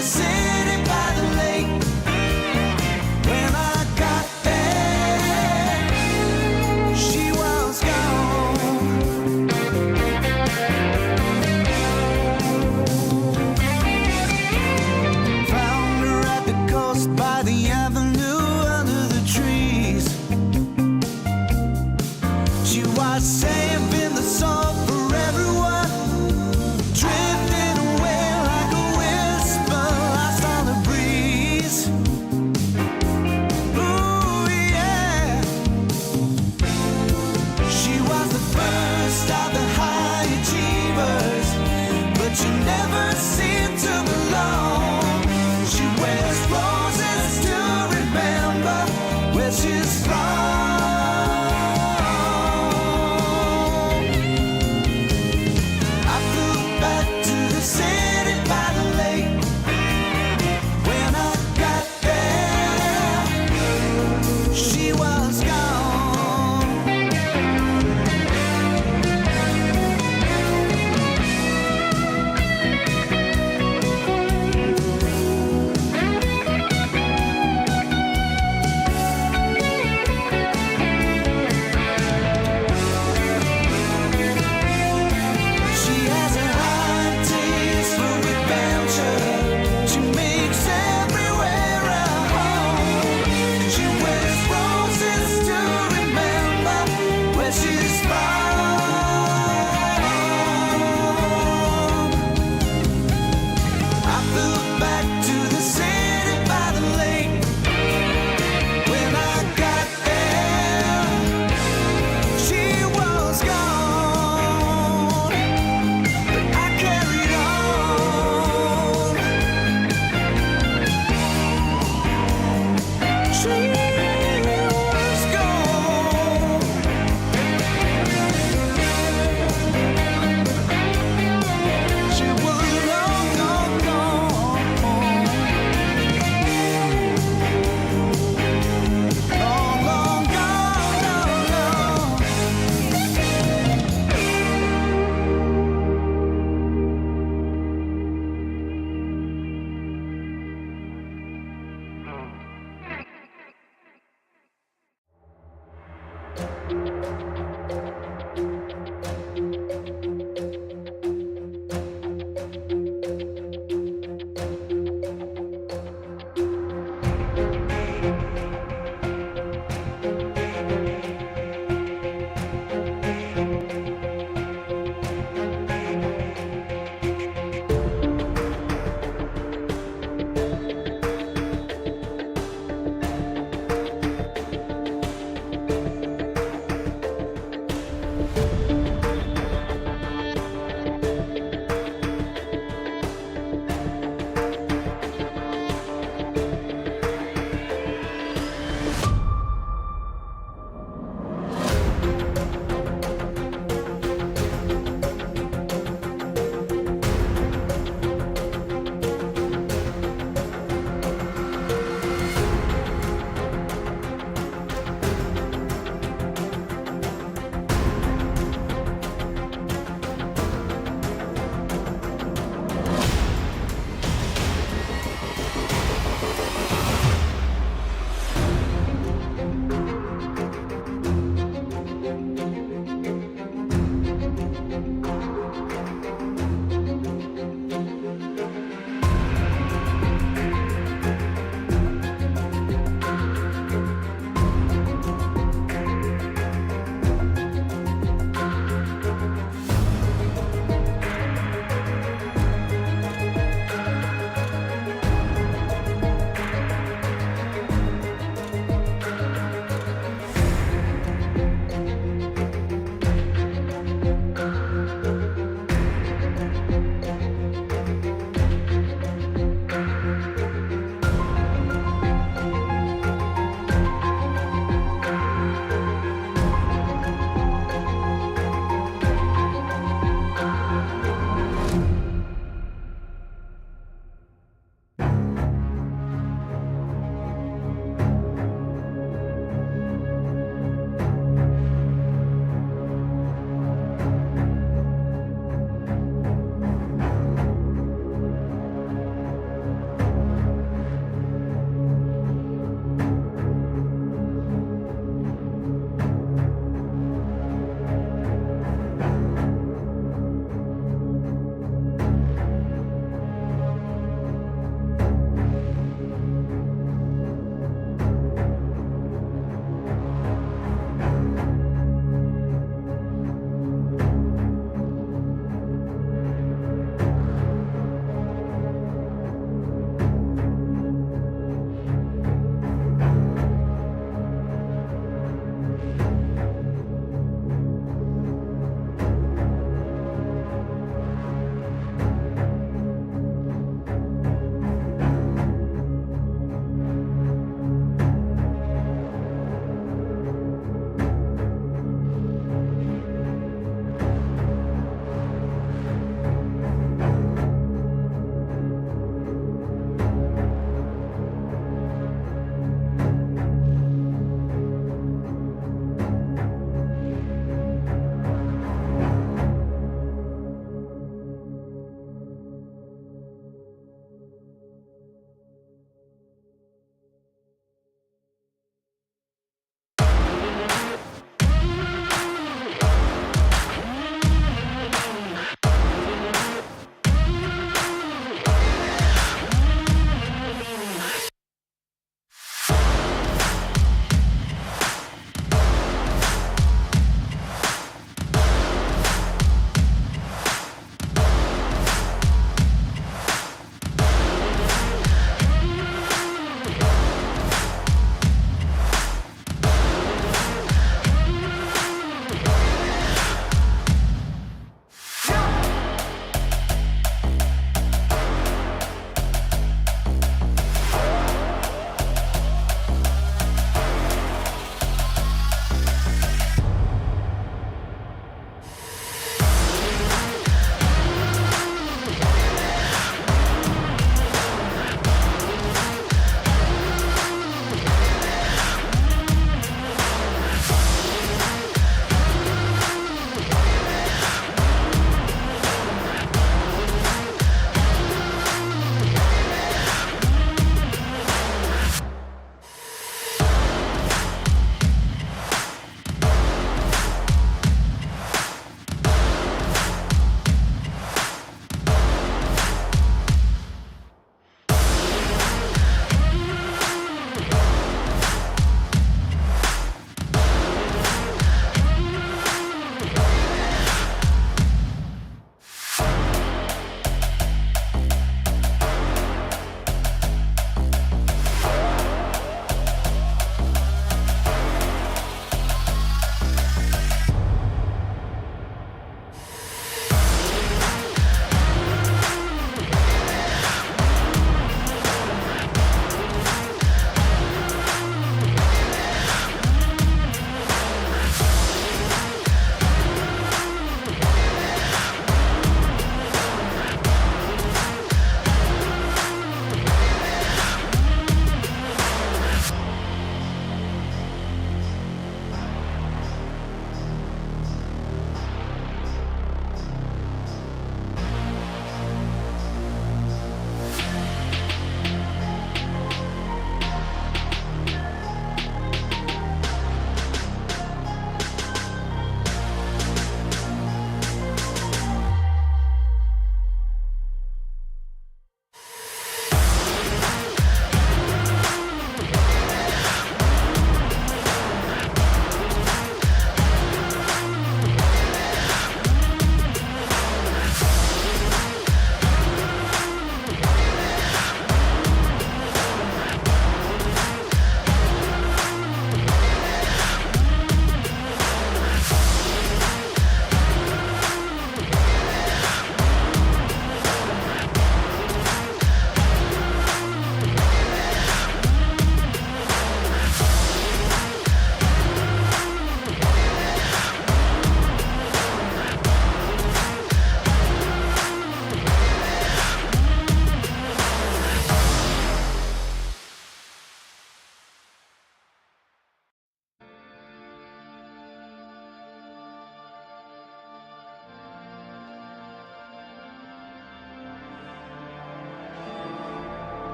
the city by the lake. When I got there, she was gone. Found her at the coast by the avenue under the trees. She was saving the song for everyone, drifting away like a whisper lost on the breeze. Ooh, yeah. She was the first of the high achievers, but you never seemed to belong. She wears roses to remember where she's from. I flew back to the city by the lake. When I got there, she was gone. She has a high taste for adventure. She makes everywhere a home. She wears roses to remember where she's from. I flew back to the city by the lake. When I got there, she was gone. But I carried on. She was gone. She was long, long gone. Long, long gone, long, long.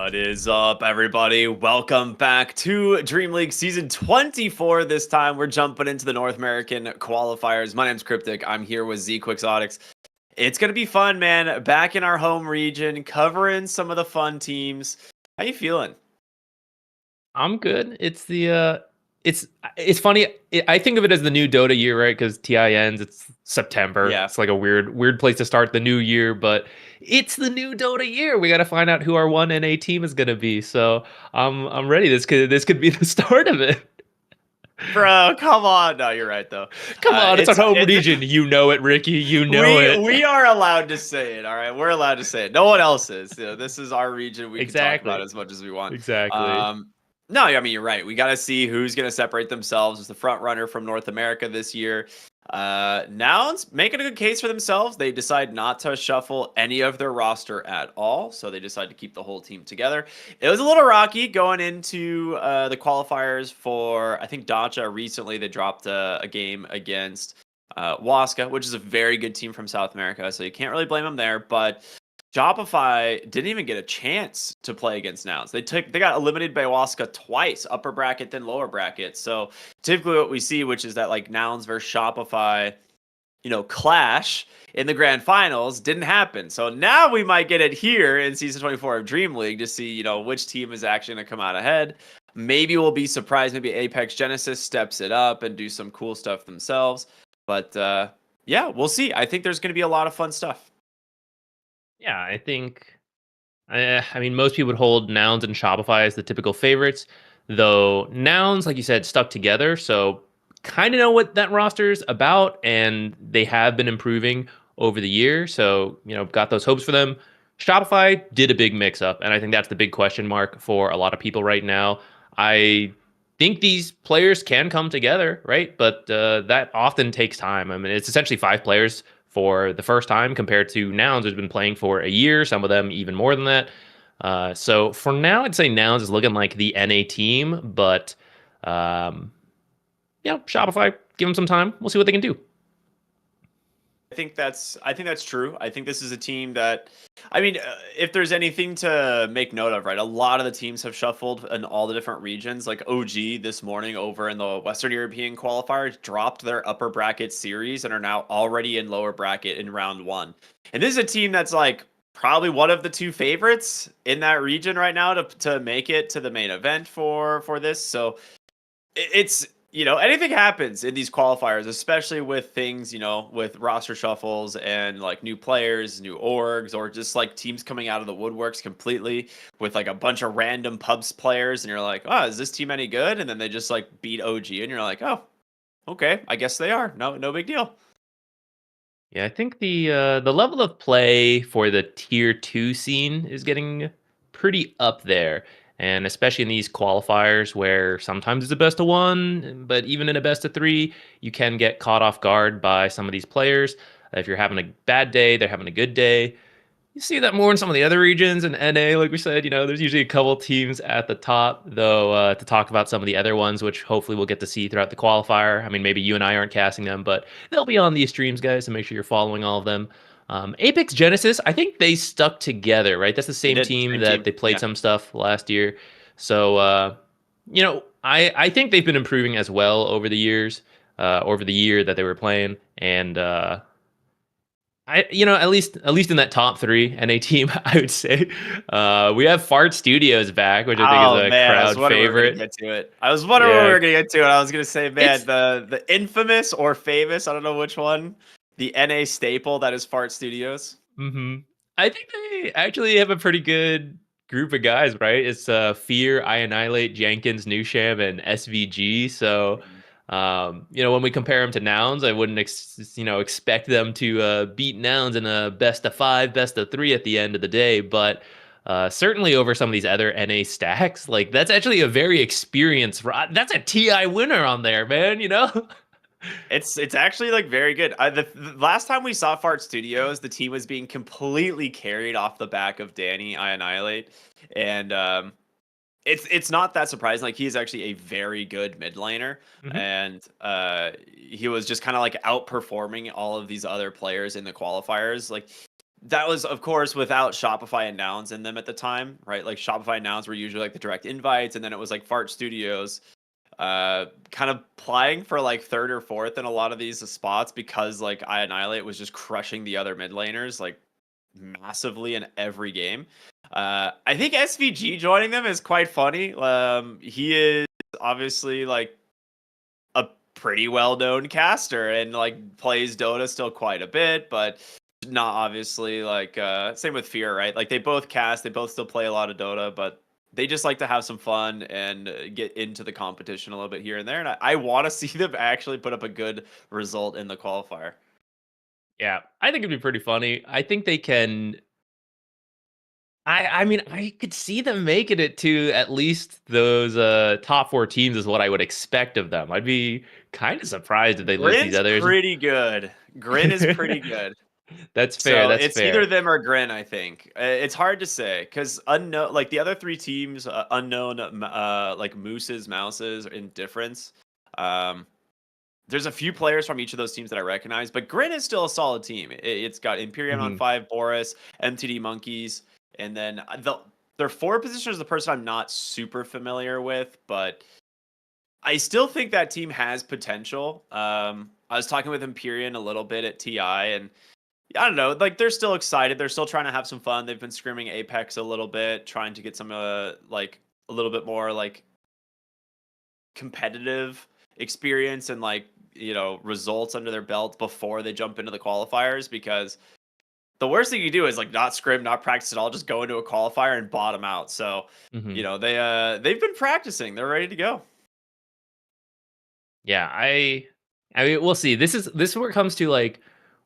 What is up, everybody? Welcome back to DreamLeague Season 24. This time, we're jumping into the North American qualifiers. My name's Cryptic. I'm here with Z Quixotics. It's going to be fun, man. Back in our home region, covering some of the fun teams. How you feeling? I'm good. It's funny. I think of it as the new Dota year, right? Because TI ends. It's September. Yeah. It's like a weird place to start the new year, but it's the new Dota year. We got to find out who our one NA team is gonna be. So I'm ready. This could be the start of it. Bro, come on. No, you're right, though. Come on, it's our home region. You know it, Ricky. You know it. We are allowed to say it, all right? We're allowed to say it. No one else is. This is our region. We can talk about it as much as we want. Exactly. No, I mean, you're right. We got to see who's going to separate themselves as the front runner from North America this year. Nouns making a good case for themselves. They decide not to shuffle any of their roster at all, so they decide to keep the whole team together. It was a little rocky going into the qualifiers for, I think, Dota recently. They dropped a game against Waska, which is a very good team from South America, so you can't really blame them there, but Shopify didn't even get a chance to play against Nouns. They got eliminated by Waska twice, upper bracket then lower bracket. So typically what we see, which is that like Nouns versus Shopify, clash in the grand finals didn't happen. So now we might get it here in season 24 of DreamLeague to see, which team is actually going to come out ahead. Maybe we'll be surprised. Maybe Apex Genesis steps it up and do some cool stuff themselves. But yeah, we'll see. I think there's going to be a lot of fun stuff. Yeah, I think. I mean, most people would hold Nouns and Shopify as the typical favorites, though Nouns, like you said, stuck together, so kind of know what that roster is about, and they have been improving over the year. So got those hopes for them. Shopify did a big mix-up, and I think that's the big question mark for a lot of people right now. I think these players can come together, right? But that often takes time. I mean, it's essentially 5 players for the first time compared to Nouns, who's been playing for a year, some of them even more than that. So for now, I'd say Nouns is looking like the NA team, but Shopify, give them some time. We'll see what they can do. I think that's true. I think this is a team that, I mean, if there's anything to make note of, right? A lot of the teams have shuffled in all the different regions. Like OG this morning over in the Western European qualifiers dropped their upper bracket series and are now already in lower bracket in round 1. And this is a team that's like probably one of the 2 favorites in that region right now to make it to the main event for this. So it's anything happens in these qualifiers, especially with things, with roster shuffles and like new players, new orgs, or just like teams coming out of the woodworks completely with like a bunch of random pubs players. And you're like, oh, is this team any good? And then they just like beat OG and you're like, oh, okay, I guess they are. No big deal. Yeah, I think the level of play for the tier 2 scene is getting pretty up there. And especially in these qualifiers where sometimes it's a best of 1, but even in a best of 3, you can get caught off guard by some of these players. If you're having a bad day, they're having a good day. You see that more in some of the other regions in NA, like we said, there's usually a couple teams at the top, though, to talk about some of the other ones, which hopefully we'll get to see throughout the qualifier. I mean, maybe you and I aren't casting them, but they'll be on these streams, guys, so make sure you're following all of them. Apex Genesis, I think they stuck together, right? That's the same team that they played some stuff last year. So, I think they've been improving as well over the years, over the year that they were playing, and at least in that top 3 NA team, I would say we have Fart Studios back, which I think is a crowd favorite. I was wondering when we were gonna get to it. I was gonna say, man, the infamous or famous, I don't know which one, the NA staple that is Fart Studios. I think they actually have a pretty good group of guys, right? It's Fear, I Annihilate, Jenkins, Newsham, and SVG. So. When we compare them to Nouns, I wouldn't expect them to beat Nouns in a best of 5, best of 3 at the end of the day. But certainly over some of these other NA stacks, like that's actually a very experienced. That's a TI winner on there, man. It's actually like very good. The last time we saw Fart Studios, the team was being completely carried off the back of Danny, I Annihilate, and it's not that surprising. Like, he is actually a very good mid laner, and he was just kind of like outperforming all of these other players in the qualifiers. Like, that was, of course, without Shopify and Nouns in them at the time, right? Like Shopify and Nouns were usually like the direct invites, and then it was like Fart Studios, kind of plying for like third or fourth in a lot of these spots because like I Annihilate was just crushing the other mid laners like massively in every game. I think SVG joining them is quite funny. He is obviously like a pretty well known caster and like plays Dota still quite a bit, but not obviously like same with Fear, right? Like they both cast, they both still play a lot of Dota, but they just like to have some fun and get into the competition a little bit here and there. And I want to see them actually put up a good result in the qualifier. Yeah, I think it'd be pretty funny. I think they can. I mean, I could see them making it to at least those top four teams is what I would expect of them. I'd be kind of surprised if they lose these Grin's others. pretty good. Grin is pretty good. That's fair. So That's it's fair. either them or Grin, I think. It's hard to say because unknown, like the other three teams, unknown, like Mouses, Indifference. There's a few players from each of those teams that I recognize, but Grin is still a solid team. It's got Imperium on 5, Boris, MTD Monkeys, and then their forward position is the person I'm not super familiar with, but I still think that team has potential. I was talking with Empyrean a little bit at TI, and I don't know, like they're still excited. They're still trying to have some fun. They've been screaming Apex a little bit, trying to get some like a little bit more like competitive experience and like, you know, results under their belt before they jump into the qualifiers, because the worst thing you do is like not scrim, not practice at all, just go into a qualifier and bottom out. So, you know, they've been practicing. They're ready to go. Yeah, I mean, we'll see. This is where it comes to like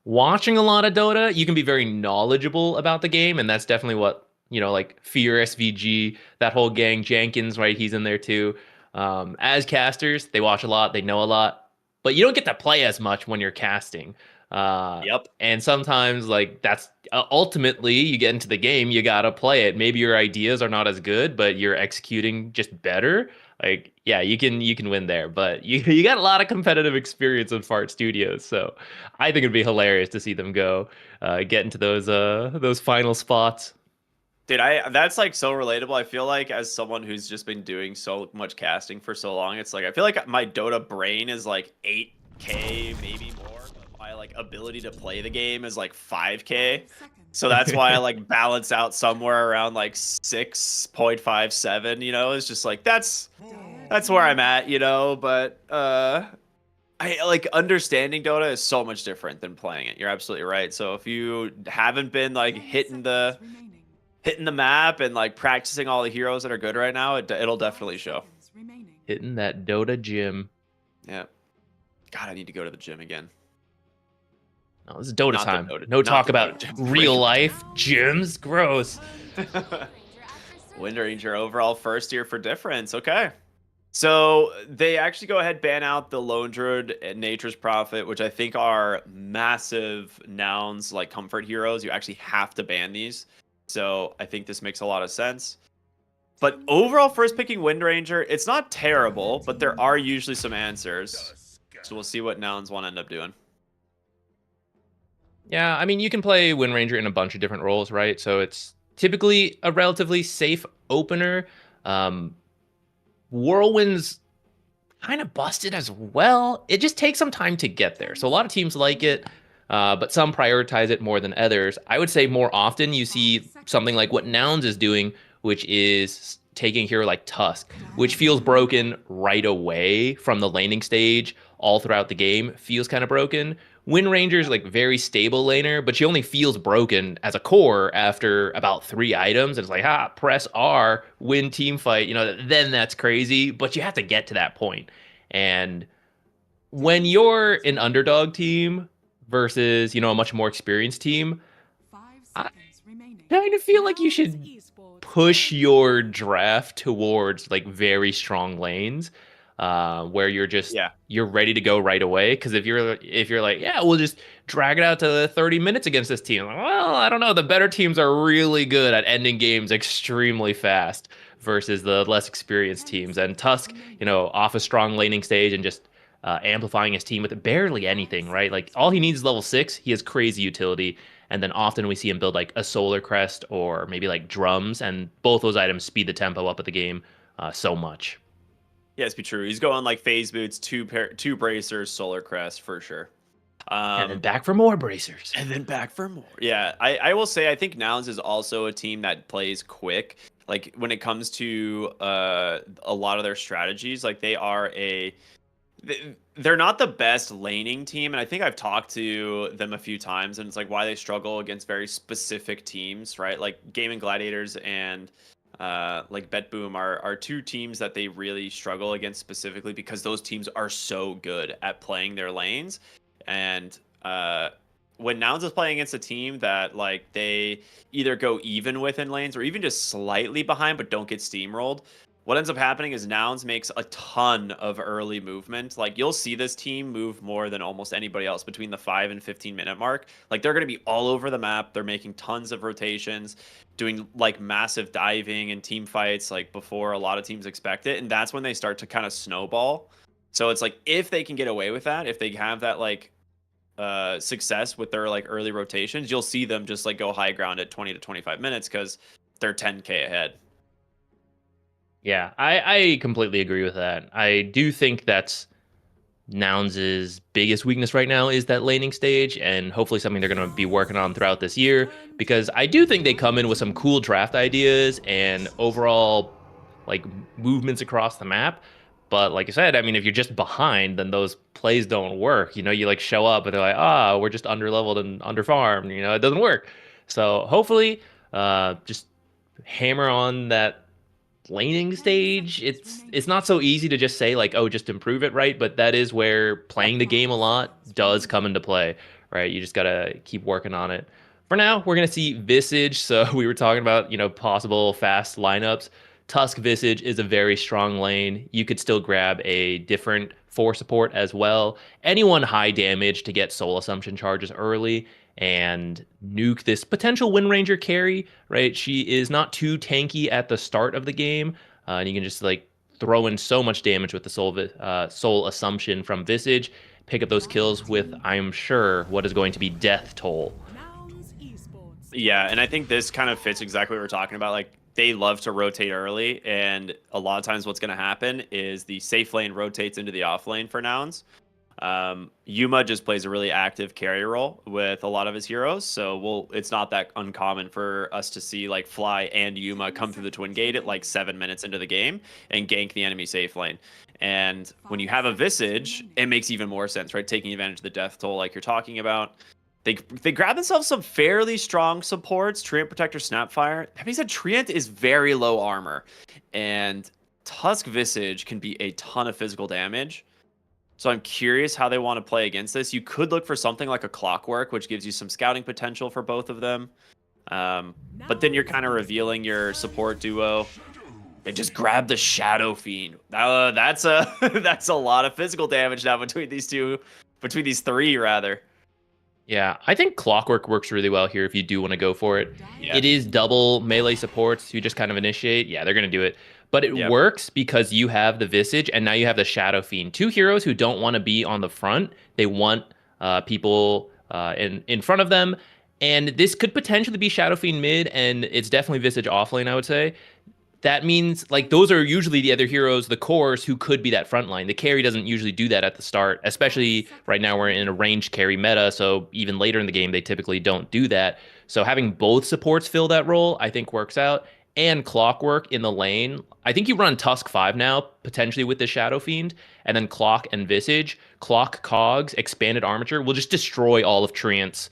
watching a lot of Dota. You can be very knowledgeable about the game, and that's definitely what, you know, like Fear, SVG, that whole gang, Jenkins, right? He's in there too. As casters, they watch a lot, they know a lot, but you don't get to play as much when you're casting. Yep. And sometimes like that's ultimately you get into the game, you gotta play it. Maybe your ideas are not as good, but you're executing just better. Like, yeah, you can win there, but you got a lot of competitive experience in Fart Studios, so I think it'd be hilarious to see them go get into those final spots. Dude, that's like so relatable. I feel like as someone who's just been doing so much casting for so long, it's like I feel like my Dota brain is like 8K, maybe more, but my like ability to play the game is like 5K. So that's why I like balance out somewhere around like 6.57, you know, it's just like that's where I'm at, you know, but I like understanding Dota is so much different than playing it. You're absolutely right. So if you haven't been like hitting the map and like practicing all the heroes that are good right now, it'll definitely show. Hitting that Dota gym. Yeah. God, I need to go to the gym again. No, this is Dota Not the time. Dota- No not talk the about Dota. real life gyms. Gross. Wind Ranger overall first year for difference. Okay. So they actually go ahead, ban out the Lone Druid and Nature's Prophet, which I think are massive nouns like comfort heroes. You actually have to ban these. So I think this makes a lot of sense. But overall, first picking Wind Ranger, it's not terrible, but there are usually some answers. So we'll see what nouns want to end up doing. Yeah, I mean, you can play Wind Ranger in a bunch of different roles, right? So it's typically a relatively safe opener. Whirlwind's kind of busted as well. It just takes some time to get there. So a lot of teams like it, but some prioritize it more than others. I would say more often you see something like what Nouns is doing, which is taking a hero like Tusk, which feels broken right away from the laning stage all throughout the game, feels kind of broken. Wind Ranger's like very stable laner, but she only feels broken as a core after about 3 items. And it's like, press R, win team fight. You know, then that's crazy, but you have to get to that point. And when you're an underdog team versus, you know, a much more experienced team, I kind of feel like you should push your draft towards like very strong lanes, where you're just you're ready to go right away. Because if you're like, yeah, we'll just drag it out to 30 minutes against this team, like, well, I don't know. The better teams are really good at ending games extremely fast versus the less experienced teams. And Tusk, you know, off a strong laning stage and just amplifying his team with barely anything, right? Like all he needs is level 6. He has crazy utility. And then often we see him build like a solar crest or maybe like drums, and both those items speed the tempo up of the game so much. Yes, be true. He's going like phase boots, two bracers, solar crest for sure. And then back for more bracers. And then back for more. Yeah, I will say I think Nouns is also a team that plays quick. Like when it comes to a lot of their strategies, like they're not the best laning team, and I think I've talked to them a few times, and it's like why they struggle against very specific teams, right? Like Gaming Gladiators and like Bet Boom are two teams that they really struggle against specifically because those teams are so good at playing their lanes. And when Nouns is playing against a team that like they either go even with in lanes or even just slightly behind but don't get steamrolled, what ends up happening is Nouns makes a ton of early movement. Like you'll see this team move more than almost anybody else between the 5 and 15-minute mark. Like they're going to be all over the map. They're making tons of rotations, doing like massive diving and team fights like before a lot of teams expect it. And that's when they start to kind of snowball. So it's like if they can get away with that, if they have that like success with their like early rotations, you'll see them just like go high ground at 20 to 25 minutes because they're 10k ahead. Yeah, I completely agree with that. I do think that's Nouns' biggest weakness right now is that laning stage, and hopefully something they're going to be working on throughout this year, because I do think they come in with some cool draft ideas and overall like movements across the map. But like I said, I mean, if you're just behind, then those plays don't work. You know, you like show up and they're like, we're just underleveled and underfarmed. You know, it doesn't work. So hopefully, just hammer on that laning stage. It's not so easy to just say like, oh, just improve it, right? But that is where playing the game a lot does come into play, right? You just gotta keep working on it. For now, we're gonna see Visage. So we were talking about, possible fast lineups. Tusk Visage is a very strong lane. You could still grab a different 4 support as well. Anyone high damage to get soul assumption charges early and nuke this potential Wind Ranger carry, right? She is not too tanky at the start of the game, and you can just like throw in so much damage with the soul assumption from Visage, pick up those kills with, I'm sure, what is going to be death toll. Yeah, and I think this kind of fits exactly what we're talking about. Like they love to rotate early, and a lot of times what's going to happen is the safe lane rotates into the off lane for Nouns. Yuma just plays a really active carry role with a lot of his heroes, so it's not that uncommon for us to see like Fly and Yuma come through the Twin Gate at like 7 minutes into the game and gank the enemy safe lane. And when you have a Visage, it makes even more sense, right? Taking advantage of the death toll like you're talking about. They grab themselves some fairly strong supports. Treant Protector, Snapfire. That being said, Treant is very low armor, and Tusk Visage can be a ton of physical damage. So I'm curious how they want to play against this. You could look for something like a Clockwork, which gives you some scouting potential for both of them. But then you're kind of revealing your support duo. And just grab the Shadow Fiend. That's a lot of physical damage now between these three rather. Yeah, I think Clockwork works really well here if you do want to go for it. Yeah. It is double melee supports. You just kind of initiate. Yeah, they're going to do it. But it works because you have the Visage and now you have the Shadow Fiend. Two heroes who don't want to be on the front. They want people in front of them. And this could potentially be Shadow Fiend mid, and it's definitely Visage offlane, I would say. That means, like, those are usually the other heroes, the cores, who could be that front line. The carry doesn't usually do that at the start, especially right now we're in a ranged carry meta, so even later in the game, they typically don't do that. So having both supports fill that role, I think works out. And Clockwork in the lane. I think you run Tusk 5 now, potentially with the Shadow Fiend, and then Clock and Visage. Clock Cogs, Expanded Armature, will just destroy all of Treant's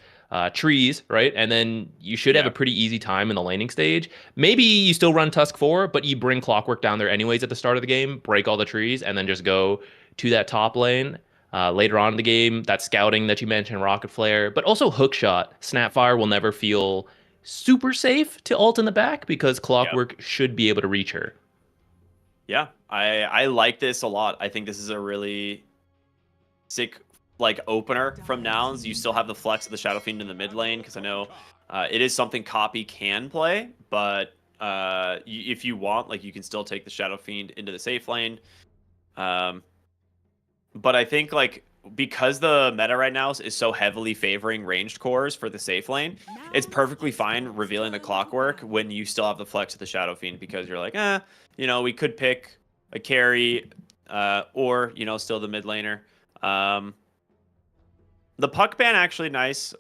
trees, right? And then you should have a pretty easy time in the laning stage. Maybe you still run Tusk 4, but you bring Clockwork down there anyways at the start of the game, break all the trees, and then just go to that top lane. Later on in the game, that scouting that you mentioned, Rocket Flare, but also Hookshot. Snapfire will never feel super safe to ult in the back because Clockwork should be able to reach her. Yeah, I like this a lot. I think this is a really sick opener from Nouns. You still have the flex of the Shadow Fiend in the mid lane because I know it is something Copy can play, but if you want, you can still take the Shadow Fiend into the safe lane. but I think like because the meta right now is so heavily favoring ranged cores for the safe lane, it's perfectly fine revealing the clockwork when you still have the flex of the Shadow Fiend because you're like, we could pick a carry, or still the mid laner. The puck ban actually nice,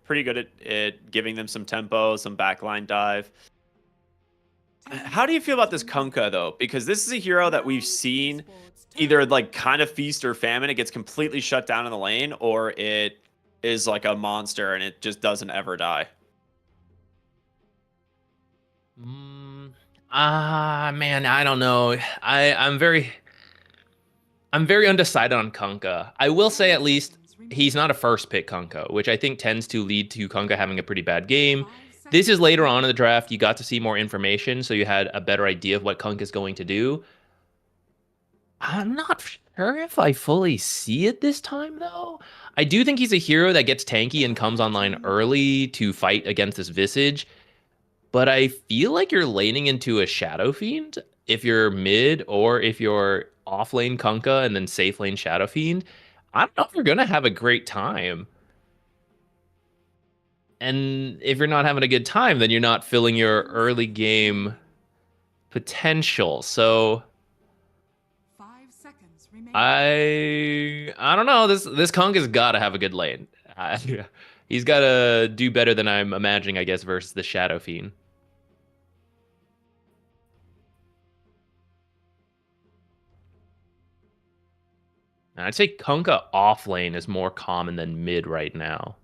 pretty good at giving them some tempo, some backline dive. How do you feel about this Kunkka though? Because this is a hero that we've seen either like kind of feast or famine. It gets completely shut down in the lane, or it is like a monster and it just doesn't ever die. Man, I don't know. I'm very undecided on Kunkka. I will say at least he's not a first pick Kunkka, which I think tends to lead to Kunkka having a pretty bad game. This is later on in the draft. You got to see more information, so you had a better idea of what Kunkka is going to do. I'm not sure if I fully see it this time, though. I do think he's a hero that gets tanky and comes online early to fight against this Visage, but I feel like you're laning into a Shadow Fiend if you're mid or if you're off lane Kunkka and then safe lane Shadow Fiend. I don't know if you're gonna have a great time. And if you're not having a good time, then you're not filling your early game potential. So 5 seconds remaining. I don't know. This Kunkka's got to have a good lane. He's got to do better than I'm imagining, I guess, versus the Shadow Fiend. And I'd say Kunkka off lane is more common than mid right now.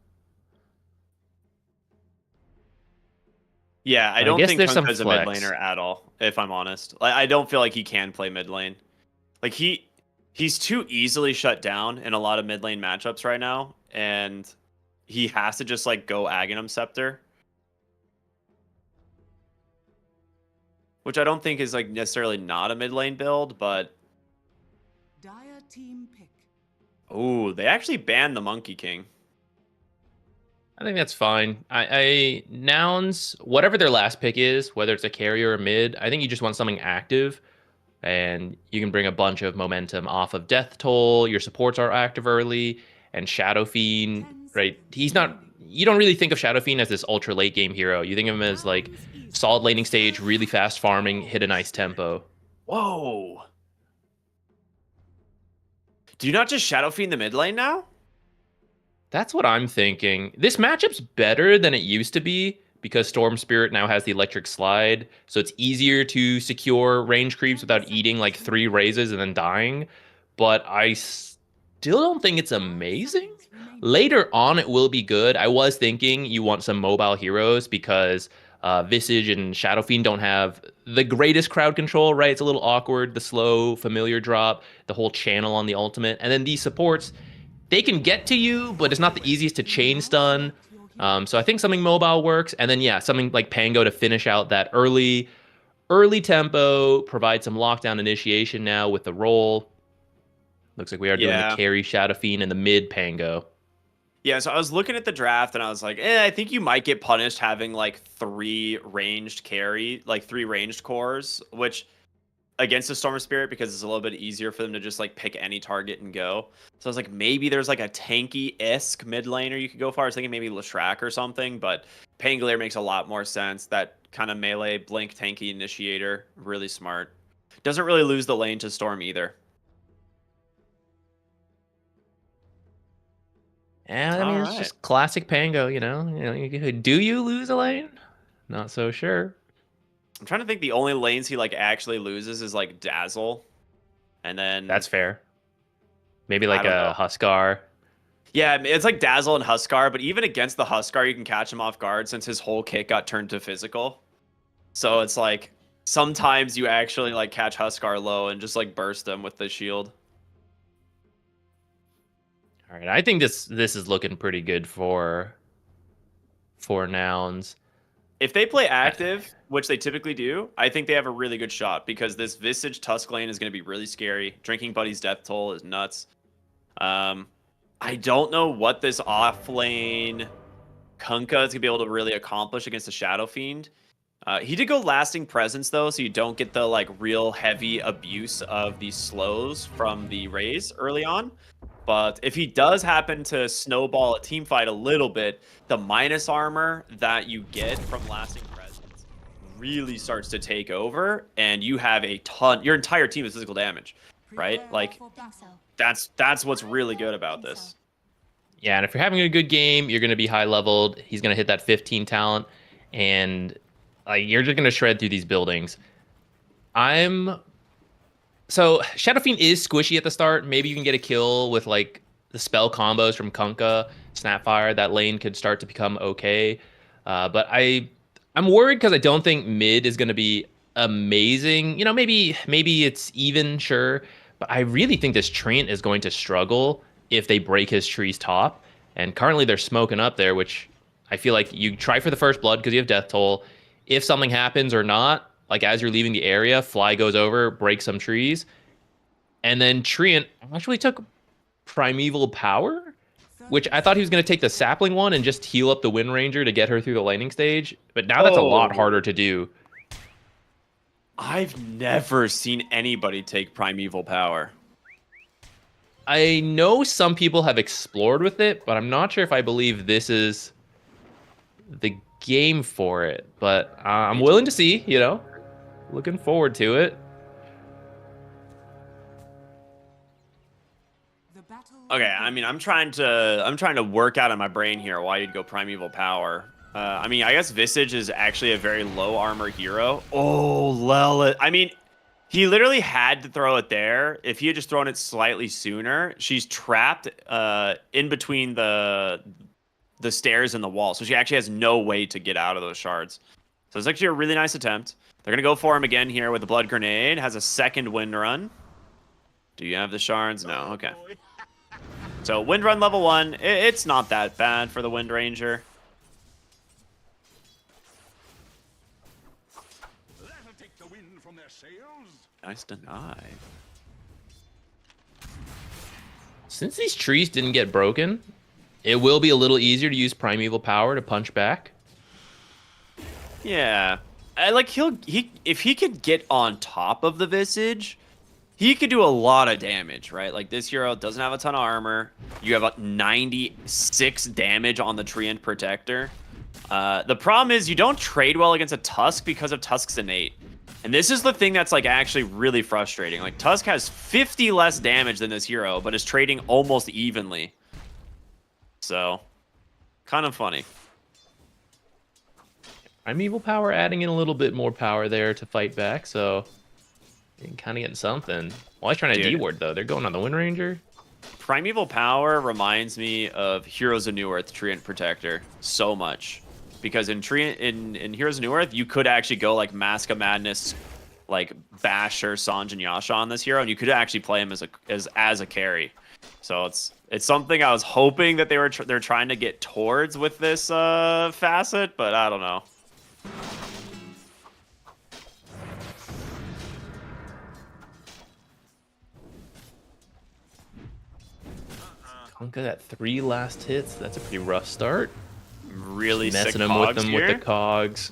Yeah, I But I don't guess think there's some Kunkka's a mid flex. laner at all, if I'm honest. Like, I don't feel like he can play mid lane. Like he's too easily shut down in a lot of mid lane matchups right now, and he has to just like go Aghanim Scepter, which I don't think is like necessarily not a mid lane build, but Dire team pick. oh, they actually banned the Monkey King. I think that's fine. I Nouns, whatever their last pick is, whether it's a carrier or mid, I think you just want something active, and you can bring a bunch of momentum off of Death Toll. Your supports are active early, and Shadow Fiend, right? He's not. You don't really think of Shadow Fiend as this ultra late game hero. You think of him as like solid laning stage, really fast farming, hit a nice tempo. Whoa. Do you not just Shadow Fiend the mid lane now? That's what I'm thinking. This matchup's better than it used to be because Storm Spirit now has the electric slide, so it's easier to secure range creeps without eating like 3 raises and then dying. But I still don't think it's amazing. Later on, it will be good. I was thinking you want some mobile heroes because Visage and Shadow Fiend don't have the greatest crowd control, right? It's a little awkward, the slow familiar drop, the whole channel on the ultimate. And then these supports, they can get to you, but it's not the easiest to chain stun. So I think something mobile works. And then, yeah, something like Pango to finish out that early tempo, provide some lockdown initiation now with the roll. Looks like we are doing the Yeah. carry Shadow Fiend and the mid Pango. Yeah, so I was looking at the draft and I was like, I think you might get punished having like 3 ranged cores, which against a Storm Spirit because it's a little bit easier for them to just like pick any target and go. So I was like, maybe there's like a tanky-esque mid laner you could go for. I was thinking maybe Leshrac or something, but Pangolier makes a lot more sense. That kind of melee blink tanky initiator, really smart. Doesn't really lose the lane to Storm either. And I mean, it's Alright. just classic Pango, do you lose a lane? Not so sure. I'm trying to think the only lanes he like actually loses is like Dazzle. And then That's fair. Maybe I like don't know. a Huskar. Yeah, it's like Dazzle and Huskar, but even against the Huskar, you can catch him off guard since his whole kit got turned to physical. So it's like sometimes you actually like catch Huskar low and just like burst them with the shield. All right, I think this is looking pretty good for Nouns. If they play active, which they typically do, I think they have a really good shot because this Visage Tusk lane is going to be really scary. Drinking Buddy's Death Toll is nuts. I don't know what this off lane Kunkka is going to be able to really accomplish against the Shadow Fiend. He did go lasting presence though, so you don't get the like real heavy abuse of these slows from the Rays early on. But if he does happen to snowball a team fight a little bit, the minus armor that you get from lasting presence really starts to take over, and you have a ton. Your entire team is physical damage, right? Like that's what's really good about this. Yeah, and if you're having a good game, you're going to be high leveled. He's going to hit that 15 talent, and you're just going to shred through these buildings. So Shadow Fiend is squishy at the start. Maybe you can get a kill with like the spell combos from Kunkka, Snapfire. That lane could start to become okay. But I'm worried because I don't think mid is going to be amazing. You know, maybe it's even, sure. But I really think this Treant is going to struggle if they break his tree's top. And currently they're smoking up there, which I feel like you try for the first blood because you have Death Toll. If something happens or not, like as you're leaving the area, Fly goes over, breaks some trees. And then Treant actually took Primeval Power, which I thought he was going to take the Sapling one and just heal up the Wind Ranger to get her through the lightning stage. But now that's a lot harder to do. I've never seen anybody take Primeval Power. I know some people have explored with it, but I'm not sure if I believe this is the game for it. But I'm willing to see, you know, looking forward to it. Okay, I mean, I'm trying to work out in my brain here why you'd go Primeval Power. I mean, I guess Visage is actually a very low armor hero. Oh, Lelit. I mean, he literally had to throw it there. If he had just thrown it slightly sooner, she's trapped in between the stairs and the wall. So she actually has no way to get out of those shards. So it's actually a really nice attempt. They're going to go for him again here with the Blood Grenade. Has a second Wind Run. Do you have the shards? No. Okay. So Wind Run level 1. It's not that bad for the Wind Ranger. Nice deny. Since these trees didn't get broken, it will be a little easier to use Primeval Power to punch back. Yeah. Like if he could get on top of the Visage, he could do a lot of damage, right? Like this hero doesn't have a ton of armor. You have 96 damage on the Treant Protector. The problem is you don't trade well against a Tusk because of Tusk's innate. And this is the thing that's like actually really frustrating. Like Tusk has 50 less damage than this hero, but is trading almost evenly. So, kind of funny. Primeval Power adding in a little bit more power there to fight back, so you can kind of get something. Well, he's trying to D-ward though. They're going on the Wind Ranger. Primeval Power reminds me of Heroes of Newerth Treant Protector so much. Because in Heroes of Newerth, you could actually go like Mask of Madness, like Basher, Sanj, and Yasha on this hero, and you could actually play him as a carry. So it's something I was hoping that they're trying to get towards with this facet, but I don't know. Kunkka got 3 last hits. That's a pretty rough start. Really messing him with them with the cogs.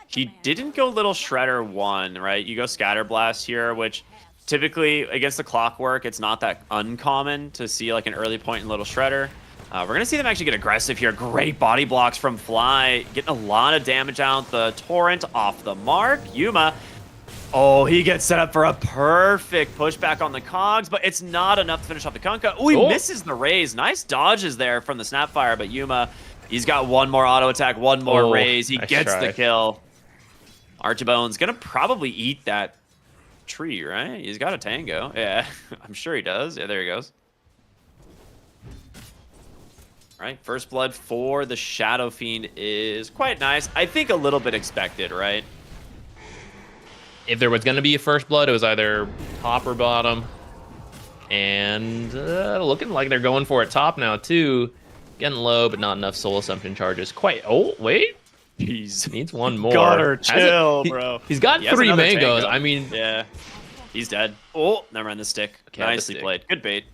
He didn't go Little Shredder 1, right? You go Scatter Blast here, which typically against the Clockwork, it's not that uncommon to see like an early point in Little Shredder. We're going to see them actually get aggressive here. Great body blocks from Fly, getting a lot of damage out. The Torrent off the mark. Yuma, oh, he gets set up for a perfect pushback on the cogs, but it's not enough to finish off the Kunkka. Oh, he misses the raise. Nice dodges there from the Snapfire, but Yuma, he's got one more auto attack, one more raise. He gets the kill. Archibone's gonna probably eat that tree, right? He's got a tango. Yeah, I'm sure he does. Yeah, there he goes. All right, first blood for the Shadow Fiend is quite nice. I think a little bit expected, right? If there was going to be a first blood, it was either top or bottom. And looking like they're going for it top now, too. Getting low, but not enough Soul Assumption charges. Oh, wait. Jeez. Needs one more. Gotta chill, bro. He's got 3 mangoes. Tango. I mean... Yeah. He's dead. Oh, never mind the stick. Okay, nicely played. Good bait.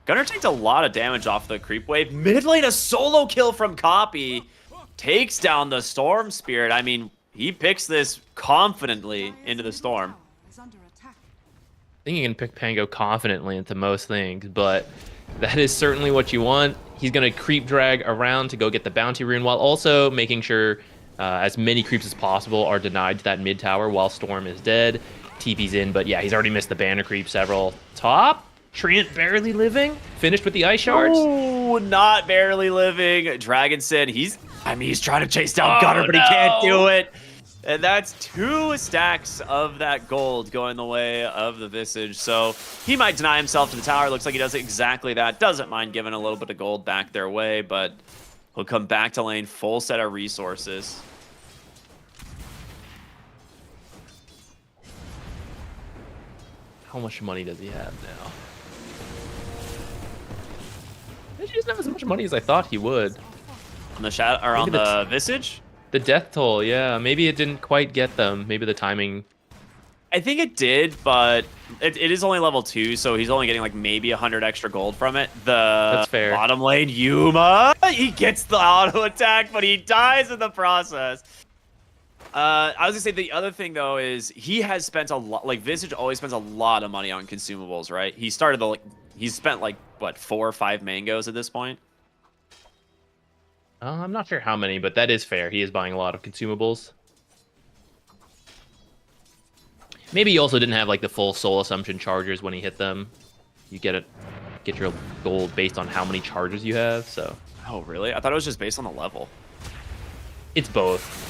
Gunner takes a lot of damage off the creep wave. Mid lane, a solo kill from Copy. takes down the Storm Spirit. I mean, he picks this confidently into the Storm. I think you can pick Pango confidently into most things, but that is certainly what you want. He's going to creep drag around to go get the bounty rune while also making sure as many creeps as possible are denied to that mid tower while Storm is dead. TP's in, but yeah, he's already missed the banner creep several. Top, Treant barely living, finished with the ice shards. Oh, not barely living. Dragonson, he's trying to chase down Gunner, but he can't do it. And that's 2 stacks of that gold going the way of the Visage. So he might deny himself to the tower. Looks like he does exactly that. Doesn't mind giving a little bit of gold back their way, but he'll come back to lane full set of resources. How much money does he have now? He doesn't have as much money as I thought he would. On the shadow or on the Visage? The death toll, yeah. Maybe it didn't quite get them. Maybe the timing. I think it did, but it is only level 2, so he's only getting like maybe 100 extra gold from it. That's fair. Bottom lane, Yuma, he gets the auto attack, but he dies in the process. I was gonna say the other thing though is he has spent a lot. Like Visage always spends a lot of money on consumables, right? He started he's spent like what 4 or 5 mangoes at this point. I'm not sure how many, but that is fair. He is buying a lot of consumables. Maybe he also didn't have like the full soul assumption chargers when he hit them. You get your gold based on how many chargers you have. So. Oh really? I thought it was just based on the level. It's both.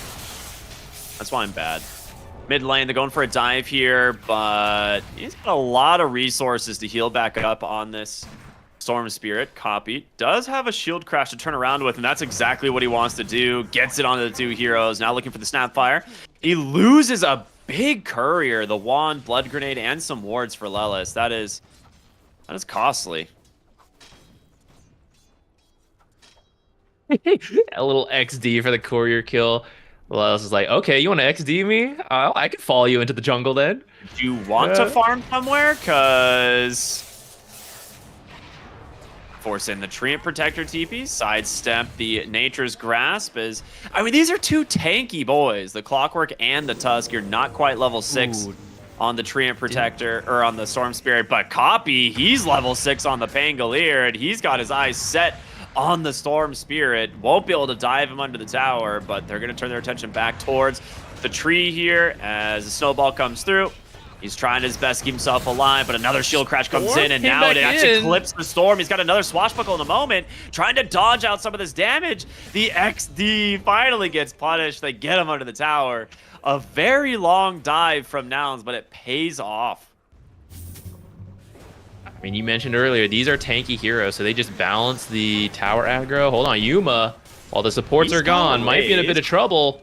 That's why I'm bad. Mid lane, they're going for a dive here, but he's got a lot of resources to heal back up on this Storm Spirit. Copy. Does have a shield crash to turn around with, and that's exactly what he wants to do. Gets it onto the 2 heroes. Now looking for the Snapfire. He loses a big courier, the wand, blood grenade, and some wards for Lelis. That is costly. A little XD for the courier kill. Lelis is like, okay, you want to XD me? I could follow you into the jungle then. Do you want to farm somewhere? Because force in the Treant Protector TP, sidestep the Nature's Grasp. I mean, these are 2 tanky boys, the Clockwork and the Tusk. You're not quite level 6 on the Treant Protector, or on the Storm Spirit, but Copy, he's level 6 on the Pangolier, and he's got his eyes set on the Storm Spirit. Won't be able to dive him under the tower, but they're going to turn their attention back towards the tree here as the snowball comes through. He's trying his best to keep himself alive, but another shield crash comes in, and now it actually clips the Storm. He's got another swashbuckle in the moment, trying to dodge out some of this damage. The XD finally gets punished. They get him under the tower. A very long dive from Nouns, but it pays off. I mean, you mentioned earlier, these are tanky heroes, so they just balance the tower aggro. Hold on, Yuma, while the supports are gone, might be in a bit of trouble.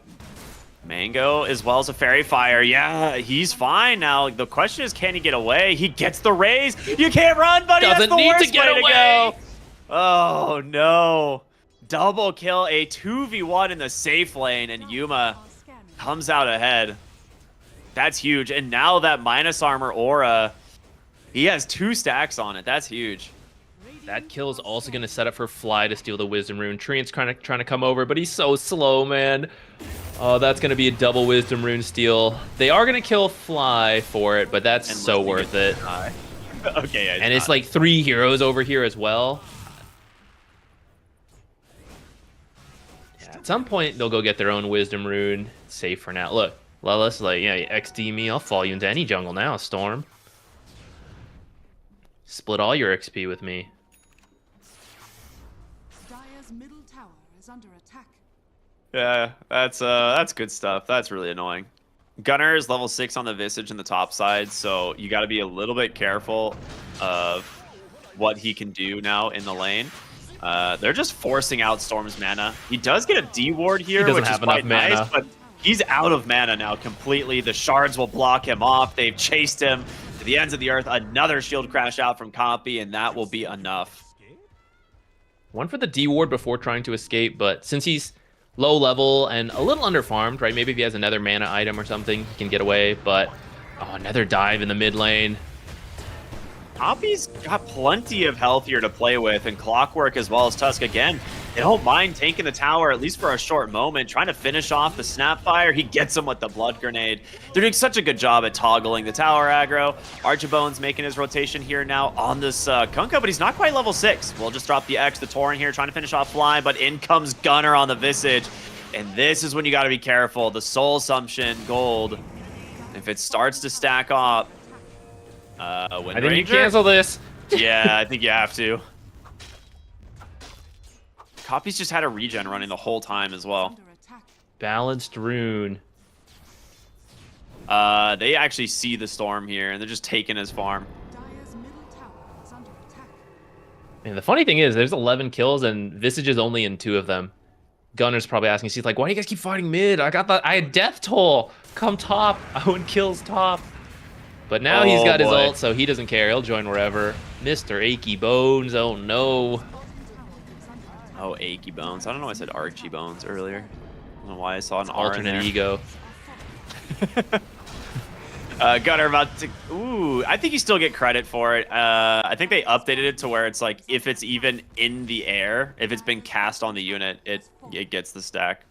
Mango as well as a Fairy Fire. Yeah, he's fine now. The question is, can he get away? He gets the raise. You can't run, buddy. Doesn't That's the need worst to get way away. to go. Oh, no. Double kill, a 2v1 in the safe lane, and Yuma comes out ahead. That's huge. And now that minus armor aura, he has 2 stacks on it. That's huge. That kill is also going to set up for Fly to steal the Wisdom Rune. Treant's trying to come over, but he's so slow, man. Oh, that's going to be a double Wisdom Rune steal. They are going to kill Fly for it, but that's so worth it. Okay, yeah, and it's like 3 heroes over here as well. Yeah, at some point, they'll go get their own Wisdom Rune. It's safe for now. Look, Lelis like, yeah, XD me. I'll follow you into any jungle now, Storm. Split all your XP with me. Dire's middle tower is under attack. Yeah, that's good stuff. That's really annoying. Gunner is level 6 on the Visage in the top side, so you got to be a little bit careful of what he can do now in the lane. They're just forcing out Storm's mana. He does get a D ward here, which is quite nice, but he's out of mana now completely. The shards will block him off. They've chased him to the ends of the earth. Another shield crash out from Copy, and that will be enough. One for the D ward before trying to escape, but since he's low level and a little underfarmed, right? Maybe if he has another mana item or something, he can get away, but oh, another dive in the mid lane. Copy's got plenty of health here to play with, and Clockwork as well as Tusk again. They don't mind taking the tower, at least for a short moment, trying to finish off the Snapfire. He gets him with the Blood Grenade. They're doing such a good job at toggling the tower aggro. Archibone's making his rotation here now on this Kunkka, but he's not quite level 6. We'll just drop the X, the Torrent here, trying to finish off Fly, but in comes Gunner on the Visage. And this is when you got to be careful. The Soul Assumption gold, if it starts to stack up, I think you cancel this. Yeah, I think you have to. Copy's just had a regen running the whole time as well. Under attack. Balanced rune. They actually see the storm here, and they're just taking his farm. Dire's middle tower is under attack. And the funny thing is, there's 11 kills, and Visage is only in 2 of them. Gunner's probably asking, he's like, why do you guys keep fighting mid? I had Death Toll. Come top. Owen kills top. But now he's got his ult, so he doesn't care. He'll join wherever. Mr. Achy Bones. Oh, no. Oh, Achy Bones. I don't know why I said Archie Bones earlier. I don't know why I saw an R in Alternate there. ego. Gunner about to... Ooh, I think you still get credit for it. I think they updated it to where it's like, if it's even in the air, if it's been cast on the unit, it gets the stack.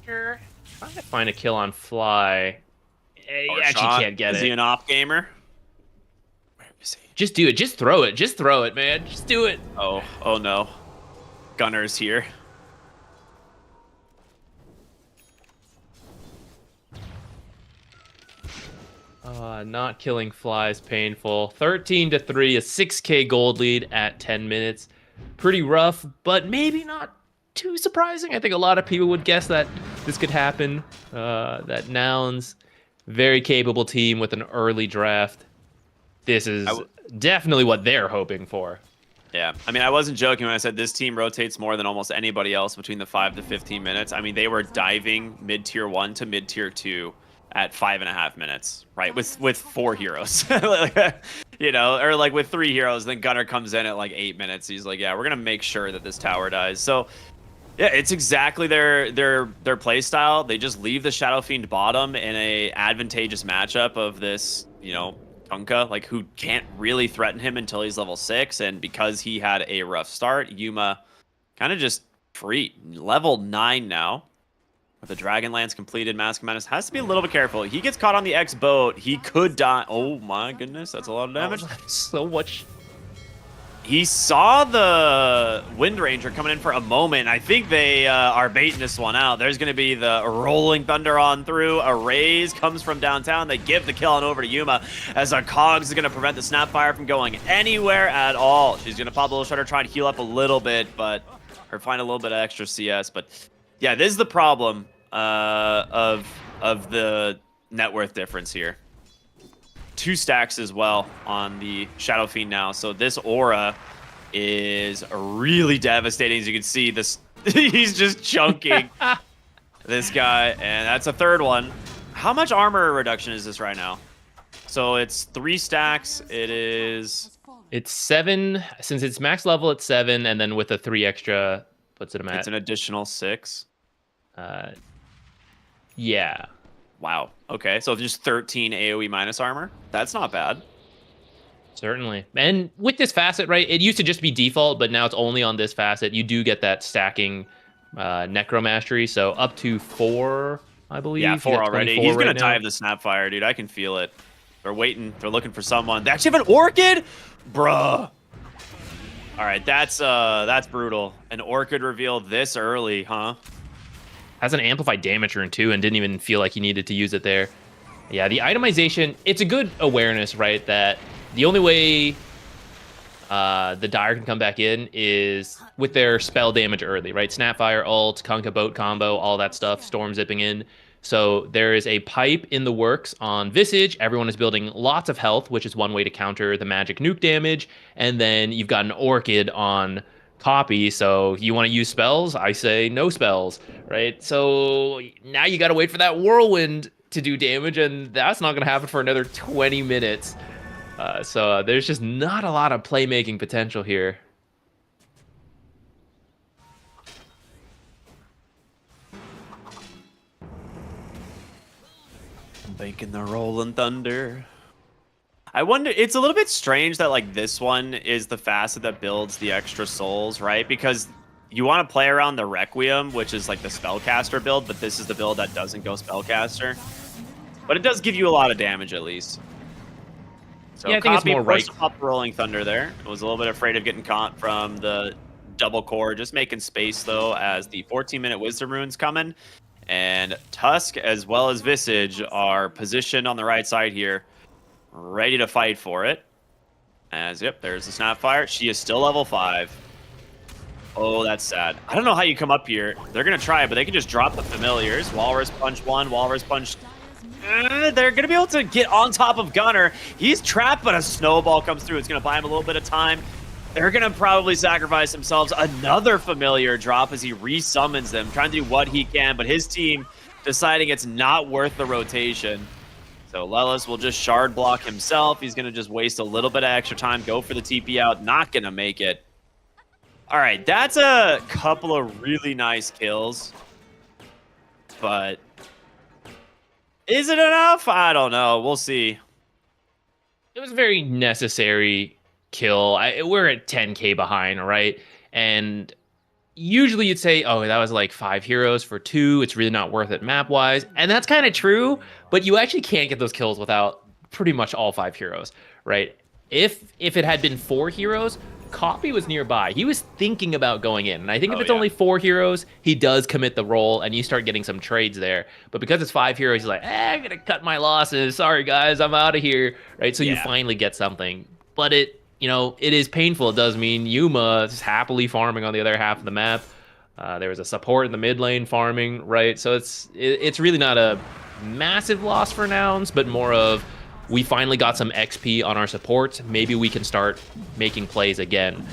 Trying to find a kill on Fly. You Or actually Shot. can't get Is he it. an off gamer? Where is he? Just do it. Just throw it. Just throw it, man. Just do it. Oh no. Gunner's here. Not killing Fly is painful. 13-3, a 6k gold lead at 10 minutes. Pretty rough, but maybe not too surprising. I think a lot of people would guess that this could happen. That Nouns, very capable team with an early draft. This is definitely what they're hoping for. Yeah, I mean, I wasn't joking when I said this team rotates more than almost anybody else between the 5 to 15 minutes. I mean, they were diving mid-tier 1 to mid-tier 2 at 5.5 minutes, right? With 4 heroes, you know, or like with 3 heroes. Then Gunner comes in at like 8 minutes. He's like, yeah, we're gonna make sure that this tower dies. So, yeah, it's exactly their play style. They just leave the Shadow Fiend bottom in a advantageous matchup of this, you know, Kunkka, like, who can't really threaten him until he's level 6, and because he had a rough start, Yuma kind of just free. Level 9 now. With the Dragonlance completed, Mask of Madness has to be a little bit careful. He gets caught on the X boat. He could die. Oh my goodness, that's a lot of damage. So much. He saw the Wind Ranger coming in for a moment. I think they are baiting this one out. There's going to be the Rolling Thunder on through. A raise comes from downtown. They give the kill on over to Yuma as our Cogs is going to prevent the Snapfire from going anywhere at all. She's going to pop a little shutter, try to heal up a little bit, or find a little bit of extra CS. But yeah, this is the problem of the net worth difference here. 2 stacks as well on the Shadow Fiend now. So this aura is really devastating. As you can see, this he's just chunking this guy, and that's a 3rd one. How much armor reduction is this right now? So it's 3 stacks. It's 7, since it's max level at 7, and then with a 3 extra, puts it at It's an additional 6. Yeah. Wow. Okay, so just 13 AoE minus armor. That's not bad. Certainly. And with this facet, right, it used to just be default, but now it's only on this facet. You do get that stacking Necro Mastery, so up to 4, I believe. Yeah, 4 already. He's going to now. dive the Snapfire, dude. I can feel it. They're waiting. They're looking for someone. They actually have an Orchid? Bruh. All right, that's brutal. An Orchid reveal this early, huh? Has an amplified damage rune too, and didn't even feel like he needed to use it there. Yeah, the itemization, it's a good awareness, right? That the only way the Dire can come back in is with their spell damage early, right? Snapfire, ult, Kunkka boat combo, all that stuff, storm zipping in. So there is a pipe in the works on Visage. Everyone is building lots of health, which is one way to counter the magic nuke damage. And then you've got an Orchid on Copy, so you want to use spells? I say no spells, right? So now you got to wait for that Whirlwind to do damage, and that's not going to happen for another 20 minutes. So there's just not a lot of playmaking potential here. Thinking the Rolling Thunder. I wonder, it's a little bit strange that like this one is the facet that builds the extra souls, right? Because you want to play around the Requiem, which is like the spellcaster build, but this is the build that doesn't go spellcaster. But it does give you a lot of damage at least. So Yeah, I think it's more right. Up the Rolling Thunder there. I was a little bit afraid of getting caught from the double core, just making space though as the 14-minute Wisdom Rune's coming. And Tusk as well as Visage are positioned on the right side here, ready to fight for it. As, yep, there's the Snapfire. She is still level 5. Oh, that's sad. I don't know how you come up here. They're going to try it, but they can just drop the familiars. Walrus Punch 1, Walrus Punch... they're going to be able to get on top of Gunner. He's trapped, but a snowball comes through. It's going to buy him a little bit of time. They're going to probably sacrifice themselves. Another familiar drop as he resummons them, trying to do what he can, but his team deciding it's not worth the rotation. So Lelis will just shard block himself. He's going to just waste a little bit of extra time, go for the TP out, not going to make it. All right, that's a couple of really nice kills. But is it enough? I don't know. We'll see. It was a very necessary kill. We're at 10k behind, right? And usually you'd say, oh, that was like 5 heroes for 2. It's really not worth it map-wise. And that's kind of true, but you actually can't get those kills without pretty much all 5 heroes, right? If it had been 4 heroes, Copy was nearby. He was thinking about going in. And I think if it's only 4 heroes, he does commit the roll, and you start getting some trades there. But because it's 5 heroes, he's like, I'm going to cut my losses. Sorry, guys, I'm out of here, right? So you finally get something. But it is painful. It does mean Yuma is happily farming on the other half of the map. There was a support in the mid lane farming, right? So it's really not a massive loss for Nouns, but more of we finally got some XP on our supports. Maybe we can start making plays again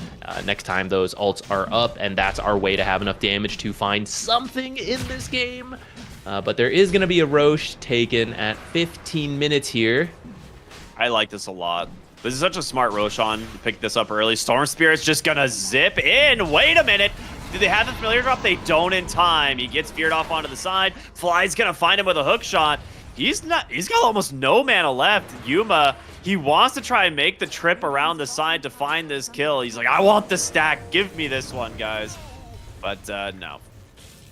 next time those ults are up, and that's our way to have enough damage to find something in this game. But there is going to be a Roche taken at 15 minutes here. I like this a lot. This is such a smart Roshan to pick this up early. Storm Spirit's just gonna zip in. Wait a minute. Do they have the familiar drop? They don't in time. He gets veered off onto the side. Fly's gonna find him with a hook shot. He's got almost no mana left. Yuma, he wants to try and make the trip around the side to find this kill. He's like, I want the stack. Give me this one, guys. But no.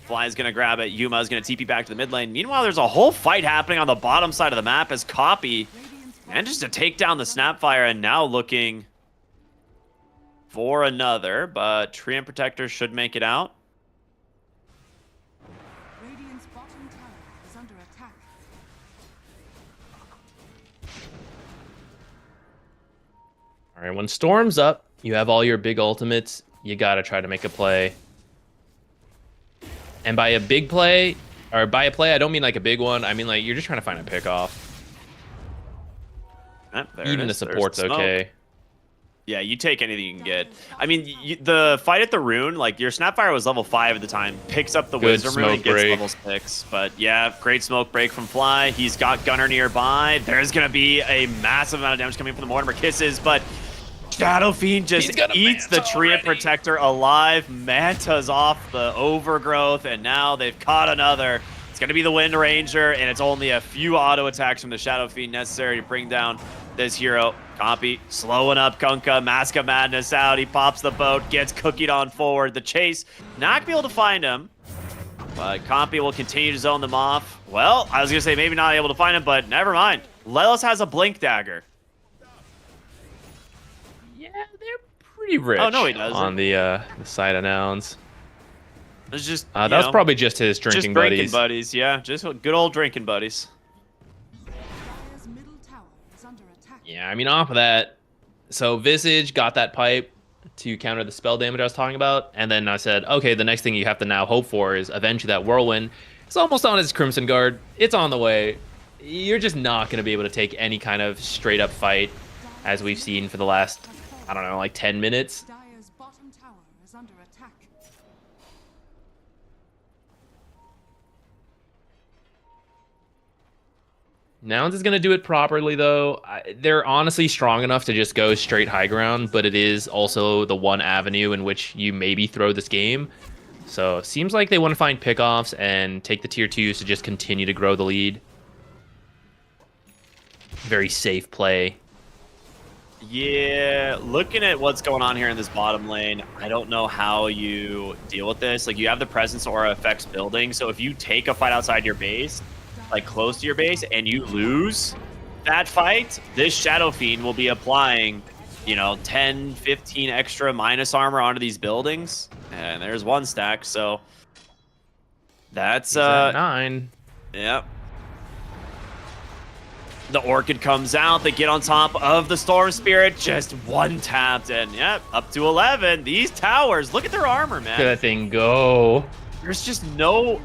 Fly's gonna grab it. Yuma's gonna TP back to the mid lane. Meanwhile, there's a whole fight happening on the bottom side of the map as Copy manages to take down the Snapfire, and now looking for another, but Treant Protector should make it out. Radiant's bottom tower is under attack. All right, when Storm's up, you have all your big ultimates. You got to try to make a play. And by a big play, or by a play, I don't mean like a big one. I mean like you're just trying to find a pickoff. Even the support's okay. Yeah, you take anything you can get. I mean, the fight at the rune, like your Snapfire was level 5 at the time, picks up the Wisdom Rune and gets level 6. But yeah, great smoke break from Fly. He's got Gunner nearby. There's going to be a massive amount of damage coming from the Mortimer Kisses, but Shadow Fiend just eats the Treant Protector alive. Manta's off the overgrowth, and now they've caught another. It's going to be the Wind Ranger, and it's only a few auto attacks from the Shadow Fiend necessary to bring down this hero. Copy slowing up Kunkka. Mask of Madness out. He pops the boat, gets cookied on forward. The chase, not gonna be able to find him, but Copy will continue to zone them off. Well, I was going to say maybe not able to find him, but never mind. Lelis has a Blink Dagger. Yeah, they're pretty rich. Oh, no, he doesn't. On the side of Nouns. It's just that was probably just his drinking buddies. Yeah, just good old drinking buddies. Dire's middle tower is under attack. Yeah, I mean, off of that, so Visage got that pipe to counter the spell damage I was talking about, and then I said, okay, the next thing you have to now hope for is eventually that Whirlwind. It's almost on his Crimson Guard. It's on the way. You're just not going to be able to take any kind of straight-up fight, as we've seen for the last, I don't know, like 10 minutes. Dire's bottom tower is under attack. Nouns is going to do it properly, though. They're honestly strong enough to just go straight high ground, but it is also the one avenue in which you maybe throw this game. So it seems like they want to find pickoffs and take the tier 2s to just continue to grow the lead. very safe play. Yeah, looking at what's going on here in this bottom lane, I don't know how you deal with this. Like, you have the presence aura effects building, so if you take a fight outside your base, like close to your base, and you lose that fight, this Shadow Fiend will be applying, 10, 15 extra minus armor onto these buildings, and there's one stack, so that's He's at 9. Yep. The Orchid comes out. They get on top of the Storm Spirit. Just one tapped, and yep, up to 11. These towers, look at their armor, man. Look at that thing go. There's no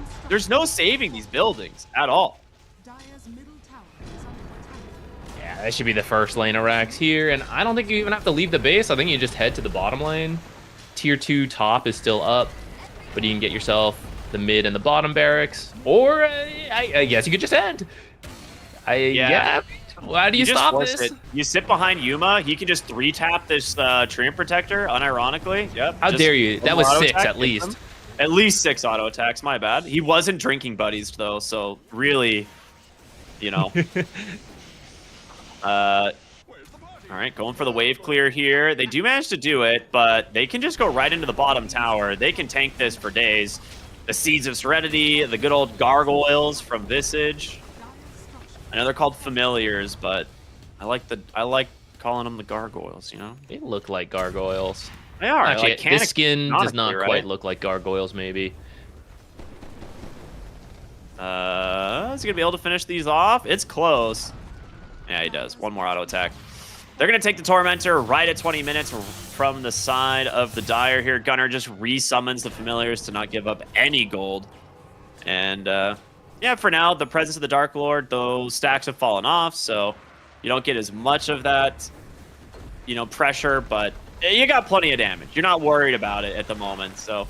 saving these buildings at all. Dire's middle tower is under attack. Yeah, that should be the first lane of racks here, and I don't think you even have to leave the base. I think you just head to the bottom lane. Tier 2 top is still up, but you can get yourself the mid and the bottom barracks, or I guess you could just end. Yeah. Why do you stop force this? it. You sit behind Yuma. He can just 3-tap this Treant Protector, unironically. Yep. How dare you? That was 6 at least. Him. At least 6 auto attacks. My bad. He wasn't drinking buddies though, so really, All right, going for the wave clear here. They do manage to do it, but they can just go right into the bottom tower. They can tank this for days. The Seeds of Serenity, the good old gargoyles from Visage. I know they're called familiars, but I like calling them the gargoyles, They look like gargoyles. They are. Actually, like, this skin does not right? quite look like gargoyles, maybe. Is he going to be able to finish these off? It's close. Yeah, he does. One more auto attack. They're going to take the Tormentor right at 20 minutes from the side of the Dire here. Gunner just resummons the familiars to not give up any gold. And, yeah, for now, the presence of the Dark Lord, those stacks have fallen off, so you don't get as much of that, pressure, but you got plenty of damage. You're not worried about it at the moment, so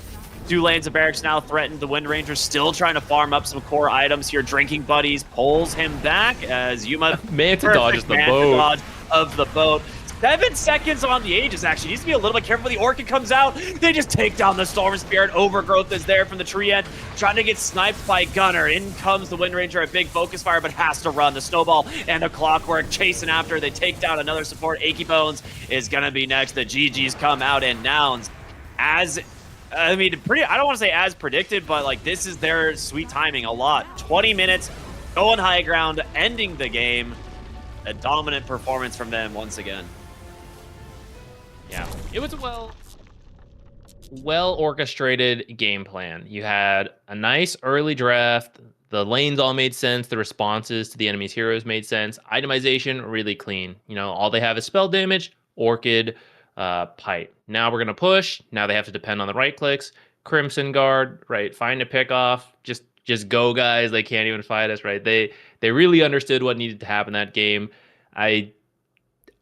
2 lanes of barracks now threatened. The Wind Ranger's still trying to farm up some core items here. Drinking Buddies pulls him back as Yuma Manta dodges the boat. dodge of the boat. 7 seconds on the Aegis, actually. Needs to be a little bit careful when the Orchid comes out. They just take down the Storm Spirit. Overgrowth is there from the tree end, trying to get sniped by Gunner. In comes the Wind Ranger, a big focus fire, but has to run. The Snowball and the Clockwork chasing after. They take down another support. Achy Bones is going to be next. The GGs come out, and Nouns, I don't want to say as predicted, but like this is their sweet timing a lot. 20 minutes, going high ground, ending the game. A dominant performance from them once again. Yeah, it was a well orchestrated game plan. You had a nice early draft. The lanes all made sense. The responses to the enemy's heroes made sense. Itemization really clean. All they have is spell damage, Orchid, Pipe. Now we're gonna push. Now they have to depend on the right clicks. Crimson Guard, right? Find a pick off. Just go, guys. They can't even fight us, right? They really understood what needed to happen that game. I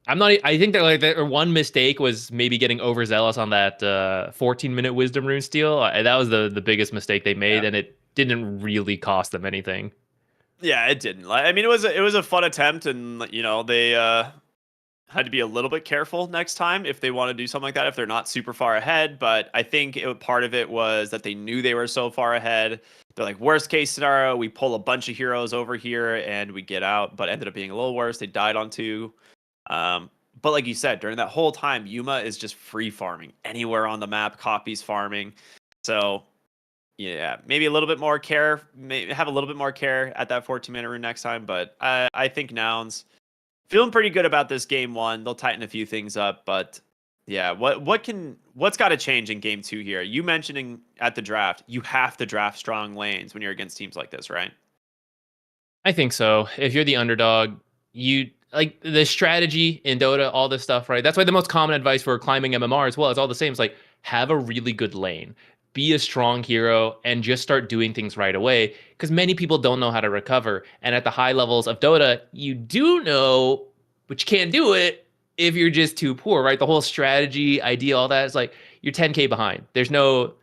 think that their one mistake was maybe getting overzealous on that 14-minute Wisdom Rune steal. That was the biggest mistake they made, and it didn't really cost them anything. Yeah, it didn't. I mean, it was a fun attempt, and they had to be a little bit careful next time if they want to do something like that, if they're not super far ahead. But I think part of it was that they knew they were so far ahead. They're like, worst case scenario, we pull a bunch of heroes over here and we get out, but ended up being a little worse. They died on 2. But like you said, during that whole time, Yuma is just free farming anywhere on the map, copies farming. So yeah, maybe a little bit more care, maybe have a little bit more care at that 14-minute rune next time. But I think Nouns feeling pretty good about this game 1. They'll tighten a few things up, but yeah, what's got to change in game 2 here? You mentioning at the draft, you have to draft strong lanes when you're against teams like this, right? I think so. If you're the underdog, you like the strategy in Dota, all this stuff, right? That's why the most common advice for climbing MMR as well is all the same. It's like, have a really good lane, be a strong hero, and just start doing things right away, because many people don't know how to recover. And at the high levels of Dota, you do know, but you can't do it if you're just too poor, right? The whole strategy idea, all that is like, you're 10K behind. There's no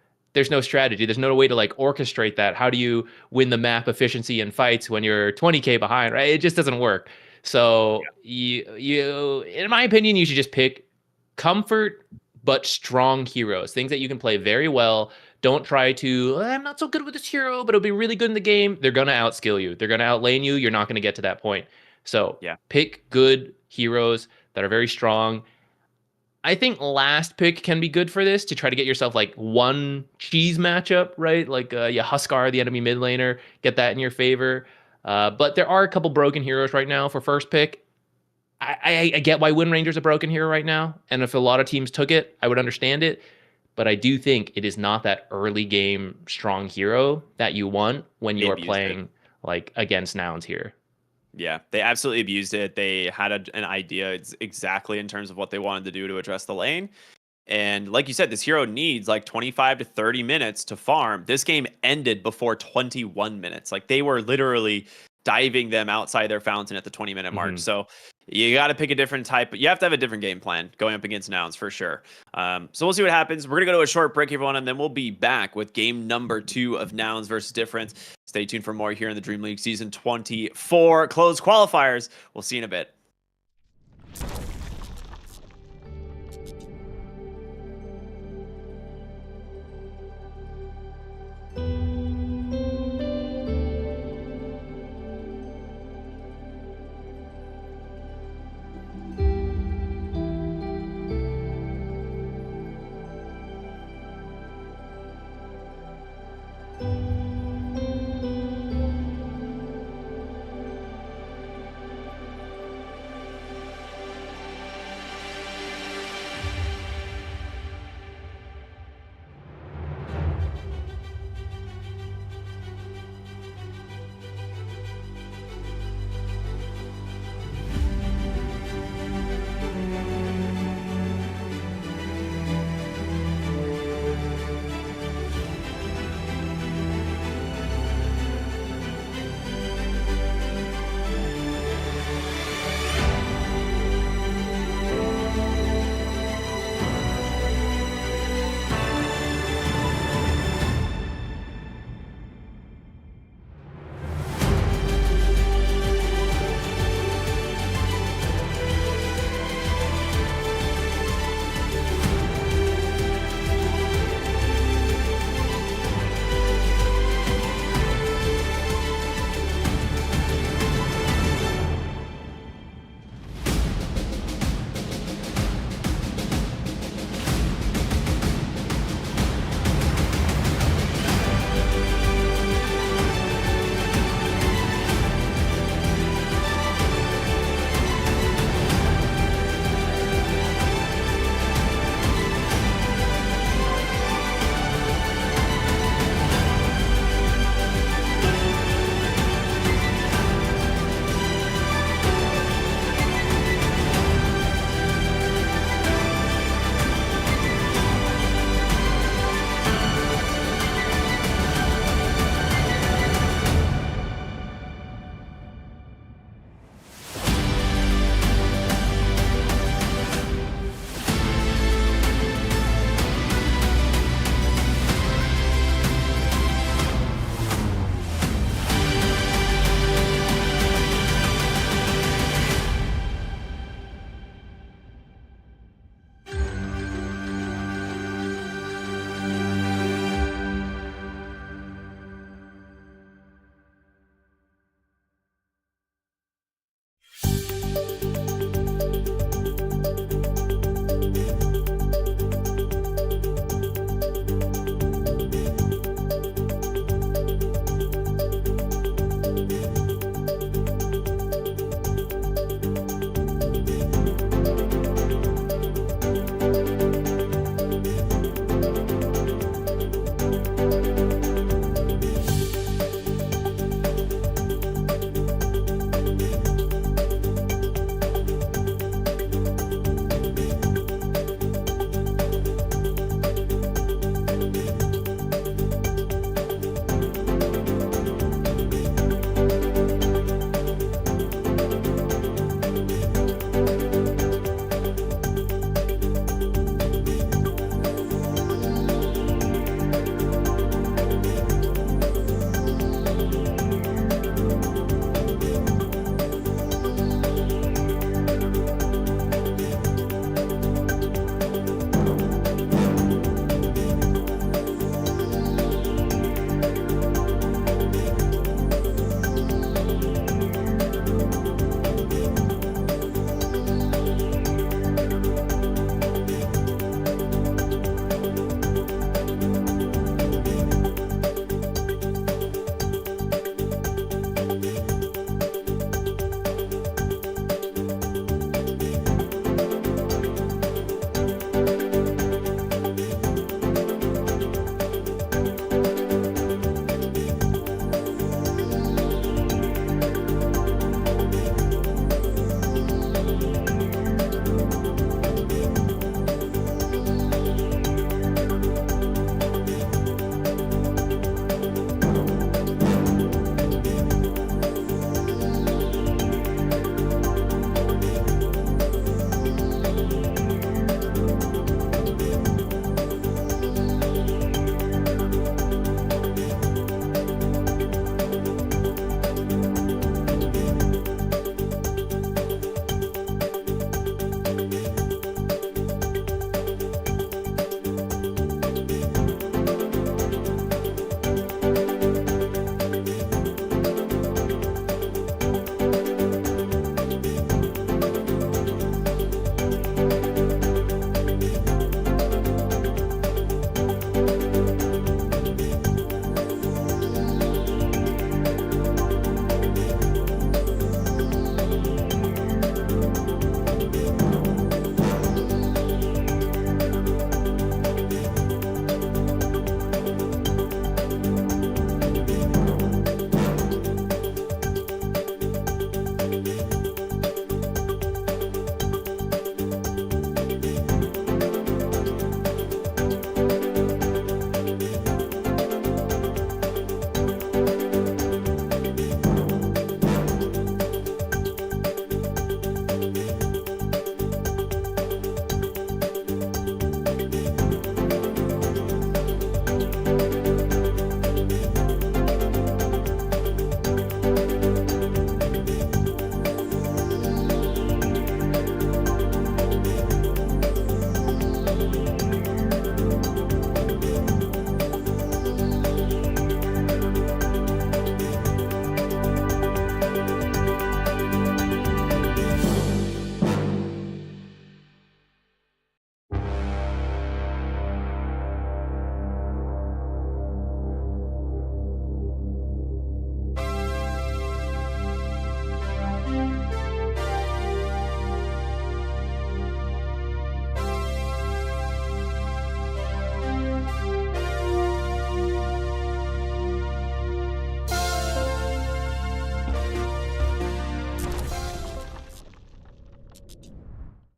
strategy. There's no way to like orchestrate that. How do you win the map efficiency in fights when you're 20K behind, right? It just doesn't work. So you, in my opinion, you should just pick comfort but strong heroes, things that you can play very well. Don't try to, I'm not so good with this hero, but it'll be really good in the game. They're going to outskill you. They're going to outlane you. You're not going to get to that point. So Yeah. pick good heroes that are very strong. I think last pick can be good for this to try to get yourself like one cheese matchup, right? Like you Huskar, the enemy mid laner, get that in your favor. But there are a couple broken heroes right now for first pick. I get why Wind Ranger's a broken hero right now, and if a lot of teams took it, I would understand it. But I do think it is not that early game strong hero that you want when They you are abused it. playing like against Nouns here. Yeah, they absolutely abused it. They had an idea exactly in terms of what they wanted to do to address the lane. And like you said, this hero needs like 25 to 30 minutes to farm. This game ended before 21 minutes. Like they were literally diving them outside their fountain at the 20-minute mark. Mhm. So you got to pick a different type. You have to have a different game plan going up against Nouns for sure. So we'll see what happens. We're going to go to a short break, everyone, and then we'll be back with game number 2 of Nouns versus Difference. Stay tuned for more here in the Dream League Season 24 closed qualifiers. We'll see you in a bit.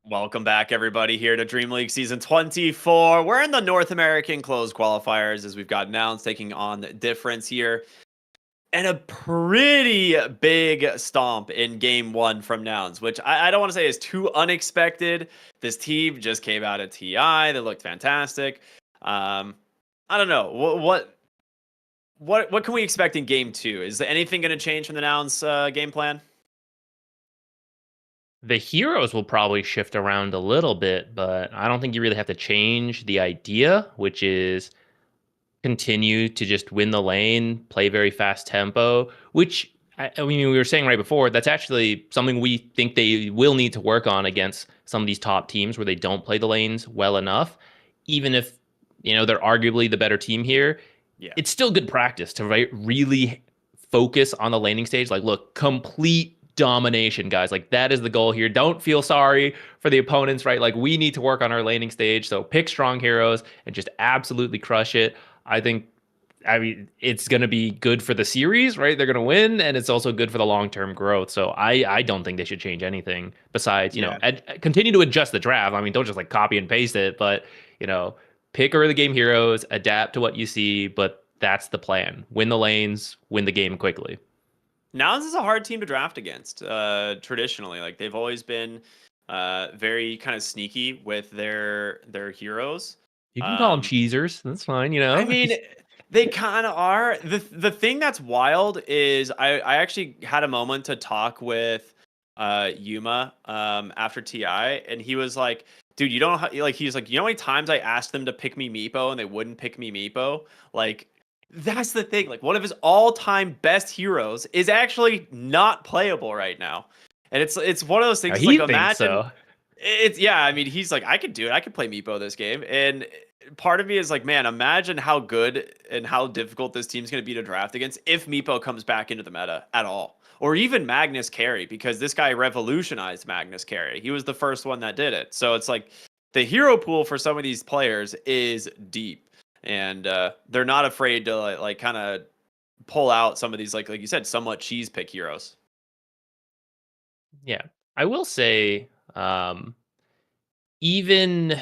Welcome back, everybody, here to Dream League Season 24. We're in the North American closed qualifiers as we've got Nouns taking on Difference here. And a pretty big stomp in Game 1 from Nouns, which I don't want to say is too unexpected. This team just came out of TI. They looked fantastic. I don't know. What can we expect in Game 2? Is there anything going to change from the Nouns game plan? The heroes will probably shift around a little bit, but I don't think you really have to change the idea, which is continue to just win the lane, play very fast tempo, which I mean, we were saying right before, that's actually something we think they will need to work on against some of these top teams where they don't play the lanes well enough. Even if, they're arguably the better team here, it's still good practice to really focus on the laning stage. Like, look, complete domination, guys. Like, that is the goal here. Don't feel sorry for the opponents, right? Like, we need to work on our laning stage. So pick strong heroes and just absolutely crush it. I mean, it's going to be good for the series, right? They're going to win, and it's also good for the long-term growth. So I don't think they should change anything besides, continue to adjust the draft. I mean, don't just like copy and paste it, but, pick early game heroes, adapt to what you see, but that's the plan. Win the lanes, win the game quickly. Nouns is a hard team to draft against, traditionally. Like, they've always been very kind of sneaky with their heroes. You can call them cheesers. That's fine, I mean, they kind of are. The thing that's wild is I actually had a moment to talk with Yuma after TI, and he was like, dude, you don't like, he's like, how many times I asked them to pick me Meepo and they wouldn't pick me Meepo? Like, that's the thing. Like, one of his all-time best heroes is actually not playable right now. And it's one of those things, he like, imagine so. I mean, he's like, I could do it. I could play Meepo this game. And part of me is like, man, imagine how good and how difficult this team's going to be to draft against if Meepo comes back into the meta at all. Or even Magnus Carry, because this guy revolutionized Magnus Carry. He was the first one that did it. So it's like the hero pool for some of these players is deep. And they're not afraid to like kind of pull out some of these, like you said, somewhat cheese pick heroes. Yeah, I will say, even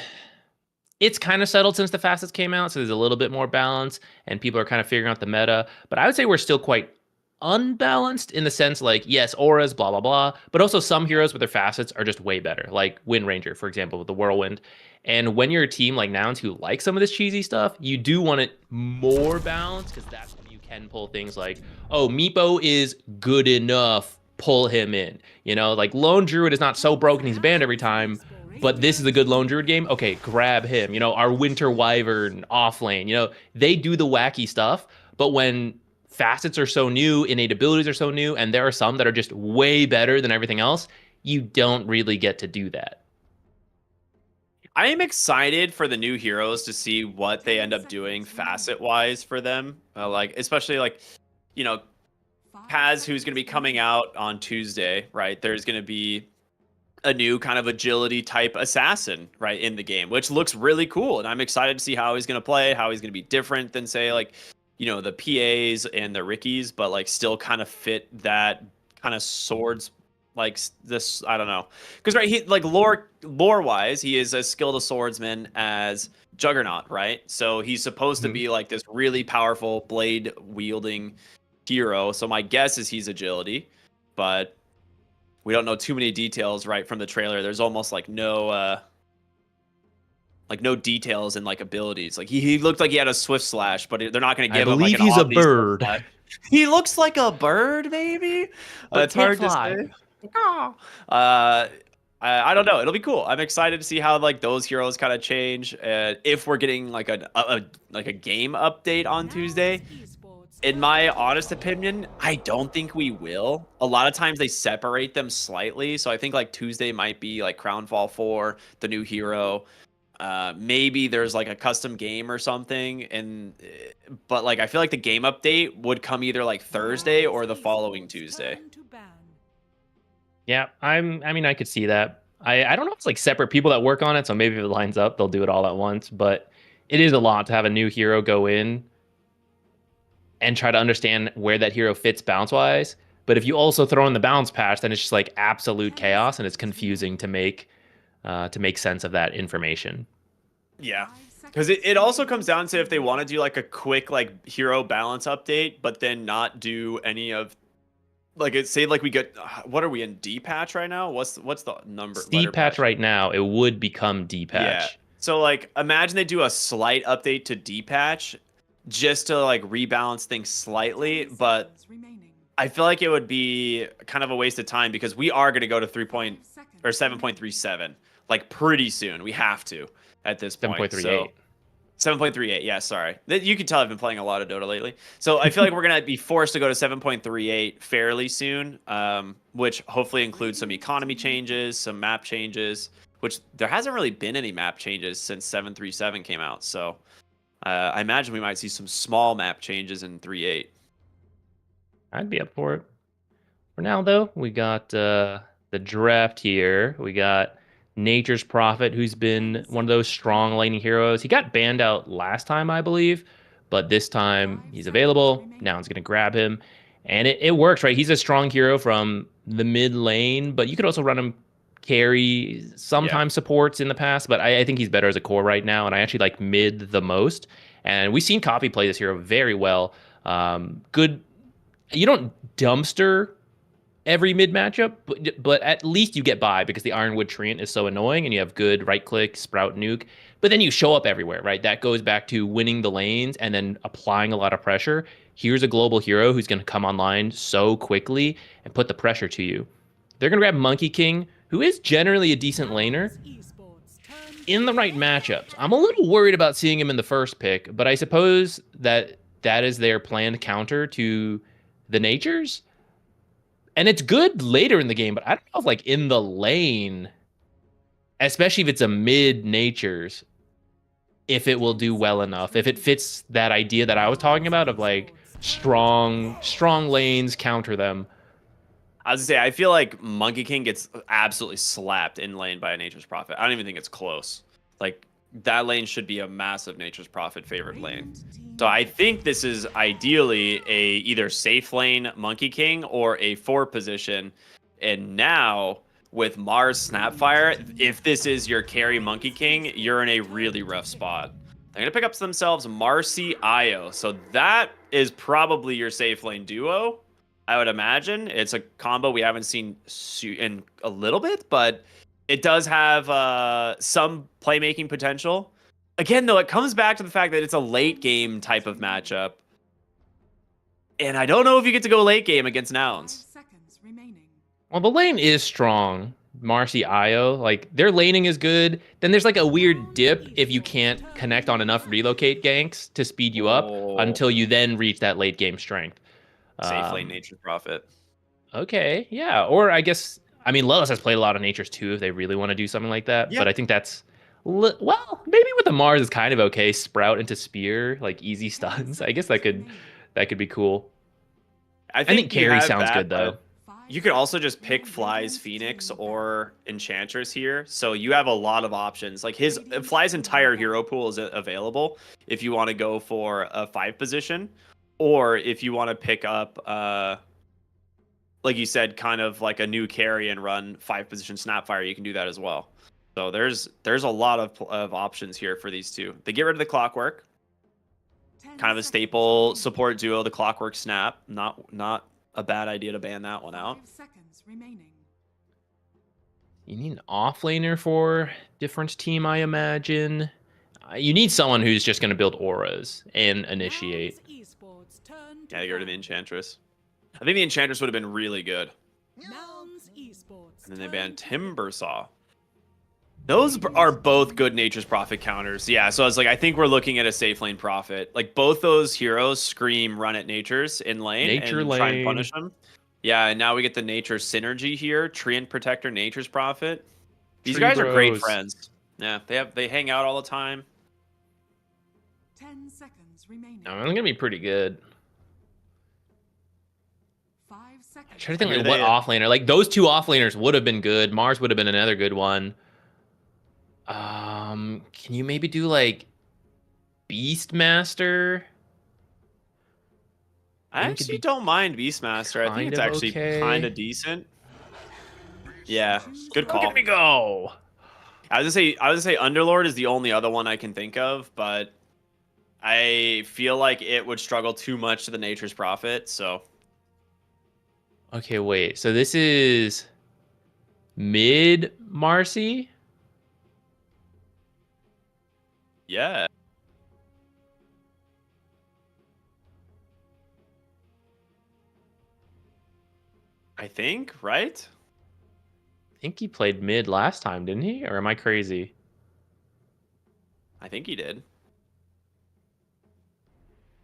it's kind of settled since the Facets came out, so there's a little bit more balance, and people are kind of figuring out the meta. But I would say we're still quite unbalanced in the sense, like, yes, auras, blah, blah, blah, but also some heroes with their facets are just way better, like Wind Ranger, for example, with the Whirlwind. And when you're a team like Nouns who like some of this cheesy stuff, you do want it more balanced, because that's when you can pull things like, oh, Meepo is good enough, pull him in. Like Lone Druid is not so broken he's banned every time, but this is a good Lone Druid game. Okay, grab him. Our Winter Wyvern off lane. They do the wacky stuff, but when facets are so new, innate abilities are so new, and there are some that are just way better than everything else, you don't really get to do that. I am excited for the new heroes to see what they end up doing facet-wise for them. Especially Kaz, who's going to be coming out on Tuesday, right? There's going to be a new kind of agility type assassin, right, in the game, which looks really cool. And I'm excited to see how he's going to play, how he's going to be different than, say, the PAs and the Rickies, but like still kind of fit that kind of swords, like this, I don't know. Because right, he like lore wise, he is as skilled a swordsman as Juggernaut, right? So he's supposed to be like this really powerful blade wielding hero. So my guess is he's agility, but we don't know too many details right from the trailer. There's almost like no details and like abilities. Like he looked like he had a swift slash, but they're not going to give him like an he's a Omni bird. slash. He looks like a bird, maybe. It's hard to say. I don't know. It'll be cool. I'm excited to see how like those heroes kind of change. If we're getting like a game update on Tuesday. In my honest opinion, I don't think we will. A lot of times they separate them slightly, so I think like Tuesday might be like Crownfall 4, the new hero. Maybe there's like a custom game or something, but like I feel like the game update would come either like Thursday or the following Tuesday. Yeah, I mean, I could see that. I don't know if it's like separate people that work on it, so maybe if it lines up, they'll do it all at once. But it is a lot to have a new hero go in and try to understand where that hero fits balance-wise. But if you also throw in the balance patch, then it's just like absolute chaos, and it's confusing to make to make sense of that information. Yeah. Because it also comes down to if they want to do like a quick like hero balance update, but then not do any of like it say like we get what are we in D patch right now? What's the number C letter patch right now, it would become D Yeah. patch. So like imagine they do a slight update to D patch just to like rebalance things slightly, but I feel like it would be kind of a waste of time because we are going to go to 7.37 like pretty soon. We have to at this point. 7.38. 7.38. Yeah, sorry. You can tell I've been playing a lot of Dota lately. So I feel like we're going to be forced to go to 7.38 fairly soon, which hopefully includes some economy changes, some map changes, which there hasn't really been any map changes since 7.37 came out. So I imagine we might see some small map changes in 3.8. I'd be up for it. For now, though, we got the draft here. We got Nature's Prophet, who's been one of those strong laning heroes. He got banned out last time, I believe, but this time he's available. Nouns going to grab him. And it works, right? He's a strong hero from the mid lane, but you could also run him carry, sometimes supports in the past, but I think he's better as a core right now, and I actually like mid the most. And we've seen Coffee play this hero very well. Good. You don't dumpster every mid matchup, but at least you get by because the Ironwood Treant is so annoying and you have good right click, sprout, nuke, but then you show up everywhere, right? That goes back to winning the lanes and then applying a lot of pressure. Here's a global hero who's going to come online so quickly and put the pressure to you. They're going to grab Monkey King, who is generally a decent laner in the right matchups. I'm a little worried about seeing him in the first pick, but I suppose that is their planned counter to the Natures. And it's good later in the game, but I don't know if like in the lane, especially if it's a mid Natures, if it will do well enough, if it fits that idea that I was talking about of like strong lanes counter them. I was gonna say, I feel like Monkey King gets absolutely slapped in lane by a Nature's Prophet. I don't even think it's close. Like that lane should be a massive Nature's Prophet favorite lane. So I think this is ideally a either safe lane Monkey King or a 4 position. And now with Mars Snapfire, if this is your carry Monkey King, you're in a really rough spot. They're gonna pick up themselves Marcy Io. So that is probably your safe lane duo, I would imagine. It's a combo we haven't seen in a little bit, but it does have some playmaking potential. Again, though, it comes back to the fact that it's a late game type of matchup. And I don't know if you get to go late game against Nouns. Well, the lane is strong. Marcy Io, like their laning is good. Then there's like a weird dip if you can't connect on enough relocate ganks to speed you up until you then reach that late game strength. Safe lane Nature's Prophet. Okay, yeah. Or I guess, I mean, Lelis has played a lot of Natures too if they really want to do something like that. Yeah. But I think that's, well, maybe with the Mars is kind of okay. Sprout into Spear, like easy stuns. I guess that could be cool. I think carry sounds good though. You could also just pick Fly's Phoenix or Enchantress here. So you have a lot of options. Like Fly's entire hero pool is available if you want to go for a 5 position. Or if you want to pick up, like you said, kind of like a new carry and run 5 position Snapfire, you can do that as well. So there's a lot of options here for these two. They get rid of the Clockwork. Kind of a staple support duo, the Clockwork Snap. Not a bad idea to ban that one out. You need an offlaner for different team, I imagine. You need someone who's just going to build auras and initiate. Yeah, get rid of the Enchantress. I think the Enchantress would have been really good. And then they banned Timbersaw. Those are both good Nature's Prophet counters. Yeah, so I was like, I think we're looking at a safe lane Prophet. Like, both those heroes scream run at Nature's in lane Nature and lane. try and punish them. Yeah, and now we get the Nature synergy here. Treant Protector, Nature's Prophet. These Tree guys are great bros. friends. Yeah, they hang out all the time. 10 seconds remaining. I'm going to be pretty good. 5 seconds. I'm trying to think Here like what they- offlaner. Like those two offlaners would have been good. Mars would have been another good one. Can you maybe do like Beastmaster? I think it'd actually be don't mind Beastmaster. I think kind it's of actually okay. kind of decent. Yeah, good call. Look at me go. I was gonna say Underlord is the only other one I can think of, but I feel like it would struggle too much to the Nature's Prophet. So Okay, wait. So this is mid Marcy? yeah, I think right. I think he played mid last time, didn't he? Or am I crazy? I think he did.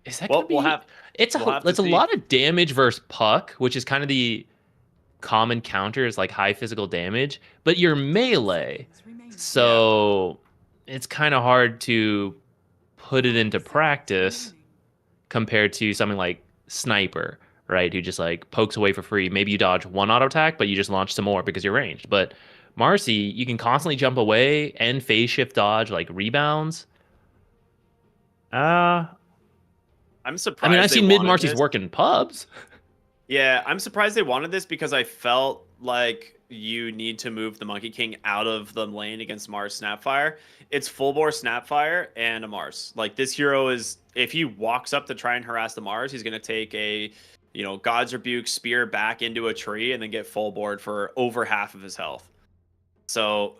Is that Well, gonna be? we'll have It's we'll have to it's a see. lot of damage versus puck, which is kind of the common counter is like high physical damage, but you're melee, so it's kind of hard to put it into practice compared to something like Sniper, right? Who just like pokes away for free. Maybe you dodge one auto attack, but you just launch some more because you're ranged. But Marcy, you can constantly jump away and phase shift dodge like rebounds. I'm I surprised. mean, I've they seen mid wanted Marcy's this. work in pubs. Yeah, I'm surprised they wanted this because I felt like you need to move the Monkey King out of the lane against Mars Snapfire. It's full bore Snapfire and a Mars. Like this hero is, if he walks up to try and harass the Mars, he's gonna take a, God's Rebuke spear back into a tree and then get full board for over half of his health. So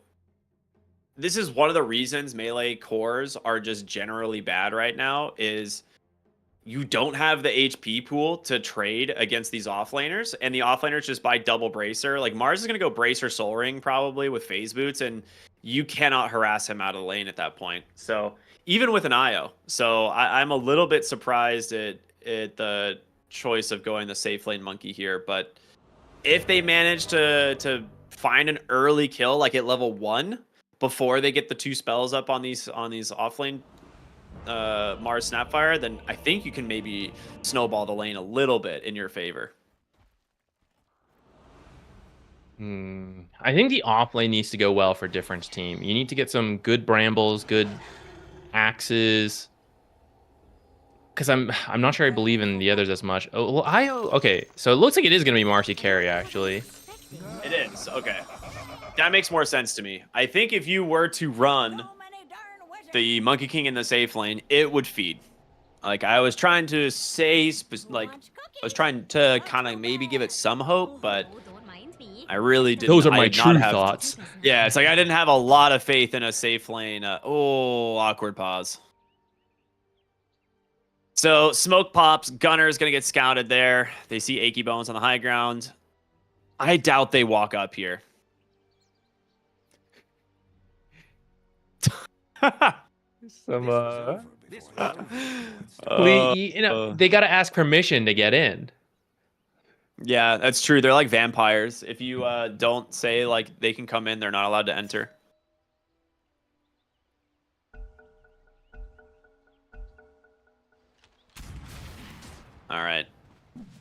this is one of the reasons melee cores are just generally bad right now is you don't have the HP pool to trade against these offlaners, and the offlaners just buy double bracer. Like Mars is going to go bracer Soul Ring probably with phase boots, and you cannot harass him out of the lane at that point. So even with an IO, so I'm a little bit surprised at the choice of going the safe lane monkey here. But if they manage to find an early kill, like at level 1, before they get the 2 spells up on these offlane Mars Snapfire, then I think you can maybe snowball the lane a little bit in your favor. I think the off lane needs to go well for Difference team. You need to get some good brambles, good axes. Because I'm not sure I believe in the others as much. Oh, well, okay. So it looks like it is going to be Marcy carry actually. It is. Okay. That makes more sense to me. I think if you were to run the Monkey King in the safe lane, it would feed. Like I was trying to say, I was trying to kind of maybe give it some hope, but I really didn't. Those are my I did true not have, thoughts. Yeah, it's like I didn't have a lot of faith in a safe lane. Awkward pause. So smoke pops. Gunner's gonna get scouted there. They see Achy Bones on the high ground. I doubt they walk up here. Some they got to ask permission to get in. Yeah, that's true. They're like vampires. If you don't say like they can come in, they're not allowed to enter. All right.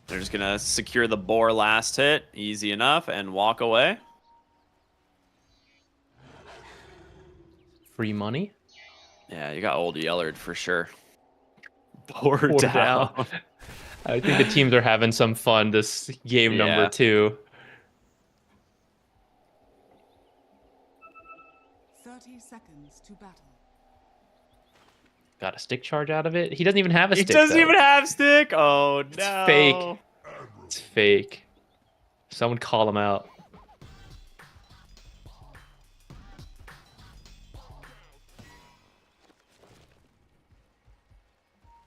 They're just going to secure the boar last hit. Easy enough. And walk away. Free money. Yeah, you got old Yellard for sure. Boar Or down. I think the teams are having some fun this game number 2. 30 seconds to battle. Got a stick charge out of it. He doesn't even have a He stick. doesn't though. even have stick. Oh, It's no. fake. It's fake. Someone call him out.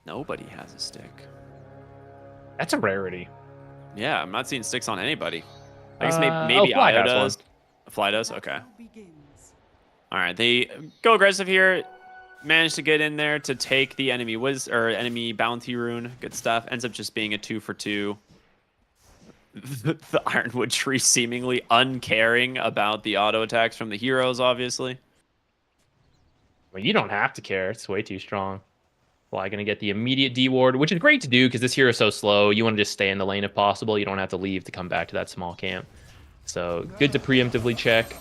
Nobody has a stick. That's a rarity. Yeah, I'm not seeing sticks on anybody. I guess Fly maybe Io has does. one. Fly does? Okay. Battle begins. All right, they go aggressive here. Managed to get in there to take the enemy enemy bounty rune. Good stuff. Ends up just being a 2 for 2. The Ironwood tree seemingly uncaring about the auto attacks from the heroes, obviously. Well, you don't have to care. It's way too strong. Fly gonna get the immediate D ward, which is great to do because this hero is so slow. You want to just stay in the lane if possible. You don't have to leave to come back to that small camp. So good to preemptively check.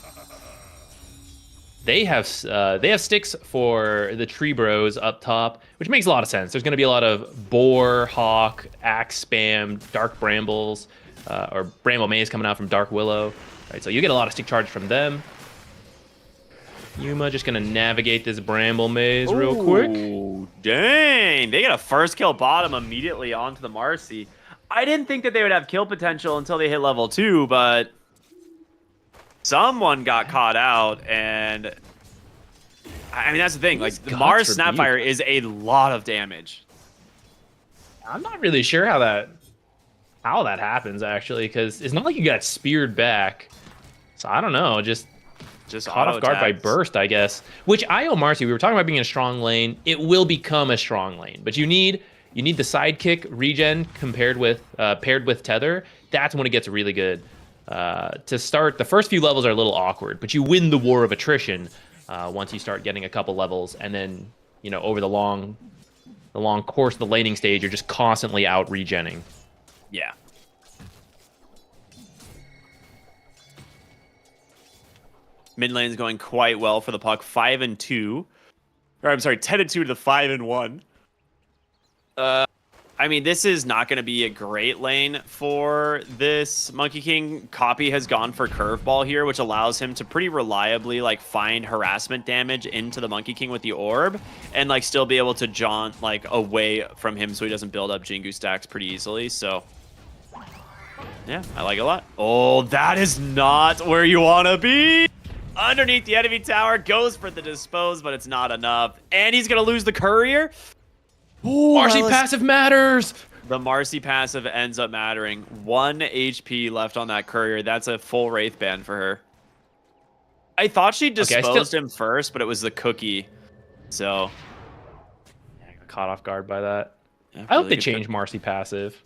They have sticks for the tree bros up top, which makes a lot of sense. There's going to be a lot of boar, hawk, axe spam, dark brambles, or bramble maze coming out from dark willow. Right, so you get a lot of stick charge from them. Yuma just gonna navigate this bramble maze real quick. Ooh, dang. They get a first kill bottom immediately onto the Marcy. I didn't think that they would have kill potential until they hit level 2, but someone got caught out, and I mean, that's the thing. Like, the Mars Snapfire is a lot of damage. I'm not really sure how that happens, actually, because it's not like you got speared back. So I don't know, just caught off guard by burst, I guess. Which IO Marcy, we were talking about being a strong lane. It will become a strong lane, but you need the sidekick regen paired with tether. That's when it gets really good. To start, the first few levels are a little awkward, but you win the war of attrition once you start getting a couple levels, and then over the long course of the laning stage, you're just constantly out regenning. Yeah. Mid lane's going quite well for the puck. 5-2. Or I'm sorry, 10-2 to the 5-1. I mean, this is not going to be a great lane for this Monkey King. Copy has gone for Curveball here, which allows him to pretty reliably find harassment damage into the Monkey King with the orb, and still be able to jaunt away from him so he doesn't build up Jingu stacks pretty easily. So yeah, I like it a lot. Oh, that is not where you want to be. Underneath the enemy tower, goes for the dispose, but it's not enough, and he's going to lose the courier. Ooh, Marcy passive matters. The Marcy passive ends up mattering. 1 HP left on that courier. That's a full Wraith ban for her. I thought she disposed him first, but it was the cookie. So I got caught off guard by that. Yeah, I hope they change Marcy passive.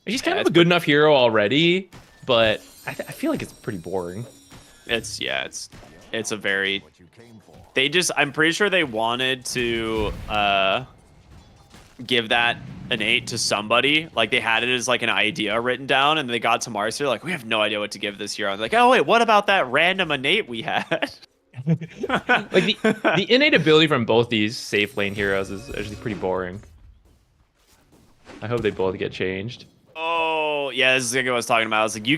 She's kind of a good enough hero already, but I feel like it's pretty boring. It's a very... I'm pretty sure they wanted to give that innate to somebody. They had it as an idea written down, and they got to Marcy, we have no idea what to give this hero. Oh wait, what about that random innate we had? The innate ability from both these safe lane heroes is actually pretty boring. I hope they both get changed. Oh yeah, this is what I was talking about. I was you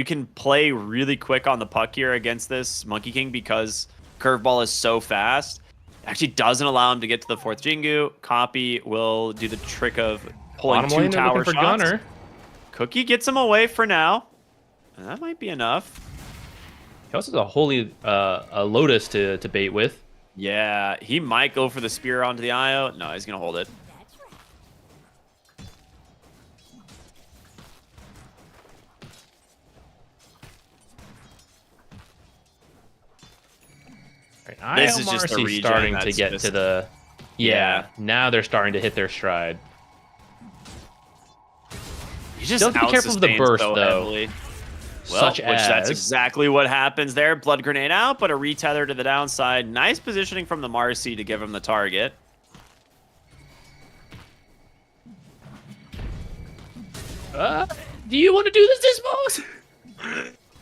can play really quick on the puck here against this Monkey King because Curveball is so fast. Actually doesn't allow him to get to the 4th Jingu. Copy will do the trick of pulling Bottom 2 tower for shots. Gunner. Cookie gets him away for now. And that might be enough. He also has a holy a Lotus to bait with. Yeah, he might go for the spear onto the IO. No, he's gonna hold it. This is just the regen starting to get to the... Yeah, now they're starting to hit their stride. You just still have to be careful of the burst, though. Heavily. Well, that's exactly what happens there. Blood grenade out, but a retether to the downside. Nice positioning from the Marcy to give him the target. Do you want to do this dispose?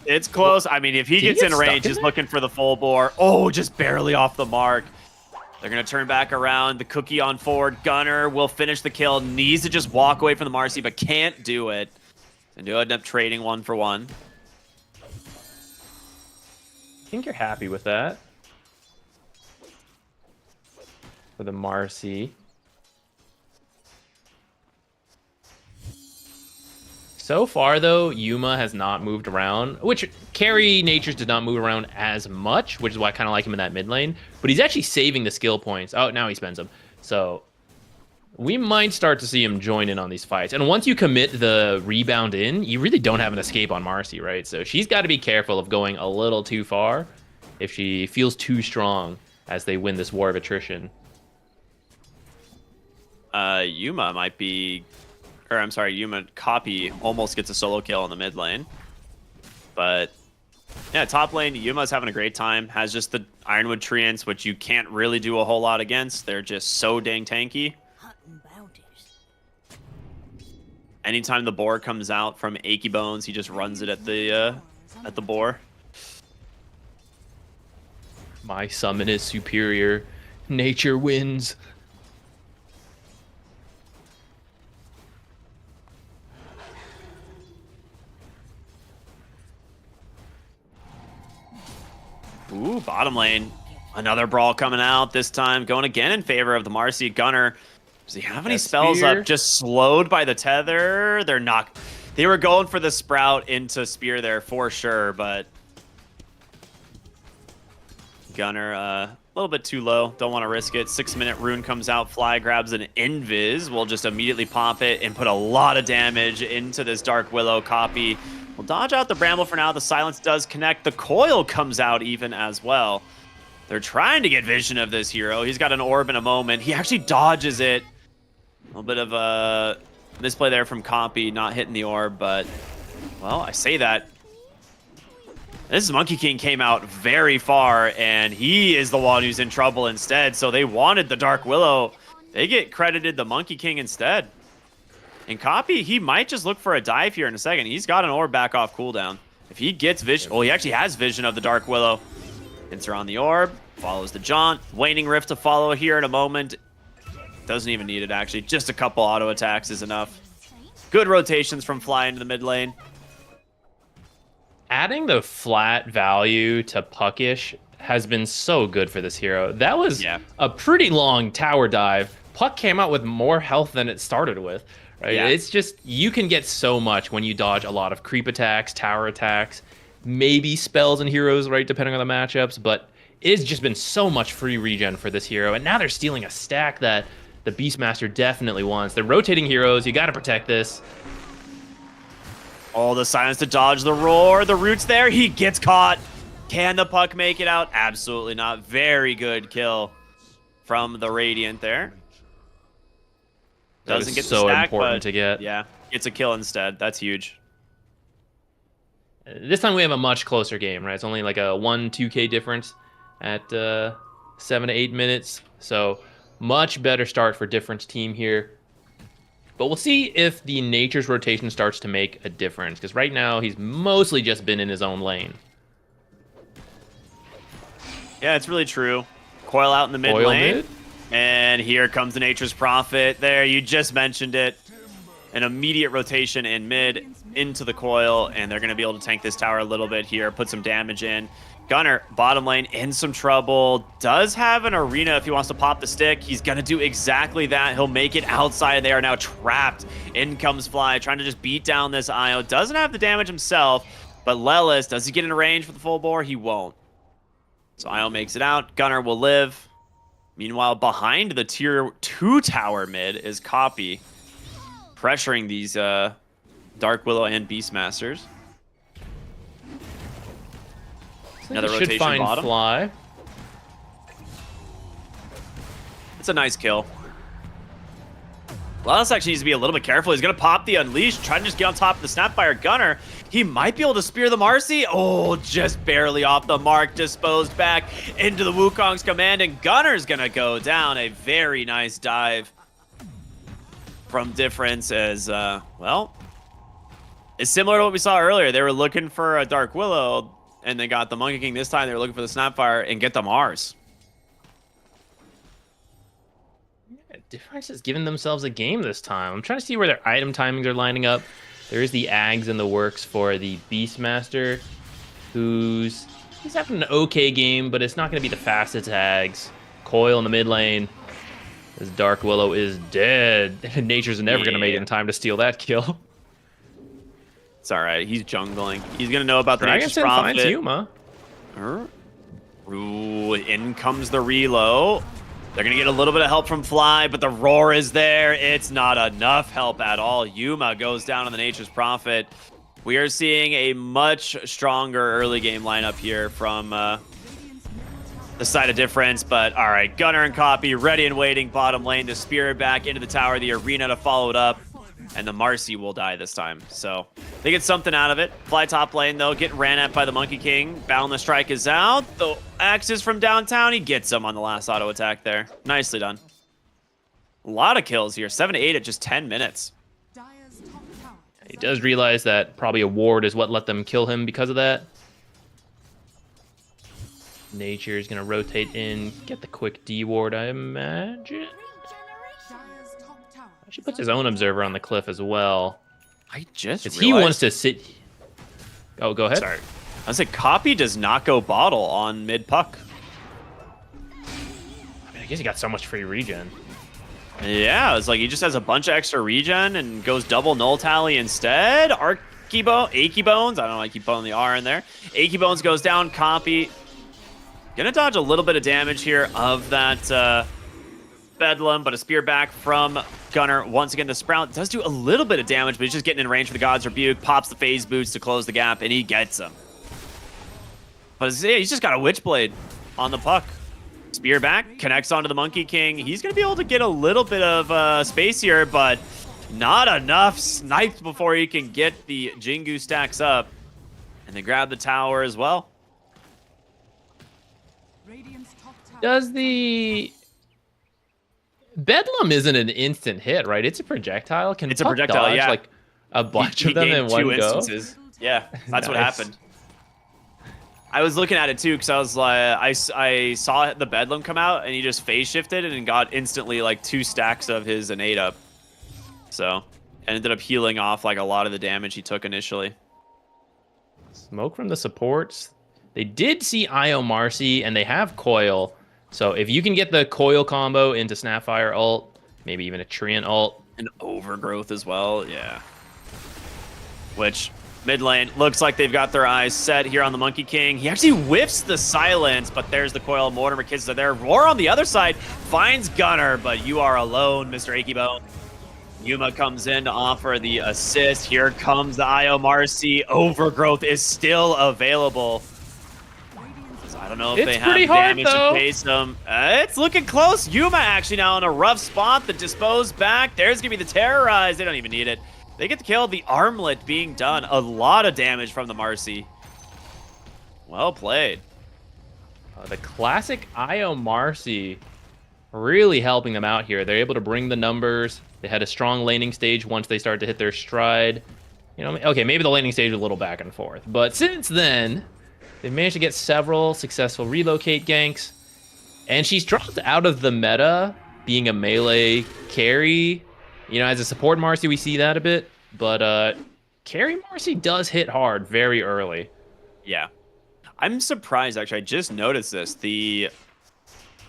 It's close. I mean, if he gets in range, he's looking for the full bore. Oh, just barely off the mark. They're going to turn back around. The cookie on forward. Gunner will finish the kill. Needs to just walk away from the Marcy, but can't do it. And do end up trading 1 for 1. I think you're happy with that. For the Marcy. So far, though, Yuma has not moved around, which carry natures did not move around as much, which is why I kind of like him in that mid lane. But he's actually saving the skill points. Oh, now he spends them. So we might start to see him join in on these fights. And once you commit the rebound in, you really don't have an escape on Marcy, right? So she's got to be careful of going a little too far if she feels too strong as they win this war of attrition. Yuma might be... Or, I'm sorry, Yuma Copy almost gets a solo kill in the mid lane. But, yeah, top lane, Yuma's having a great time. Has just the Ironwood Treants, which you can't really do a whole lot against. They're just so dang tanky. Anytime the boar comes out from Achy Bones, he just runs it at the boar. My summon is superior. Nature wins. Ooh, bottom lane. Another brawl coming out, this time going again in favor of the Marcy. Gunner, does he have any That spells spear. up? Just slowed by the tether. They're not. They were going for the sprout into spear there for sure, but Gunner a little bit too low. Don't want to risk it. 6-minute rune comes out. Fly grabs an invis. We'll just immediately pop it and put a lot of damage into this Dark Willow copy. We'll dodge out the Bramble for now. The silence does connect. The coil comes out even as well. They're trying to get vision of this hero. He's got an orb in a moment. He actually dodges it. A little bit of a misplay there from Copy, not hitting the orb, but, well, I say that. This Monkey King came out very far, and he is the one who's in trouble instead, so they wanted the Dark Willow. They get credited the Monkey King instead. And Copy, he might just look for a dive here in a second. He's got an orb back off cooldown. If he gets vision, well, he actually has vision of the Dark Willow. Hits her on the orb, follows the jaunt. Waning Rift to follow here in a moment. Doesn't even need it, actually. Just a couple auto attacks is enough. Good rotations from Fly into the mid lane. Adding the flat value to Puckish has been so good for this hero. That was a pretty long tower dive. Puck came out with more health than it started with. Right? Yeah. It's just, you can get so much when you dodge a lot of creep attacks, tower attacks, maybe spells and heroes, right, depending on the matchups, but it's just been so much free regen for this hero, and now they're stealing a stack that the Beastmaster definitely wants. They're rotating heroes. You got to protect this. Oh, the silence to dodge the roar. The root's there. He gets caught. Can the Puck make it out? Absolutely not. Very good kill from the Radiant there. That Doesn't is get the so stack, important but to get. yeah, gets a kill instead. That's huge. This time we have a much closer game, right? It's only like a 1-2K difference at 7 to 8 minutes. So much better start for Difference team here. But we'll see if the Nature's rotation starts to make a difference, because right now he's mostly just been in his own lane. Yeah, it's really true. Coil out in the mid Coil lane. mid? And here comes the Nature's Prophet. There, you just mentioned it. An immediate rotation in mid into the coil, and they're going to be able to tank this tower a little bit here, put some damage in. Gunner, bottom lane, in some trouble. Does have an arena if he wants to pop the stick. He's going to do exactly that. He'll make it outside. They are now trapped. In comes Fly, trying to just beat down this Io. Doesn't have the damage himself, but Lelis, does he get in range for the full bore? He won't. So Io makes it out. Gunner will live. Meanwhile, behind the tier 2 tower mid is Copy, pressuring these Dark Willow and Beastmasters. Another Should rotation find bottom. Fly. It's a nice kill. Lotus actually needs to be a little bit careful. He's going to pop the Unleash, try to just get on top of the Snapfire Gunner. He might be able to spear the Marcy. Oh, just barely off the mark. Disposed back into the Wukong's command, and Gunner's going to go down. A very nice dive from Difference as, well, it's similar to what we saw earlier. They were looking for a Dark Willow, and they got the Monkey King this time. They were looking for the Snapfire and get the Mars. Difference has given themselves a game this time. I'm trying to see where their item timings are lining up. There is the Ags in the works for the Beastmaster, he's having an okay game, but it's not going to be the fastest Ags. Coil in the mid lane. This Dark Willow is dead. Nature's never going to make it in time to steal that kill. It's all right. He's jungling. He's going to know about the Dragon Nature's Sin finds Prophet. Yuma. Ooh, in comes the reload. They're going to get a little bit of help from Fly, but the roar is there. It's not enough help at all. Yuma goes down on the Nature's Prophet. We are seeing a much stronger early game lineup here from the side of Difference, but all right, Gunner and Copy ready and waiting bottom lane. The Spirit back into the tower, the arena to follow it up, and the Marcy will die this time. So they get something out of it. Fly top lane, though, getting ran at by the Monkey King. Boundless Strike is out. The Axis from downtown, he gets him on the last auto attack there. Nicely done. A lot of kills here, 7 to 8 at just 10 minutes. Dire's top tower He does realize that probably a ward is what let them kill him because of that. Nature is going to rotate in, get the quick D ward, I imagine. Dire's top tower She puts his own observer on the cliff as well. I just Because realized. he wants to sit... Oh, go ahead. Sorry. I was like, Copy does not go bottle on mid puck. guess he got so much free regen. Yeah, it's like he just has a bunch of extra regen and goes double null tally instead. Achy Bones. I don't know, I keep putting the R in there. Achy Bones goes down. Copy. Gonna dodge a little bit of damage here of that Bedlam, but a spear back from Gunner. Once again, the Sprout does do a little bit of damage, but he's just getting in range for the God's Rebuke. Pops the phase boots to close the gap, and he gets him. But yeah, he's just got a Witchblade on the puck. Spear back, connects onto the Monkey King. He's going to be able to get a little bit of space here, but not enough. Sniped before he can get the Jingu stacks up. And they grab the tower as well. Radiant's top tower. Does the Bedlam isn't an instant hit, right? It's a projectile. Can It's a puck projectile, dodge, yeah. like a bunch He of them gained in one two go? instances. Yeah, that's what Nice. happened. I was looking at it too because I was like, I saw the Bedlam come out and he just phase shifted and got instantly like 2 stacks of his innate up. So ended up healing off like a lot of the damage he took initially. Smoke from the supports. They did see Io Marcy and they have Coil. So if you can get the Coil combo into Snapfire ult, maybe even a Treant ult. And Overgrowth as well, yeah. Which mid lane looks like they've got their eyes set here on the Monkey King. He actually whiffs the silence, but there's the Coil. Mortimer Kids are there. Roar on the other side finds Gunner, but you are alone, Mr. Achy Bone. Yuma comes in to offer the assist. Here comes the Io Marcy. Overgrowth is still available. So I don't know if It's they have pretty hard, damage though. to pace them. It's looking close. Yuma actually now in a rough spot. The Dispose back. There's going to be the Terrorize. They don't even need it. They get the kill. The Armlet being done. A lot of damage from the Marcy. Well played. The classic Io Marcy really helping them out here. They're able to bring the numbers. They had a strong laning stage once they started to hit their stride. You know, okay, maybe the laning stage was a little back and forth. But since then, they've managed to get several successful relocate ganks. And she's dropped out of the meta being a melee carry. You know, as a support Marcy, we see that a bit. But carry Marcy does hit hard very early. Yeah. I'm surprised, actually. I just noticed this. The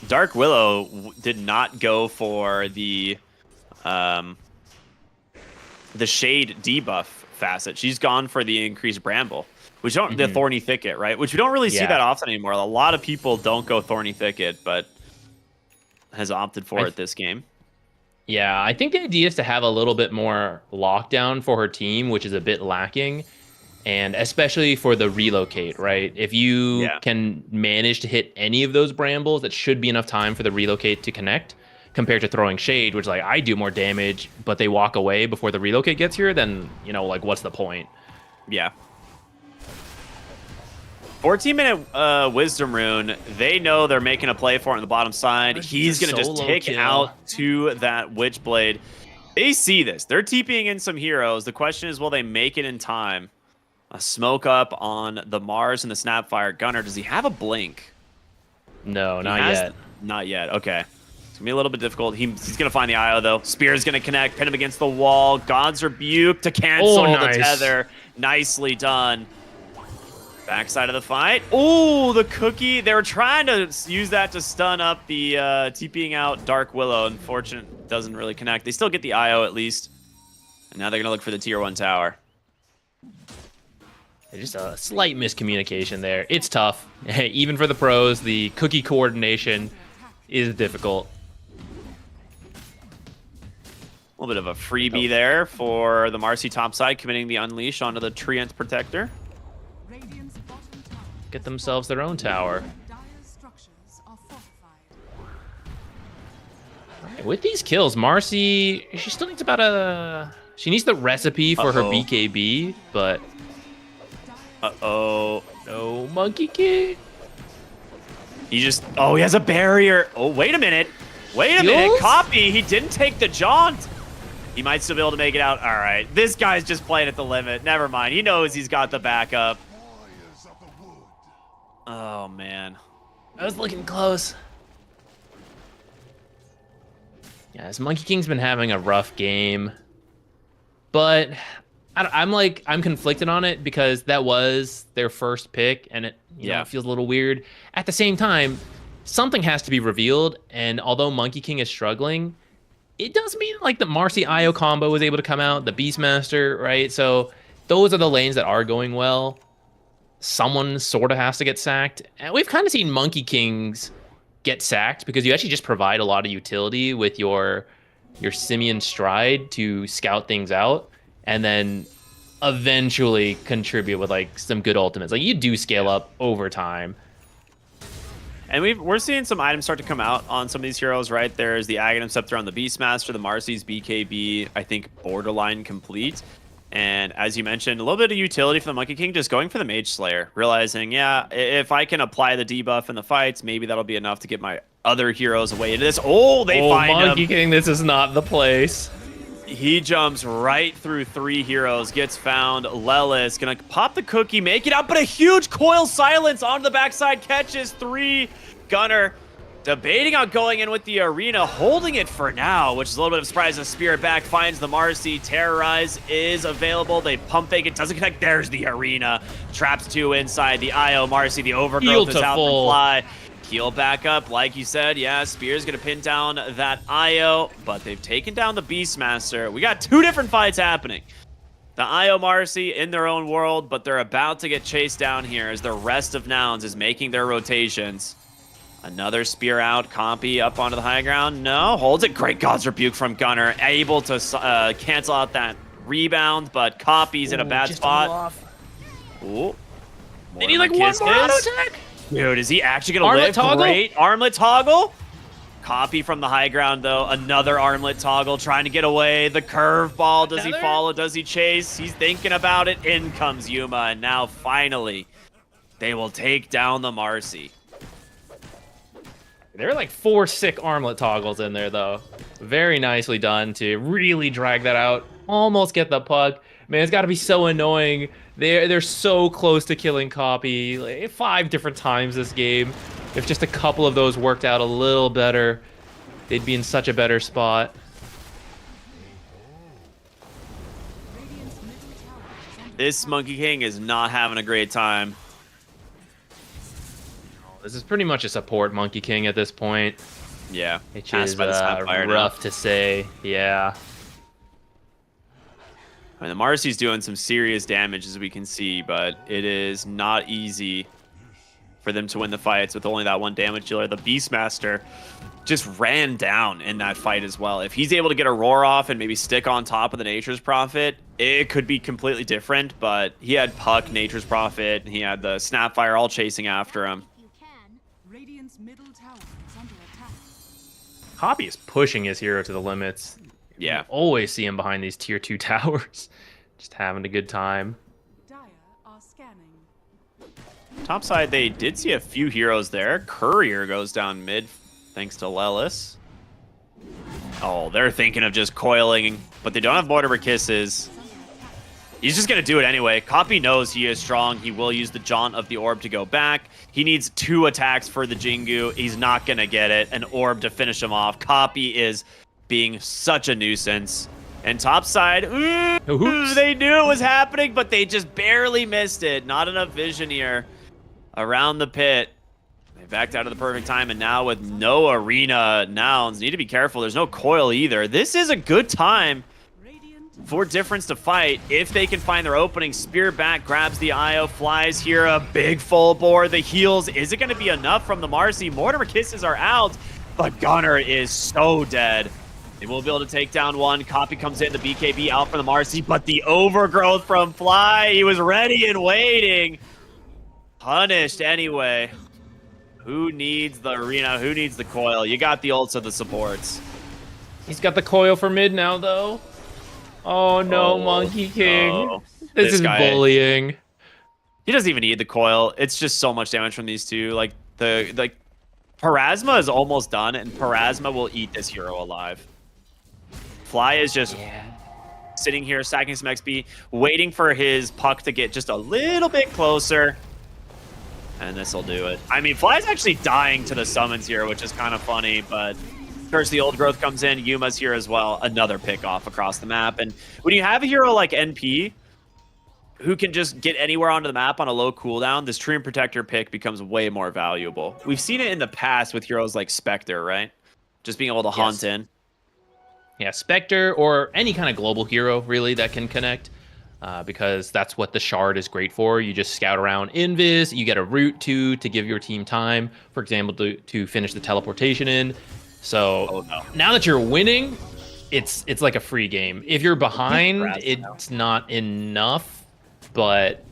Dark Willow did not go for the Shade debuff facet. She's gone for the increased Bramble, which don't the Thorny Thicket, right? Which we don't really see Yeah. that often anymore. A lot of people don't go Thorny Thicket, but has opted for it this game. Yeah, I think the idea is to have a little bit more lockdown for her team, which is a bit lacking. And especially for the relocate, right? If you can manage to hit any of those brambles, that should be enough time for the relocate to connect, compared to throwing shade, which like I do more damage, but they walk away before the relocate gets here, then, you know, like what's the point? Yeah. 14-minute Wisdom Rune. They know they're making a play for it on the bottom side. He's going to just solo take kill. out to that Witchblade. They see this. They're TPing in some heroes. The question is, will they make it in time? A smoke up on the Mars and the Snapfire. Gunner, does he have a blink? No, He not has- yet. Not yet. Okay. It's going to be a little bit difficult. He's going to find the IO, though. Spear's going to connect, pin him against the wall. God's Rebuke to cancel Oh, the nice. tether. Nicely done. Backside of the fight. Oh, the cookie. They were trying to use that to stun up the TPing out Dark Willow. Unfortunate, doesn't really connect. They still get the IO at least. And now they're going to look for the tier 1 tower. Just a slight miscommunication there. It's tough. Even for the pros, the cookie coordination is difficult. A little bit of a freebie there for the Marcy topside, committing the Unleash onto the Treant Protector. Radiant's bottom tower. Get themselves their own tower. Dire's structures are fortified. With these kills, Marcy, she still needs about a... She needs the recipe for her Uh-oh. BKB, but... Uh-oh. No Monkey King. He just... Oh, he has a barrier. Oh, wait a minute. Wait a minute. Heals? Copy. He didn't take the jaunt. He might still be able to make it out. All right. This guy's just playing at the limit. Never mind. He knows he's got the backup. Oh, man. I was looking close. Yeah, this Monkey King's been having a rough game. But I'm conflicted on it because that was their first pick, and it, you know, Yeah. it feels a little weird. At the same time, something has to be revealed. And although Monkey King is struggling, it does mean like the Marcy IO combo was able to come out, the Beastmaster, right? So those are the lanes that are going well. Someone sort of has to get sacked. And we've kind of seen Monkey Kings get sacked because you actually just provide a lot of utility with your Simian Stride to scout things out and then eventually contribute with like some good ultimates. Like you do scale up over time. And we're seeing some items start to come out on some of these heroes, right? There's the Aghanim Scepter on the Beastmaster, the Marcy's BKB, I think borderline complete. And as you mentioned, a little bit of utility for the Monkey King, just going for the Mage Slayer, realizing, yeah, if I can apply the debuff in the fights, maybe that'll be enough to get my other heroes away into this. Oh, they find Monkey him. King, this is not the place. He jumps right through 3 heroes, gets found. Lelis gonna pop the cookie, make it out, but a huge coil silence onto the backside, catches 3. Gunner debating on going in with the arena, holding it for now, which is a little bit of a surprise as Spirit back finds the Marcy. Terrorize is available. They pump fake, it doesn't connect. There's the arena. Traps 2 inside. The IO Marcy, the overgrowth is out from Fly. Heal back up, like you said. Yeah, Spear's gonna pin down that IO, but they've taken down the Beastmaster. We got 2 different fights happening. The IO Marcy in their own world, but they're about to get chased down here as the rest of Nouns is making their rotations. Another spear out, Compy up onto the high ground. No, holds it. Great God's Rebuke from Gunner. Able to cancel out that rebound, but Compy's in a bad spot. Ooh. They need like one more auto attack. Dude, is he actually going to Armlet live? toggle? Great. Armlet toggle. Copy from the high ground, though. Another armlet toggle, trying to get away. The curveball. Does he follow? Does he chase? He's thinking about it. In comes Yuma, and now finally, they will take down the Marcy. There are like 4 sick armlet toggles in there, though. Very nicely done to really drag that out. Almost get the puck. Man, it's got to be so annoying. They're so close to killing Copy like 5 different times this game. If just a couple of those worked out a little better, they'd be in such a better spot. This Monkey King is not having a great time. This is pretty much a support Monkey King at this point. Yeah, Which passed is by the Sapphire now. rough to say. Yeah. I mean, the Marcy's doing some serious damage, as we can see, but it is not easy for them to win the fights with only that 1 damage dealer. The Beastmaster just ran down in that fight as well. If he's able to get a roar off and maybe stick on top of the Nature's Prophet, it could be completely different, but he had Puck, Nature's Prophet, and he had the Snapfire all chasing after him. Radiant's middle tower is under attack. Copy is pushing his hero to the limits. Yeah. You always see him behind these tier 2 towers. Just having a good time. Dire are scanning. Top side, they did see a few heroes there. Courier goes down mid, thanks to Lelis. Oh, they're thinking of just coiling, but they don't have Mortimer Kisses. He's just going to do it anyway. Copy knows he is strong. He will use the Jaunt of the Orb to go back. He needs 2 attacks for the Jingu. He's not going to get it. An Orb to finish him off. Copy is being such a nuisance. And top side, they knew it was happening, but they just barely missed it. Not enough vision here around the pit. They backed out of the perfect time, and now with no arena, Nouns need to be careful. There's no coil either. This is a good time for Difference to fight if they can find their opening. Spear back, grabs the IO, flies here, a big full bore. The heals, is it going to be enough from the Marcy? Mortimer Kisses are out, but Gunner is so dead. They will be able to take down 1. Copy comes in, the BKB out for the Marcy, but the overgrowth from Fly, he was ready and waiting. Punished anyway. Who needs the arena? Who needs the coil? You got the ults of the supports. He's got the coil for mid now, though. Oh no, Monkey King. No. This is guy, bullying. He doesn't even need the coil. It's just so much damage from these two. Like the Parasma is almost done, and Parasma will eat this hero alive. Fly is just sitting here, stacking some XP, waiting for his Puck to get just a little bit closer. And this will do it. I mean, Fly's actually dying to the summons here, which is kind of funny, but Curse the Old Growth comes in. Yuma's here as well. Another pick off across the map. And when you have a hero like NP, who can just get anywhere onto the map on a low cooldown, this Treant Protector pick becomes way more valuable. We've seen it in the past with heroes like Spectre, right? Just being able to hunt in. Yeah, Spectre or any kind of global hero, really, that can connect. Because that's what the shard is great for. You just scout around invis, you get a route to give your team time, for example, to finish the teleportation in. So now that you're winning, it's like a free game. If you're behind, it's not enough. But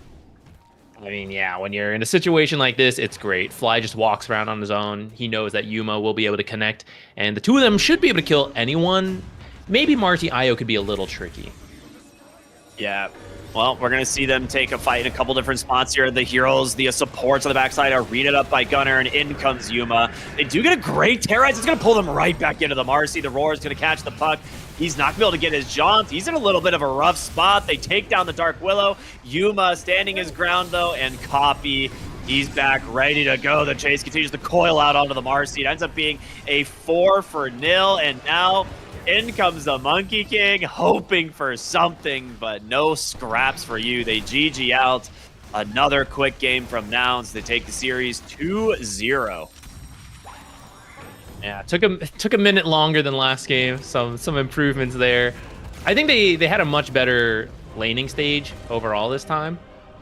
I mean, yeah, when you're in a situation like this, it's great. Fly just walks around on his own. He knows that Yuma will be able to connect, and the two of them should be able to kill anyone. Maybe Marty Io could be a little tricky. Yeah. Well, we're going to see them take a fight in a couple different spots here. The heroes, the supports on the backside are readed up by Gunnar, and in comes Yuma. They do get a great terrorize. It's going to pull them right back into the Marcy. The Roar is going to catch the puck. He's not going to be able to get his jaunts. He's in a little bit of a rough spot. They take down the Dark Willow. Yuma standing his ground, though, and Copy, he's back ready to go. The chase continues to coil out onto the Marcy. It ends up being a 4-0, and now in comes the Monkey King, hoping for something, but no scraps for you. They GG out. Another quick game from Nouns. They take the series 2-0. Yeah, it took a minute longer than last game. Some improvements there. I think they had a much better laning stage overall this time.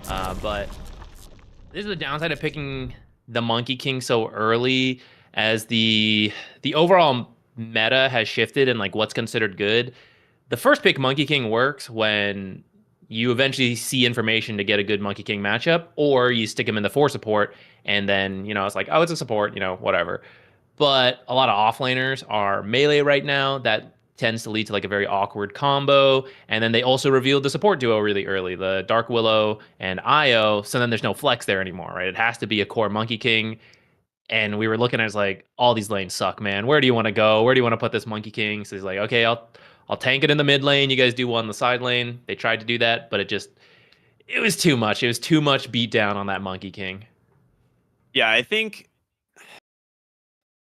But this is the downside of picking the Monkey King so early, as the overall meta has shifted and like what's considered good. The first pick Monkey King works when you eventually see information to get a good Monkey King matchup, or you stick him in the 4 support and then, it's like, oh, it's a support, whatever. But a lot of offlaners are melee right now. That tends to lead to like a very awkward combo. And then they also revealed the support duo really early, the Dark Willow and Io. So then there's no flex there anymore, right? It has to be a core Monkey King. And we were looking at it as like, all these lanes suck, man. Where do you want to go? Where do you want to put this Monkey King? So he's like, okay, I'll tank it in the mid lane. You guys do one in the side lane. They tried to do that, but it was too much. It was too much beat down on that Monkey King. Yeah, I think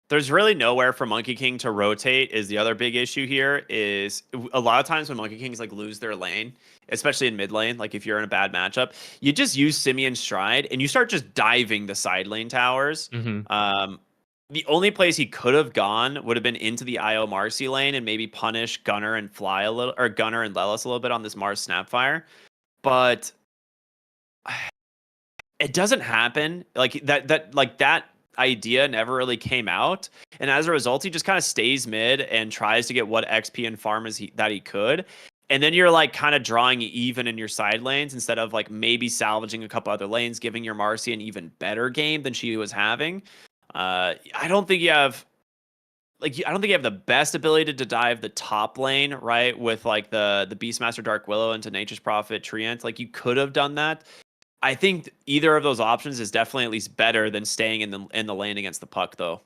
there's really nowhere for Monkey King to rotate is the other big issue here. Is a lot of times when Monkey Kings like lose their lane, especially in mid lane, like if you're in a bad matchup, you just use Simeon Stride and you start just diving the side lane towers. Mm-hmm. The only place he could have gone would have been into the Io Marcy lane and maybe punish Gunnar and Fly a little, or Gunnar and Lelis a little bit on this Mars Snapfire. But it doesn't happen. Like that idea never really came out, and as a result he just kind of stays mid and tries to get what XP and farm that he could, and then you're like kind of drawing even in your side lanes instead of like maybe salvaging a couple other lanes, giving your Marcy an even better game than she was having. I don't think you have the best ability to dive the top lane, right, with like the Beastmaster Dark Willow into Nature's Prophet Treant. Like you could have done that. I think either of those options is definitely at least better than staying in the lane against the puck, though.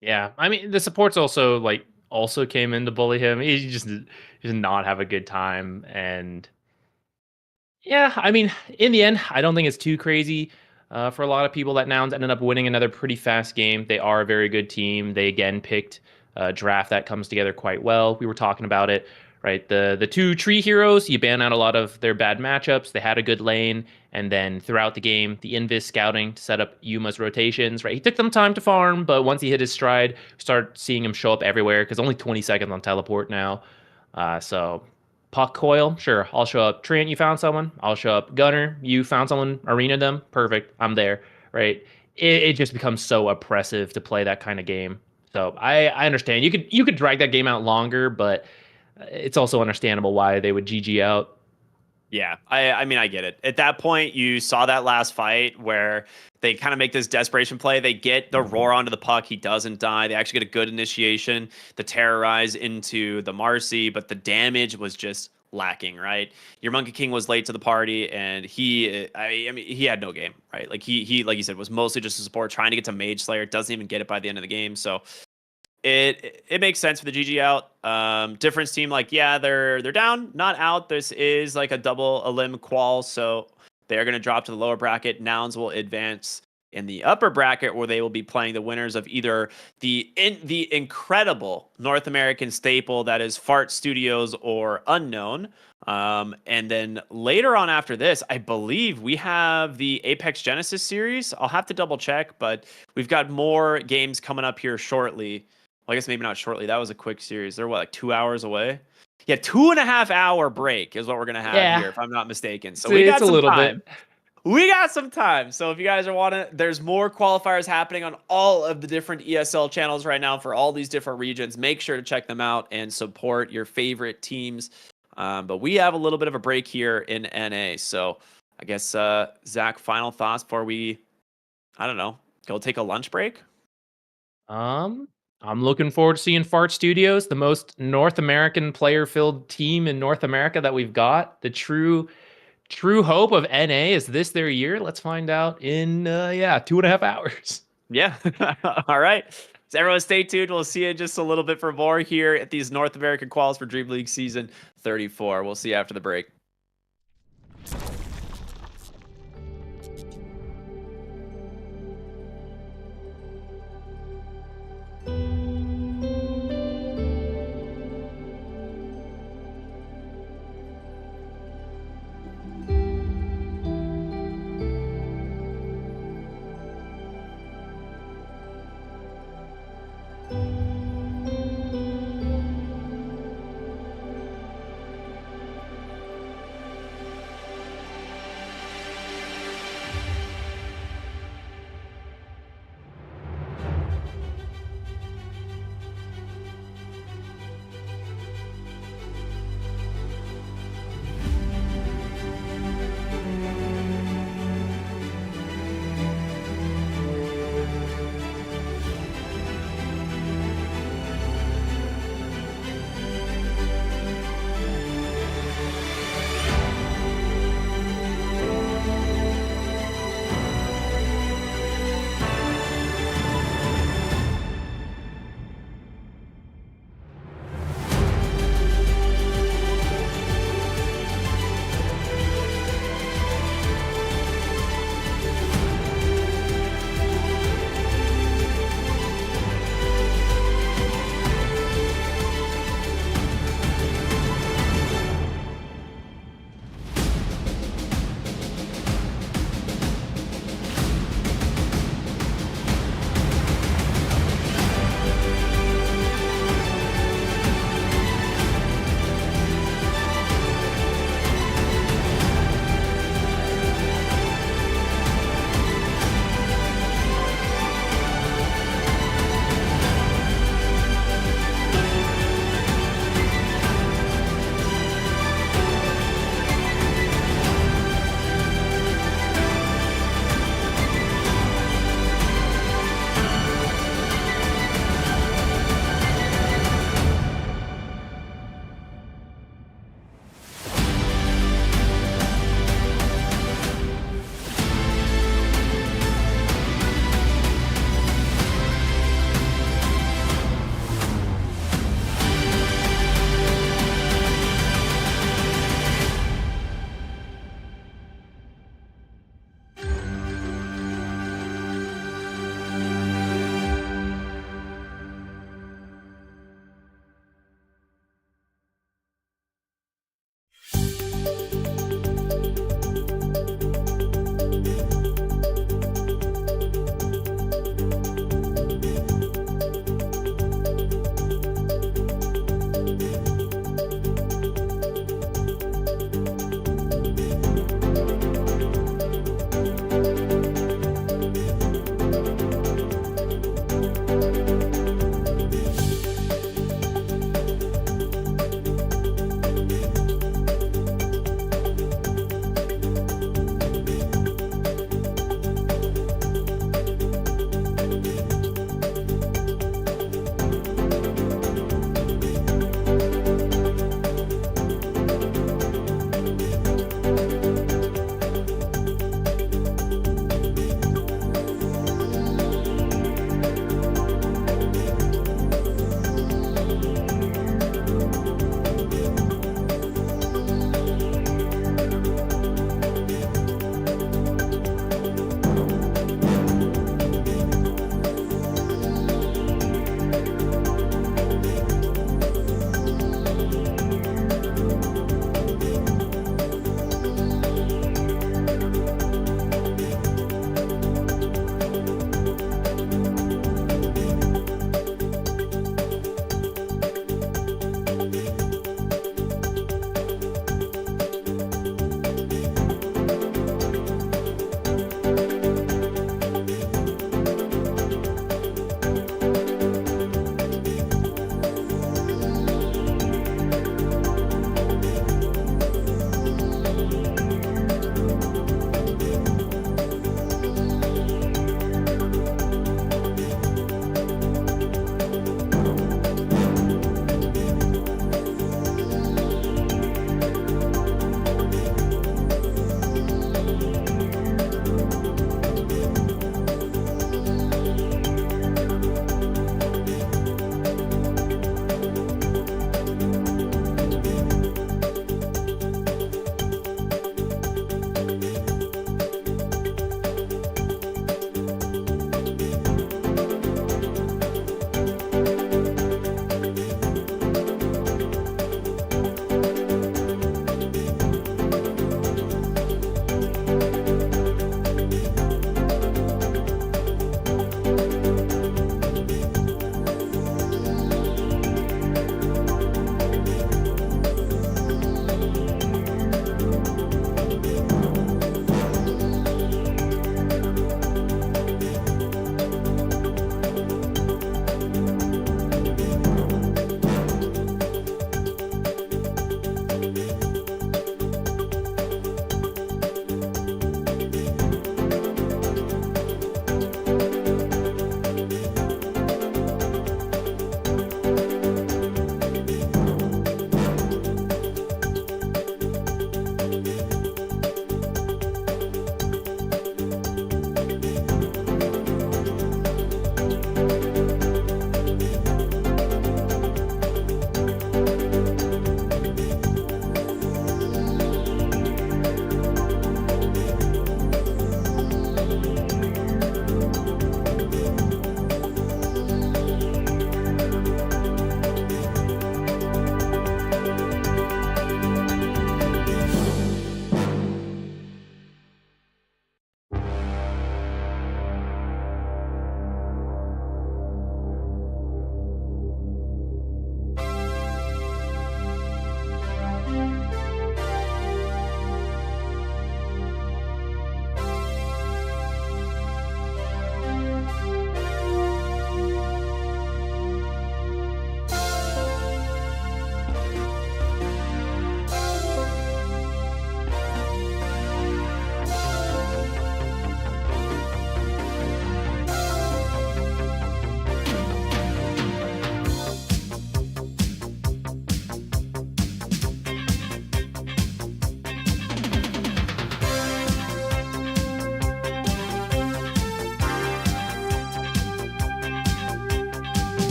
Yeah, I mean the supports also came in to bully him. He just did not have a good time, and yeah, I mean in the end, I don't think it's too crazy for a lot of people that Nouns ended up winning another pretty fast game. They are a very good team. They again picked a draft that comes together quite well. We were talking about it. Right, the 2 tree heroes, you ban out a lot of their bad matchups. They had a good lane, and then throughout the game, the Invis scouting to set up Yuma's rotations. Right, he took them time to farm, but once he hit his stride, start seeing him show up everywhere because only 20 seconds on teleport now. So puck coil, sure, I'll show up. Treant, you found someone. I'll show up. Gunnar, you found someone. Arena them, perfect. I'm there. Right, it just becomes so oppressive to play that kind of game. So I understand you could drag that game out longer, but it's also understandable why they would GG out. Yeah, I mean, I get it. At that point, you saw that last fight where they kind of make this desperation play. They get the Roar onto the puck. He doesn't die. They actually get a good initiation, the terrorize into the Marcy, but the damage was just lacking, right? Your Monkey King was late to the party, and he had no game, right? Like he like you said, was mostly just a support trying to get to Mage Slayer. Doesn't even get it by the end of the game. So it makes sense for the GG out. Difference team, like, yeah, they're down, not out. This is like a double elim qual, so they're going to drop to the lower bracket. Nouns will advance in the upper bracket, where they will be playing the winners of either the incredible North American staple that is Fart Studios or Unknown, And then later on after this, I believe we have the Apex Genesis series. I'll have to double check, but we've got more games coming up here shortly. Well, I guess maybe not shortly. That was a quick series. They're what, like 2 hours away? Yeah, 2.5 hour break is what we're gonna have here, if I'm not mistaken. So we it's got a some little time. bit. We got some time. So if you guys are wanting, there's more qualifiers happening on all of the different ESL channels right now for all these different regions. Make sure to check them out and support your favorite teams. But we have a little bit of a break here in NA. So I guess, Zach, final thoughts before we, I don't know, go take a lunch break? I'm looking forward to seeing Fart Studios, the most North American player-filled team in North America that we've got. The true hope of NA. Is this their year? Let's find out in 2.5 hours. Yeah. All right. So everyone stay tuned. We'll see you in just a little bit for more here at these North American quals for Dream League season 34. We'll see you after the break.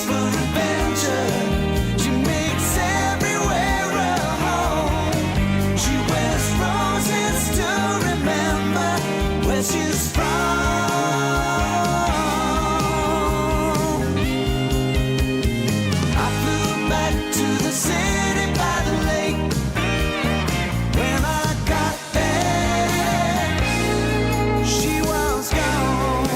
for adventure. She makes everywhere a home. She wears roses to remember where she's from. I flew back to the city by the lake. When I got there, she was gone.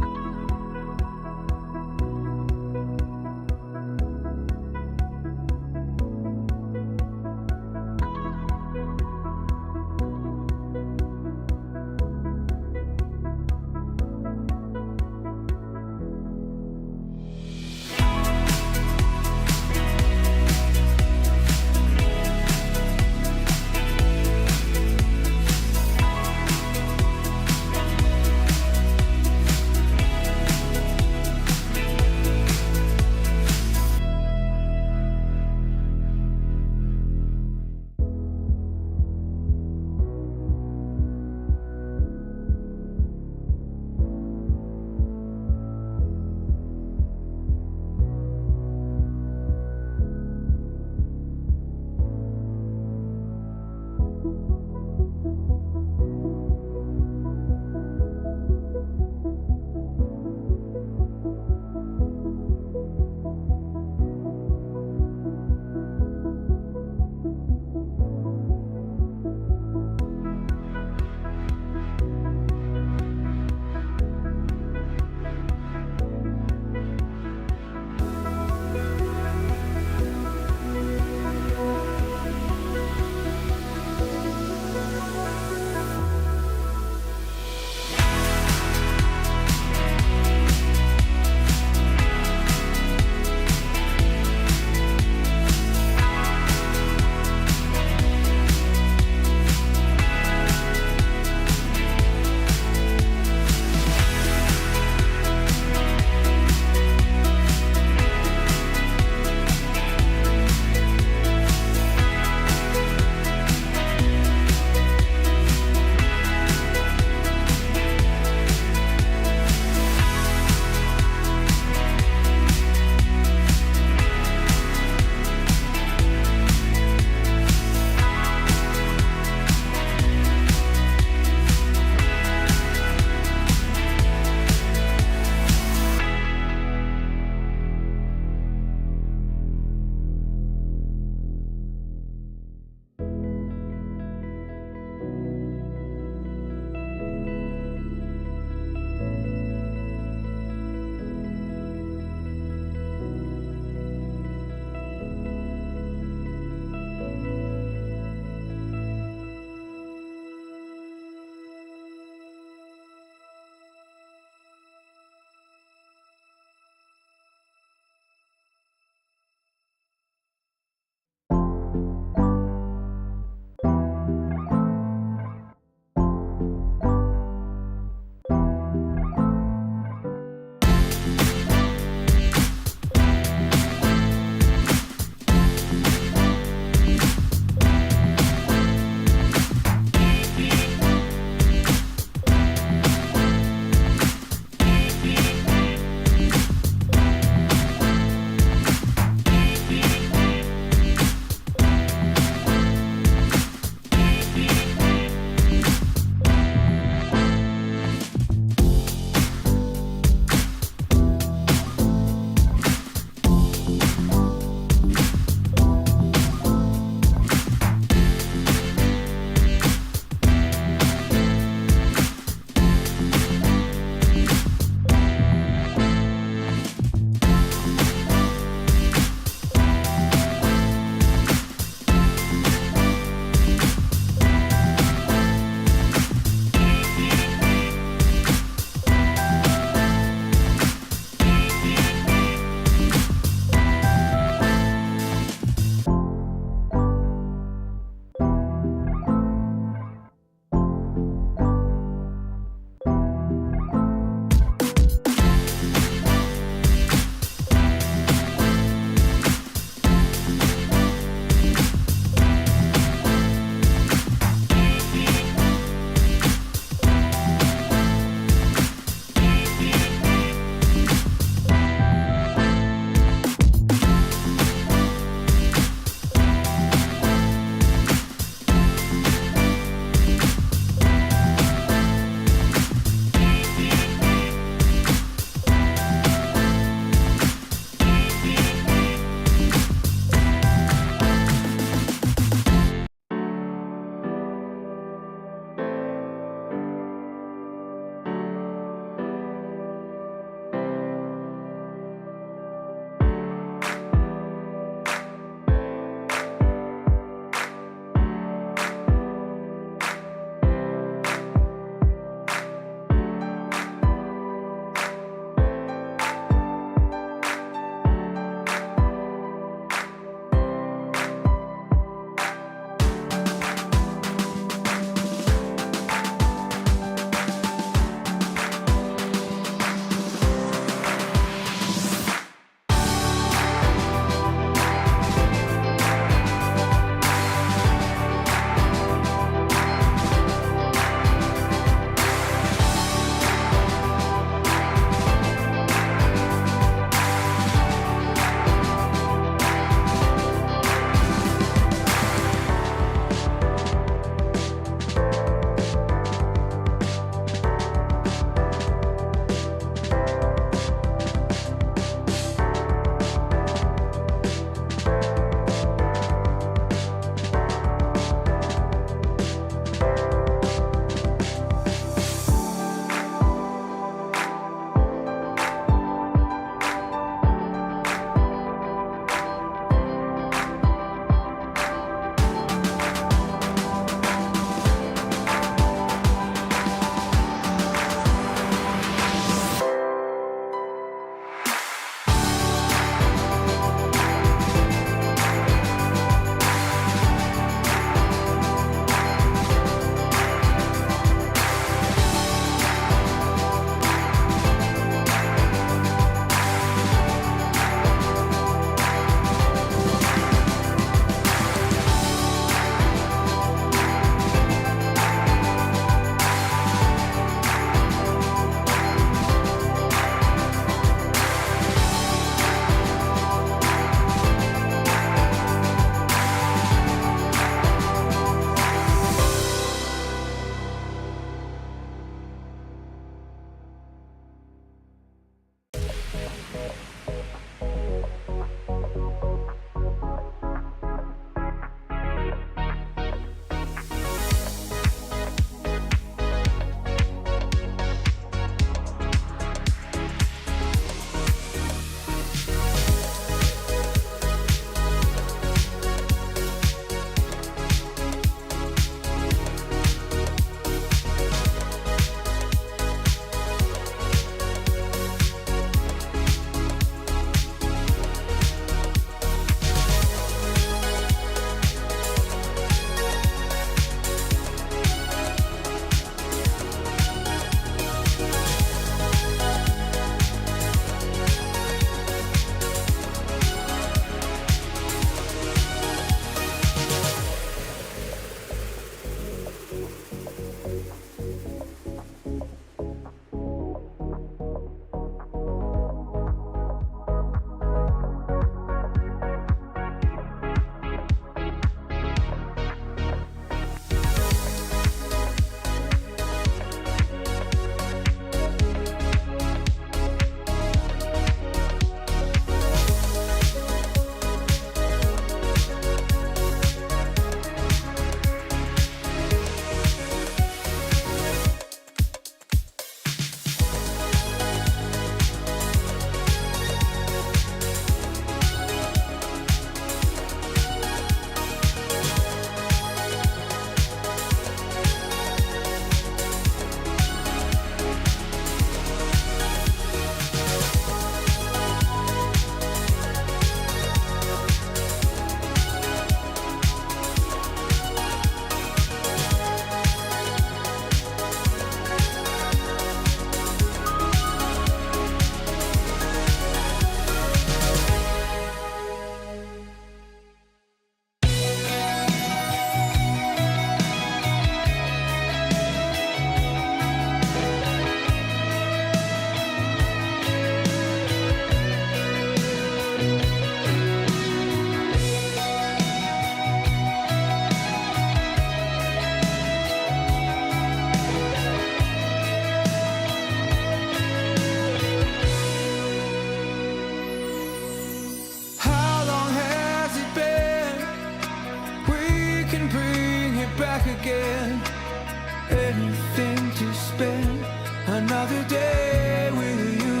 another day with you.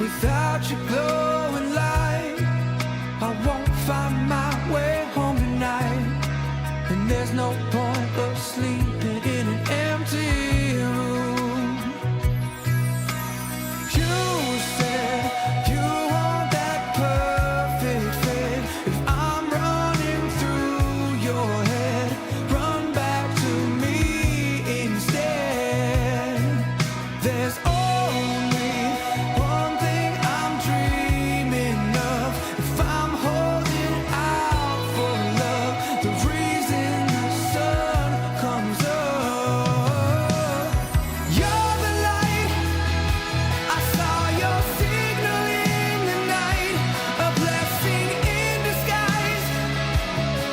Without your glowing light, I won't find my way home tonight. And there's no point of sleeping in an empty room. You said you want that perfect fit. If I'm running through your head, run back to me instead. There's only one thing I'm dreaming of. If I'm holding out for love, the reason the sun comes up. You're the light, I saw your signal in the night, a blessing in disguise.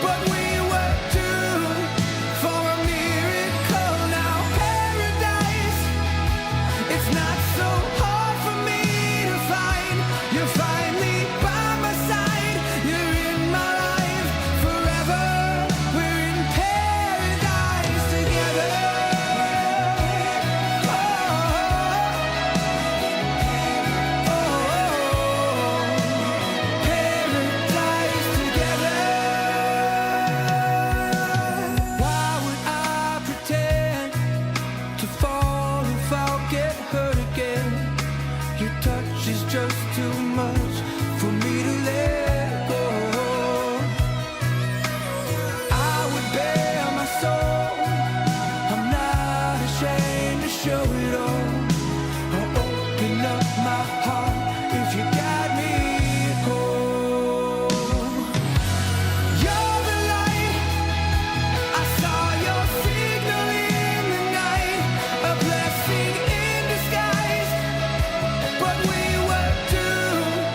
But we were doomed for a miracle now. Paradise, it's not so hard for me to find. You're finally by my side. You're in my life forever. We're in paradise together. Oh, paradise together. Why would I pretend to fall if I'll get hurt again? Your touch is just too much for me to let go. I would bare my soul, I'm not ashamed to show it all. I'll open up my heart if you got me home. You're the light, I saw your signal in the night, a blessing in disguise. But we were doomed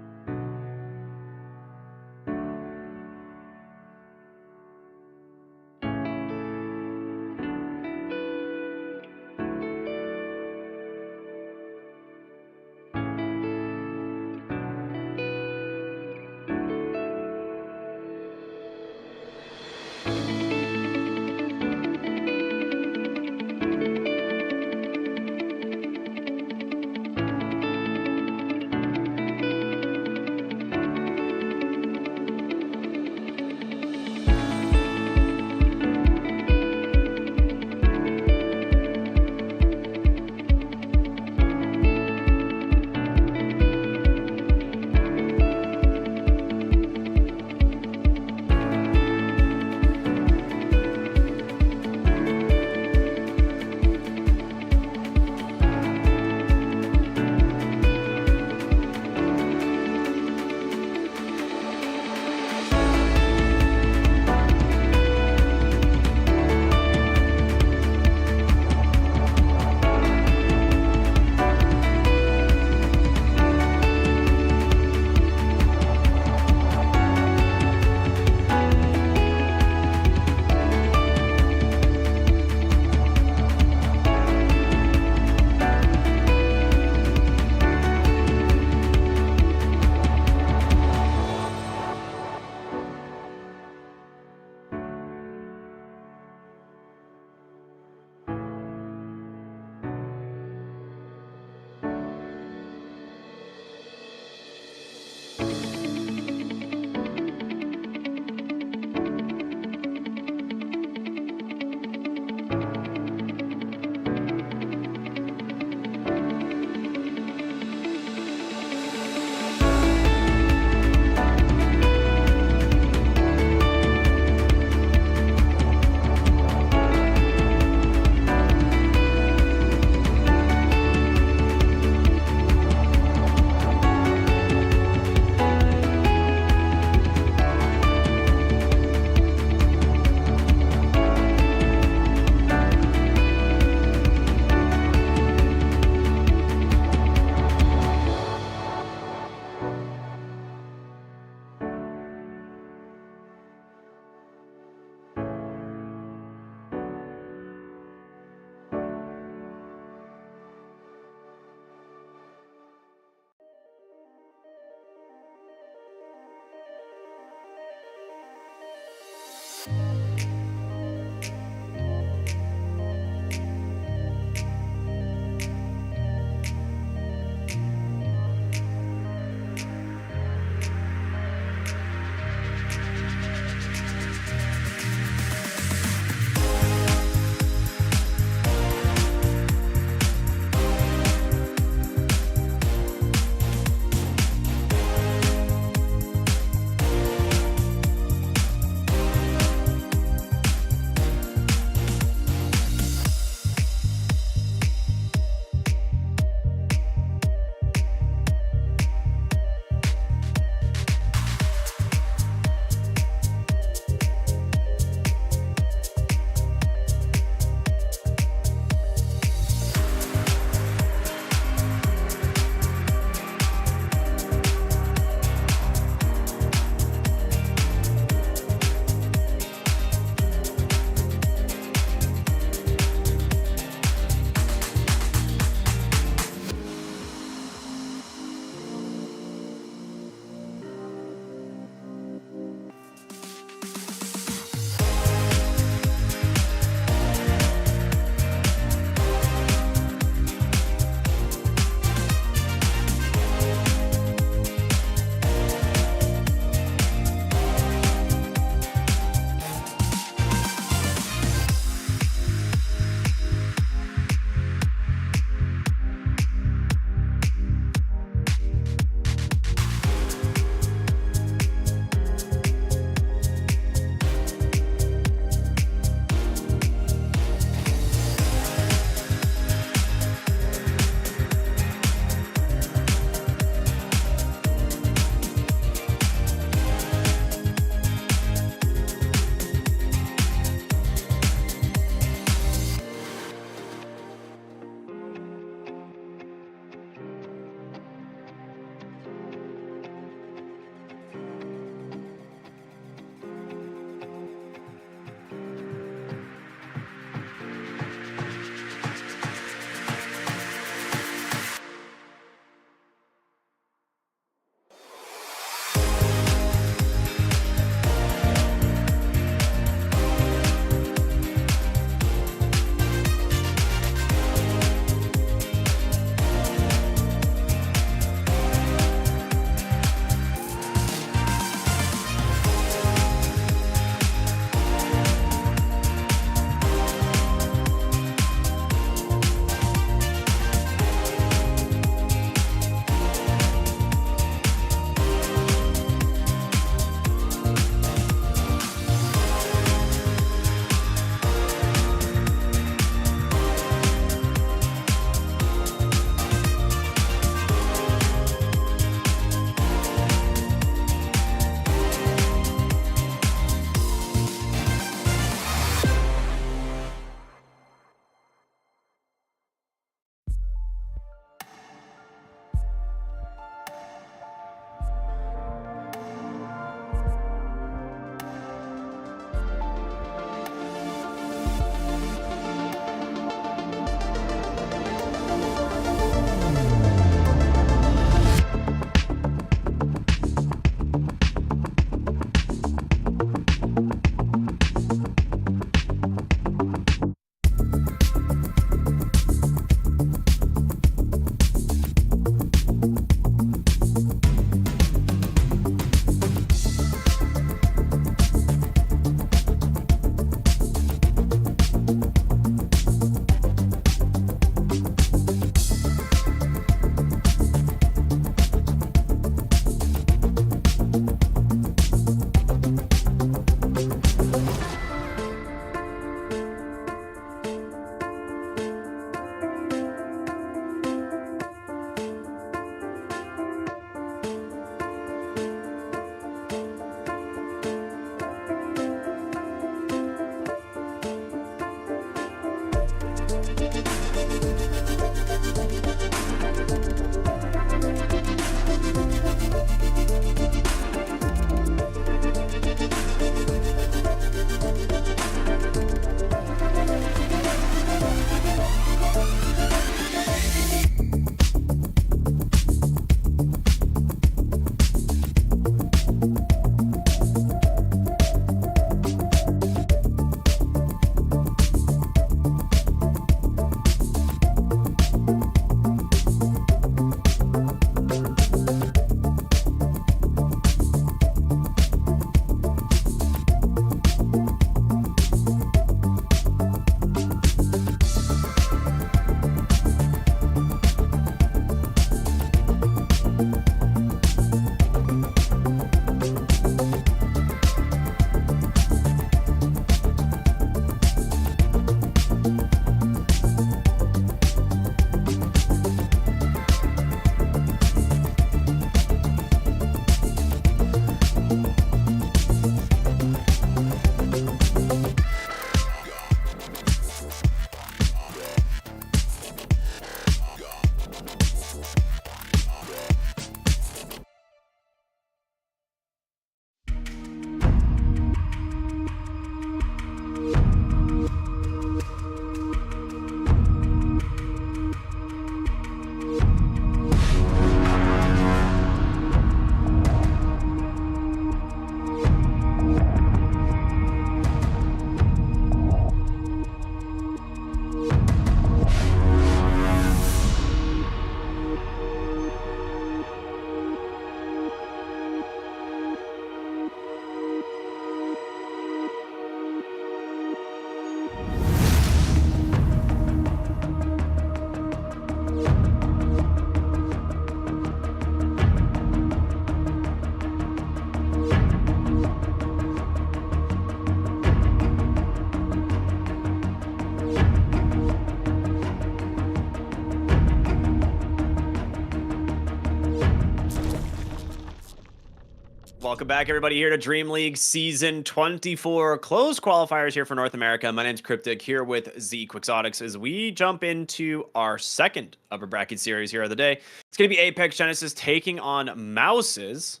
Welcome back, everybody, here to Dream League Season 24 closed qualifiers here for North America. My name's Cryptic, here with Z Quixotics as we jump into our second upper bracket series here of the day. It's going to be Apex Genesis taking on Mouses,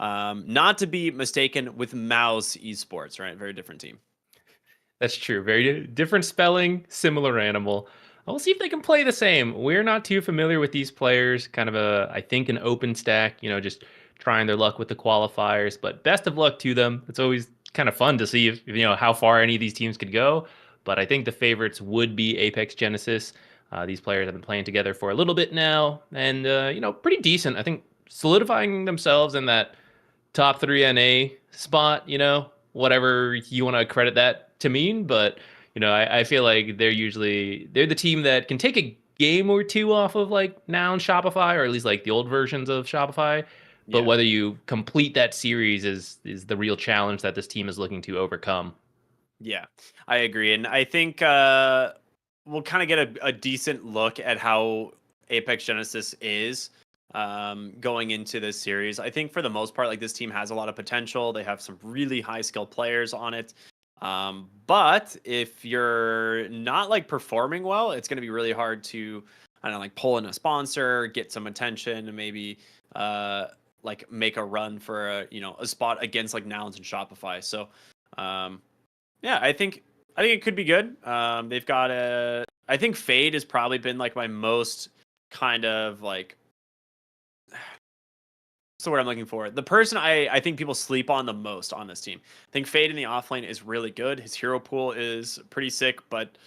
not to be mistaken with Mouse Esports, right? Very different team. That's true. Very different spelling, similar animal. We'll see if they can play the same. We're not too familiar with these players. Kind of I think an open stack, just trying their luck with the qualifiers. But best of luck to them. It's always kind of fun to see if how far any of these teams could go. But I think the favorites would be Apex Genesis. These players have been playing together for a little bit now, and pretty decent. I think solidifying themselves in that top 3 NA spot. Whatever you want to credit that to mean, but I feel like they're the team that can take a game or two off of like Nouns Shopify, or at least like the old versions of Shopify. But Yeah. whether you complete that series is the real challenge that this team is looking to overcome. Yeah, I agree. And I think we'll kind of get a decent look at how Apex Genesis is going into this series. I think for the most part, like, this team has a lot of potential. They have some really high skilled players on it. But if you're not like performing well, it's going to be really hard to, I don't know, like pull in a sponsor, get some attention, and maybe like make a run for a spot against like Nouns and Shopify. So yeah, I think it could be good. They've got I think Fade has probably been like my most kind of like, what's the word I'm looking for? The person I think people sleep on the most on this team. I think Fade in the offlane is really good. His hero pool is pretty sick, but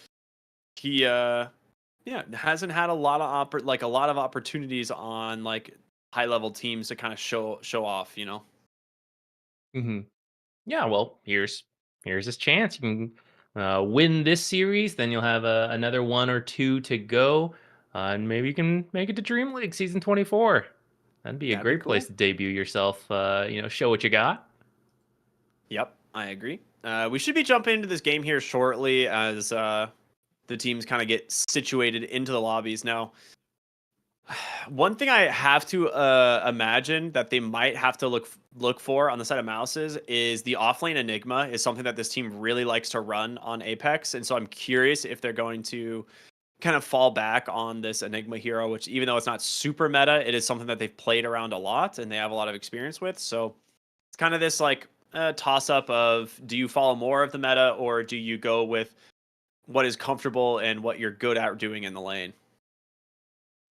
he hasn't had a lot of opportunities on like high level teams to kind of show off. Mm-hmm. Yeah, well, here's his chance. You can win this series, then you'll have another 1 or 2 to go, and maybe you can make it to Dream League Season 24. That'd be a That'd be great place cool. to debut yourself. Show what you got. Yep, I agree. We should be jumping into this game here shortly as the teams kind of get situated into the lobbies. Now, one thing I have to imagine that they might have to look for on the side of Mouses is the offlane Enigma is something that this team really likes to run on Apex. And so I'm curious if they're going to kind of fall back on this Enigma hero, which even though it's not super meta, it is something that they've played around a lot and they have a lot of experience with. So it's kind of this like toss up of, do you follow more of the meta or do you go with what is comfortable and what you're good at doing in the lane?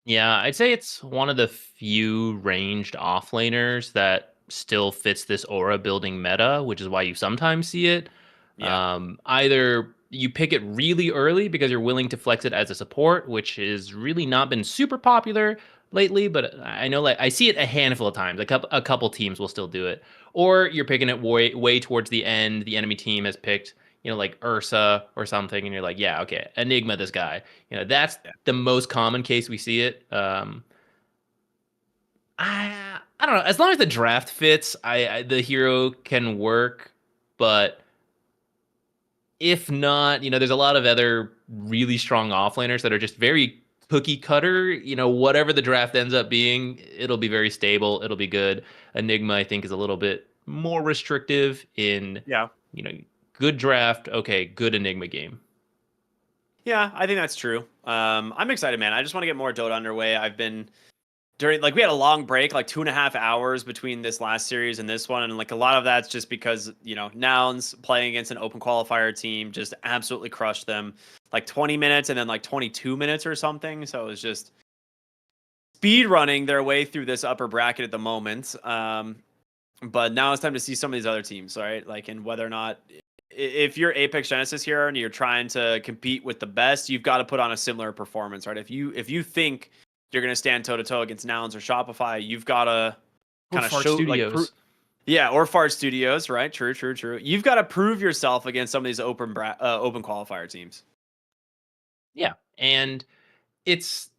Yeah, I'd say it's one of the few ranged offlaners that still fits this aura building meta, which is why you sometimes see it. Yeah. Either you pick it really early because you're willing to flex it as a support, which has really not been super popular lately, but I know like I see it a handful of times. A couple teams will still do it. Or you're picking it way towards the end. The enemy team has picked, like Ursa or something, and you're like, yeah, okay, Enigma this guy. That's the most common case we see it. I don't know. As long as the draft fits, the hero can work, but if not, there's a lot of other really strong offlaners that are just very cookie cutter. Whatever the draft ends up being, it'll be very stable. It'll be good. Enigma, I think, is a little bit more restrictive in, Yeah. good draft. Okay, good Enigma game. Yeah, I think that's true. I'm excited, man. I just want to get more Dota underway. I've been we had a long break, like 2.5 hours between this last series and this one. And like a lot of that's just because, Nouns playing against an open qualifier team just absolutely crushed them, like 20 minutes and then like 22 minutes or something. So it was just speed running their way through this upper bracket at the moment. But now it's time to see some of these other teams, right? Like, and whether or not, if you're Apex Genesis here and you're trying to compete with the best, you've got to put on a similar performance, right? If you think you're going to stand toe to toe against Nouns or Shopify, you've got to kind of show Studios. or Fart Studios, right? True. You've got to prove yourself against some of these open qualifier teams. Yeah, and it's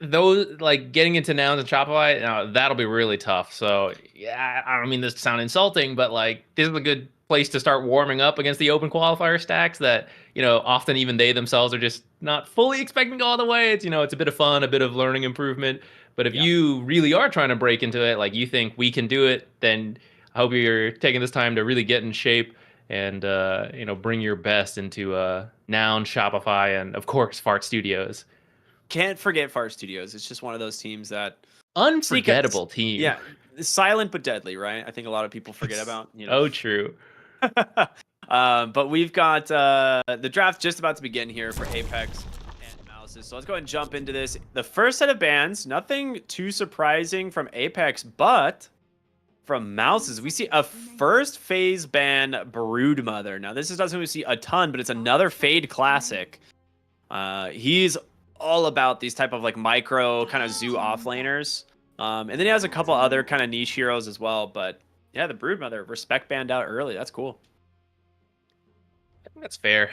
those like getting into Nouns and Shopify. That'll be really tough. So yeah, I don't mean this to sound insulting, but like this is a good place to start warming up against the open qualifier stacks that often even they themselves are just not fully expecting to go all the way. It's it's a bit of fun, a bit of learning improvement. But if you really are trying to break into it, like you think we can do it, then I hope you're taking this time to really get in shape and bring your best into Noun, Shopify, and of course Fart Studios. Can't forget Far Studios. It's just one of those teams that Unforgettable team. Yeah, silent but deadly, right? I think a lot of people forget about. Oh, true. But we've got the draft just about to begin here for Apex and Mouses. So let's go ahead and jump into this. The first set of bans, nothing too surprising from Apex, but from Mouses, we see a first phase ban Broodmother. Now, this is not something we see a ton, but it's another Fade classic. He's all about these type of like micro kind of zoo offlaners. And then he has a couple other kind of niche heroes as well. But yeah, the Broodmother, respect banned out early. That's cool. I think that's fair.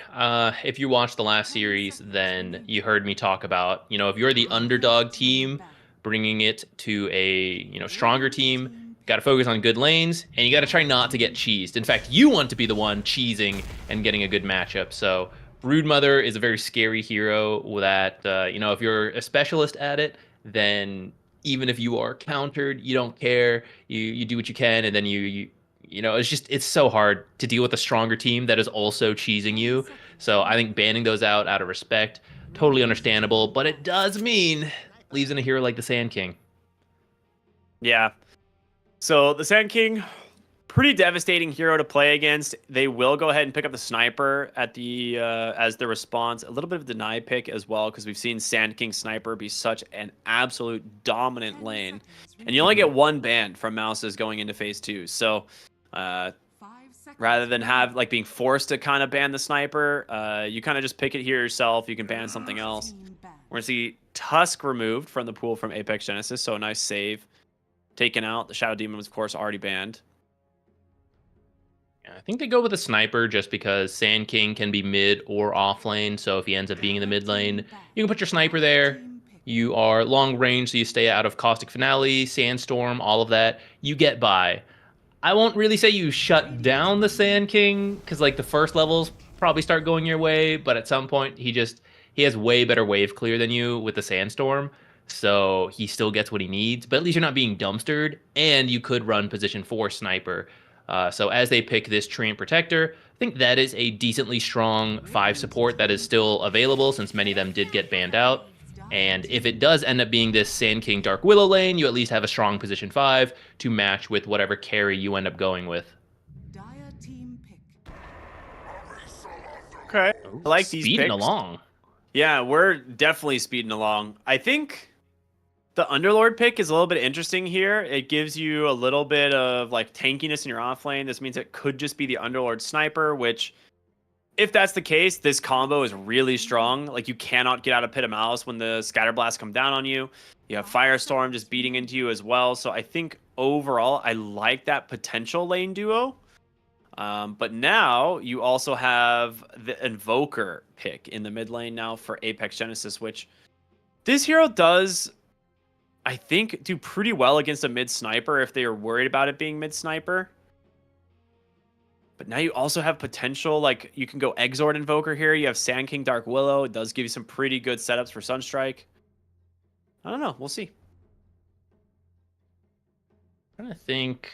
If you watched the last series, then you heard me talk about, if you're the underdog team, bringing it to a, stronger team, you got to focus on good lanes, and you got to try not to get cheesed. In fact, you want to be the one cheesing and getting a good matchup. So Broodmother is a very scary hero that, if you're a specialist at it, then even if you are countered, you don't care. You do what you can, and then it's so hard to deal with a stronger team that is also cheesing you. So I think banning those out of respect, totally understandable, but it does mean leaves in a hero like the Sand King. Yeah. So the Sand King, pretty devastating hero to play against. They will go ahead and pick up the sniper at the as the response. A little bit of deny pick as well, because we've seen Sand King sniper be such an absolute dominant lane, and you only get one ban from Mouses going into phase 2. So rather than being forced to kind of ban the sniper, you kind of just pick it here yourself. You can ban something else. We're gonna see Tusk removed from the pool from Apex Genesis, so a nice save. Taken out. The Shadow Demon was, of course, already banned. I think they go with a sniper just because Sand King can be mid or off lane. So if he ends up being in the mid lane, you can put your sniper there. You are long range, so you stay out of Caustic Finale, Sandstorm, all of that. You get by. I won't really say you shut down the Sand King, because the first levels probably start going your way, but at some point he has way better wave clear than you with the Sandstorm. So he still gets what he needs, but at least you're not being dumpstered, and you could run position 4 sniper. So as they pick this Treant Protector, I think that is a decently strong 5 support that is still available, since many of them did get banned out. And if it does end up being this Sand King Dark Willow lane, you at least have a strong position 5 to match with whatever carry you end up going with. Okay. I like these Speeding picks. along. Yeah, we're definitely speeding along. I think the Underlord pick is a little bit interesting here. It gives you a little bit of tankiness in your offlane. This means it could just be the Underlord sniper, which, if that's the case, this combo is really strong. You cannot get out of Pit of Malice when the Scatter Blast come down on you. You have Firestorm just beating into you as well. So I think overall, I like that potential lane duo. But now you also have the Invoker pick in the mid lane now for Apex Genesis, which this hero does, I think, do pretty well against a mid sniper if they are worried about it being mid sniper. But now you also have potential, you can go Exort Invoker here. You have Sand King Dark Willow. It does give you some pretty good setups for Sunstrike. I don't know. We'll see. I'm trying to think.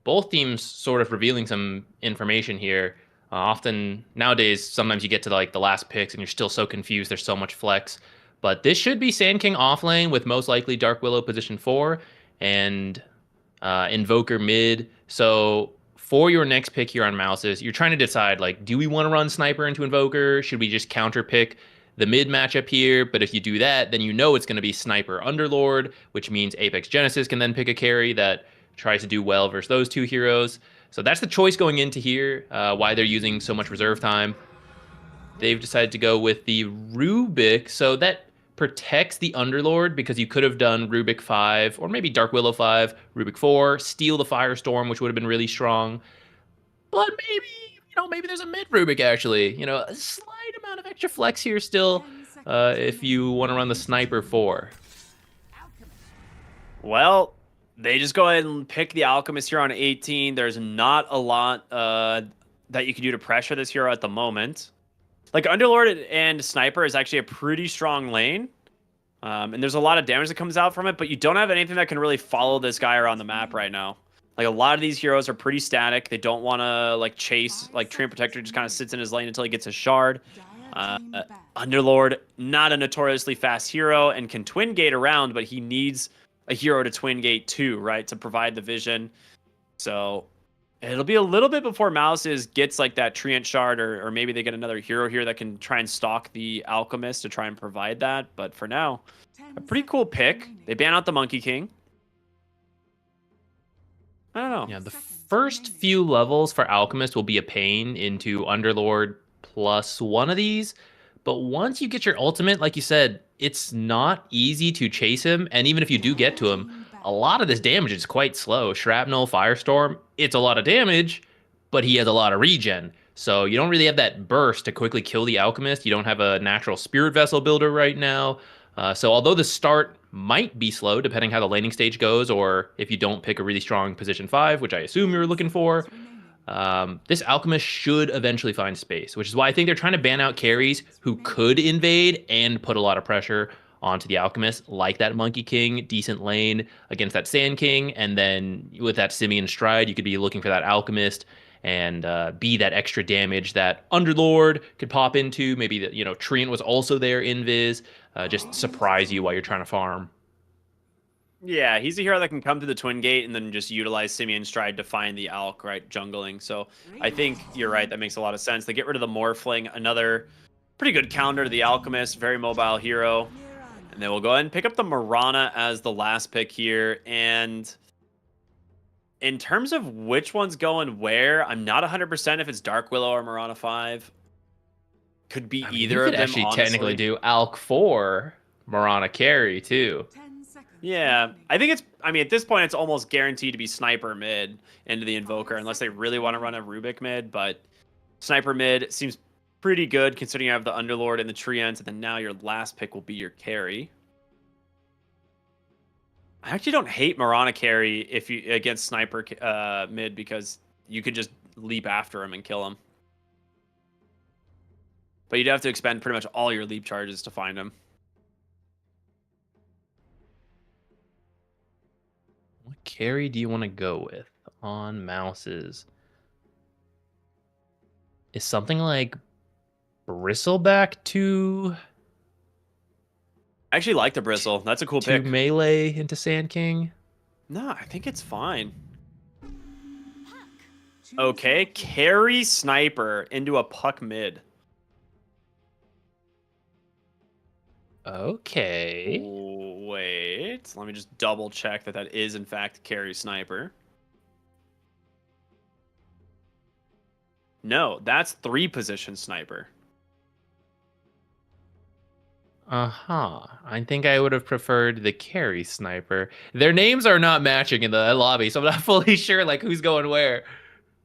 Both teams sort of revealing some information here. Often nowadays, sometimes you get to the last picks and you're still so confused. There's so much flex. But this should be Sand King off lane with most likely Dark Willow position 4 and Invoker mid. So for your next pick here on Mouses, you're trying to decide, do we want to run Sniper into Invoker? Should we just counter pick the mid matchup here? But if you do that, then it's going to be Sniper Underlord, which means Apex Genesis can then pick a carry that tries to do well versus those two heroes. So that's the choice going into here, why they're using so much reserve time. They've decided to go with the Rubik, so that protects the Underlord, because you could have done Rubik 5, or maybe Dark Willow 5, Rubik 4, steal the Firestorm, which would have been really strong. But maybe there's a mid Rubik, actually. A slight amount of extra flex here still, if you want to run the Sniper 4. Well, they just go ahead and pick the Alchemist here on 18. There's not a lot that you can do to pressure this hero at the moment. Underlord and Sniper is actually a pretty strong lane. And there's a lot of damage that comes out from it, but you don't have anything that can really follow this guy around the map right now. Like a lot of these heroes are pretty static. They don't want to like chase. Like Treant Protector just kind of sits in his lane until he gets a shard. Underlord, not a notoriously fast hero and can twin gate around, but he needs a hero to twin gate too, right? To provide the vision. So it'll be a little bit before Mouses gets like that Treant shard, or maybe they get another hero here that can try and stalk the Alchemist to try and provide that. But for now, a pretty cool pick. They ban out the Monkey King. I don't know. Yeah, the first few levels for Alchemist will be a pain into Underlord plus one of these. But once you get your ultimate, like you said, it's not easy to chase him. And even if you do get to him, a lot of this damage is quite slow. Shrapnel, Firestorm, it's a lot of damage, but he has a lot of regen. So you don't really have that burst to quickly kill the Alchemist. You don't have a natural Spirit Vessel builder right now. So although the start might be slow, depending how the laning stage goes, or if you don't pick a really strong position 5, which I assume you're looking for, this Alchemist should eventually find space, which is why I think they're trying to ban out carries who could invade and put a lot of pressure onto the Alchemist, like that Monkey King, decent lane against that Sand King, and then with that Simian Stride, you could be looking for that Alchemist and be that extra damage that Underlord could pop into. Maybe that, you know, Treant was also there in Viz, just surprise you while you're trying to farm. Yeah, he's a hero that can come to the Twin Gate and then just utilize Simian Stride to find the Alk, right, jungling. So I think you're right. That makes a lot of sense. They get rid of the Morphling, another pretty good counter to the Alchemist, very mobile hero. And then we'll go ahead and pick up the Mirana as the last pick here. And in terms of which one's going where, I'm not 100% if it's Dark Willow or Mirana 5. Could be either of them, actually honestly. Technically do Alk 4, Mirana carry too. Yeah, I think it's, I mean, at this point, it's almost guaranteed to be Sniper mid into the Invoker, unless they really want to run a Rubik mid, but Sniper mid seems pretty good, considering you have the Underlord and the Treant, and then now your last pick will be your carry. I actually don't hate Mirana carry if you against Sniper mid, because you could just leap after him and kill him. But you'd have to expend pretty much all your leap charges to find him. What carry do you want to go with on Mouses? Is something like Bristleback to I actually like the Bristle. That's a cool pick. melee into Sand King? No, I think it's fine. Okay, carry Sniper into a Puck mid. Okay. Wait, let me just double check that that is in fact carry Sniper. No, that's 3 position Sniper. Uh-huh. I think I would have preferred the carry Sniper. Their names are not matching in the lobby, so I'm not fully sure like who's going where.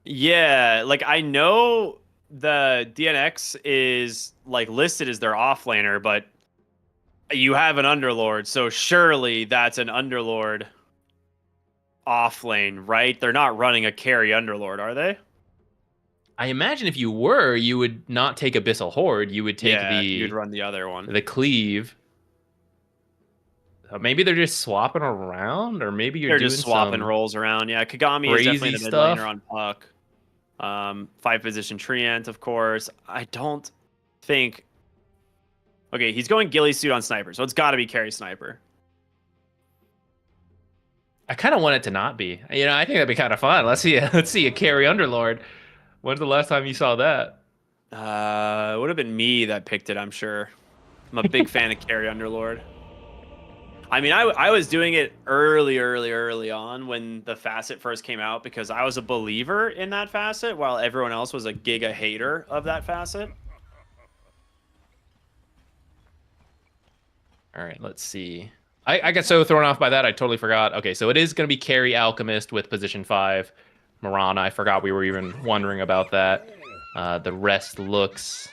Yeah, like I know the DNX is like listed as their offlaner, but you have an Underlord, so surely that's an Underlord offlane, right? They're not running a carry Underlord, are they? I imagine if you were, you would not take Abyssal Horde. You would take you'd run the other one. the Cleave. Maybe they're just swapping around, or maybe They're doing just swapping some roles around. Yeah, Kagami is definitely the crazy mid stuff. laner on Puck. 5 position Treant, of course. I don't think. Okay, he's going Ghillie Suit on Sniper, so it's got to be carry Sniper. I kind of want it to not be. You know, I think that'd be kind of fun. Let's see a carry Underlord. When's the last time you saw that? It would have been me that picked it, I'm sure. I'm a big fan of carry Underlord. I mean, I was doing it early on when the facet first came out, because I was a believer in that facet while everyone else was a giga hater of that facet. All right, let's see. I got so thrown off by that, I totally forgot. Okay, so it is going to be carry Alchemist with position 5. Mirana, I forgot we were even wondering about that. The rest looks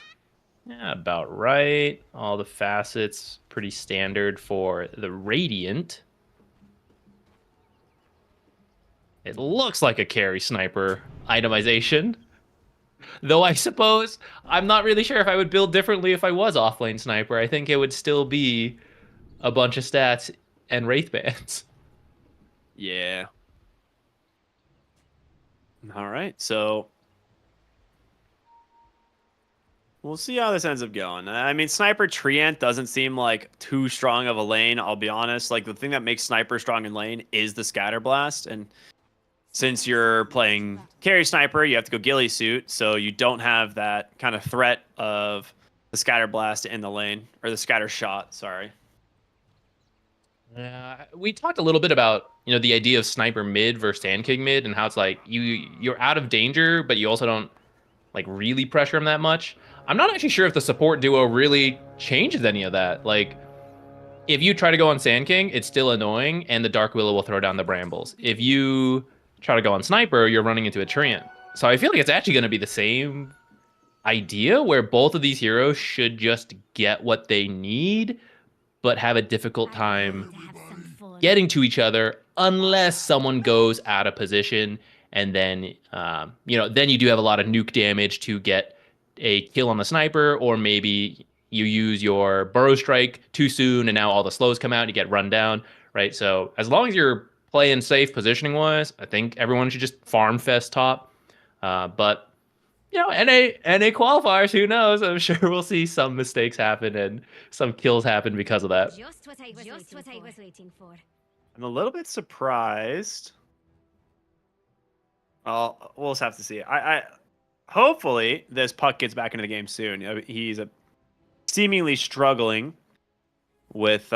about right. All the facets pretty standard for the Radiant. It looks like a carry Sniper itemization. Though I suppose I'm not really sure if I would build differently if I was offlane Sniper. I think it would still be a bunch of stats and Wraith bands. Yeah. All right, so we'll see how this ends up going. I mean, Sniper Treant doesn't seem like too strong of a lane, I'll be honest. Like, the thing that makes Sniper strong in lane is the Scatter Blast, and since you're playing carry Sniper, you have to go ghillie suit, so you don't have that kind of threat of the Scatter Blast in the lane, or the Scatter Shot, sorry. We talked a little bit about the idea of sniper mid versus Sand King mid, and how it's like you're out of danger, but you also don't like really pressure him that much. I'm not actually sure if the support duo really changes any of that. Like, if you try to go on Sand King, it's still annoying, and the Dark Willow will throw down the brambles. If you try to go on Sniper, you're running into a Treant. So I feel like it's actually going to be the same idea, where both of these heroes should just get what they need, but have a difficult time getting to each other unless someone goes out of position, and then then you do have a lot of nuke damage to get a kill on the Sniper, or maybe you use your burrow strike too soon and now all the slows come out and you get run down, right? So as long as you're playing safe positioning wise, I think everyone should just farm fest top. But NA qualifiers, who knows? I'm sure we'll see some mistakes happen and some kills happen because of that. Just what I was waiting for. I'm a little bit surprised. Well, we'll just have to see. I hopefully this puck gets back into the game soon. He's seemingly struggling with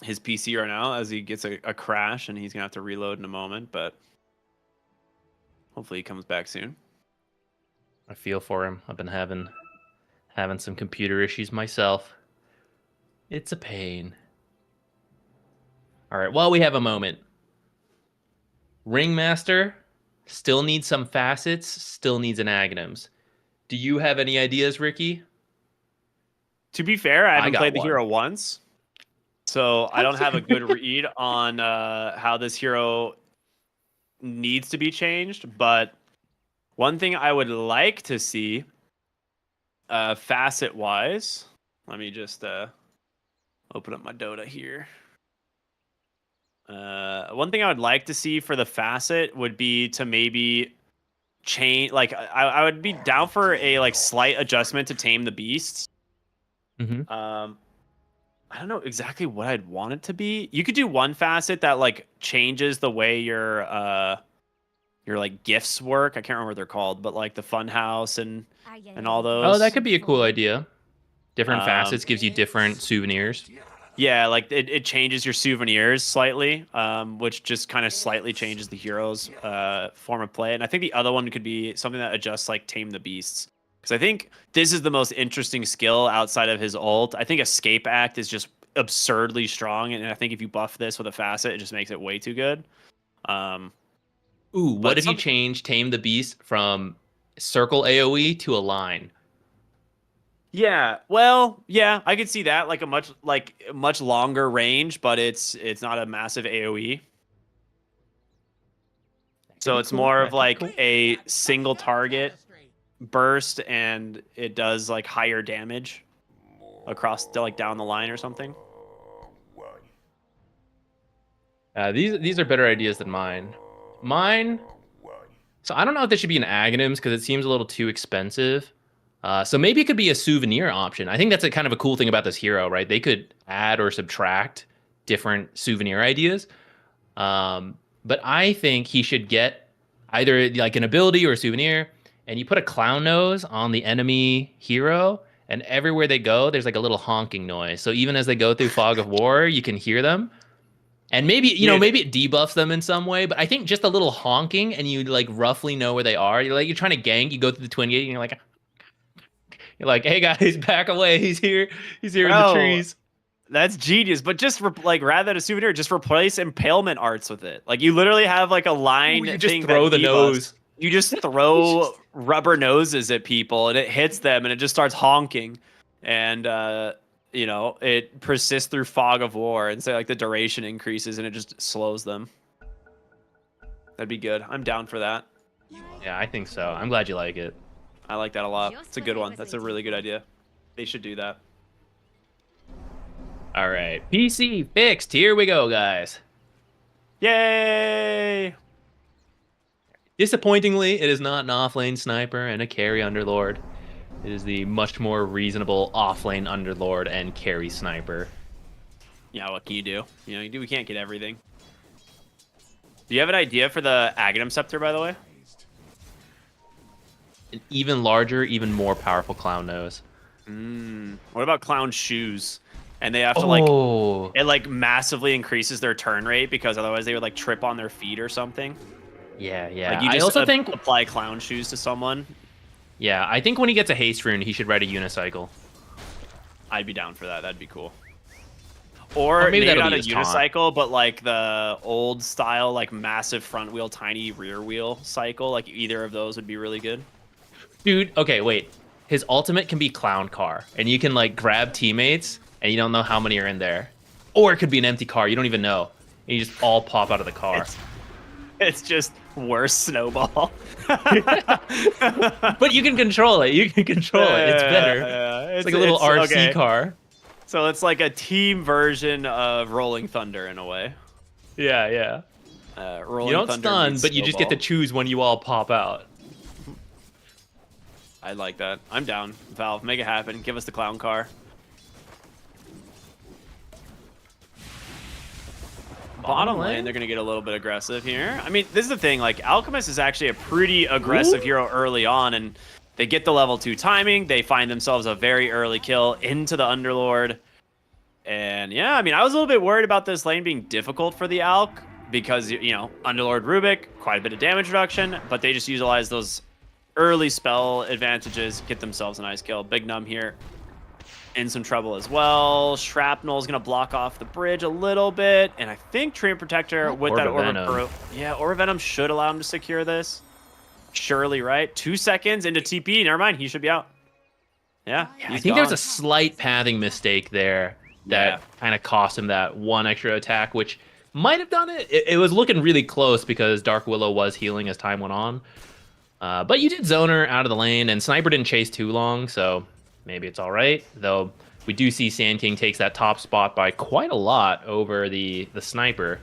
his PC right now as he gets a crash, and he's gonna have to reload in a moment, but hopefully he comes back soon. I feel for him. I've been having some computer issues myself. It's a pain. All right, while we have a moment, Ringmaster still needs some facets, still needs an Agnums. Do you have any ideas, Ricky? To be fair, I haven't got played the one. hero once, so I don't have a good read on how this hero needs to be changed. But one thing I would like to see, facet-wise, let me just open up my Dota here. One thing I would like to see for the facet would be to maybe change. Like, I would be down for a slight adjustment to Tame the Beasts. Mm-hmm. I don't know exactly what I'd want it to be. You could do one facet that changes the way your gifts work. I can't remember what they're called, but the fun house and all those. Oh, that could be a cool idea. Different facets gives you different souvenirs. Yeah, it changes your souvenirs slightly, which just kind of slightly changes the hero's form of play. And I think the other one could be something that adjusts Tame the Beasts. Because I think this is the most interesting skill outside of his ult. I think Escape Act is just absurdly strong, and I think if you buff this with a facet, it just makes it way too good. Ooh, what if you change Tame the Beast from circle AoE to a line? Yeah, well, yeah, I could see that a much longer range, but it's not a massive AoE. So it's more of a single target burst, and it does higher damage across down the line or something. These are better ideas than mine. So I don't know if this should be an Agnums because it seems a little too expensive. So maybe it could be a souvenir option. I think that's kind of a cool thing about this hero, right? They could add or subtract different souvenir ideas. But I think he should get either an ability or a souvenir, and you put a clown nose on the enemy hero, and everywhere they go, there's a little honking noise. So even as they go through Fog of War, you can hear them. And maybe, maybe it debuffs them in some way, but I think just a little honking and you roughly know where they are. You're trying to gank, you go through the Twin Gate and you're like, hey guys, back away. He's here. He's here in the trees. That's genius. But just rather than a souvenir, just replace impalement arts with it. You literally have a line. You just throw the nose. You just throw rubber noses at people and it hits them and it just starts honking. And it persists through Fog of War, and say the duration increases and it just slows them. That'd be good. I'm down for that. Yeah, I think so. I'm glad you like it. I like that a lot. It's a good one. That's a really good idea. They should do that. All right, PC fixed. Here we go, guys. Yay! Disappointingly, it is not an offlane sniper and a carry underlord. It is the much more reasonable offlane underlord and carry sniper. Yeah, what can you do? We can't get everything. Do you have an idea for the Aghanim Scepter, by the way? An even larger, even more powerful clown nose. What about clown shoes? And they have to Oh, it like massively increases their turn rate because otherwise they would like trip on their feet or something. yeah, yeah. Like you I just also think, apply clown shoes to someone. yeah, I think when he gets a haste rune, he should ride a unicycle. I'd be down for that. That'd be cool. Or maybe maybe that'll not be a his taunt. unicycle, but like the old style, like massive front wheel, tiny rear wheel cycle. Like either of those would be really good. Dude, okay, wait. His ultimate can be clown car, and you can like grab teammates, and you don't know how many are in there. Or it could be an empty car, you don't even know. And you just all pop out of the car. It's just worse snowball. But you can control it. You can control it. It's better. It's like a little RC okay. car. So it's like a team version of Rolling Thunder in a way. Yeah, yeah. Rolling You don't Thunder stun, meets but you just get to Snowball. choose when you all pop out. I like that. I'm down. Valve, make it happen. Give us the clown car. Bottom lane, they're going to get a little bit aggressive here. I mean, this is the thing. Like, Alchemist is actually a pretty aggressive hero early on, and they get the level 2 timing. They find themselves a very early kill into the Underlord. And, yeah, I mean, I was a little bit worried about this lane being difficult for the Alch because, Underlord Rubik, quite a bit of damage reduction, but they just utilize those early spell advantages, get themselves a nice kill. Big Num here in some trouble as well. Shrapnel is going to block off the bridge a little bit. And I think Treant Protector with that Orb of Orb Venom should allow him to secure this. Surely, right? 2 seconds into TP. Never mind. He should be out. Yeah, I think there's a slight pathing mistake there that kind of cost him that one extra attack, which might have done it. It was looking really close because Dark Willow was healing as time went on. But you did Zoner out of the lane, and Sniper didn't chase too long, so maybe it's all right. Though we do see Sand King takes that top spot by quite a lot over the Sniper.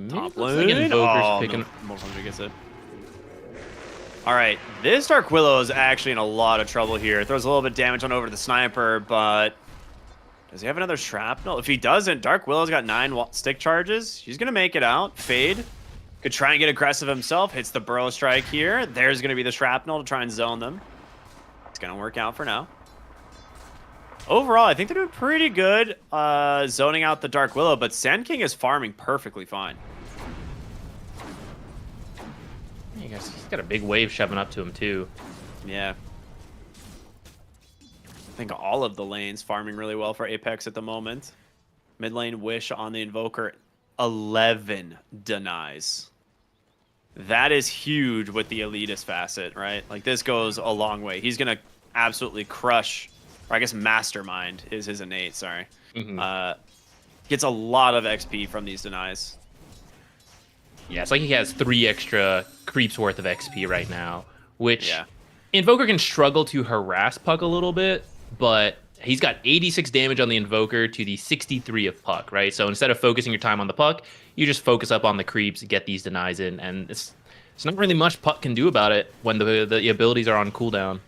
Top Looks lane. like Invoker's Oh, picking. no. Morphle gets it. All right, this Dark Willow is actually in a lot of trouble here. It throws a little bit of damage on over to the Sniper, but does he have another Shrapnel? If he doesn't, Dark Willow's got 9 stick charges. He's going to make it out. Fade. Could try and get aggressive himself. Hits the Burrow Strike here. There's going to be the Shrapnel to try and zone them. It's going to work out for now. Overall, I think they're doing pretty good zoning out the Dark Willow, but Sand King is farming perfectly fine. He's got a big wave shoving up to him, too. Yeah. I think all of the lanes farming really well for Apex at the moment. Mid lane Wish on the Invoker. 11 denies. That is huge with the elitist facet, right? Like, this goes a long way. He's going to absolutely crush, or I guess Mastermind is his innate, sorry. Gets a lot of XP from these denies. Yeah, it's like he has 3 extra creeps worth of XP right now, which Invoker can struggle to harass Puck a little bit, but he's got 86 damage on the Invoker to the 63 of Puck, right? So instead of focusing your time on the Puck, you just focus up on the creeps, get these denies in, and it's not really much Puck can do about it when the abilities are on cooldown.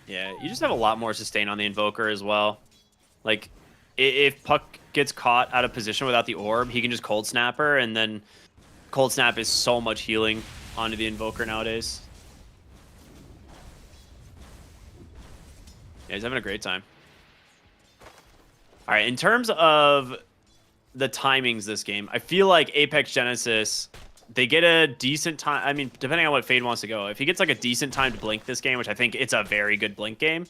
Yeah, you just have a lot more sustain on the Invoker as well. Like, if Puck gets caught out of position without the orb, he can just Cold Snapper, and then Cold Snap is so much healing onto the Invoker nowadays. Yeah, he's having a great time. All right, in terms of the timings this game, I feel like Apex Genesis, they get a decent time. I mean, depending on what Fade wants to go. If he gets like a decent time to blink this game, which I think it's a very good blink game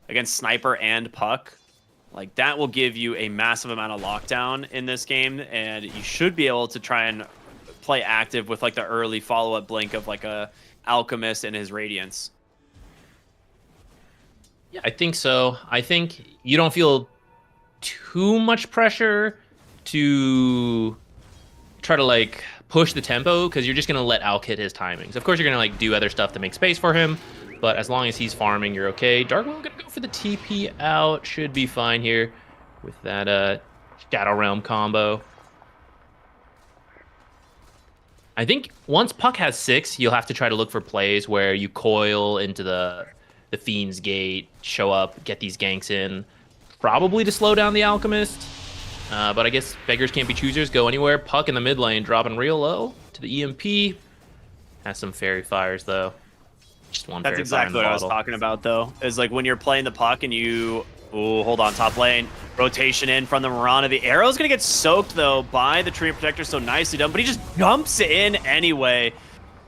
against Sniper and Puck, like that will give you a massive amount of lockdown in this game, and you should be able to try and play active with like the early follow-up blink of like a Alchemist and his Radiance. Yeah, I think so. I think you don't feel too much pressure to try to like push the tempo because you're just gonna let Alk hit his timings. Of course, you're gonna like do other stuff to make space for him, but as long as he's farming, you're okay. Darkwill gonna go for the TP out. Should be fine here with that Shadow Realm combo. I think once Puck has 6, you'll have to try to look for plays where you coil into the Fiend's Gate, show up, get these ganks in, probably to slow down the Alchemist. But I guess beggars can't be choosers. Go anywhere. Puck in the mid lane, dropping real low to the EMP. Has some fairy fires though. Just one. That's fairy exactly fire what I was talking about though. Is like when you're playing the puck and you, ooh, hold on, top lane rotation in from the Mirana. The arrow's gonna get soaked though by the Tree Protector, so nicely done. But he just jumps in anyway.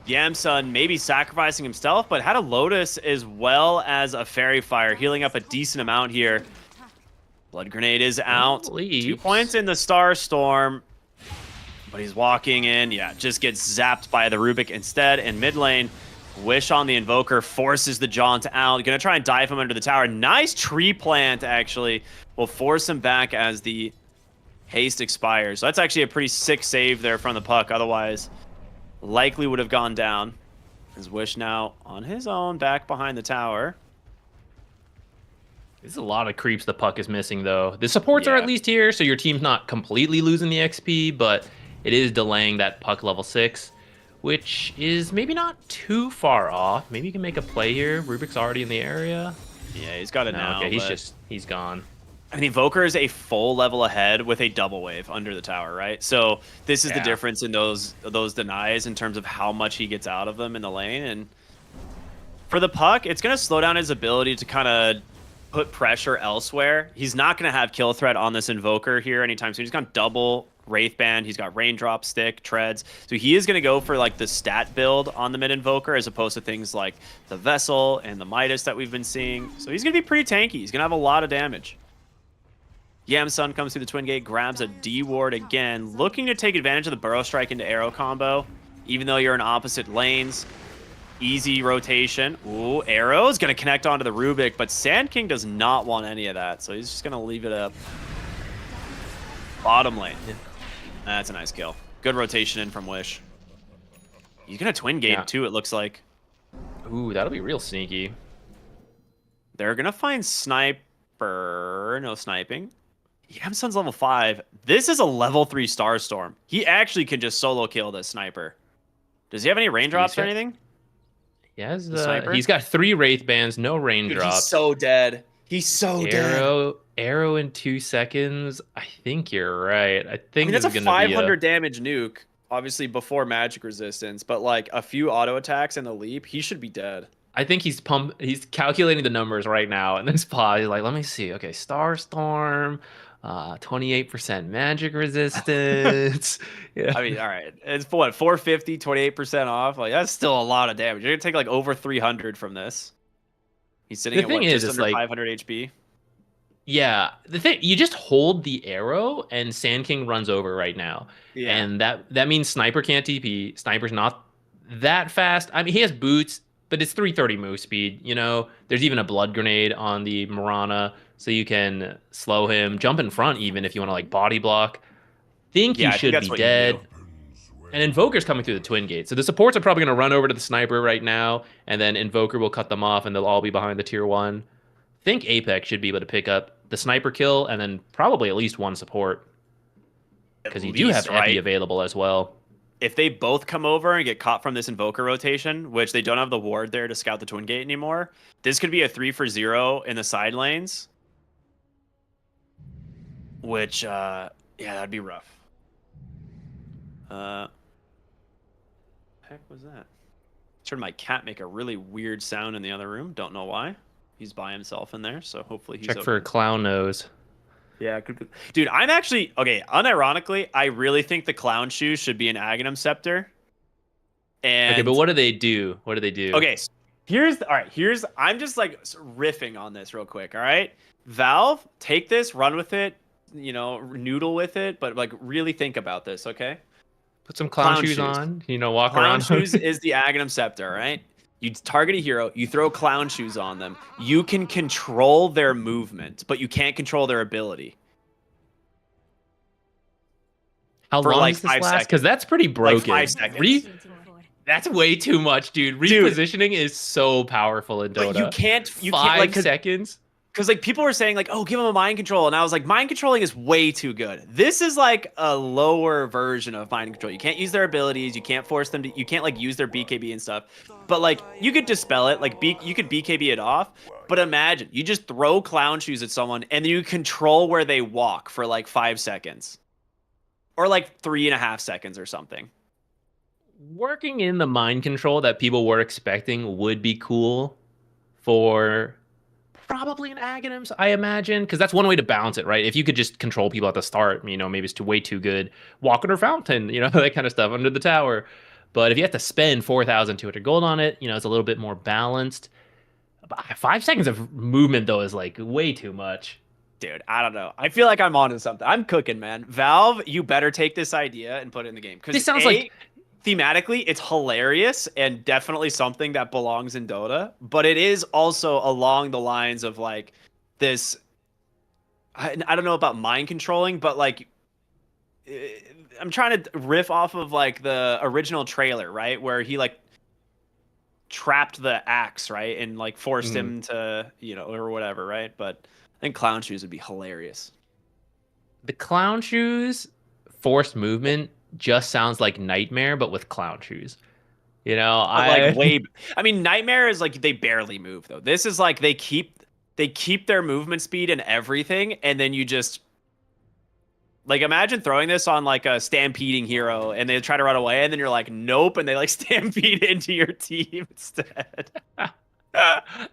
Yamsun maybe sacrificing himself, but had a Lotus as well as a Fairy Fire, healing up a decent amount here. Blood Grenade is out. 2 points in the Star Storm. But he's walking in. Yeah, just gets zapped by the Rubik instead. In mid lane, Wish on the Invoker forces the Jaunt out. Gonna try and dive him under the tower. Nice tree plant, actually. Will force him back as the haste expires. So that's actually a pretty sick save there from the Puck. Otherwise, likely would have gone down. As Wish now on his own, back behind the tower. There's a lot of creeps the Puck is missing, though. The supports are at least here, so your team's not completely losing the XP, but it is delaying that Puck level 6, which is maybe not too far off. Maybe you can make a play here. Rubik's already in the area. Yeah, he's got it now. Okay, he's gone. I mean, Invoker is a full level ahead with a double wave under the tower, right? So this is the difference in those denies in terms of how much he gets out of them in the lane. And for the Puck, it's going to slow down his ability to kind of put pressure elsewhere. He's not going to have kill threat on this Invoker here anytime soon. He's got double Wraithband. He's got Raindrop, Stick, Treads. So he is going to go for like the stat build on the mid Invoker as opposed to things like the Vessel and the Midas that we've been seeing. So he's going to be pretty tanky. He's going to have a lot of damage. Yamsun comes through the Twin Gate, grabs a D-Ward again, looking to take advantage of the Burrow Strike into Arrow combo, even though you're in opposite lanes. Easy rotation. Ooh, Arrow's going to connect onto the Rubik, but Sand King does not want any of that, so he's just going to leave it up. Bottom lane. That's a nice kill. Good rotation in from Wish. He's going to Twin Gate too, it looks like. Ooh, that'll be real sneaky. They're going to find Sniper. No sniping. Yamsun's level 5. This is a level 3 Starstorm. He actually can just solo kill this Sniper. Does he have any raindrops or anything? He has he's got 3 Wraith Bands, no raindrops. Dude, he's so dead. He's so dead. Arrow in 2 seconds. I think you're right. I think that's a 500 damage nuke, obviously before magic resistance, but like a few auto attacks and a leap, he should be dead. I think he's calculating the numbers right now in this pod. He's like, let me see. Okay, Starstorm, 28% magic resistance. Yeah. I mean, all right. It's what, 450, 28% off? Like, that's still a lot of damage. You're going to take like over 300 from this. He's sitting at what, just under 500 HP? Yeah. The thing, you just hold the arrow and Sand King runs over right now. Yeah. And that means Sniper can't TP. Sniper's not that fast. I mean, he has boots, but it's 330 move speed, you know? There's even a Blood Grenade on the Mirana, so you can slow him, jump in front even if you want to, like, body block. He should be dead. And Invoker's coming through the Twin Gate, so the supports are probably going to run over to the Sniper right now, and then Invoker will cut them off, and they'll all be behind the Tier 1. I think Apex should be able to pick up the Sniper kill, and then probably at least one support. Because you do have Epi available as well. If they both come over and get caught from this Invoker rotation, which they don't have the ward there to scout the Twin Gate anymore, this could be a 3-for-0 in the side lanes. Which, yeah, that'd be rough. Heck was that? Heard my cat make a really weird sound in the other room. Don't know why. He's by himself in there, so hopefully he's Check for a clown nose. Yeah, dude, I'm actually unironically, I really think the clown shoes should be an Aghanim Scepter. And okay, but what do they do? What do they do? Okay, I'm just like riffing on this real quick. All right, Valve, take this, run with it, you know, noodle with it, but like really think about this, okay? Put some clown shoes on, you know, walk clown around. Clown shoes is the Aghanim Scepter, right? You target a hero, you throw clown shoes on them. You can control their movement, but you can't control their ability. How for long like does this 5 last? seconds. Because that's pretty broken. 5 seconds. That's way too much, dude. Repositioning is so powerful in Dota. But you can't 5 seconds. Because like people were saying like, oh, give him a mind control, and I was like, mind controlling is way too good. This is like a lower version of mind control. You can't use their abilities. You can't force them to. You can't like use their BKB and stuff. But like you could dispel it. Like you could BKB it off. But imagine you just throw clown shoes at someone and you control where they walk for like 5 seconds, or like 3.5 seconds or something. Working in the mind control that people were expecting would be cool for probably an Aghanims, I imagine, because that's one way to balance it, right? If you could just control people at the start, maybe it's way too good. Walk under fountain, that kind of stuff under the tower. But if you have to spend 4,200 gold on it, it's a little bit more balanced. 5 seconds of movement, though, is like way too much. Dude, I don't know. I feel like I'm onto something. I'm cooking, man. Valve, you better take this idea and put it in the game. Because this sounds like thematically, it's hilarious and definitely something that belongs in Dota, but it is also along the lines of like this. I don't know about mind controlling, but like I'm trying to riff off of like the original trailer, right? Where he like trapped the axe, right? And like forced him to, or whatever, right? But I think clown shoes would be hilarious. The clown shoes forced movement just sounds like Nightmare, but with clown shoes. Nightmare is like they barely move though. This is like they keep their movement speed and everything, and then you just like imagine throwing this on like a stampeding hero, and they try to run away, and then you're like, nope, and they like stampede into your team instead.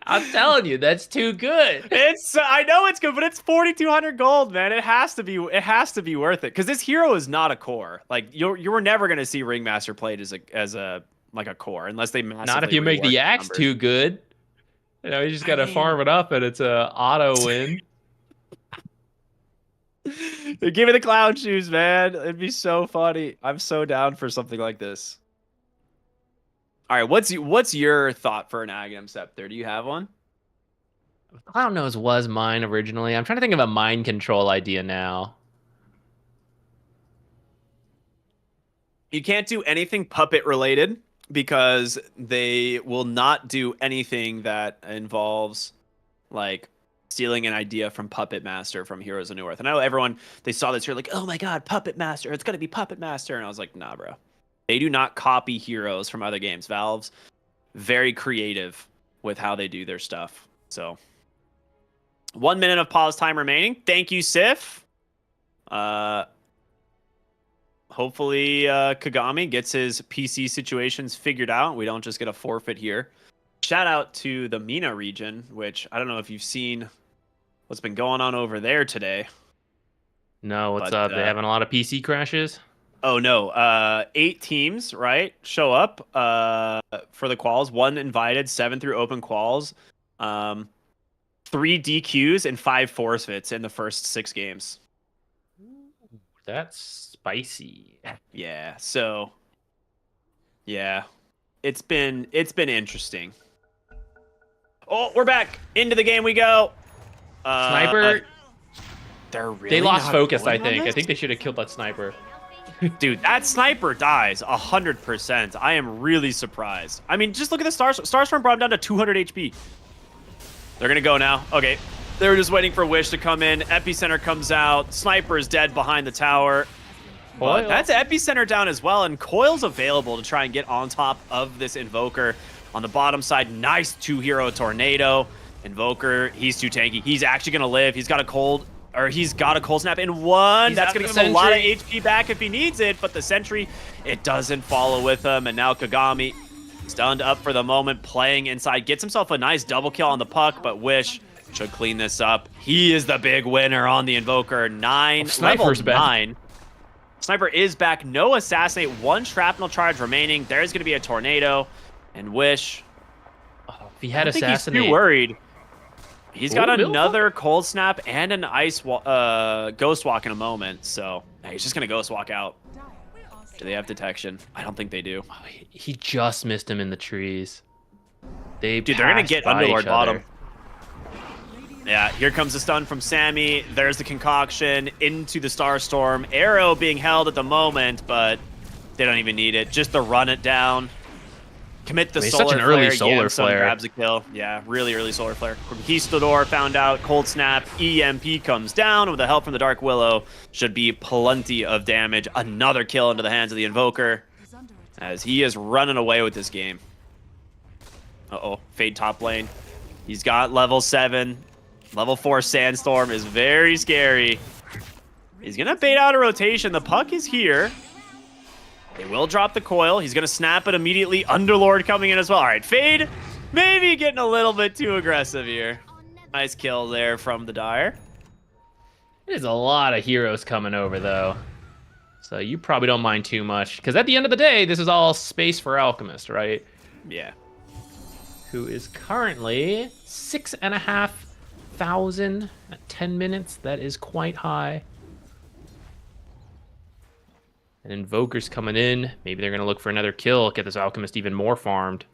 I'm telling you, that's too good. I know it's good, but it's 4,200 gold, man. It has to be worth it because this hero is not a core. Like you were never gonna see Ringmaster played as a core unless they massively. Not if you make the axe too good. You just gotta farm it up, and it's a auto win. Give me the clown shoes, man. It'd be so funny. I'm so down for something like this. All right, what's your thought for an Aghanim Scepter? Do you have one? Clown Nose was mine originally. I'm trying to think of a mind control idea now. You can't do anything puppet related because they will not do anything that involves like stealing an idea from Puppet Master from Heroes of New Earth. And I know everyone, they saw this here like, oh my god, Puppet Master, it's gonna be Puppet Master. And I was like, nah, bro. They do not copy heroes from other games. Valve's very creative with how they do their stuff. So 1 minute of pause time remaining. Thank you, Sif. Hopefully Kagami gets his PC situations figured out. We don't just get a forfeit here. Shout out to the MENA region, which I don't know if you've seen what's been going on over there today. No, what's up? They having a lot of PC crashes? Oh, no. 8 teams, right, show up for the quals. 1 invited, 7 through open quals. 3 DQs and 5 forfeits in the first 6 games. That's spicy. Yeah, so... yeah. It's been interesting. Oh, we're back. Into the game we go. Sniper... They lost focus, I think. I think they should have killed that sniper. Dude, that sniper dies 100%. I am really surprised. I mean, just look at the Starstorm brought him down to 200 HP. They're going to go now. Okay. They were just waiting for Wish to come in. Epicenter comes out. Sniper is dead behind the tower. But that's Epicenter down as well. And Coil's available to try and get on top of this Invoker. On the bottom side, nice 2-hero tornado. Invoker, he's too tanky. He's actually going to live. He's got a cold snap in 1. That's going to give him a lot of HP back if he needs it, but the sentry, it doesn't follow with him. And now Kagami, stunned up for the moment, playing inside, gets himself a nice double kill on the puck, but Wish should clean this up. He is the big winner on the Invoker. 9, Sniper's level 9. Sniper is back. No assassinate. 1 shrapnel charge remaining. There's going to be a tornado, and Wish. If he had assassinate, he's too worried. He's got another cold snap and an ice ghost walk in a moment, so he's just gonna ghost walk out. Do they have detection? I don't think they do. Oh, he just missed him in the trees. Dude, they're gonna get Underlord bottom. Yeah, here comes the stun from Sammy. There's the concoction into the Starstorm. Arrow being held at the moment, but they don't even need it. Just to run it down. Commit the I mean, solar such an flare. early solar Yamsun flare. grabs a kill. Yeah, really early solar flare. Conquistador found out. Cold Snap. EMP comes down. With the help from the Dark Willow, should be plenty of damage. Another kill into the hands of the Invoker, Is under attack. as he is running away with this game. Uh-oh. Fade top lane. He's got level 7. Level 4 Sandstorm is very scary. He's going to bait out a rotation. The puck is here. They will drop the coil. He's going to snap it immediately. Underlord coming in as well. All right, Fade maybe getting a little bit too aggressive here. Nice kill there from the Dire. There's a lot of heroes coming over, though. So you probably don't mind too much. Because at the end of the day, this is all space for Alchemist, right? Yeah. Who is currently 6,500 at 10 minutes. That is quite high. And Invoker's coming in. Maybe they're going to look for another kill. Get this Alchemist even more farmed.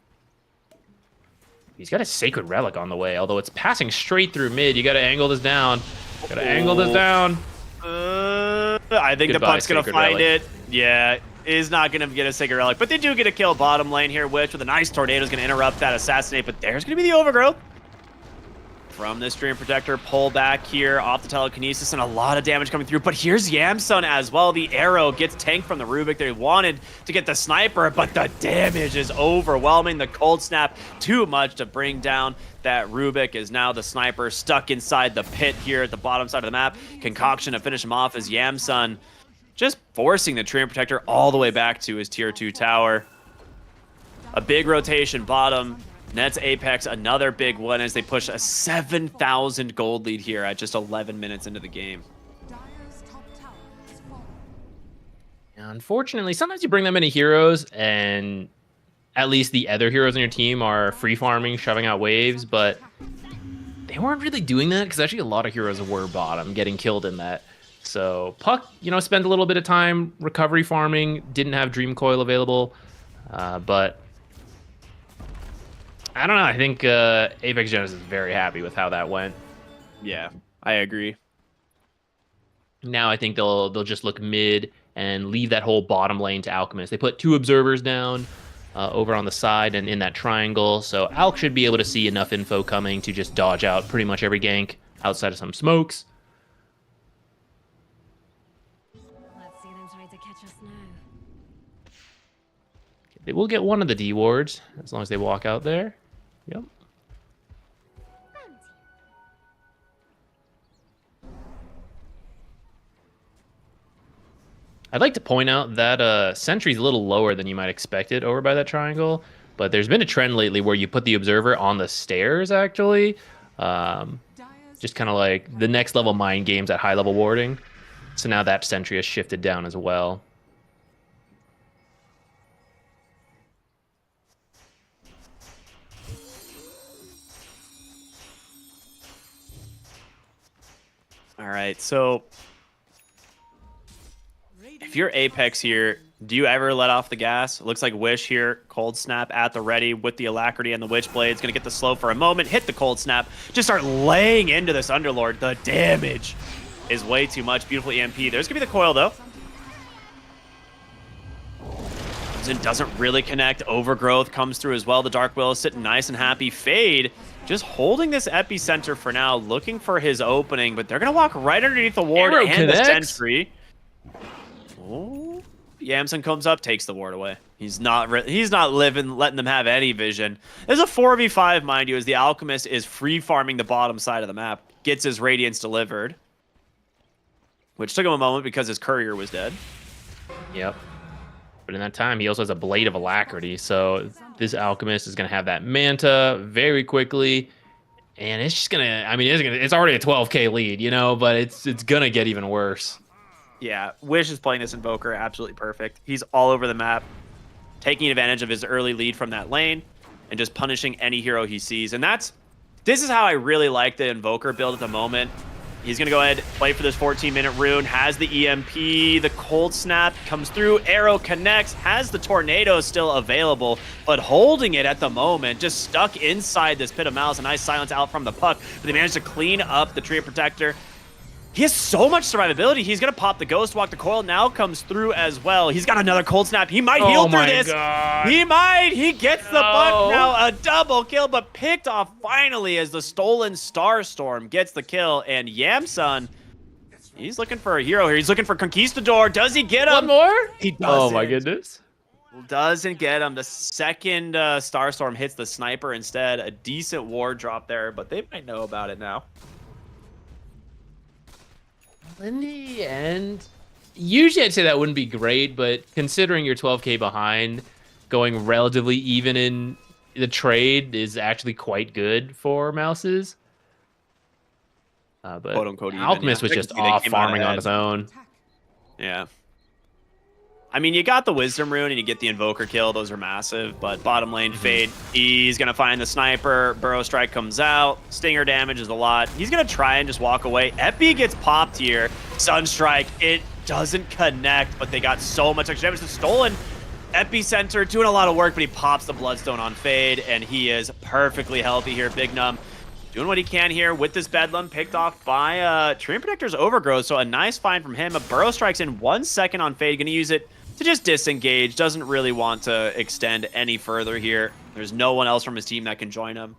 He's got a Sacred Relic on the way. Although it's passing straight through mid. You got to angle this down. Got to angle this down. I think the Goodbye, puck's going to Sacred find Relic. it. Yeah, is not going to get a Sacred Relic. But they do get a kill bottom lane here, which with a nice tornado is going to interrupt that assassinate. But there's going to be the overgrowth from this Dream Protector. Pull back here off the telekinesis and a lot of damage coming through. But here's Yamsun as well. The arrow gets tanked from the Rubik. They wanted to get the sniper, but the damage is overwhelming. The cold snap, too much to bring down that Rubik. Is now the sniper stuck inside the pit here at the bottom side of the map. Concoction to finish him off as Yamsun just forcing the Dream Protector all the way back to his tier 2 tower. A big rotation bottom. Nets Apex, another big one as they push a 7,000 gold lead here at just 11 minutes into the game. Dire's top tower has fallen. Unfortunately, sometimes you bring that many heroes and at least the other heroes on your team are free farming, shoving out waves, but they weren't really doing that because actually a lot of heroes were bottom, getting killed in that. So Puck, spent a little bit of time recovery farming, didn't have Dream Coil available, but I don't know. I think Apex Genesis is very happy with how that went. Yeah, I agree. Now I think they'll just look mid and leave that whole bottom lane to Alchemist. They put 2 observers down over on the side and in that triangle, so Alc should be able to see enough info coming to just dodge out pretty much every gank outside of some smokes. Let's see them try to catch us now. They will get one of the D wards as long as they walk out there. Yep. I'd like to point out that Sentry's a little lower than you might expect it over by that triangle, but there's been a trend lately where you put the observer on the stairs, actually. Just kind of like the next level mind games at high level warding. So now that Sentry has shifted down as well. All right, so if you're Apex here, do you ever let off the gas? It looks like Wish here, cold snap at the ready with the Alacrity and the Witchblade. It's going to get the slow for a moment, hit the cold snap, just start laying into this Underlord. The damage is way too much. Beautiful EMP. There's going to be the coil, though. Doesn't really connect. Overgrowth comes through as well. The Dark Will is sitting nice and happy. Fade just holding this epicenter for now, looking for his opening, but they're going to walk right underneath the ward Arrow and connects. the Sentry. Oh, Yamsun comes up, takes the ward away. He's not letting them have any vision. There's a 4v5, mind you, as the Alchemist is free farming the bottom side of the map. Gets his Radiance delivered, which took him a moment because his Courier was dead. Yep. But in that time, he also has a Blade of Alacrity, so this Alchemist is going to have that Manta very quickly, and it's just going to, it's already a 12k lead, but it's going to get even worse. Yeah, Wish is playing this Invoker absolutely perfect. He's all over the map, taking advantage of his early lead from that lane, and just punishing any hero he sees. And this is how I really like the Invoker build at the moment. He's going to go ahead, play for this 14-minute rune, has the EMP, the cold snap comes through, arrow connects, has the tornado still available, but holding it at the moment, just stuck inside this pit of malice. A nice silence out from the puck, but they managed to clean up the tree protector. He has so much survivability. He's going to pop the Ghost Walk. The coil now comes through as well. He's got another cold snap. He might heal through this. God. He might. He gets the buck now. A double kill, but picked off finally as the stolen Starstorm gets the kill. And Yamsun, he's looking for a hero here. He's looking for Conquistador. Does he get him? One more? He doesn't. Oh my goodness. Doesn't get him. The second Starstorm hits the sniper instead. A decent ward drop there, but they might know about it now. In the end, usually I'd say that wouldn't be great, but considering you're 12k behind, going relatively even in the trade is actually quite good for Mouses. But Quote unquote even, Alchemist was I can just see they off came out farming on ahead. his own. Yeah. I mean, you got the Wisdom Rune and you get the Invoker kill. Those are massive, but bottom lane Fade. He's going to find the Sniper. Burrow Strike comes out. Stinger damage is a lot. He's going to try and just walk away. Epi gets popped here. Sunstrike, it doesn't connect, but they got so much extra damage. The stolen Epicenter doing a lot of work, but he pops the Bloodstone on Fade, and he is perfectly healthy here. Big Num doing what he can here with this Bedlam, picked off by Treant Protector's Overgrowth, so a nice find from him. A Burrow Strike's in 1 second on Fade, gonna use it to just disengage. Doesn't really want to extend any further here. There's no one else from his team that can join him.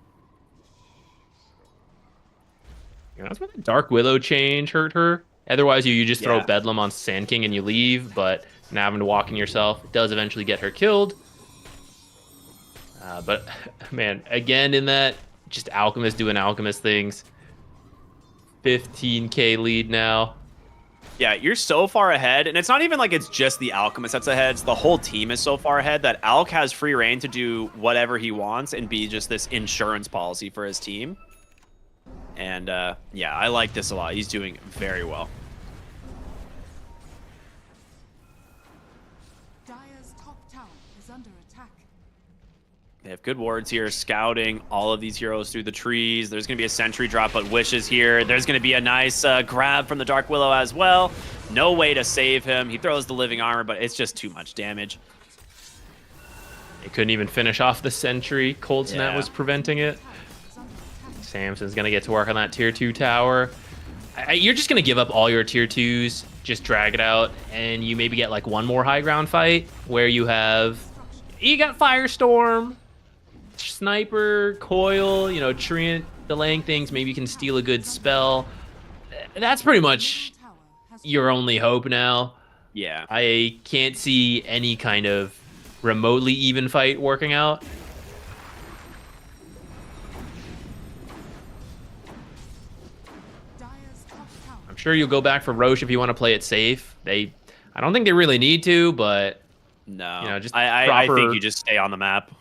You know, that's where the Dark Willow change hurt her. Otherwise, you just throw Yeah. Bedlam on Sand King and you leave, but now having to walk in yourself does eventually get her killed. But, man, again, in that, just Alchemist doing Alchemist things. 15k lead now. Yeah, you're so far ahead, and it's not even like it's just the Alchemist that's ahead. It's the whole team is so far ahead that Alc has free reign to do whatever he wants and be just this insurance policy for his team. And yeah, I like this a lot. He's doing very well. Dire's top tower is under attack. They have good wards here, scouting all of these heroes through the trees. There's going to be a sentry drop, but Wish is here. There's going to be a nice grab from the Dark Willow as well. No way to save him. He throws the living armor, but it's just too much damage. They couldn't even finish off the sentry. Cold Snap Yeah. was preventing it. Is under attack. Samson's going to get to work on that tier 2 tower. You're just going to give up all your tier 2s, just drag it out, and you maybe get like one more high ground fight where you got Firestorm, Sniper, Coil, you know, Treant delaying things. Maybe you can steal a good spell. That's pretty much Tower has your only hope now. Yeah. I can't see any kind of remotely even fight working out. Dire's top tower. I'm sure you'll go back for Roche if you want to play it safe. I don't think they really need to, but No. You know, just I proper- think you just stay on the map.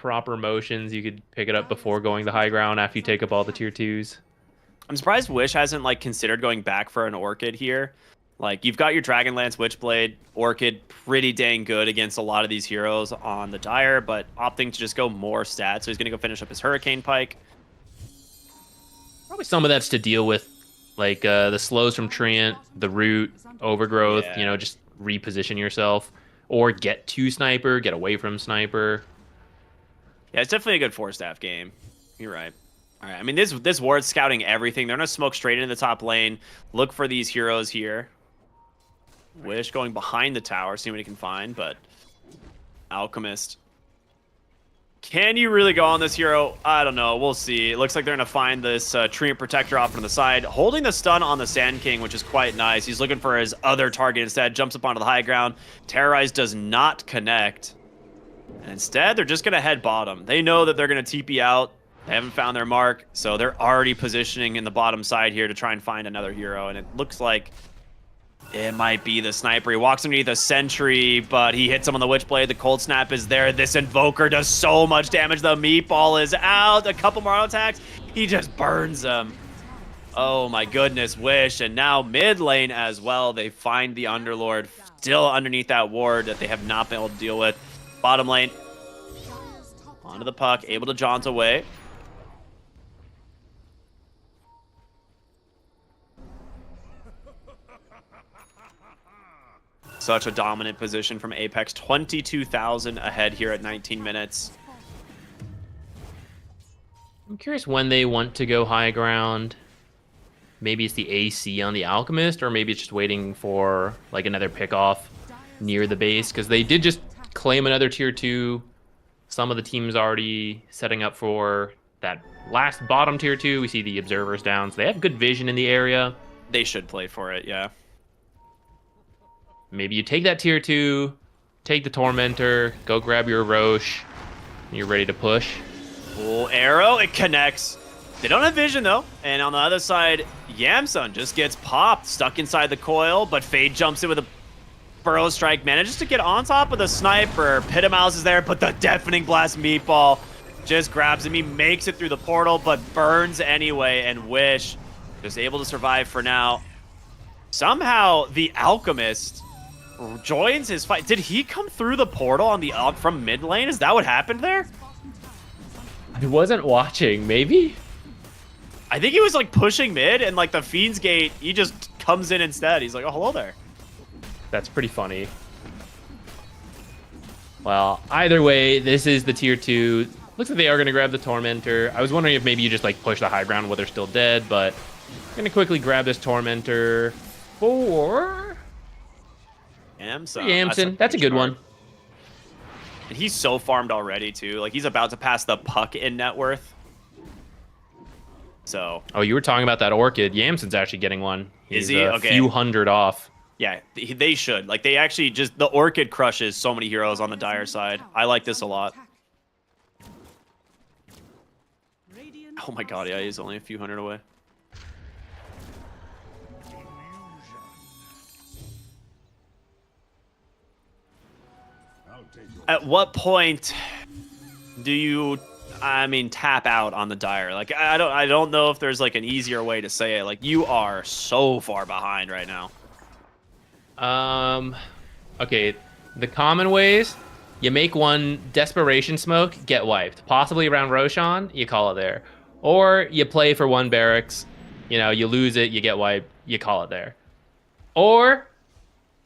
proper motions, you could pick it up before going the high ground after you take up all the tier 2s. I'm surprised Wish hasn't like considered going back for an Orchid here. Like, you've got your Dragonlance Witchblade, Orchid, pretty dang good against a lot of these heroes on the Dire, but opting to just go more stats. So he's going to go finish up his Hurricane Pike. Probably some of that's to deal with, like the slows from Treant, the root, overgrowth, Yeah. you know, just reposition yourself. Or get to Sniper, get away from Sniper. Yeah, it's definitely a good 4-staff game. You're right. All right, I mean, this ward's scouting everything. They're going to smoke straight into the top lane, look for these heroes here. Wish going behind the tower, see what he can find, but Alchemist. Can you really go on this hero? I don't know. We'll see. It looks like they're going to find this Treant Protector off on the side, holding the stun on the Sand King, which is quite nice. He's looking for his other target instead, jumps up onto the high ground. Terrorize does not connect. And instead, they're just going to head bottom. They know that they're going to TP out. They haven't found their mark, so they're already positioning in the bottom side here to try and find another hero. And it looks like it might be the Sniper. He walks underneath a Sentry, but he hits him on the Witchblade. The Cold Snap is there. This Invoker does so much damage. The Meatball is out. A couple more attacks. He just burns them. Oh my goodness, Wish. And now mid lane as well. They find the Underlord still underneath that ward that they have not been able to deal with. Bottom lane, Dire's top onto tower the puck, able to jaunt away. Such a dominant position from Apex. 22,000 ahead here at 19 minutes. I'm curious when they want to go high ground. Maybe it's the AC on the Alchemist, or maybe it's just waiting for like another pickoff near the base, because they did just claim another tier 2. Some of the teams already setting up for that last bottom tier 2. We see the observers down, so they have good vision in the area. They should play for it, yeah. Maybe you take that tier 2, take the Tormentor, go grab your Roche, and you're ready to push. Full arrow, it connects. They don't have vision though, and on the other side, Yamsun just gets popped, stuck inside the coil, but Fade jumps in with a Burrow Strike, manages to get on top of the sniper. Pitimouse is there, but the Deafening Blast meatball just grabs him. He makes it through the portal, but burns anyway, and Wish just able to survive for now. Somehow, the Alchemist joins his fight. Did he come through the portal on the from mid lane? Is that what happened there? I wasn't watching, maybe? I think he was like pushing mid, and like the Fiend's Gate, he just comes in instead. He's like, oh, hello there. That's pretty funny. Well, either way, this is the tier 2. Looks like they are going to grab the Tormentor. I was wondering if maybe you just like push the high ground while they're still dead, but I'm going to quickly grab this Tormentor for Yamsun. That's a good one. And he's so farmed already too. Like he's about to pass the Puck in net worth. So. Oh, you were talking about that Orchid. Yamsun's actually getting one. Is He's he? a Okay. few hundred off. Yeah, they should. Like they actually just the Orchid crushes so many heroes on the Dire side. I like this a lot. Oh my god, yeah, he's only a few hundred away. At what point do you, I mean, tap out on the Dire? Like I don't know if there's like an easier way to say it. Like you are so far behind right now. Okay, the common ways: you make one desperation smoke, get wiped, possibly around Roshan, you call it there, or you play for one barracks, you know, you lose it, you get wiped, you call it there, or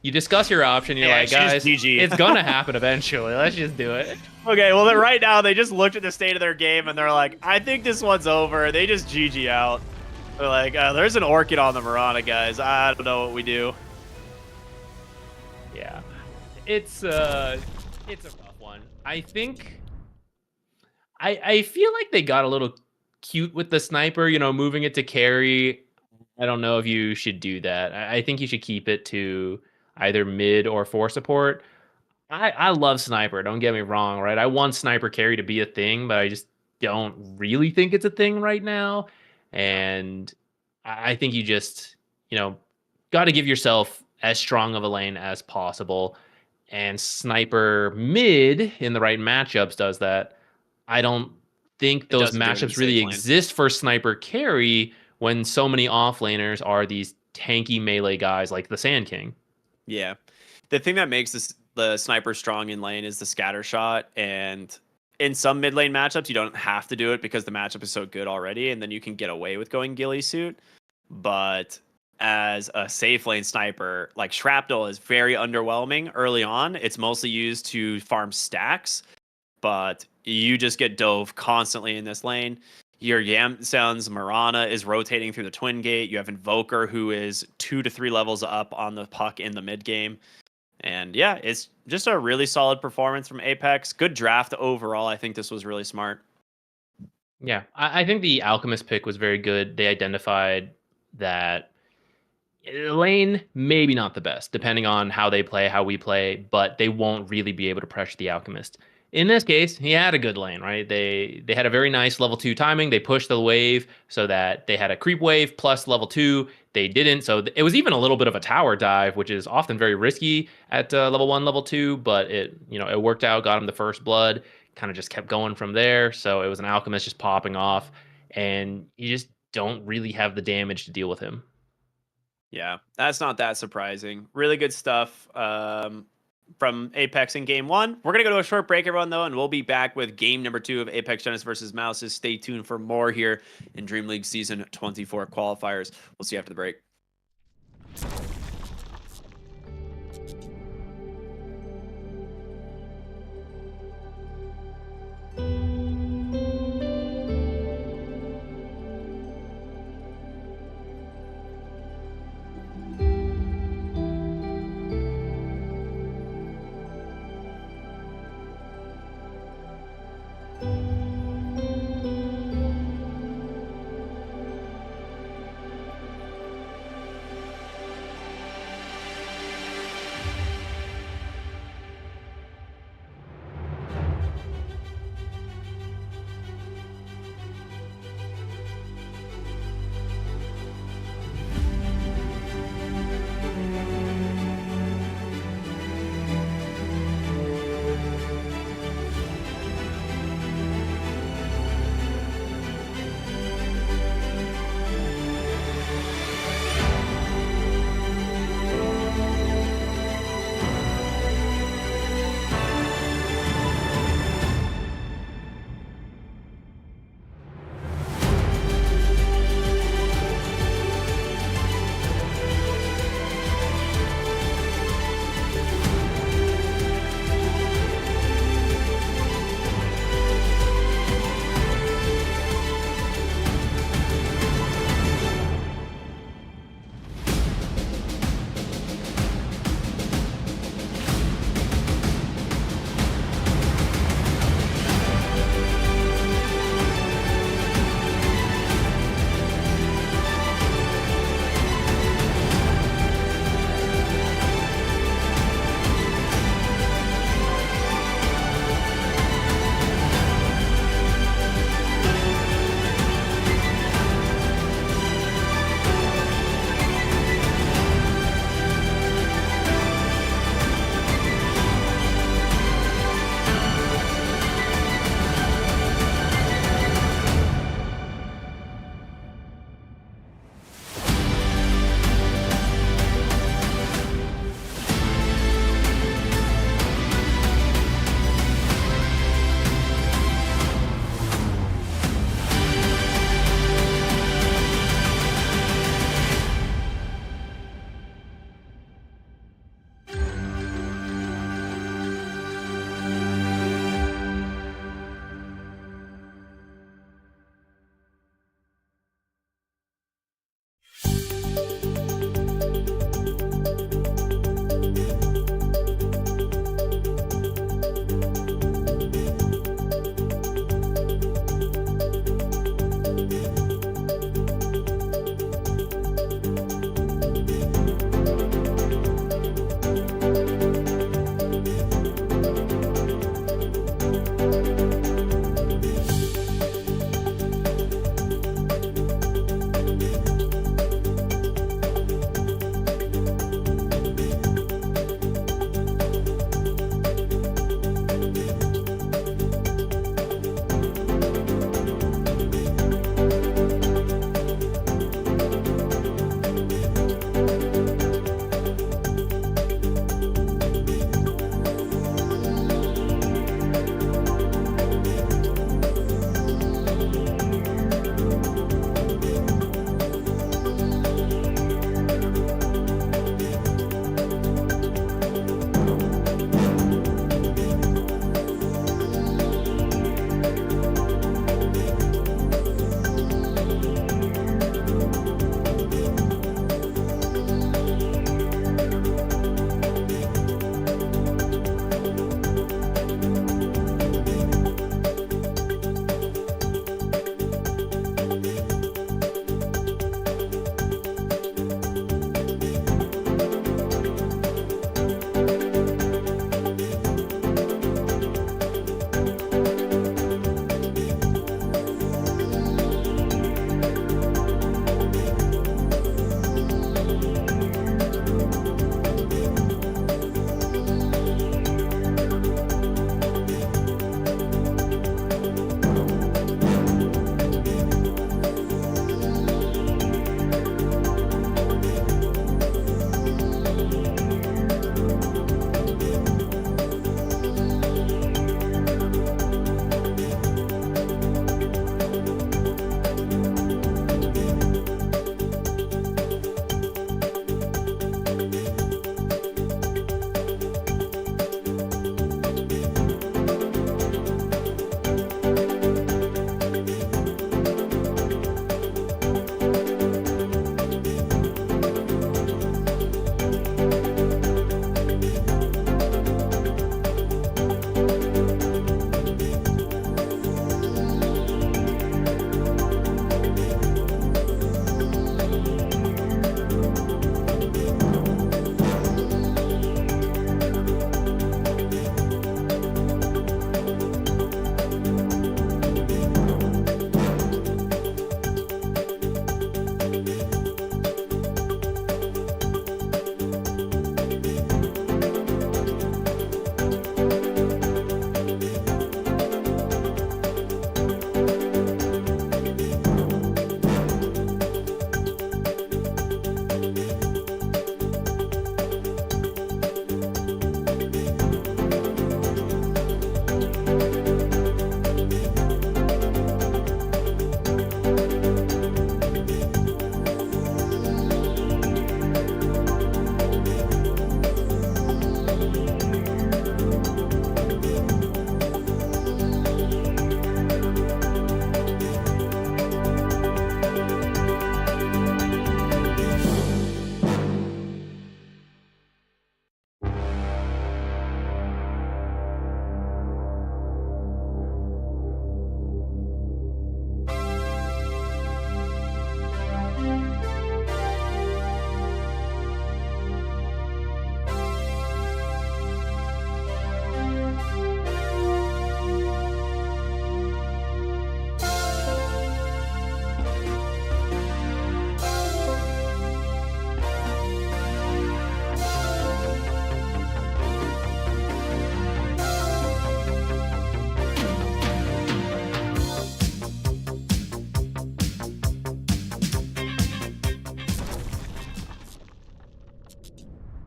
you discuss your option. You're like, guys, GG. it's gonna happen eventually. Let's just do it. Okay, well, then right now they just looked at the state of their game and they're like, I think this one's over. They just GG out. They're like, there's an Orchid on the Mirana, guys. I don't know what we do. Yeah, it's a rough one. I think I feel like they got a little cute with the sniper, you know, moving it to carry. I don't know if you should do that. I think you should keep it to either mid or 4 support. I love sniper, don't get me wrong, right? I want sniper carry to be a thing, but I just don't really think it's a thing right now. And I think you just, you know, got to give yourself as strong of a lane as possible. And sniper mid in the right matchups does that. I don't think those matchups really exist for sniper carry when so many offlaners are these tanky melee guys like the Sand King. Yeah. The thing that makes the sniper strong in lane is the scatter shot. And in some mid lane matchups, you don't have to do it because the matchup is so good already. And then you can get away with going ghillie suit. But as a safe lane sniper, like Shrapnel is very underwhelming early on. It's mostly used to farm stacks, but you just get dove constantly in this lane. Your Yamsun's Mirana is rotating through the Twin Gate. You have Invoker, who is 2 to 3 levels up on the Puck in the mid game. And yeah, it's just a really solid performance from Apex. Good draft overall. I think this was really smart. Yeah, I think the Alchemist pick was very good. They identified that lane, maybe not the best, depending on how they play, how we play, but they won't really be able to pressure the Alchemist. In this case, he had a good lane, right? They had a very nice level 2 timing. They pushed the wave so that they had a creep wave plus level 2. They didn't, so it was even a little bit of a tower dive, which is often very risky at level 1, level 2, but it worked out, got him the first blood, kind of just kept going from there. So it was an Alchemist just popping off, and you just don't really have the damage to deal with him. Yeah, that's not that surprising. Really good stuff from Apex in game 1. We're going to go to a short break, everyone, though, and we'll be back with game number 2 of Apex Genesis versus Mouses. Stay tuned for more here in Dream League Season 24 qualifiers. We'll see you after the break.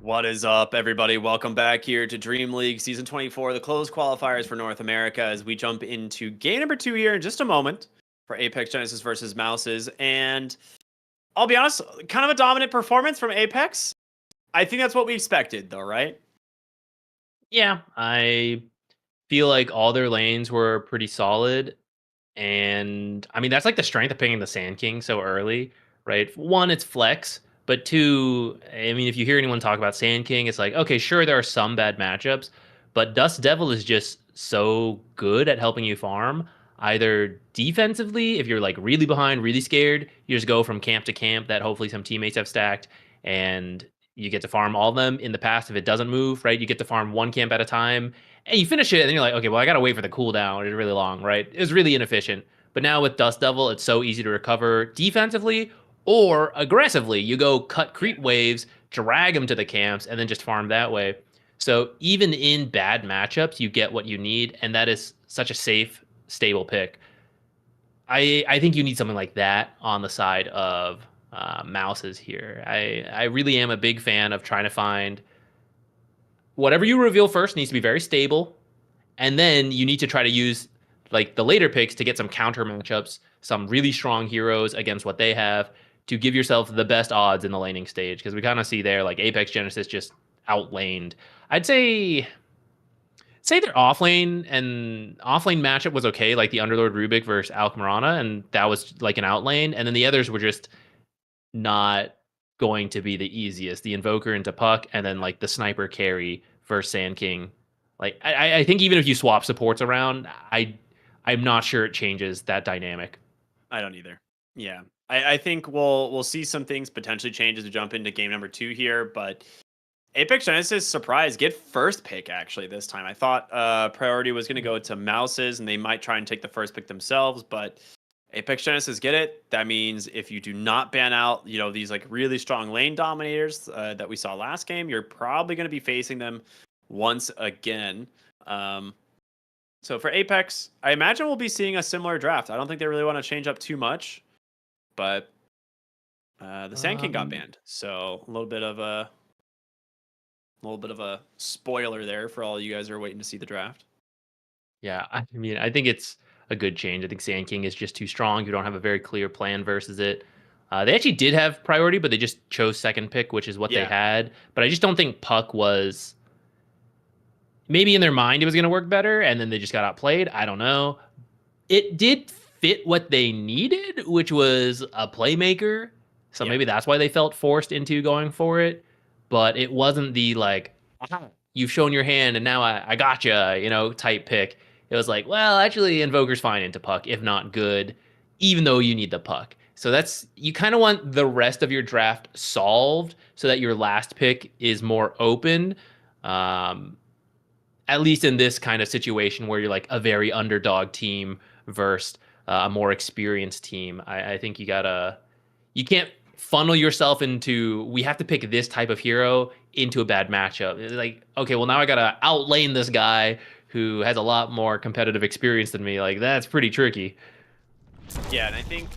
What is up, everybody? Welcome back here to Dream League Season 24, the closed qualifiers for North America, as we jump into game number 2 here in just a moment for Apex Genesis versus Mouses. And I'll be honest, kind of a dominant performance from Apex. I think that's what we expected, though, right? Yeah, I feel like all their lanes were pretty solid. And I mean, that's like the strength of picking the Sand King so early, right? One, it's flex, but two, I mean, if you hear anyone talk about Sand King, it's like, okay, sure, there are some bad matchups, but Dust Devil is just so good at helping you farm. Either defensively, if you're like really behind, really scared, you just go from camp to camp that hopefully some teammates have stacked, and you get to farm all of them. In the past, if it doesn't move, right, you get to farm one camp at a time, and you finish it, and then you're like, okay, well, I gotta wait for the cooldown. It's really long, right? It's really inefficient. But now with Dust Devil, it's so easy to recover defensively or aggressively. You go cut creep waves, drag them to the camps, and then just farm that way. So even in bad matchups, you get what you need, and that is such a safe, stable pick. I think you need something like that on the side of Mouses here. I really am a big fan of trying to find whatever you reveal first needs to be very stable, and then you need to try to use like the later picks to get some counter matchups, some really strong heroes against what they have to give yourself the best odds in the laning stage. Because we kind of see there like Apex Genesis just outlaned. I'd say their offlane matchup was okay, like the Underlord Rubik versus Alcamarana, and that was like an outlane, and then the others were just not going to be the easiest. The Invoker into Puck, and then like the Sniper carry versus Sand King. Like I think even if you swap supports around, I'm not sure it changes that dynamic. I don't either. Yeah. I think we'll see some things potentially change as we jump into game number 2 here, but Apex Genesis, surprise, get first pick actually this time. I thought priority was going to go to Mouses, and they might try and take the first pick themselves, but Apex Genesis get it. That means if you do not ban out, these like really strong lane dominators that we saw last game, you're probably going to be facing them once again. So for Apex, I imagine we'll be seeing a similar draft. I don't think they really want to change up too much, but the Sand King got banned, so a little bit of a spoiler there for all you guys who are waiting to see the draft. Yeah, I mean, I think it's a good change. I think Sand King is just too strong. You don't have a very clear plan versus it. They actually did have priority, but they just chose second pick, which is what they had. But I just don't think Puck was... Maybe in their mind it was going to work better, and then they just got outplayed. I don't know. It did fit what they needed, which was a playmaker. So maybe that's why they felt forced into going for it. But it wasn't the like, you've shown your hand and now I gotcha, type pick. It was like, well, actually Invoker's fine into Puck, if not good, even though you need the Puck. So you kind of want the rest of your draft solved so that your last pick is more open. At least in this kind of situation where you're like a very underdog team versus a more experienced team. I think you can't funnel yourself into, we have to pick this type of hero into a bad matchup. It's like, okay, well now I gotta outlane this guy who has a lot more competitive experience than me. Like, that's pretty tricky. Yeah, and I think,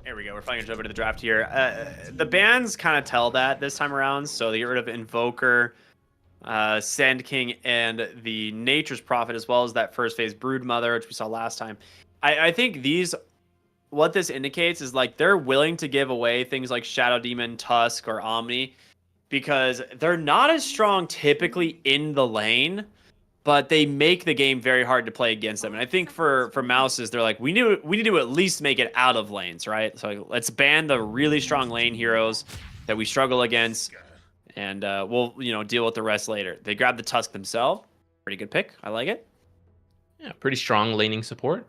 there we go, we're finally gonna jump into the draft here. The bans kind of tell that this time around, so they get rid of Invoker, Sand King, and the Nature's Prophet, as well as that first phase Broodmother, which we saw last time. I think what this indicates is like they're willing to give away things like Shadow Demon, Tusk, or Omni because they're not as strong typically in the lane, but they make the game very hard to play against them. And I think for Mouses, they're like, we need to at least make it out of lanes, right? So let's ban the really strong lane heroes that we struggle against, and we'll deal with the rest later. They grab the Tusk themselves. Pretty good pick. I like it. Yeah, pretty strong laning support.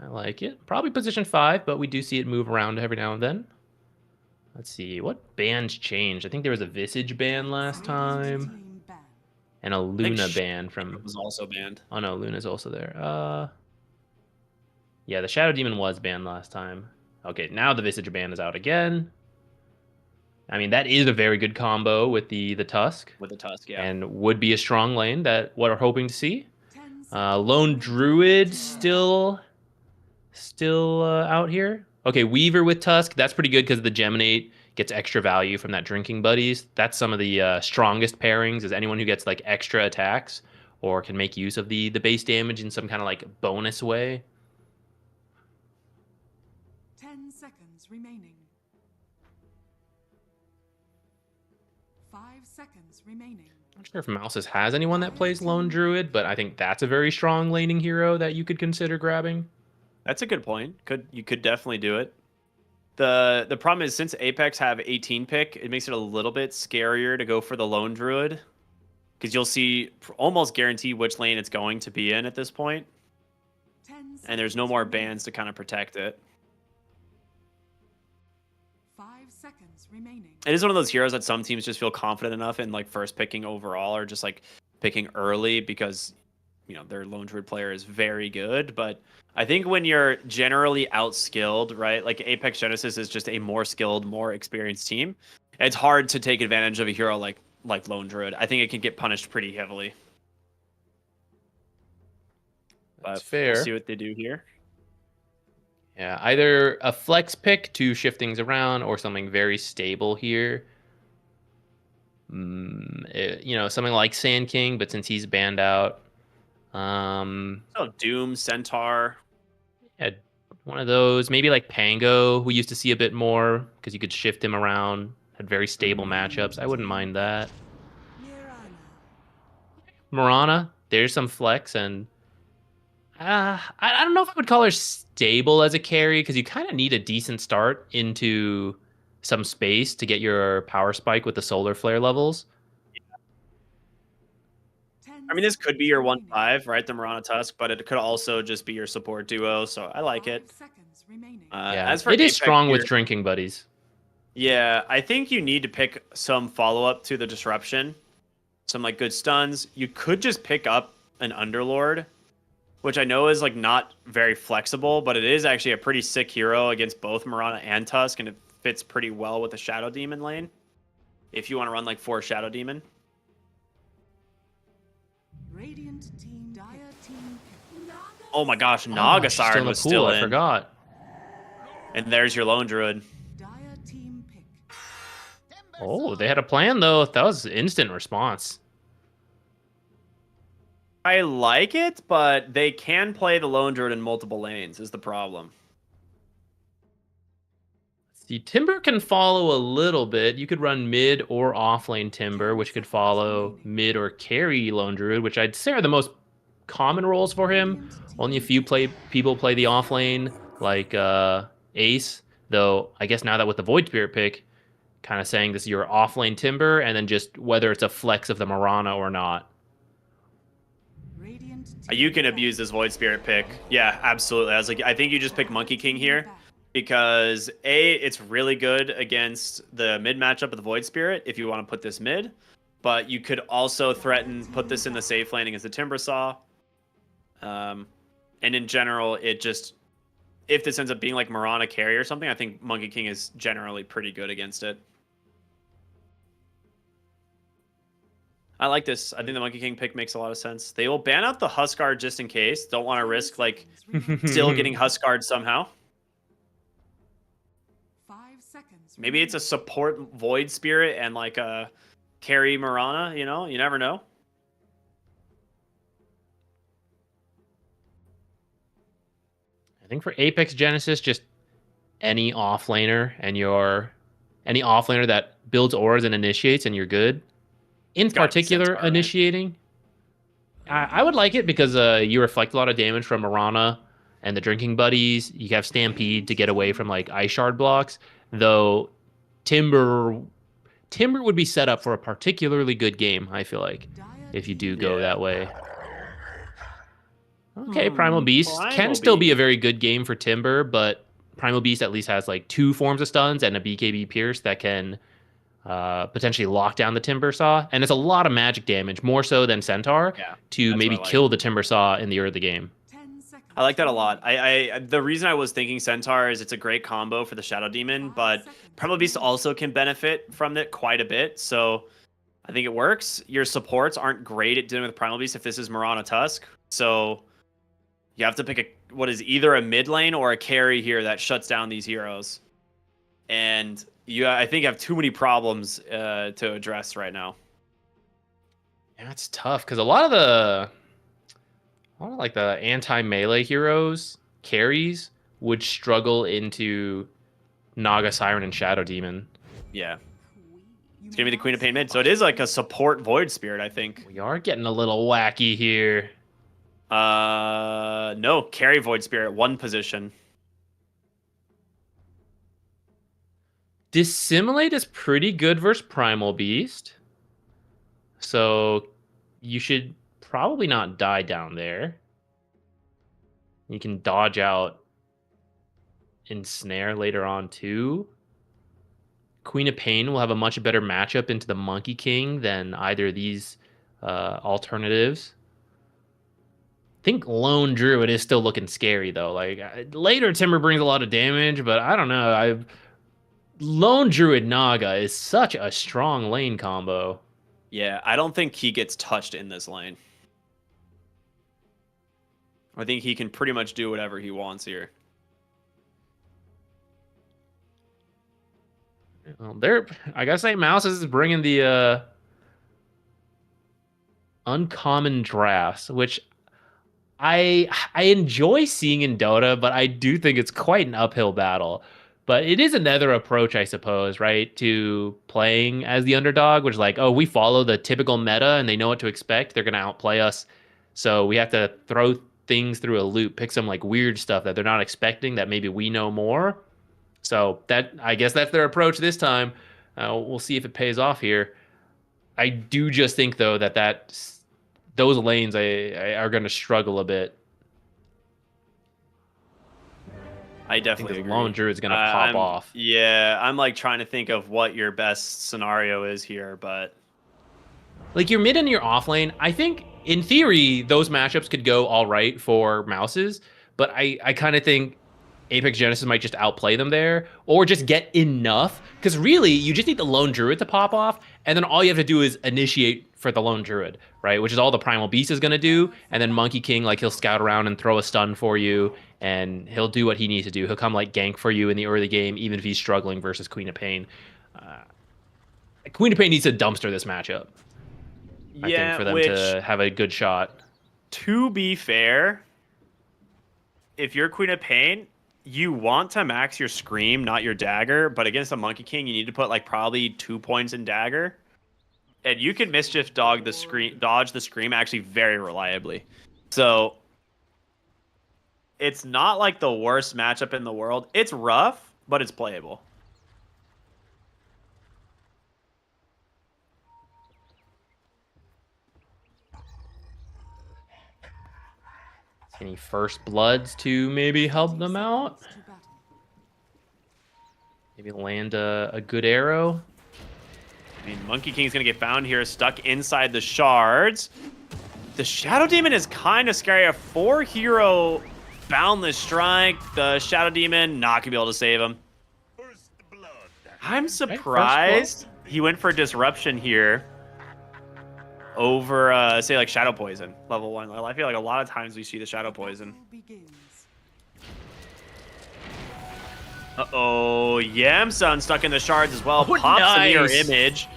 I like it. Probably position 5, but we do see it move around every now and then. Let's see. What bans changed? I think there was a Visage ban last time. And a Luna ban from... was also banned. Oh no, Luna's also there. Yeah, the Shadow Demon was banned last time. Okay, now the Visage ban is out again. I mean, that is a very good combo with the Tusk. With the Tusk, yeah. And would be a strong lane that what we're hoping to see. Lone Druid still out here. Okay, Weaver with Tusk. That's pretty good because the Geminate gets extra value from that drinking buddies. That's some of the strongest pairings, is anyone who gets like extra attacks or can make use of the base damage in some kind of like bonus way. 10 seconds remaining. 5 seconds remaining. I'm not sure if Mouses has anyone that plays Lone Druid, but I think that's a very strong laning hero that you could consider grabbing. That's a good point. You could definitely do it. The problem is, since Apex have 18 pick, it makes it a little bit scarier to go for the Lone Druid, because you'll see almost guarantee which lane it's going to be in at this point, 10 and there's no seconds more remaining. bans to kind of protect it. 5 seconds remaining. It is one of those heroes that some teams just feel confident enough in, like, first picking overall, or just like picking early because, you know, their Lone Druid player is very good. But I think when you're generally outskilled, right, like Apex Genesis is just a more skilled, more experienced team, it's hard to take advantage of a hero like Lone Druid. I think it can get punished pretty heavily. That's But fair. We'll see what they do here. Yeah, either a flex pick to shift things around or something very stable here. You know, something like Sand King, but since he's banned out. Oh, Doom, Centaur. Yeah, one of those. Maybe like Pango, we used to see a bit more because you could shift him around. Had very stable matchups. I wouldn't mind that. Mirana, there's some flex, and I don't know if I would call her stable as a carry, because you kind of need a decent start into some space to get your power spike with the solar flare levels. I mean, this could be your 1-5, right? The Mirana Tusk, but it could also just be your support duo, so I like it. 5 seconds remaining. Yeah, As for it is Apex strong here, with drinking buddies. Yeah, I think you need to pick some follow-up to the disruption. Some like good stuns. You could just pick up an Underlord, which I know is like not very flexible, but it is actually a pretty sick hero against both Mirana and Tusk, and it fits pretty well with the Shadow Demon lane. If you want to run like 4 Shadow Demon. Radiant team, Dire team. Oh my gosh, Oh, Naga she's still Siren in the was pool, still I in. forgot. And there's your Lone Druid. Dire team pick. Oh, they had a plan though. That was instant response. I like it, but they can play the Lone Druid in multiple lanes is the problem. See, Timber can follow a little bit. You could run mid or off lane Timber, which could follow mid or carry Lone Druid, which I'd say are the most common roles for him. Only a few people play the off lane, like Ace. Though I guess now that with the Void Spirit pick, kind of saying this is your off lane Timber, and then just whether it's a flex of the Mirana or not. Radiant team. You can abuse this Void Spirit pick. Yeah, absolutely. I think you just pick Monkey King here, because it's really good against the mid matchup of the Void Spirit if you want to put this mid, but you could also put this in the safe lane against the Timbersaw. And in general, it just, if this ends up being like Mirana carry or something, I think Monkey King is generally pretty good against it. I like this. I think the Monkey King pick makes a lot of sense. They will ban out the Huskard just in case. Don't want to risk like still getting Huskard somehow. 5 seconds. Maybe it's a support Void Spirit and like a carry Mirana, you know? You never know. I think for Apex Genesis, just any offlaner any offlaner that builds auras and initiates, and you're good. In Gotta be particular, Centaur, right? initiating, I would like it because you reflect a lot of damage from Mirana and the drinking buddies. You have Stampede to get away from like Ice Shard blocks. Though Timber would be set up for a particularly good game, I feel like, if you do go that way. Okay, Primal Beast Primal can still be Beast. a very good game for Timber, but Primal Beast at least has like 2 forms of stuns and a BKB Pierce that can potentially lock down the Timbersaw, and it's a lot of magic damage, more so than Centaur, Yeah, to that's maybe what I like. kill the Timbersaw in the early game. 10 seconds. I like that a lot. I the reason I was thinking Centaur is it's a great combo for the Shadow Demon, but Primal Beast also can benefit from it quite a bit. So I think it works. Your supports aren't great at dealing with Primal Beast if this is Mirana Tusk. So you have to pick what is either a mid lane or a carry here that shuts down these heroes. and I think have too many problems to address right now. Yeah, it's tough because a lot of like the anti-melee heroes carries would struggle into Naga, Siren, and Shadow Demon. Yeah. It's going to be the Queen of Pain mid. So it is like a support Void Spirit, I think. We are getting a little wacky here. No, carry Void Spirit, one position. Dissimulate is pretty good versus Primal Beast. So you should probably not die down there. You can dodge out Ensnare later on too. Queen of Pain will have a much better matchup into the Monkey King than either of these alternatives. I think Lone Druid is still looking scary though. Like later Timber brings a lot of damage, but I don't know. Lone Druid Naga is such a strong lane combo. Yeah, I don't think he gets touched in this lane. I think he can pretty much do whatever he wants here. Well, I gotta say, Mouse is bringing the uncommon drafts, which I enjoy seeing in Dota, but I do think it's quite an uphill battle. But it is another approach, I suppose, right, to playing as the underdog, which is like, oh, we follow the typical meta and they know what to expect. They're going to outplay us. So we have to throw things through a loop, pick some like weird stuff that they're not expecting that maybe we know more. So I guess that's their approach this time. We'll see if it pays off here. I do just think, though, that those lanes are going to struggle a bit. I definitely think agree. Lone Druid's going to pop off. Yeah, I'm like trying to think of what your best scenario is here, but like your mid and your off lane, I think in theory those matchups could go all right for Mouses, but I kind of think Apex Genesis might just outplay them there or just get enough, because really you just need the Lone Druid to pop off, and then all you have to do is initiate for the Lone Druid, right? Which is all the Primal Beast is going to do, and then Monkey King, like he'll scout around and throw a stun for you, and he'll do what he needs to do. He'll come like gank for you in the early game, even if he's struggling versus Queen of Pain. Queen of Pain needs to dumpster this matchup. I think for them to have a good shot. To be fair, if you're Queen of Pain, you want to max your Scream, not your Dagger, but against a Monkey King, you need to put like probably 2 points in Dagger. And you can Mischief dodge the Scream actually very reliably. So it's not like the worst matchup in the world. It's rough, but it's playable. Any first bloods to maybe help them out? Maybe land a good arrow? I mean, Monkey King's going to get found here, stuck inside the shards. The Shadow Demon is kind of scary. A 4-hero Boundless Strike. The Shadow Demon not going to be able to save him. I'm surprised he went for Disruption here over, say, like Shadow Poison, level 1. I feel like a lot of times we see the Shadow Poison. Uh-oh, Yamsun stuck in the shards as well. Pops the mirror image.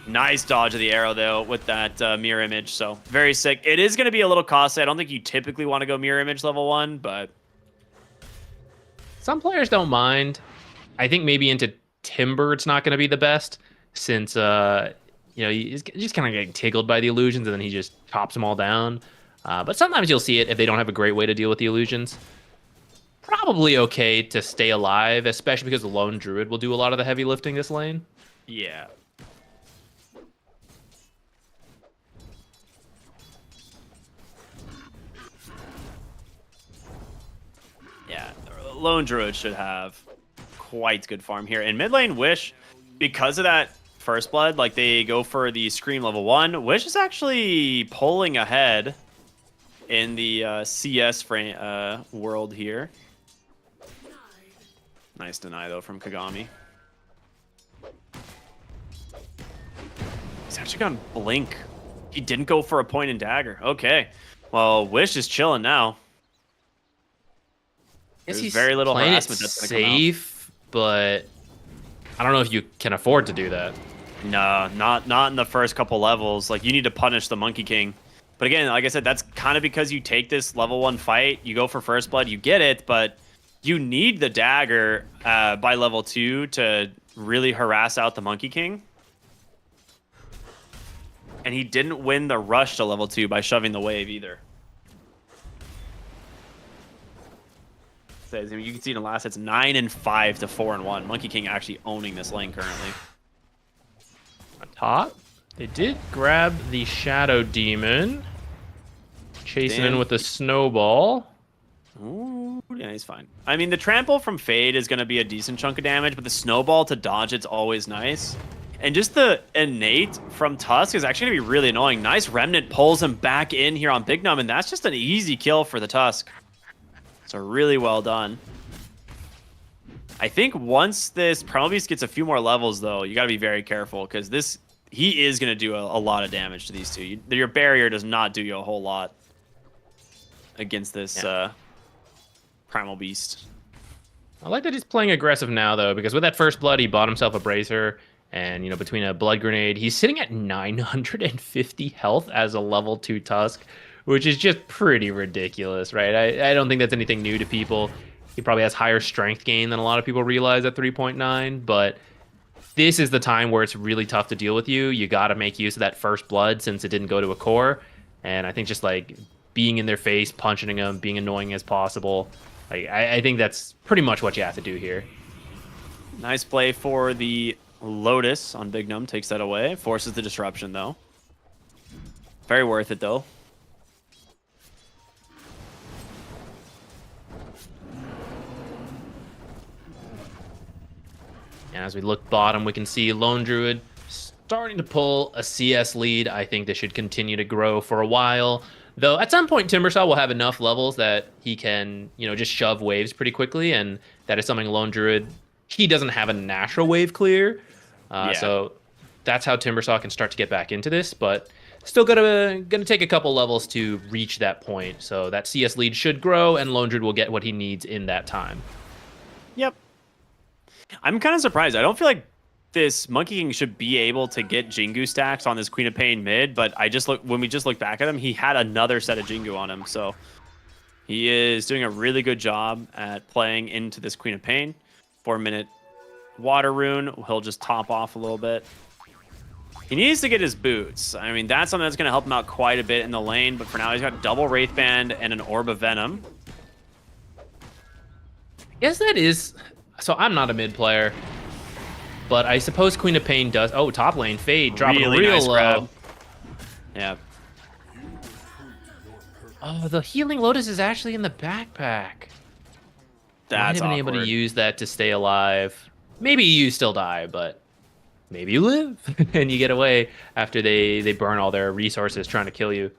Nice dodge of the arrow, though, with that mirror image. So, very sick. It is going to be a little costly. I don't think you typically want to go mirror image level 1, but some players don't mind. I think maybe into Timber it's not going to be the best, since he's just kind of getting tickled by the illusions, and then he just chops them all down. But sometimes you'll see it if they don't have a great way to deal with the illusions. Probably okay to stay alive, especially because the Lone Druid will do a lot of the heavy lifting this lane. yeah. Yeah, Lone Druid should have quite good farm here. In mid lane, Wish, because of that First Blood, like they go for the Scream level 1. Wish is actually pulling ahead in the CS world here. Nice deny, though, from Kagami. He's actually gone Blink. He didn't go for a point in Dagger. Okay. Well, Wish is chilling now. There's very little harassment that's going to come out. Safe, but I don't know if you can afford to do that. No, not in the first couple levels. Like, you need to punish the Monkey King. But again, like I said, that's kind of because you take this level 1 fight, you go for first blood, you get it, but you need the dagger by level 2 to really harass out the Monkey King. And he didn't win the rush to level 2 by shoving the wave either. Says, you can see in the last, it's 9-5 to 4-1. Monkey King actually owning this lane currently. On top, they did grab the Shadow Demon. Chasing in with the Snowball. Ooh, yeah, he's fine. I mean, the trample from Fade is going to be a decent chunk of damage, but the Snowball to dodge it's always nice. And just the innate from Tusk is actually going to be really annoying. Nice Remnant pulls him back in here on Big Num, and that's just an easy kill for the Tusk. So really well done. I think once this Primal Beast gets a few more levels, though, you got to be very careful, because he is going to do a lot of damage to these two. Your barrier does not do you a whole lot against this Primal Beast. I like that he's playing aggressive now, though, because with that first blood, he bought himself a Bracer. And, between a Blood Grenade, he's sitting at 950 health as a level 2 Tusk, which is just pretty ridiculous, right? I don't think that's anything new to people. He probably has higher strength gain than a lot of people realize at 3.9, but this is the time where it's really tough to deal with you. You got to make use of that first blood since it didn't go to a core. And I think just like being in their face, punching them, being annoying as possible. I think that's pretty much what you have to do here. Nice play for the Lotus on Big Num, takes that away. Forces the disruption, though. Very worth it, though. And as we look bottom, we can see Lone Druid starting to pull a CS lead. I think this should continue to grow for a while. Though at some point, Timbersaw will have enough levels that he can, just shove waves pretty quickly. And that is something Lone Druid, he doesn't have a natural wave clear. So that's how Timbersaw can start to get back into this. But still gonna take a couple levels to reach that point. So that CS lead should grow, and Lone Druid will get what he needs in that time. Yep. I'm kind of surprised. I don't feel like this Monkey King should be able to get Jingu stacks on this Queen of Pain mid, but when we just look back at him, he had another set of Jingu on him, so he is doing a really good job at playing into this Queen of Pain. 4-minute Water Rune, he'll just top off a little bit. He needs to get his boots. I mean, that's something that's going to help him out quite a bit in the lane, but for now he's got double Wraith Band and an Orb of Venom. Yes, that is... So I'm not a mid player, but I suppose Queen of Pain does... Oh, top lane, Fade, dropping Really real nice low. grab. Yeah. Oh, the Healing Lotus is actually in the backpack. That's Might have been able to awkward. use that to stay alive. Maybe you still die, but maybe you live and you get away after they burn all their resources trying to kill you.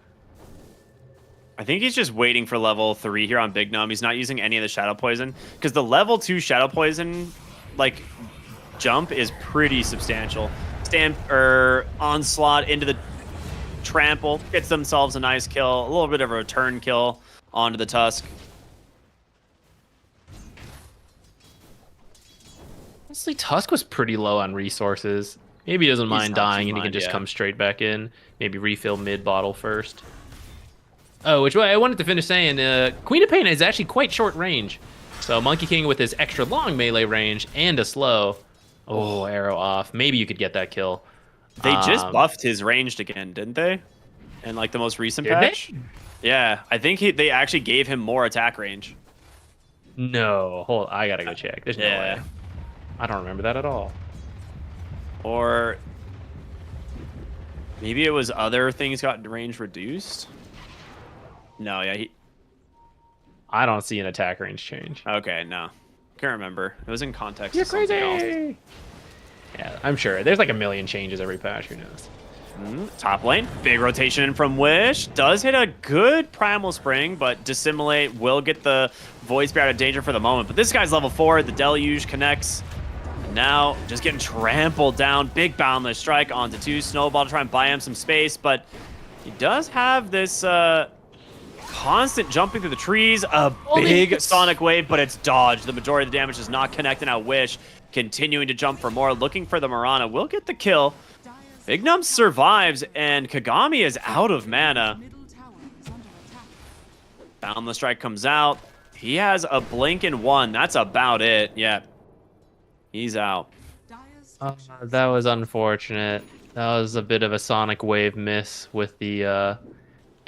I think he's just waiting for level 3 here on Big Num. He's not using any of the Shadow Poison, because the level 2 Shadow Poison, jump is pretty substantial. Onslaught into the Trample, gets themselves a nice kill, a little bit of a return kill onto the Tusk. Honestly, Tusk was pretty low on resources. Maybe he doesn't mind dying and he can just come straight back in. Maybe refill mid bottle first. Oh, which way I wanted to finish saying, Queen of Pain is actually quite short range. So Monkey King with his extra long melee range and a slow. Oh, arrow off. Maybe you could get that kill. They just buffed his ranged again, didn't they? In the most recent Did patch? they? Yeah, I think they actually gave him more attack range. No, hold. I gotta go check. There's no way. I don't remember that at all. Or maybe it was other things got range reduced. No, yeah, I don't see an attack range change. okay, no. Can't remember. It was in context. You're of something else. crazy. Yeah, I'm sure. There's like a million changes every patch. Who knows? Top lane, big rotation in from Wish. Does hit a good Primal Spring, but Dissimulate will get the Void Spear out of danger for the moment. But this guy's level 4. The Deluge connects. And now just getting trampled down. Big Boundless Strike onto 2. Snowball to try and buy him some space, but he does have this constant jumping through the trees. A big sonic wave, but it's dodged. The majority of the damage is not connecting. Now Wish continuing to jump for more, looking for the Mirana. Will get the kill. Big Num survives, and Kagami is out of mana. Middle tower is under attack. Boundless Strike comes out. He has a blink in 1. That's about it. Yeah. He's out. Dire's That was unfortunate. That was a bit of a sonic wave miss with the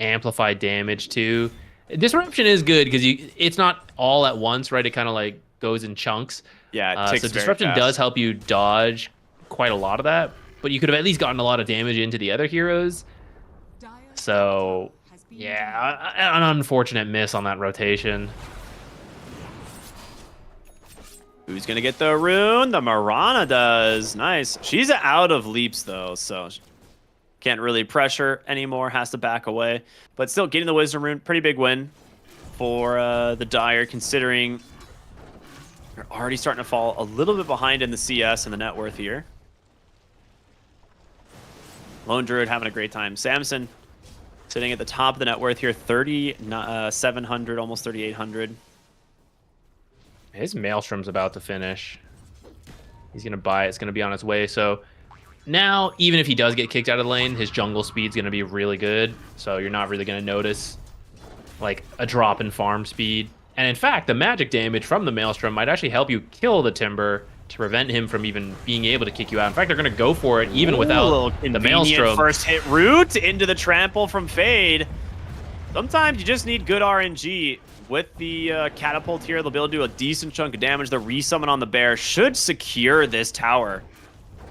amplified damage too. Disruption is good because it's not all at once, right? It kind of like goes in chunks. Yeah, it ticks so very disruption fast. does help you dodge quite a lot of that, but you could have at least gotten a lot of damage into the other heroes. Dire's So has been yeah, an unfortunate miss on that rotation. Who's gonna get the rune? The Mirana does. Nice. She's out of leaps though, so can't really pressure anymore. Has to back away, but still getting the wisdom rune. Pretty big win for the Dire, considering they're already starting to fall a little bit behind in the CS and the net worth here. Lone Druid having a great time. Samson sitting at the top of the net worth here, 3,700, almost 3,800. His Maelstrom's about to finish. He's going to buy it. It's going to be on its way. So now, even if he does get kicked out of the lane, his jungle speed's going to be really good. So you're not really going to notice like a drop in farm speed. And in fact, the magic damage from the Maelstrom might actually help you kill the Timber to prevent him from even being able to kick you out. In fact, they're going to go for it even Ooh, a without little the convenient Maelstrom. first hit route into the trample from Fade. Sometimes you just need good RNG. With the catapult here, they'll be able to do a decent chunk of damage. The resummon on the bear should secure this tower.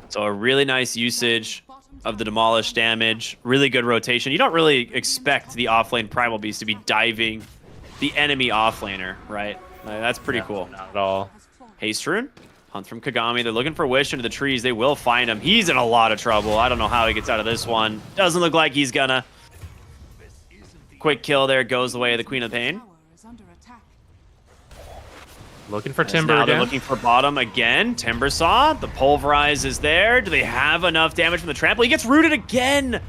So a really nice usage of the demolish damage. Really good rotation. You don't really expect the offlane Primal Beast to be diving the enemy offlaner, right? Like, that's pretty cool. Not at all. Haste rune. Hunt from Kagami. They're looking for Wish into the trees. They will find him. He's in a lot of trouble. I don't know how he gets out of this one. Doesn't look like he's gonna. Quick kill there. Goes the way of the Queen of Pain. tower is under attack. Looking for As Timber now they're again. looking for bottom again. Timber Saw. The Pulverize is there. Do they have enough damage from the trample? He gets rooted again.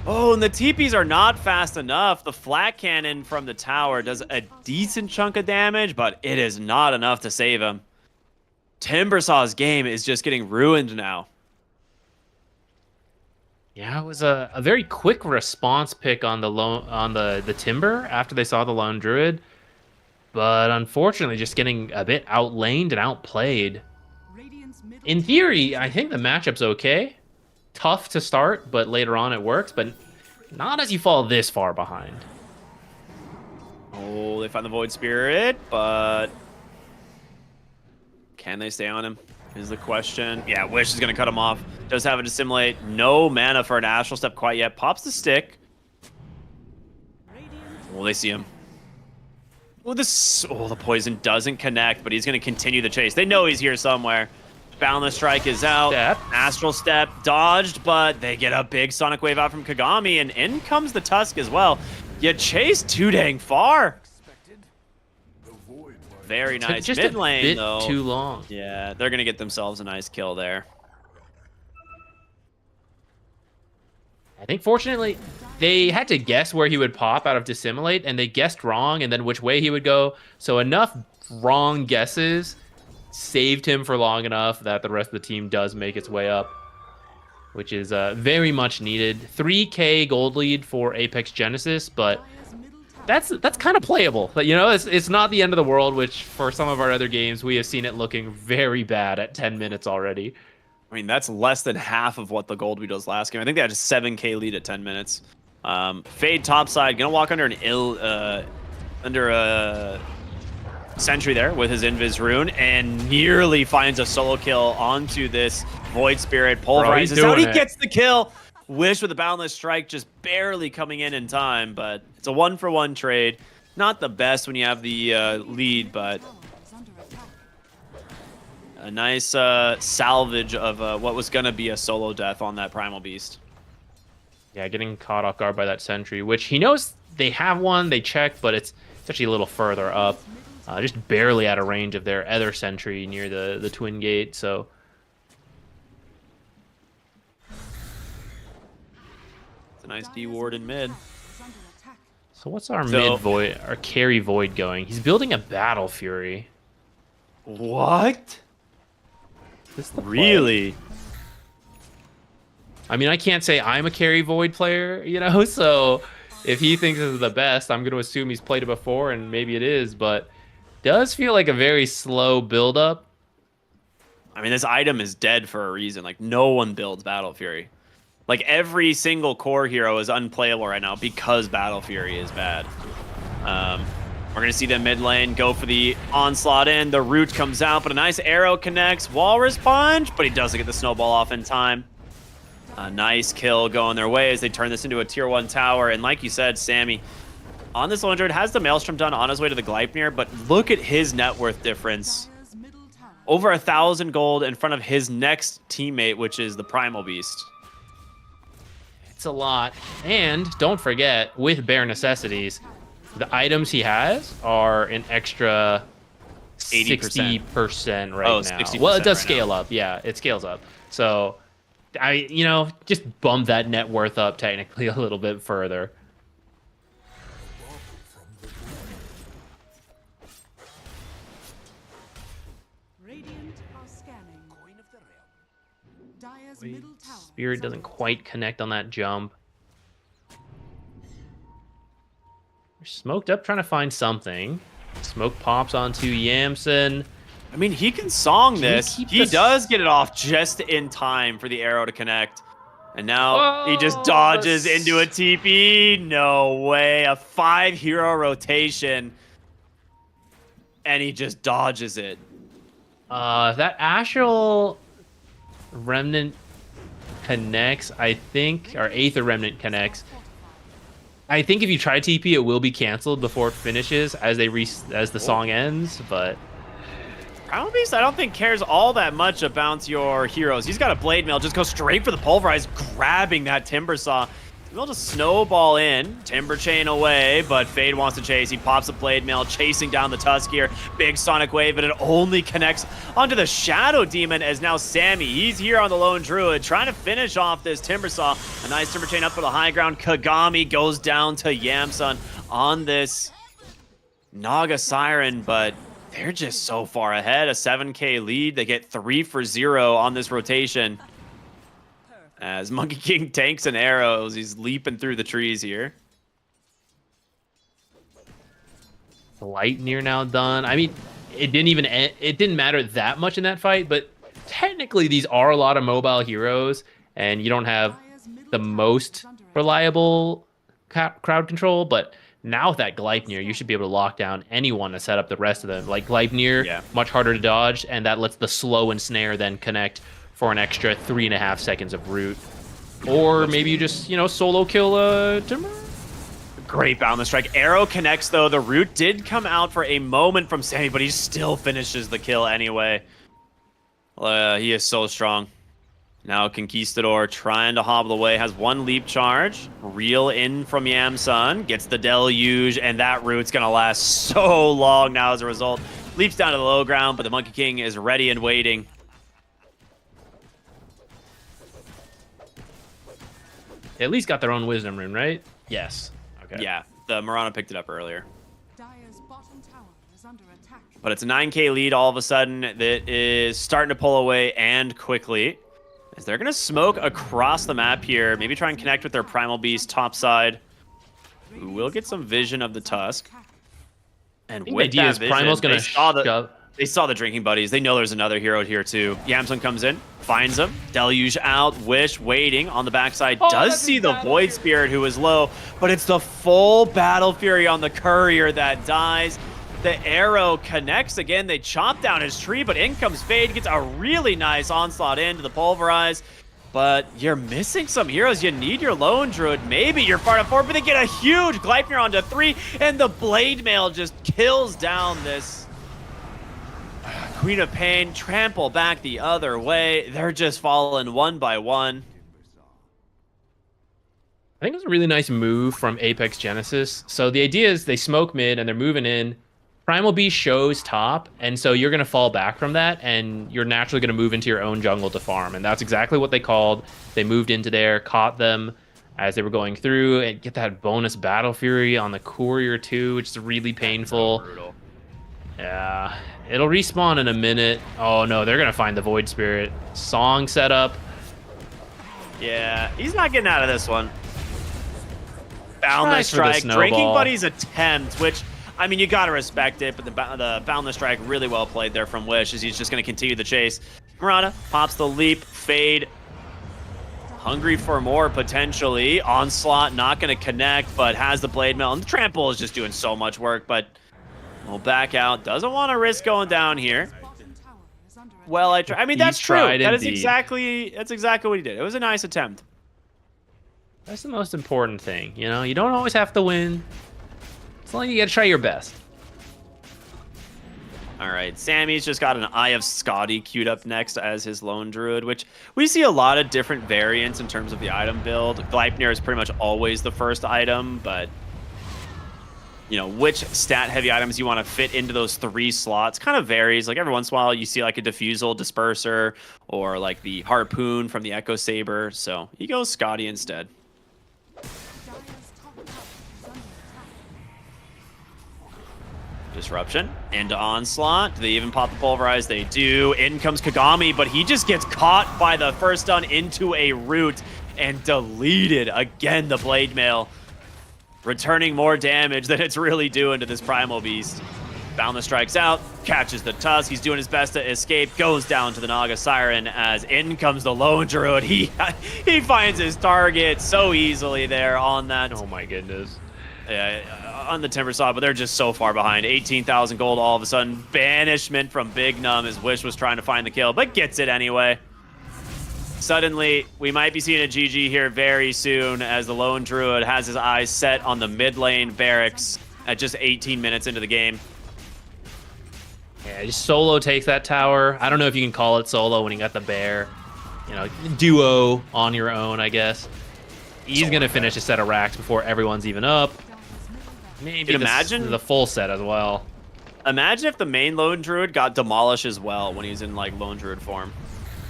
Oh, and the TPs are not fast enough. The flat cannon from the tower does a decent chunk of damage, but it is not enough to save him. Timbersaw's game is just getting ruined now. Yeah, it was a very quick response pick on the Timber after they saw the Lone Druid, but unfortunately just getting a bit outlaned and outplayed. Radiant's middle In theory, I think the matchup's okay. Tough to start, but later on it works, but not as you fall this far behind. Oh, they find the Void Spirit, but can they stay on him is the question. Yeah, Wish is going to cut him off. Does have a Dissimulate. No mana for an Astral Step quite yet. Pops the stick. Oh, they see him. Oh, the poison doesn't connect, but he's going to continue the chase. They know he's here somewhere. Boundless Strike is out. Step. Astral Step dodged, but they get a big Sonic Wave out from Kagami, and in comes the Tusk as well. You chase too dang far. Very nice. Just Mid a lane, bit though. too long. Yeah, they're going to get themselves a nice kill there. I think fortunately they had to guess where he would pop out of Dissimulate, and they guessed wrong, and then which way he would go. So enough wrong guesses saved him for long enough that the rest of the team does make its way up, which is very much needed. 3K gold lead for Apex Genesis, but Dire's middle tower that's kind of playable. But you know, it's not the end of the world, which for some of our other games we have seen it looking very bad at 10 minutes already. I mean, that's less than half of what the gold we does last game. I think they had a 7K lead at 10 minutes. Fade topside, gonna walk under under a sentry there with his Invis rune, and nearly finds a solo kill onto this Void Spirit. Pulverizes out. He doing it. gets the kill. Wish with a Boundless Strike just barely coming in time, but it's a 1-for-1 trade. Not the best when you have the lead, but is under attack. a nice salvage of what was going to be a solo death on that Primal Beast. Yeah, getting caught off guard by that sentry, which he knows they have one, they check, but it's actually a little further up. Just barely out of range of their other sentry near the Twin Gate, so... It's a nice D ward in mid. Is under attack. So what's our So- mid void, our carry void going? He's building a Battle Fury. What? Is this the play? Really? I mean, I can't say I'm a carry void player, you know. So if he thinks this is the best, I'm going to assume he's played it before, and maybe it is. But does feel like a very slow build up. I mean, this item is dead for a reason. Like, no one builds Battle Fury. Like, every single core hero is unplayable right now because Battle Fury is bad. We're going to see the mid lane go for the onslaught in. The root comes out, but a nice arrow connects. Walrus Punch, but he doesn't get the snowball off in time. A nice kill going their way as they turn this into a tier 1 tower. And like you said, Sammy, on this lone druid has the Maelstrom done on his way to the Gleipnir, but look at his net worth difference. Dire's middle tower Over 1,000 gold in front of his next teammate, which is the Primal Beast. It's a lot. And don't forget, with bare necessities, the items he has are an extra 80%. 60% right Oh, now. 60% Well, it does right scale up. Yeah, it scales up. So just bump that net worth up technically a little bit further. Radiant are scanning. Dire's middle tower Spirit is doesn't under quite connect on that jump. They're smoked up trying to find something. Smoke pops onto Yamson. I mean, he can song Can he this. keep He this- does get it off just in time for the arrow to connect. And now he just Oh, dodges the into a TP. No way. A 5-hero rotation. And he just dodges it. That Astral Remnant connects, I think, or Aether Remnant connects. I think if you try TP, it will be canceled before it finishes as the song ends. But Primal Beast, I don't think cares all that much about your heroes. He's got a Blade Mail, just go straight for the Pulverize, grabbing that Timber Saw. He'll just snowball in, Timber Chain away, but Fade wants to chase. He pops a Blade Mail, chasing down the Tusk here. Big Sonic Wave, but it only connects onto the Shadow Demon as now Sammy, he's here on the Lone Druid, trying to finish off this Timber Saw. A nice Timber Chain up for the high ground. Kagami goes down to Yamsun on this Naga Siren, but they're just so far ahead. A 7K lead. They get 3 for 0 on this rotation. As Monkey King tanks and arrows, he's leaping through the trees here. Gleipnir now done. I mean, it didn't matter that much in that fight, but technically these are a lot of mobile heroes, and you don't have Dire's middle the tower most is under attack. reliable crowd control. But now with that Gleipnir, you should be able to lock down anyone to set up the rest of them. Like Gleipnir, Yeah. much harder to dodge, and that lets the slow and snare then connect for an extra 3.5 seconds of root. Or maybe you just, solo kill Timber. Great boundless strike. Arrow connects, though. The root did come out for a moment from Sammy, but he still finishes the kill anyway. He is so strong. Now Conquistador trying to hobble away. Has one leap charge. Reel in from Yamsun. Gets the deluge, and that root's going to last so long now as a result. Leaps down to the low ground, but the Monkey King is ready and waiting. They at least got their own wisdom rune, right? Yes. Okay. Yeah, the Murano picked it up earlier. Dire's bottom tower is under attack. But it's a 9K lead all of a sudden that is starting to pull away and quickly. As they're going to smoke across the map here. Maybe try and connect with their Primal Beast top side. We will get some vision of the Tusk. And I think the with idea that is vision, Primal's going to they saw the Drinking Buddies. They know there's another hero here too. Yamsun comes in, finds him. Deluge out. Wish waiting on the backside. Does see the Void Spirit who is low, but it's the full Battle Fury on the Courier that dies. The arrow connects again. They chop down his tree, but in comes Fade. Gets a really nice onslaught into the Pulverize. But you're missing some heroes. You need your Lone Druid. Maybe you're far to 4, but they get a huge Gleipnir onto 3, and the Blade Mail just kills down this Queen of Pain. Trample back the other way. They're just falling one by one. I think it was a really nice move from Apex Genesis. So the idea is they smoke mid and they're moving in. Primal Beast shows top, and so you're going to fall back from that, and you're naturally going to move into your own jungle to farm. And that's exactly what they called. They moved into there, caught them. as they were going through, and get that bonus Battle Fury on the Courier too, which is really painful. So brutal. Yeah, it'll respawn in a minute. Oh no, they're gonna find the Void Spirit. Song setup. Yeah, he's not getting out of this one. Boundless Tries for the Strike. Drinking snowball. Buddy's attempt, which, I mean, you got to respect it, but the Boundless Strike really well played there from Wish, as he's just going to continue the chase. Murata pops the leap, Fade. Hungry for more, potentially. Onslaught not going to connect, but has the Blade Mail. And the Trample is just doing so much work, but will back out. Doesn't want to risk going down here. Bottom tower is under attack. Well, I mean, that's He's true. tried That is indeed. exactly what he did. It was a nice attempt. That's the most important thing. You know, you don't always have to win. As long as you gotta try your best. All right, Sammy's just got an Eye of Scotty queued up next as his Lone Druid, which we see a lot of different variants in terms of the item build. Gleipnir is pretty much always the first item, but you know, which stat-heavy items you want to fit into those 3 slots kind of varies. Like every once in a while, you see like a Diffusal Disperser or like the Harpoon from the Echo Saber. So he goes Scotty instead. Dire's top tower is under attack. Disruption into Onslaught. Do they even pop the Pulverize? They do. In comes Kagami, but he just gets caught by the first stun into a root and deleted. Again, the Blade Mail, returning more damage than it's really doing to this Primal Beast. Boundless strikes out, catches the Tusk. He's doing his best to escape, goes down to the Naga Siren as in comes the Lone Druid. He finds his target so easily there on that. Oh my goodness. On the Timber Saw, but they're just so far behind. 18,000 gold all of a sudden. Banishment from Big Num as Wish was trying to find the kill, but gets it anyway. Suddenly, we might be seeing a GG here very soon as the Lone Druid has his eyes set on the mid lane barracks at just 18 minutes into the game. Yeah, just solo takes that tower. I don't know if you can call it solo when you got the bear. You know, duo on your own, I guess. He's going to finish a set of racks before everyone's even up. Maybe imagine the full set as well. Imagine if the main Lone Druid got demolished as well when he's in like Lone Druid form.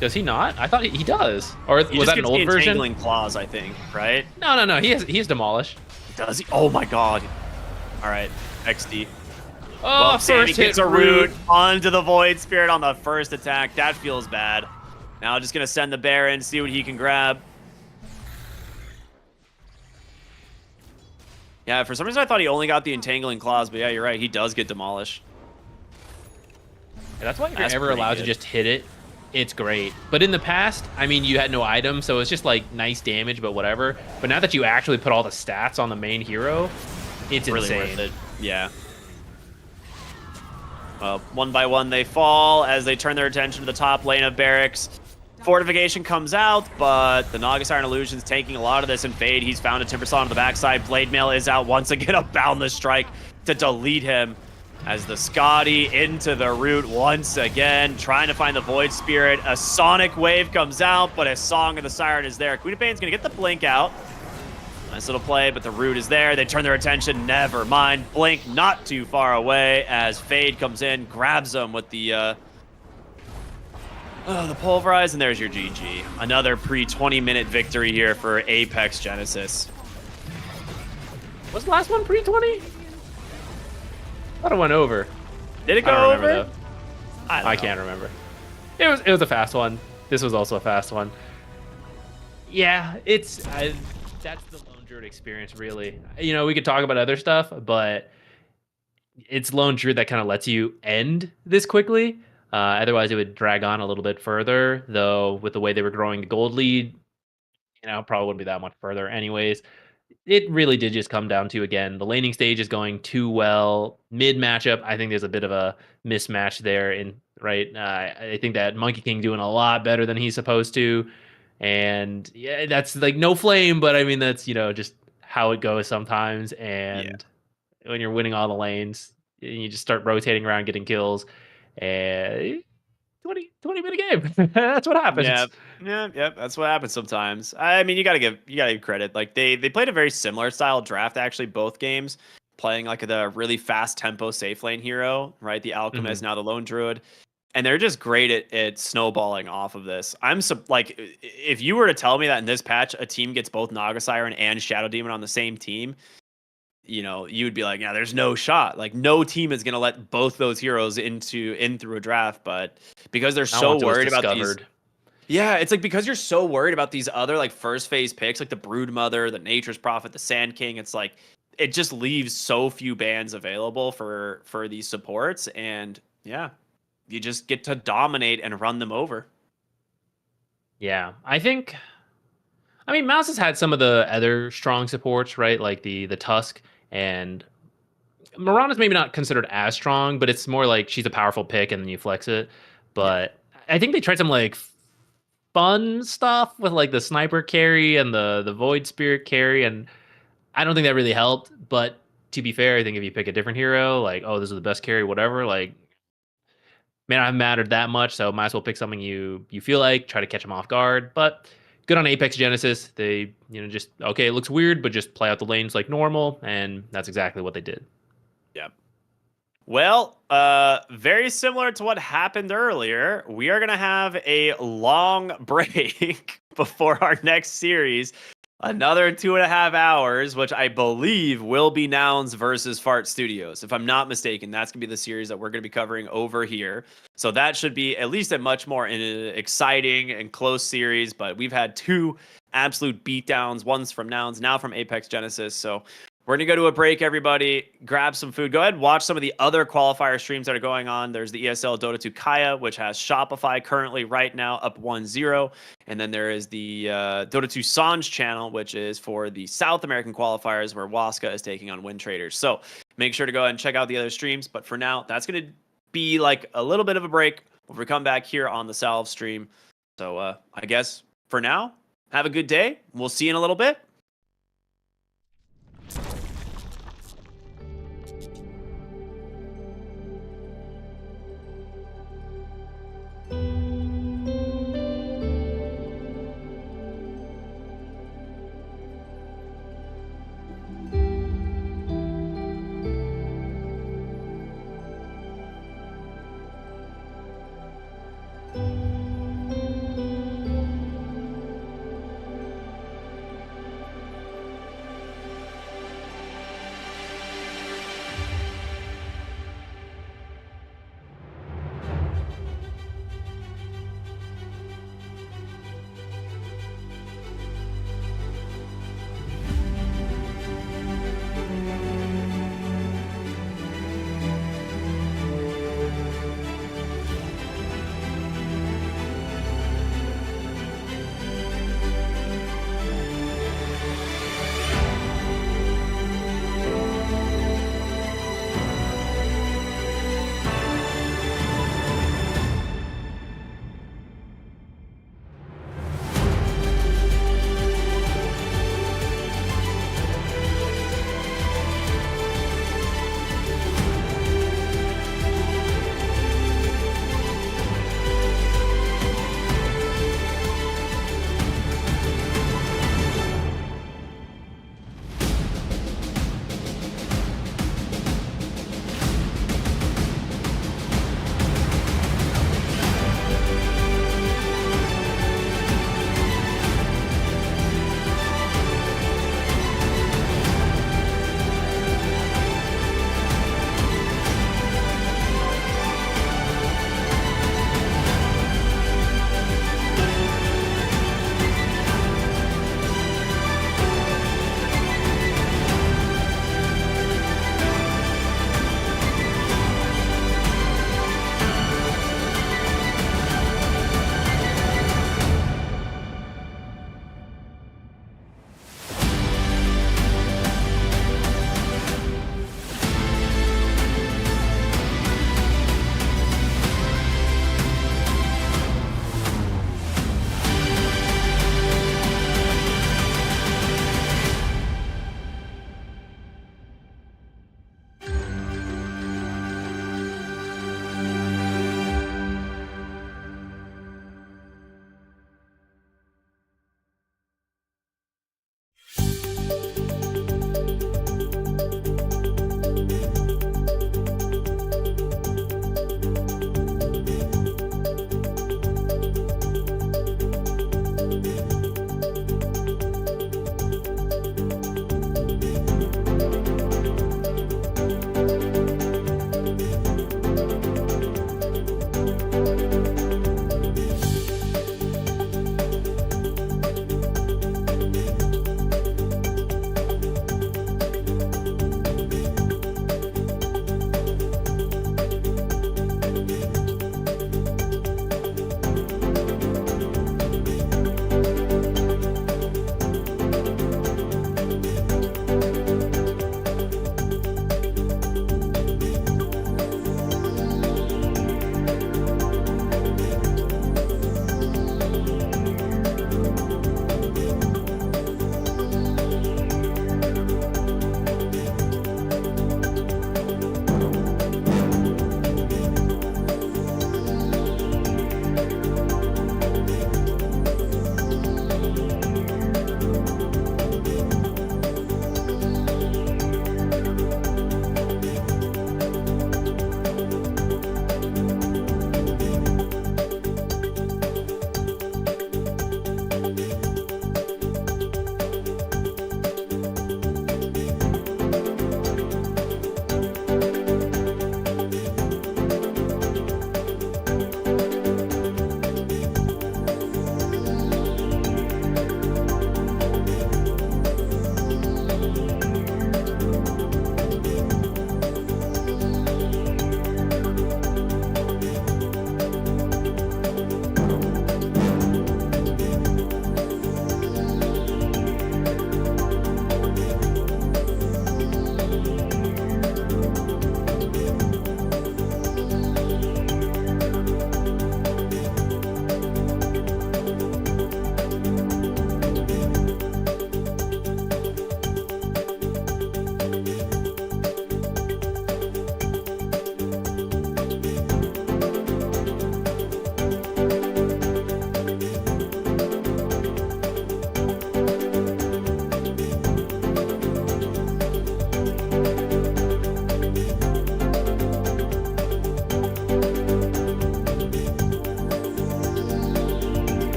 Does he not? I thought he does. Or He was just that an gets old the version? Entangling Claws, I think, right? No. He's demolished. Does he? Oh my god. All right, XD. Oh, Well, Sammy first hit gets a root onto the Void Spirit on the first attack. That feels bad. Now just going to send the bear in, see what he can grab. Yeah, for some reason I thought he only got the Entangling Claws, but yeah, you're right. He does get demolished. Yeah, that's why if That's you're ever pretty allowed good. to just hit it, it's great. But in the past, I mean, you had no item, so it's just like nice damage, but whatever. But now that you actually put all the stats on the main hero, it's Really insane. worth it. Yeah. One by one they fall as they turn their attention to the top lane of barracks. Fortification comes out, but the Naga Siren Illusion's taking a lot of this, and Fade, he's found a Timber Saw on the backside. Blade Mail is out once again, a Boundless Strike to delete him as the Scotty into the root once again, trying to find the Void Spirit. A Sonic Wave comes out, but a Song of the Siren is there. Queen of Pain's gonna get the Blink out. Nice little play, but the root is there. They turn their attention. Never mind. Blink not too far away as Fade comes in, grabs them with the Pulverize, and there's your GG. Another pre-20-minute victory here for Apex Genesis. Was the last one pre-20? Thought it went over. Did it I go don't over? remember, though. I I can't remember. It was a fast one. This was also a fast one. Yeah, that's the Lone Druid experience, really. You know, we could talk about other stuff, but it's Lone Druid that kind of lets you end this quickly. Otherwise, it would drag on a little bit further, though with the way they were growing the gold lead, you know, probably wouldn't be that much further anyways. It really did just come down to, again, the laning stage is going too well. Mid matchup, I think there's a bit of a mismatch there. I think that Monkey King doing a lot better than he's supposed to. And yeah, that's like no flame, but I mean, that's, you know, just how it goes sometimes. And when you're winning all the lanes, you just start rotating around, getting kills. And 20-minute game. That's what happens. Yeah, that's what happens sometimes. I mean, you gotta give credit. Like they played a very similar style draft, actually, both games, playing like the really fast tempo safe lane hero, right? The Alchemist, now the Lone Druid. and they're just great at snowballing off of this. Like, if you were to tell me that in this patch a team gets both Naga Siren and Shadow Demon on the same team, you know, you would be like, yeah, there's no shot. Like, no team is gonna let both those heroes in through a draft. But because they're Not so once it was worried about these, discovered. yeah, it's like because you're so worried about these other like first phase picks, like the Broodmother, the Nature's Prophet, the Sand King. It's like it just leaves so few bans available for these supports, and yeah, you just get to dominate and run them over. Yeah, I mean, Mouse has had some of the other strong supports, right? Like the Tusk, and Mirana's maybe not considered as strong, but it's more like she's a powerful pick and then you flex it. But I think they tried some like fun stuff with like the sniper carry and the void spirit carry, and I don't think that really helped. But to be fair, I think if you pick a different hero, like, oh, this is the best carry, whatever, like, may not have mattered that much. So might as well pick something you feel like, try to catch them off guard. But good on Apex Genesis. They, just okay, it looks weird, but just play out the lanes like normal, and that's exactly what they did. Yep. Well, very similar to what happened earlier, we are going to have a long break before our next series. Another 2.5 hours, which I believe will be Nouns versus Fart Studios. If I'm not mistaken, that's going to be the series that we're going to be covering over here. So that should be at least a much more exciting and close series. But we've had 2 absolute beatdowns, one's from Nouns, now from Apex Genesis. So we're going to go to a break, everybody. Grab some food. Go ahead and watch some of the other qualifier streams that are going on. There's the ESL Dota 2 Kaya, which has Shopify currently right now up 1-0. And then there is the Dota 2 Sanj channel, which is for the South American qualifiers, where Waska is taking on Wind Traders. So make sure to go ahead and check out the other streams. But for now, that's going to be like a little bit of a break before we come back here on the Salve stream. So I guess for now, have a good day. We'll see you in a little bit.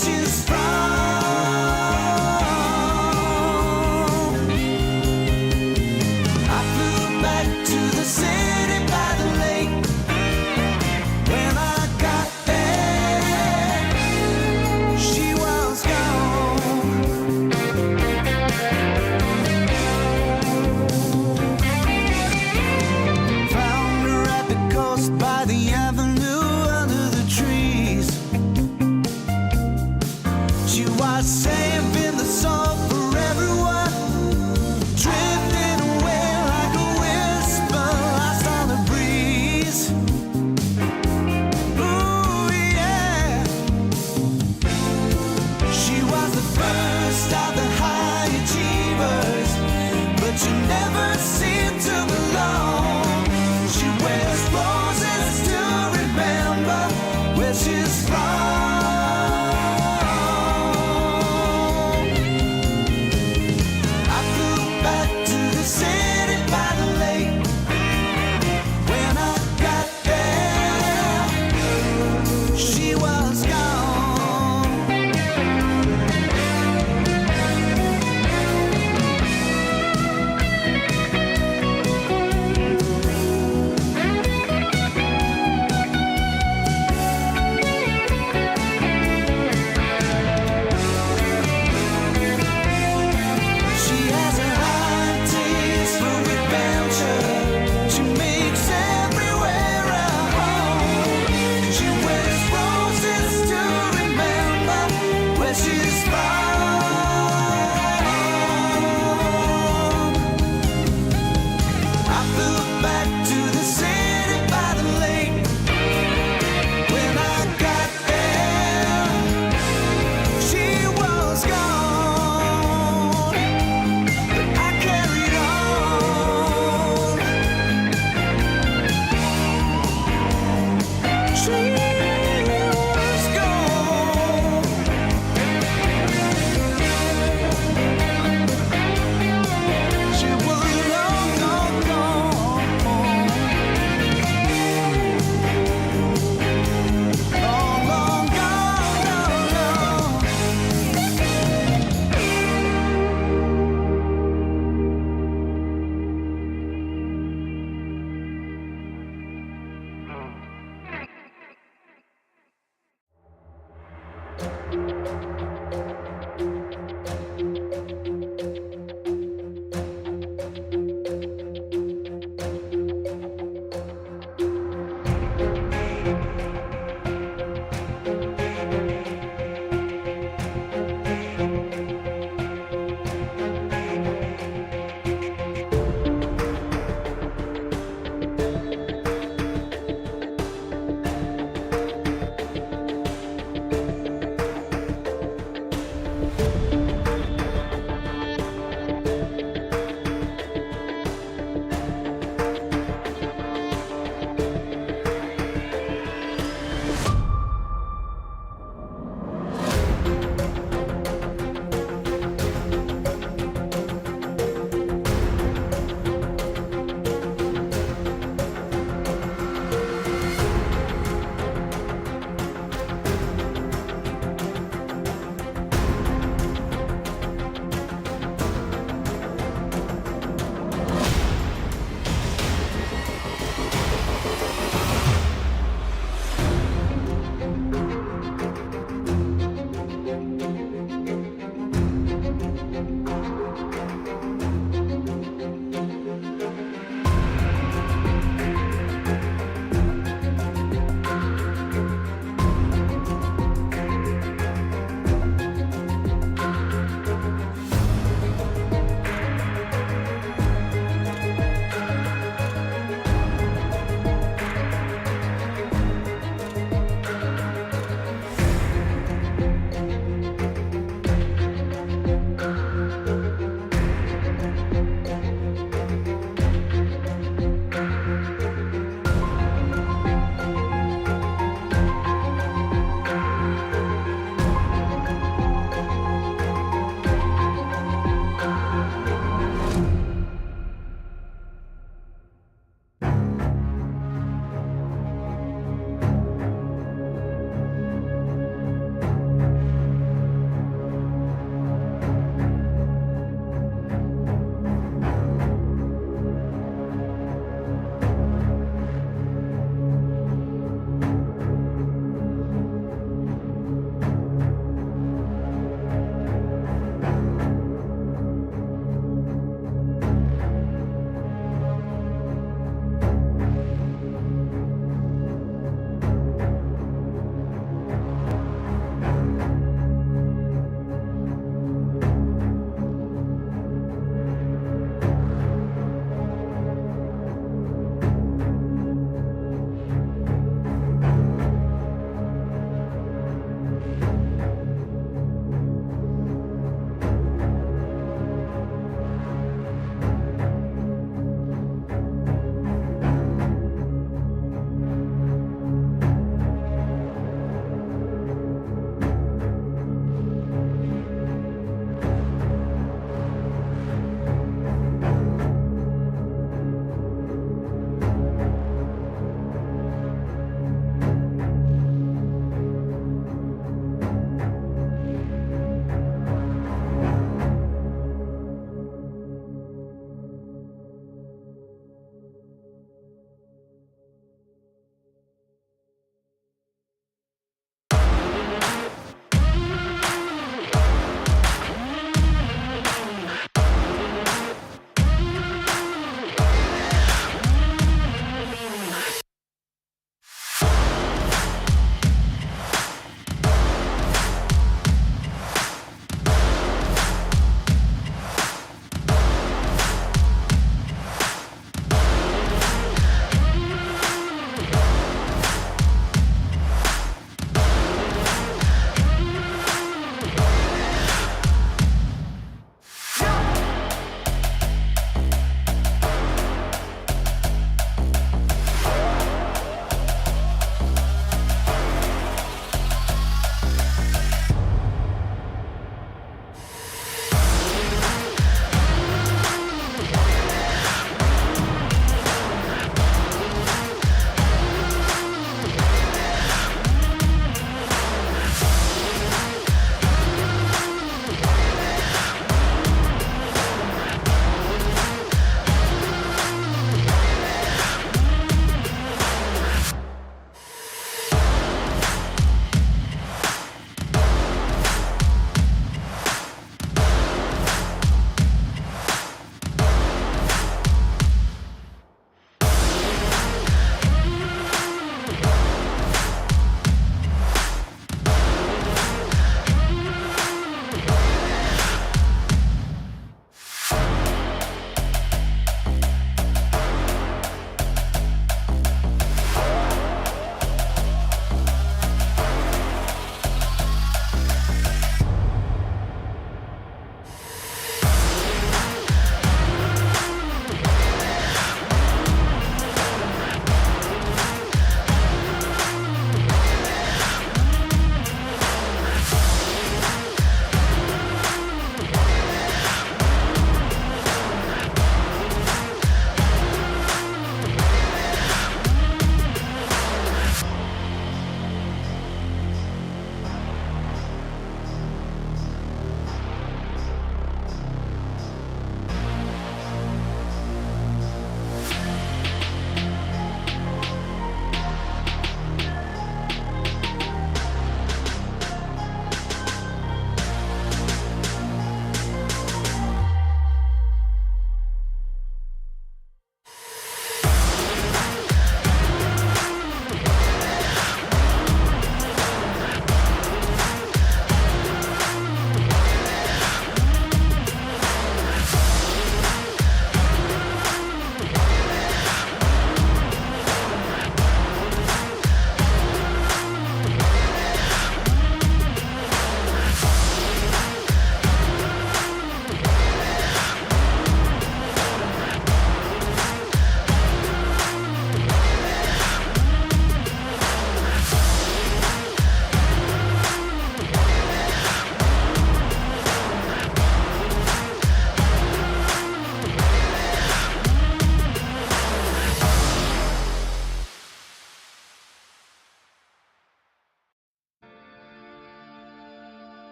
makes you strong. I flew back to the city by the lake. When I got there, she was gone. Found her at the coast by the avenue under the trees.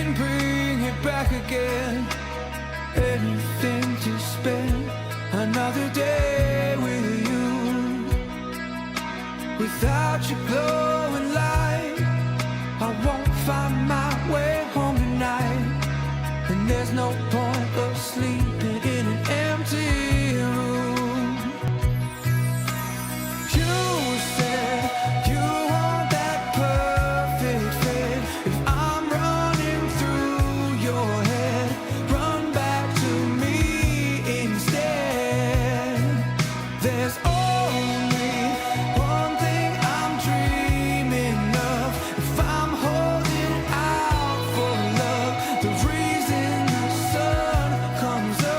can bring it back again. Anything to spend another day with you. Without your glowing light, I won't find my way home tonight. And there's no point of sleeping in an empty room. You said you want that perfect fit. If I'm running through your head, run back to me instead. There's only one thing I'm dreaming of. If I'm holding out for love, the reason the sun comes up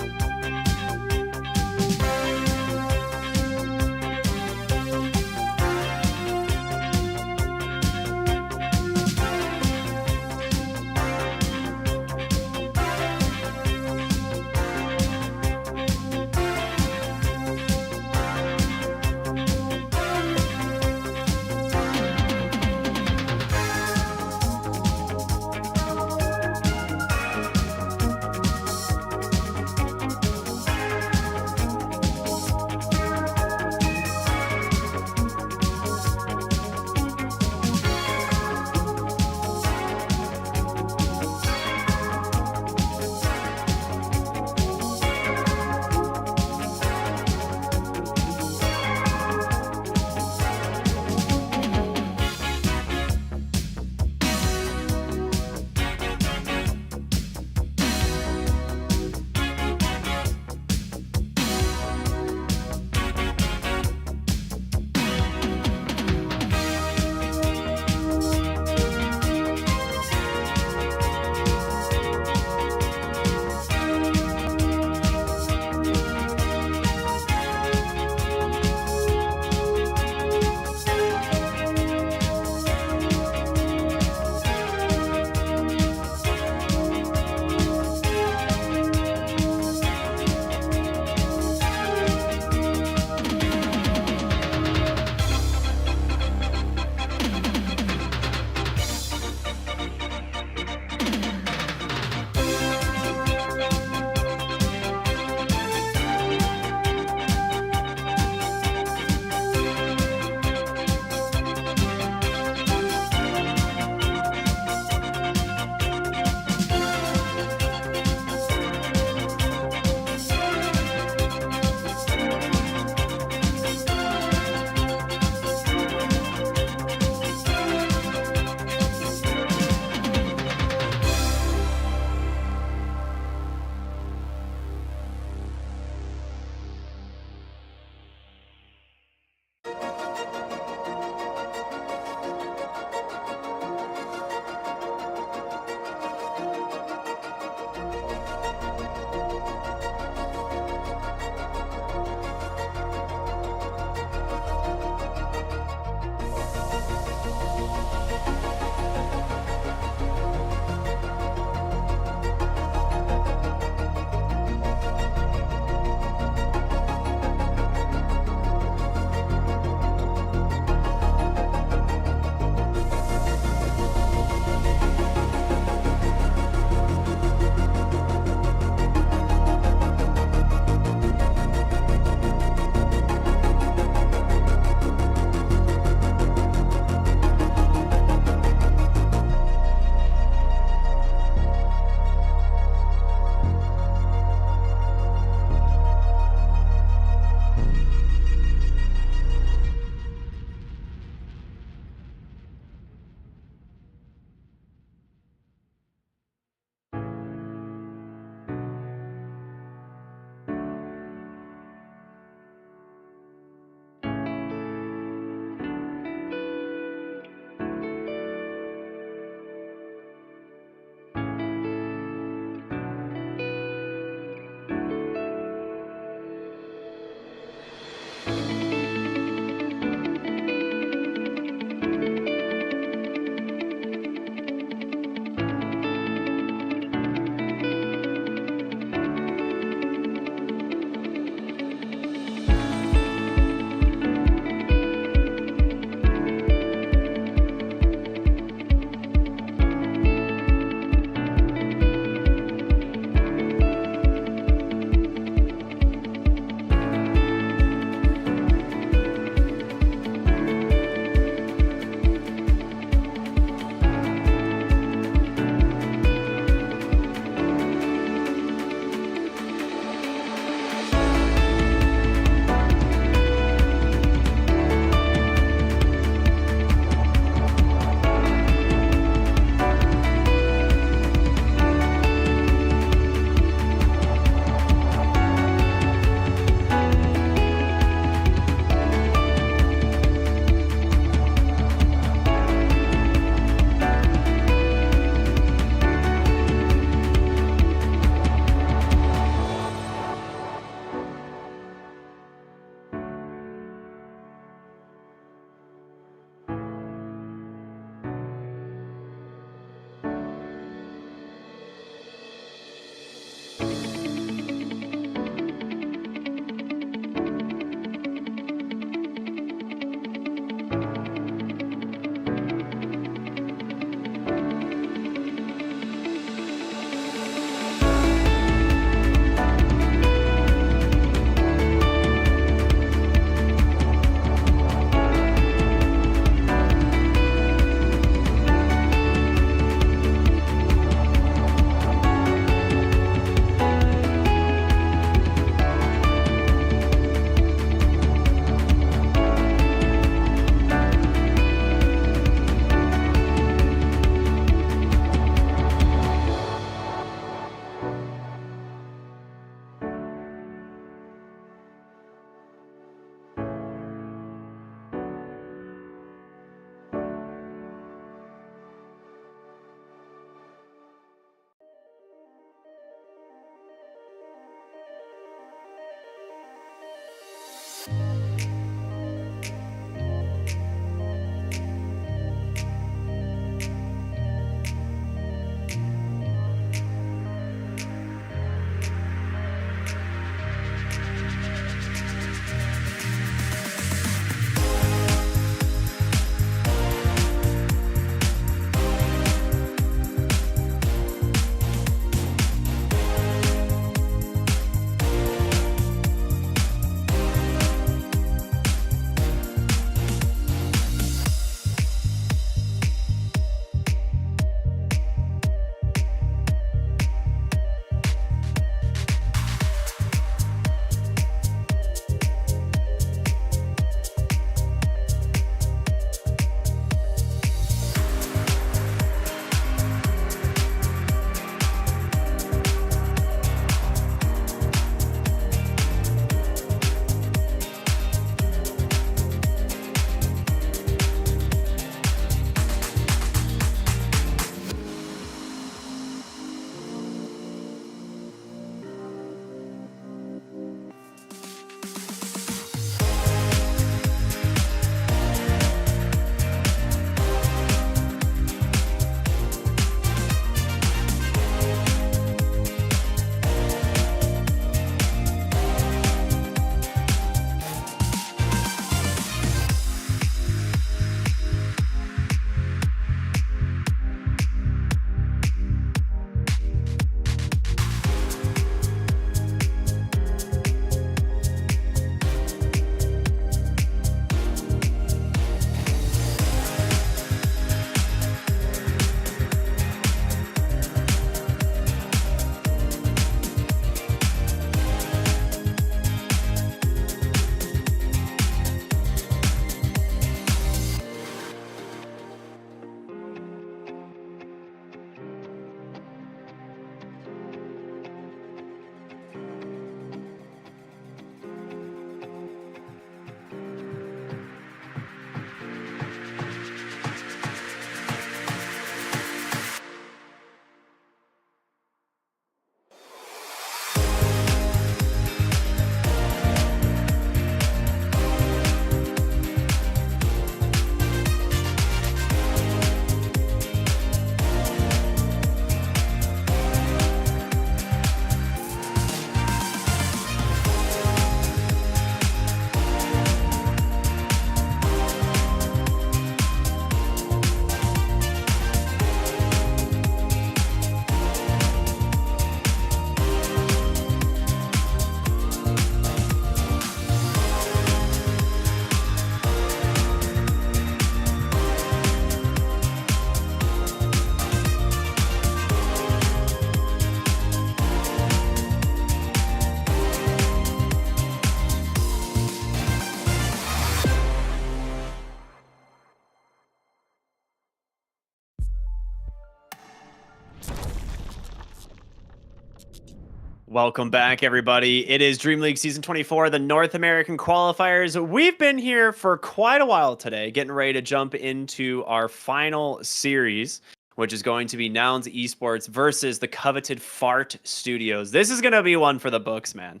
Welcome back, everybody. It is Dream League Season 24, the North American Qualifiers. We've been here for quite a while today, getting ready to jump into our final series, which is going to be Nouns Esports versus the coveted Fart Studios. This is going to be one for the books, man.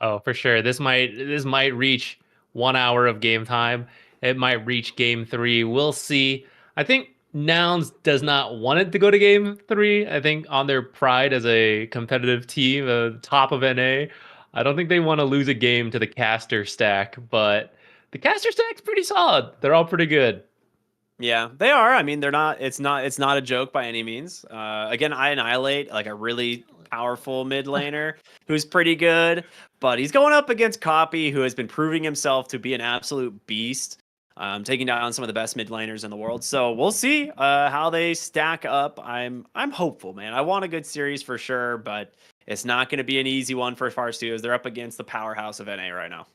Oh, for sure. This might reach 1 hour of game time. It might reach game 3. We'll see. I think Nouns does not want it to go to game 3. I think on their pride as a competitive team, top of NA, I don't think they want to lose a game to the caster stack, but the caster stack's pretty solid. They're all pretty good. Yeah, they are. I mean, they're not. It's not a joke by any means. Again, I annihilate like a really powerful mid laner who's pretty good, but he's going up against Copy, who has been proving himself to be an absolute beast, taking down some of the best mid laners in the world. So we'll see how they stack up. I'm hopeful, man. I want a good series for sure, but it's not going to be an easy one for Far Studios. They're up against the powerhouse of NA right now.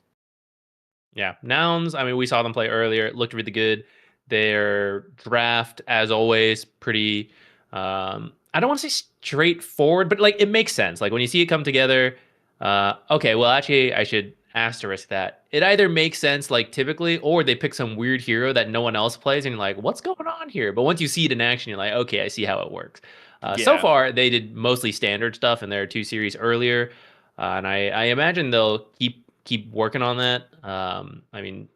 Yeah, Nouns, I mean, we saw them play earlier. It looked really good. Their draft, as always, pretty, I don't want to say straightforward, but like it makes sense. Like when you see it come together, okay, well, actually, I should asterisk that. It either makes sense, like typically, or they pick some weird hero that no one else plays, and you're like, what's going on here? But once you see it in action, you're like, okay, I see how it works. So Yeah. far, they did mostly standard stuff in their 2 series earlier, and I imagine they'll keep working on that. I mean,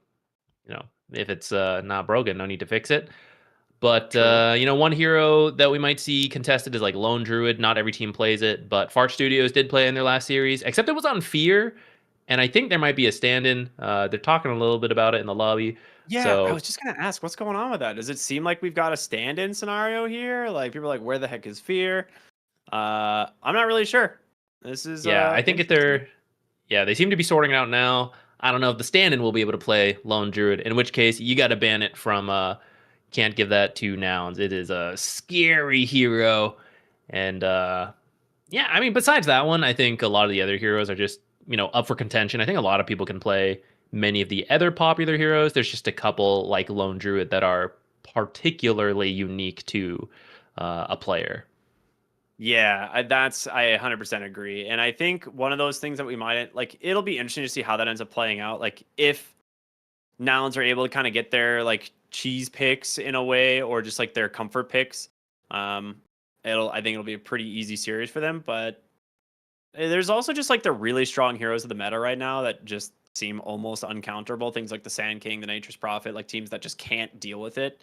you know, if it's not broken, no need to fix it. But True. one hero that we might see contested is like Lone Druid. Not every team plays it, but Fart Studios did play in their last series, except it was on Fear, and I think there might be a stand-in. They're talking a little bit about it in the lobby. Yeah, I was So just gonna ask, what's going on with that? Does it seem like we've got a stand-in scenario here? Like people are like, where the heck is Fear? I'm not really sure. This is yeah, I think if interesting. they seem to be sorting it out now. I don't know if the stand-in will be able to play Lone Druid, in which case you got to ban it from. Can't give that to Nouns. It is a scary hero, and yeah, I mean, besides that one, I think a lot of the other heroes are just, up for contention. I think a lot of people can play many of the other popular heroes. There's just a couple like Lone Druid that are particularly unique to a player. Yeah, I 100% agree. And I think one of those things that we might like, it'll be interesting to see how that ends up playing out. Like if Nouns are able to kind of get their like cheese picks in a way, or just like their comfort picks. I think it'll be a pretty easy series for them. But there's also just like the really strong heroes of the meta right now that just seem almost uncounterable. Things like the Sand King, the Nature's Prophet, like teams that just can't deal with it.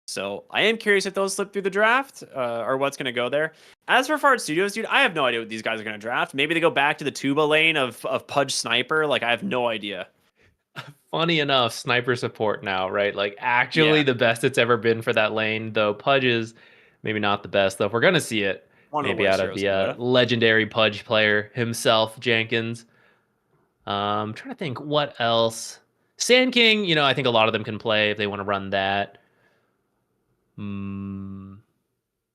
So I am curious if those slip through the draft or what's going to go there. As for Fart Studios, dude, I have no idea what these guys are going to draft. Maybe they go back to the tuba lane of Pudge Sniper. Like I have no idea. Funny enough, sniper support now, right? Like actually Yeah, the best it's ever been for that lane, though Pudge is maybe not the best, though. If we're gonna see it, one of the maybe out worst of heroes the in the meta. legendary Pudge player himself, Jenkins. Trying to think what else. Sand King, I think a lot of them can play if they want to run that. Hmm.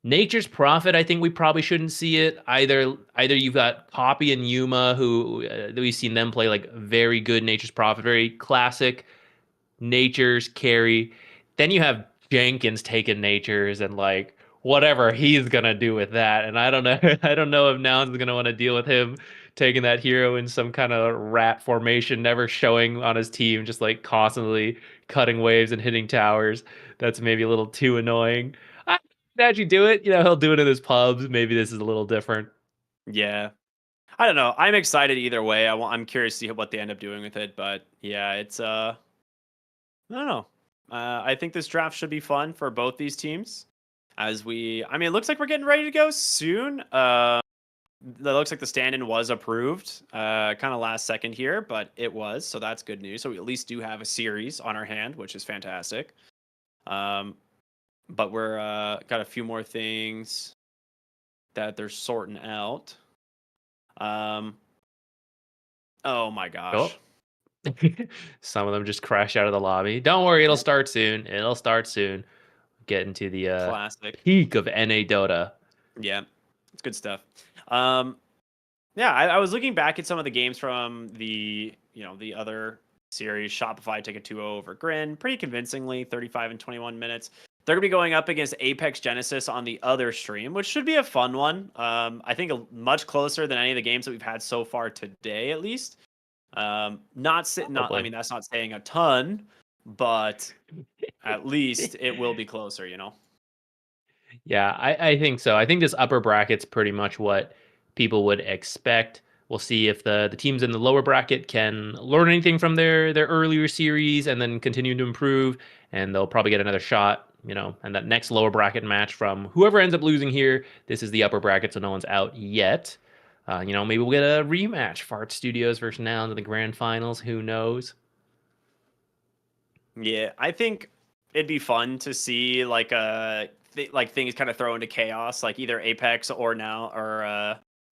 Nature's Prophet, I think we probably shouldn't see it either. Either you've got Poppy and Yuma, who we've seen them play like very good Nature's Prophet, very classic Nature's carry. Then you have Jenkins taking Nature's and like whatever he's gonna do with that. And I don't know. I don't know if Nouns is gonna want to deal with him taking that hero in some kind of rat formation, never showing on his team, just like constantly cutting waves and hitting towers. That's maybe a little too annoying. I can actually do it. He'll do it in his pubs. Maybe this is a little different. Yeah, I don't know. I'm excited either way. I'm curious to see what they end up doing with it. But yeah, it's I don't know. I think this draft should be fun for both these teams. I mean, it looks like we're getting ready to go soon. It looks like the stand-in was approved, kind of last second here, but it was, so that's good news. So we at least do have a series on our hand, which is fantastic. But we're got a few more things that they're sorting out. Oh my Oh. gosh. Some of them just crash out of the lobby. Don't worry, it'll start soon. It'll start soon. Get into the Classic. peak of NA Dota. Yeah, it's good stuff. Yeah, I was looking back at some of the games from the other series. Shopify took a 2-0 over Grin pretty convincingly, 35 and 21 minutes. They're going to be going up against Apex Genesis on the other stream, which should be a fun one. I think much closer than any of the games that we've had so far today, at least. Not. I mean, that's not saying a ton, but at least it will be closer. Yeah, I think so. I think this upper bracket's pretty much what people would expect. We'll see if the teams in the lower bracket can learn anything from their earlier series and then continue to improve, and they'll probably get another shot, and that next lower bracket match from whoever ends up losing here. This is the upper bracket, so no one's out yet. Maybe we'll get a rematch, Fart Studios versus Nouns in the grand finals. Who knows? Yeah, I think it'd be fun to see like things kind of throw into chaos, like either Apex or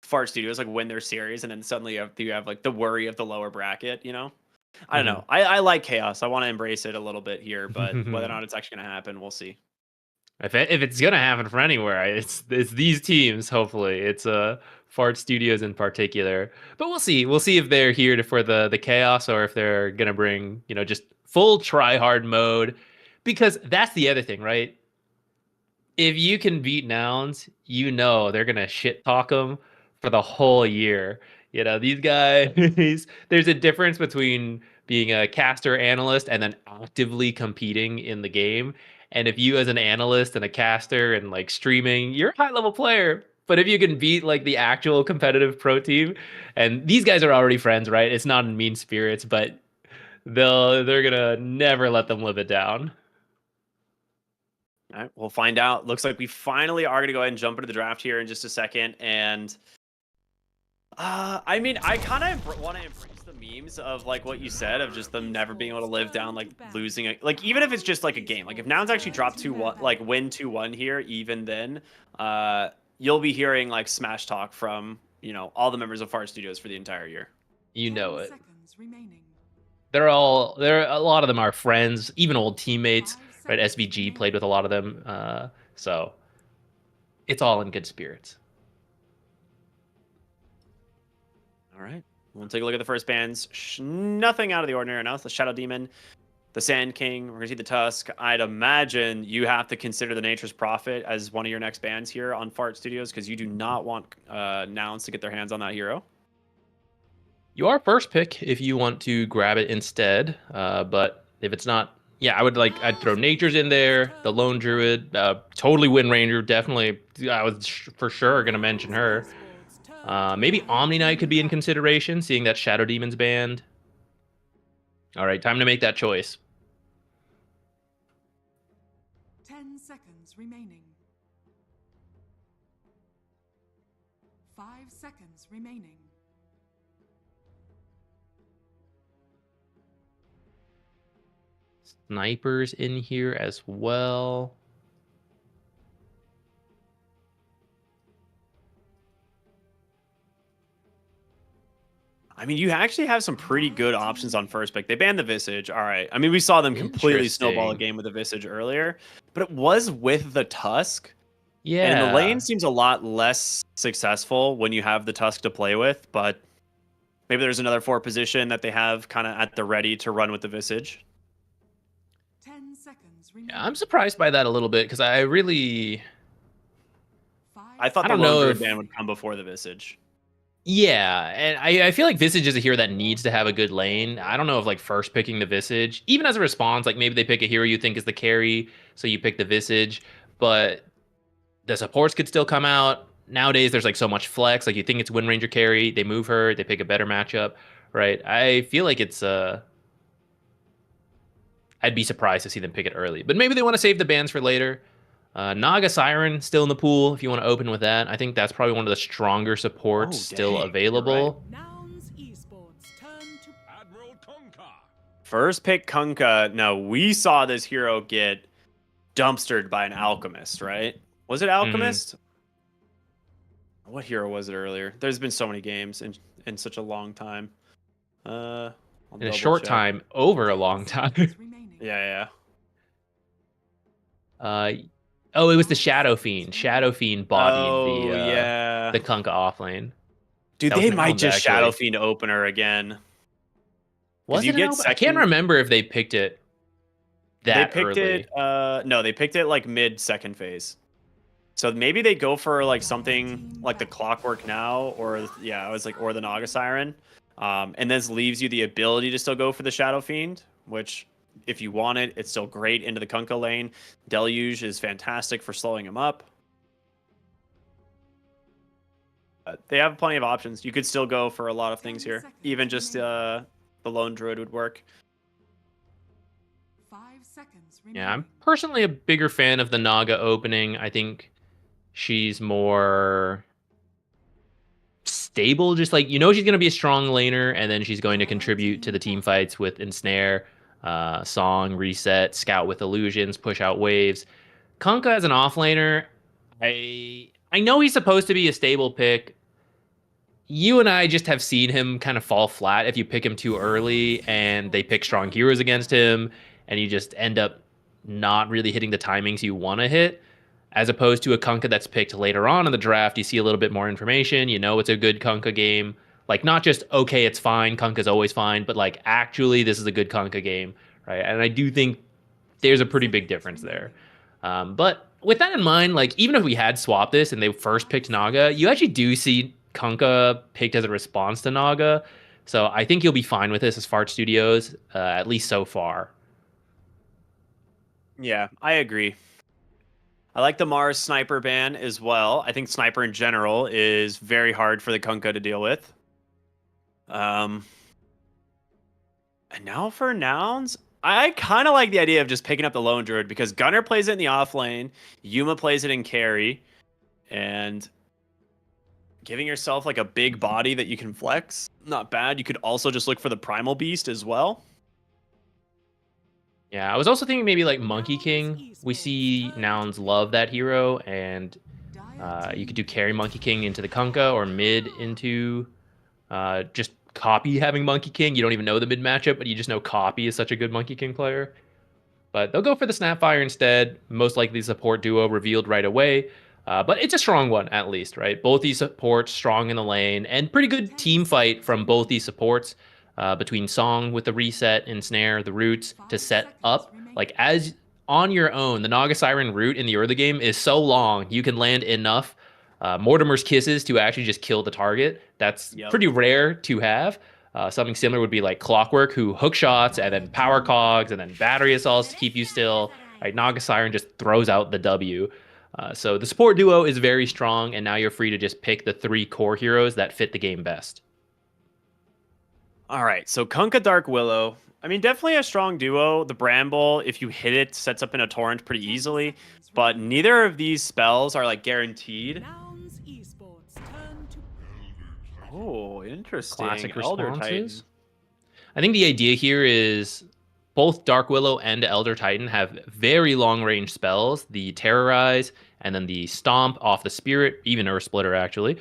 Fart Studios like win their series, and then suddenly you have like the worry of the lower bracket. I don't know. I like chaos. I want to embrace it a little bit here, but whether or not it's actually going to happen, we'll see. If it's gonna happen from anywhere, it's these teams. Hopefully, it's Fart Studios in particular. But we'll see. We'll see if they're here for the chaos, or if they're gonna bring just full try hard mode. Because that's the other thing, right? If you can beat Nouns, they're gonna shit talk them for the whole year. These guys. There's a difference between being a caster analyst and then actively competing in the game. And if you as an analyst and a caster and like streaming, you're a high level player. But if you can beat like the actual competitive pro team, and these guys are already friends, right? It's not in mean spirits, but they're gonna never let them live it down. All right, we'll find out. Looks like we finally are going to go ahead and jump into the draft here in just a second. And I mean, I kind of want to embrace the memes of like what you said of just them never being able to live down like losing it. Like even if it's just like a game, like if Nouns actually drop 2-1, like win 2-1 here, even then, you'll be hearing like smash talk from all the members of Fart Studios for the entire year. You know it. Seconds remaining. They're a lot of them are friends, even old teammates. Right, SVG played with a lot of them, so it's all in good spirits. All right, we'll take a look at the first bands. Nothing out of the ordinary enough. The Shadow Demon, the Sand King. We're gonna see the Tusk. I'd imagine you have to consider the Nature's Prophet as one of your next bands here on Fart Studios because you do not want Nouns to get their hands on that hero. You are first pick if you want to grab it instead, but if it's not. Yeah, I'd throw Nature's in there, the Lone Druid, totally Wind Ranger, definitely. I was for sure going to mention her. Maybe Omni Knight could be in consideration, seeing that Shadow Demon's banned. All right, time to make that choice. 10 seconds remaining. 5 seconds remaining. Snipers in here as well. I mean, you actually have some pretty good options on first pick. They banned the Visage. All right. I mean, we saw them completely snowball a game with the Visage earlier, but it was with the Tusk. Yeah. And the lane seems a lot less successful when you have the Tusk to play with, but maybe there's another 4 position that they have kind of at the ready to run with the Visage. 10 seconds remaining. Yeah, I'm surprised by that a little bit because I thought the Lone Druid ban would come before the Visage. Yeah, and I feel like Visage is a hero that needs to have a good lane. I don't know if like first picking the Visage, even as a response, like maybe they pick a hero you think is the carry, so you pick the Visage, but the supports could still come out. Nowadays, there's like so much flex. Like you think it's Wind Ranger carry, they move her, they pick a better matchup, right? I feel like it's I'd be surprised to see them pick it early, but maybe they want to save the bans for later. Naga Siren still in the pool if you want to open with that. I think that's probably one of the stronger supports still available. Nouns Esports turn to Admiral Kunkka. First pick Kunkka. Now, we saw this hero get dumpstered by an Alchemist, right? Was it Alchemist? What hero was it earlier? There's been so many games in such a long time. In a short time, over a long time. Yeah. Oh, it was the Shadow Fiend. Shadow Fiend bodied the Kunkka offlane. Dude, they might just Shadow Fiend opener again. Was it? I can't remember if they picked it. that they picked early. it. No, they picked it like mid second phase. So maybe they go for like something like the Clockwork Now, or yeah, I was like, or the Naga Siren, and this leaves you the ability to still go for the Shadow Fiend, which if you want it, it's still great into the Kunkka lane. Deluge is fantastic for slowing him up. They have plenty of options. You could still go for a lot of things here. Even just the Lone Druid would work. 5 seconds Yeah, I'm remaining. personally a bigger fan of the Naga opening. I think she's more stable, just like, she's going to be a strong laner, and then she's going to contribute to the team fights with Ensnare, Song, Reset, Scout with Illusions, push out waves. Kunkka as an offlaner, I know he's supposed to be a stable pick. You and I just have seen him kind of fall flat if you pick him too early and they pick strong heroes against him, and you just end up not really hitting the timings you want to hit. As opposed to a Kunkka that's picked later on in the draft, you see a little bit more information. You know it's a good Kunkka game. Like, not just, okay, it's fine, Kunkka's always fine, but like, actually, this is a good Kunkka game, right? And I do think there's a pretty big difference there. But with that in mind, like, even if we had swapped this and they first picked Naga, you actually do see Kunkka picked as a response to Naga. So I think you'll be fine with this as Fart Studios, at least so far. Yeah, I agree. I like the Mars Sniper ban as well. I think Sniper in general is very hard for the Kunkka to deal with. And now for Nouns, I kind of like the idea of just picking up the Lone Druid because Gunner plays it in the off lane, Yuma plays it in carry, and giving yourself like a big body that you can flex, not bad. You could also just look for the Primal Beast as well. Yeah, I was also thinking maybe like Monkey King. We see Nouns love that hero, and you could do carry Monkey King into the Kunkka or mid into just Copy having Monkey King. You don't even know the mid matchup, but you just know Copy is such a good Monkey King player. But they'll go for the Snapfire instead. Most likely support duo revealed right away. But it's a strong one, at least, right? Both these supports strong in the lane, and pretty good team fight from both these supports. Between Song with the reset and Snare, the roots to set up. Like, as on your own, the Naga Siren route in the early game is so long, you can land enough Mortimer's Kisses to actually just kill the target. That's pretty rare to have. Something similar would be like Clockwork, who hook shots and then power cogs and then battery assaults to keep you still. Right, Naga Siren just throws out the W. So the support duo is very strong, and now you're free to just pick the 3 core heroes that fit the game best. All right, so Kunkka Dark Willow. I mean, definitely a strong duo. The Bramble, if you hit it, sets up in a torrent pretty easily. But neither of these spells are like guaranteed. Nouns Esports turn to Oh, interesting. Classic Elder responses. Titan. I think the idea here is both Dark Willow and Elder Titan have very long range spells, the Terrorize and then the Stomp off the Spirit, even Earth Splitter actually.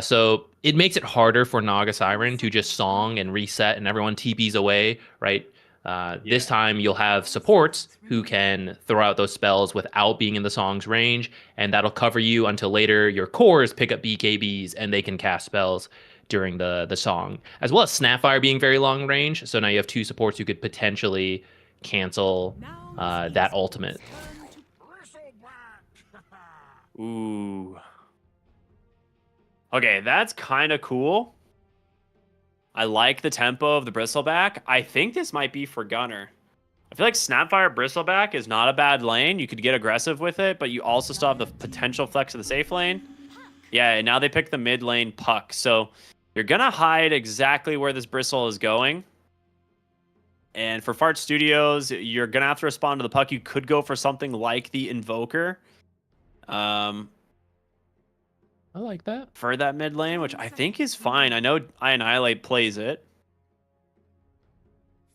So it makes it harder for Naga Siren to just Song and reset and everyone TPs away, right? This time you'll have supports who can throw out those spells without being in the Song's range, and that'll cover you until later your cores pick up BKBs and they can cast spells during the Song, as well as Snapfire being very long range. So now you have 2 supports who could potentially cancel that ultimate. Ooh. Okay, that's kind of cool. I like the tempo of the Bristleback. I think this might be for Gunner. I feel like Snapfire Bristleback is not a bad lane. You could get aggressive with it, but you also still have the potential flex of the safe lane. Yeah, and now they pick the mid lane Puck. So you're going to hide exactly where this Bristle is going. And for Fart Studios, you're going to have to respond to the Puck. You could go for something like the Invoker. I like that. For that mid lane, which I think is fine. I know Annihilate plays it.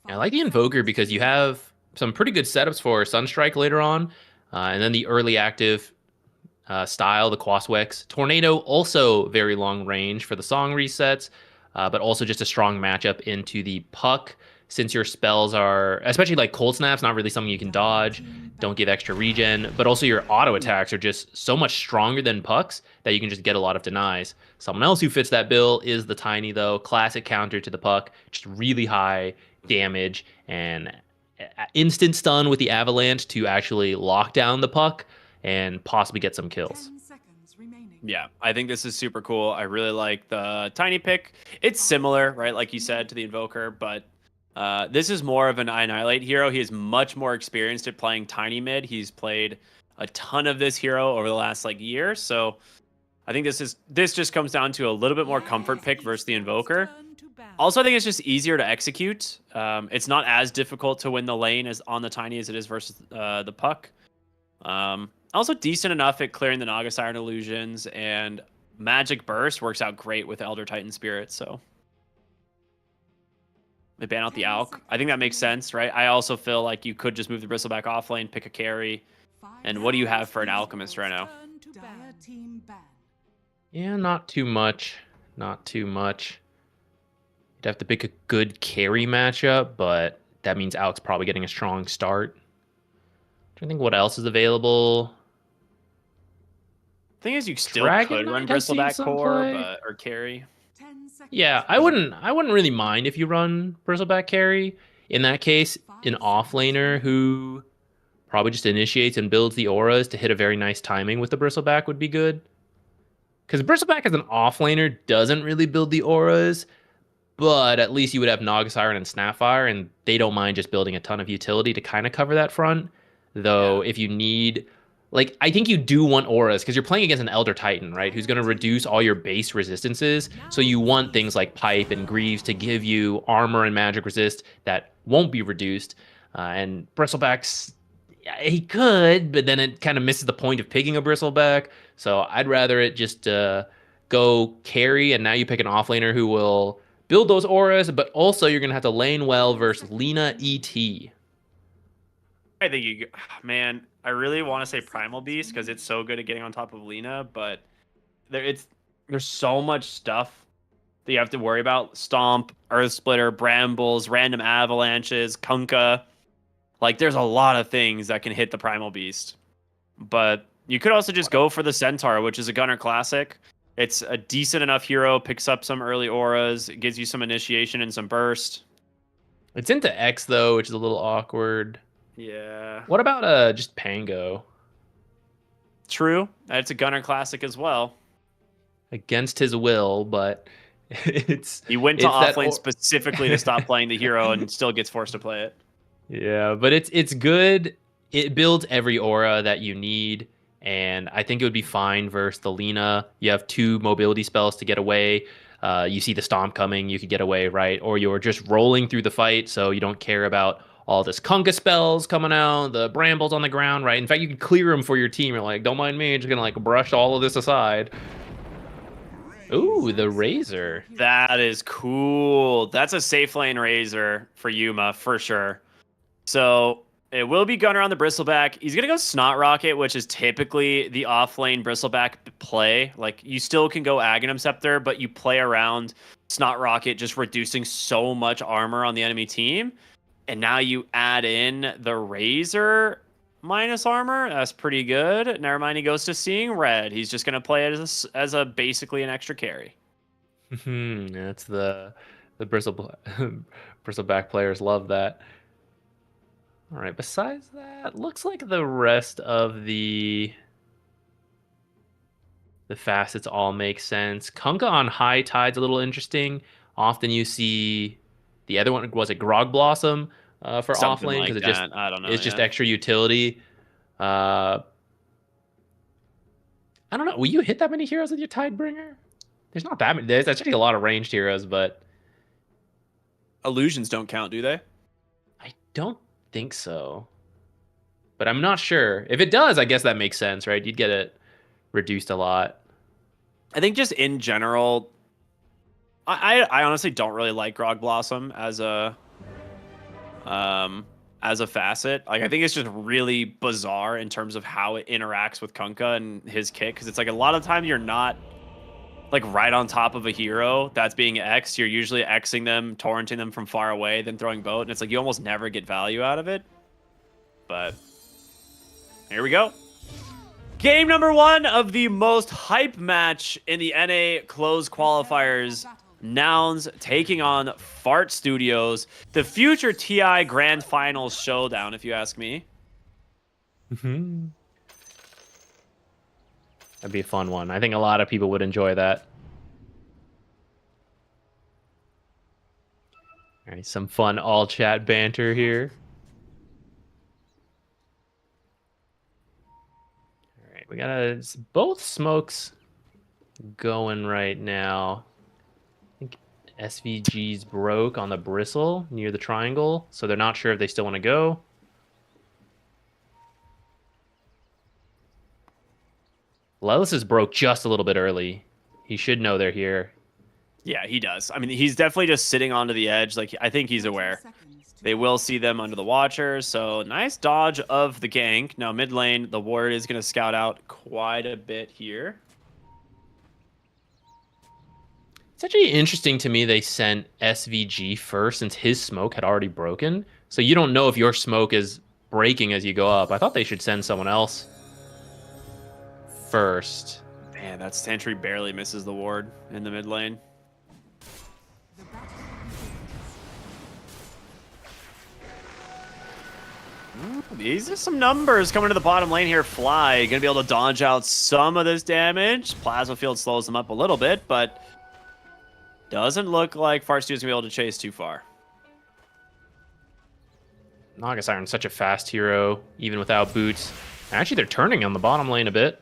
I like the Invoker because you have some pretty good setups for Sunstrike later on. And then the early active style, the Quaswex. Tornado, also very long range for the Song resets, but also just a strong matchup into the Puck. Since your spells are, especially like Cold Snap's not really something you can dodge, don't give extra regen, but also your auto attacks are just so much stronger than Puck's that you can just get a lot of denies. Someone else who fits that bill is the Tiny, though. Classic counter to the Puck, just really high damage and instant stun with the avalanche to actually lock down the puck and possibly get some kills. 10 seconds remaining. Yeah, I think this is super cool. I really like the tiny pick. It's similar, right, like you said, to the Invoker, but this is more of an Annihilate hero. He is much more experienced at playing tiny mid. He's played a ton of this hero over the last like year, so I think this just comes down to a little bit more comfort pick versus the Invoker. Turn to battle. Also, I think it's just easier to execute. It's not as difficult to win the lane as on the tiny as it is versus the puck. Also decent enough at clearing the Naga Siren illusions, and Magic Burst works out great with Elder Titan Spirit, so they ban out the Alk. I think that makes sense, right? I also feel like you could just move the Bristleback off lane, pick a carry. And what do you have for an Alchemist right now? Turn to dire team ban. Yeah, not too much. Not too much. You'd have to pick a good carry matchup, but that means Alex probably getting a strong start. I think what else is available. Thing is, you still Dragon could run Knight I've seen Bristleback some core, play. or carry. 10 seconds. Yeah, I wouldn't really mind if you run Bristleback carry. In that case, an offlaner who probably just initiates and builds the auras to hit a very nice timing with the Bristleback would be good. Because Bristleback as an offlaner doesn't really build the auras, but at least you would have Naga Siren and Snapfire, and they don't mind just building a ton of utility to kind of cover that front. Though, if you need, like, I think you do want auras because you're playing against an Elder Titan, right? Who's going to reduce all your base resistances. So you want things like Pipe and Greaves to give you armor and magic resist that won't be reduced. And Bristleback's, yeah, he could, but then it kind of misses the point of picking a Bristleback. So I'd rather it just go carry, and now you pick an offlaner who will build those auras, but also you're going to have to lane well versus Lina ET. I think man, I really want to say Primal Beast because it's so good at getting on top of Lina, but there's so much stuff that you have to worry about. Stomp, Earth Splitter, Brambles, random avalanches, Kunkka. Like, there's a lot of things that can hit the Primal Beast. But you could also just go for the Centaur, which is a Gunner Classic. It's a decent enough hero, picks up some early auras, it gives you some initiation and some burst. It's into X, though, which is a little awkward. Yeah. What about just Pango? True. It's a Gunner Classic as well. Against his will, but He went to it's that offlane specifically to stop playing the hero and still gets forced to play it. Yeah, but it's good. It builds every aura that you need, and I think it would be fine versus the Lina. You have 2 mobility spells to get away. You see the Stomp coming, you could get away, right? Or you're just rolling through the fight, so you don't care about all this Kunkka spells coming out, the Brambles on the ground, right? In fact, you can clear them for your team. You're like, don't mind me, I'm just gonna like brush all of this aside. Ooh, the Razor. That is cool. That's a safe lane Razor for Yuma, for sure. So it will be Gunner on the Bristleback. He's going to go Snot Rocket, which is typically the off-lane Bristleback play. Like, you still can go Aghanim Scepter, but you play around Snot Rocket just reducing so much armor on the enemy team. And now you add in the Razor minus armor. That's pretty good. Never mind, he goes to Seeing Red. He's just going to play it as a basically an extra carry. That's the Bristleback players love that. All right, besides that, looks like the rest of the facets all make sense. Kunkka on High Tide's a little interesting. Often you see the other one, was it Grog Blossom for Something offlane? like Because that. I don't know. it's just extra utility. I don't know. Will you hit that many heroes with your Tidebringer? There's not that many. There's actually a lot of ranged heroes, but Illusions don't count, do they? I don't think so. But I'm not sure. If it does, I guess that makes sense, right? You'd get it reduced a lot. I think just in general, I honestly don't really like Grog Blossom as a facet. Like, I think it's just really bizarre in terms of how it interacts with Kunkka and his kick, because it's like a lot of time you're not like right on top of a hero that's being X'd. You're usually Xing them, torrenting them from far away, then throwing boat, and it's like you almost never get value out of it. But here we go. Game number 1 of the most hype match in the NA closed qualifiers. Nouns taking on Fart Studios, the future TI Grand Finals showdown, if you ask me. That'd be a fun one. I think a lot of people would enjoy that. All right, some fun all chat banter here. All right, we got both smokes going right now. I think SVG's broke on the bristle near the triangle, so they're not sure if they still want to go. Lelis is broke just a little bit early. He should know they're here. Yeah, he does. I mean, he's definitely just sitting onto the edge. Like, I think he's aware. They will see them under the Watcher, so nice dodge of the gank. Now, mid lane, the ward is going to scout out quite a bit here. It's actually interesting to me they sent SVG first since his smoke had already broken. So you don't know if your smoke is breaking as you go up. I thought they should send someone else first. Man, that Sentry barely misses the ward in the mid lane. These are some numbers coming to the bottom lane here. Fly gonna be able to dodge out some of this damage. Plasma Field slows them up a little bit, but doesn't look like Fart Studio's gonna be able to chase too far. Naga Siren's such a fast hero, even without boots. Actually, they're turning on the bottom lane a bit.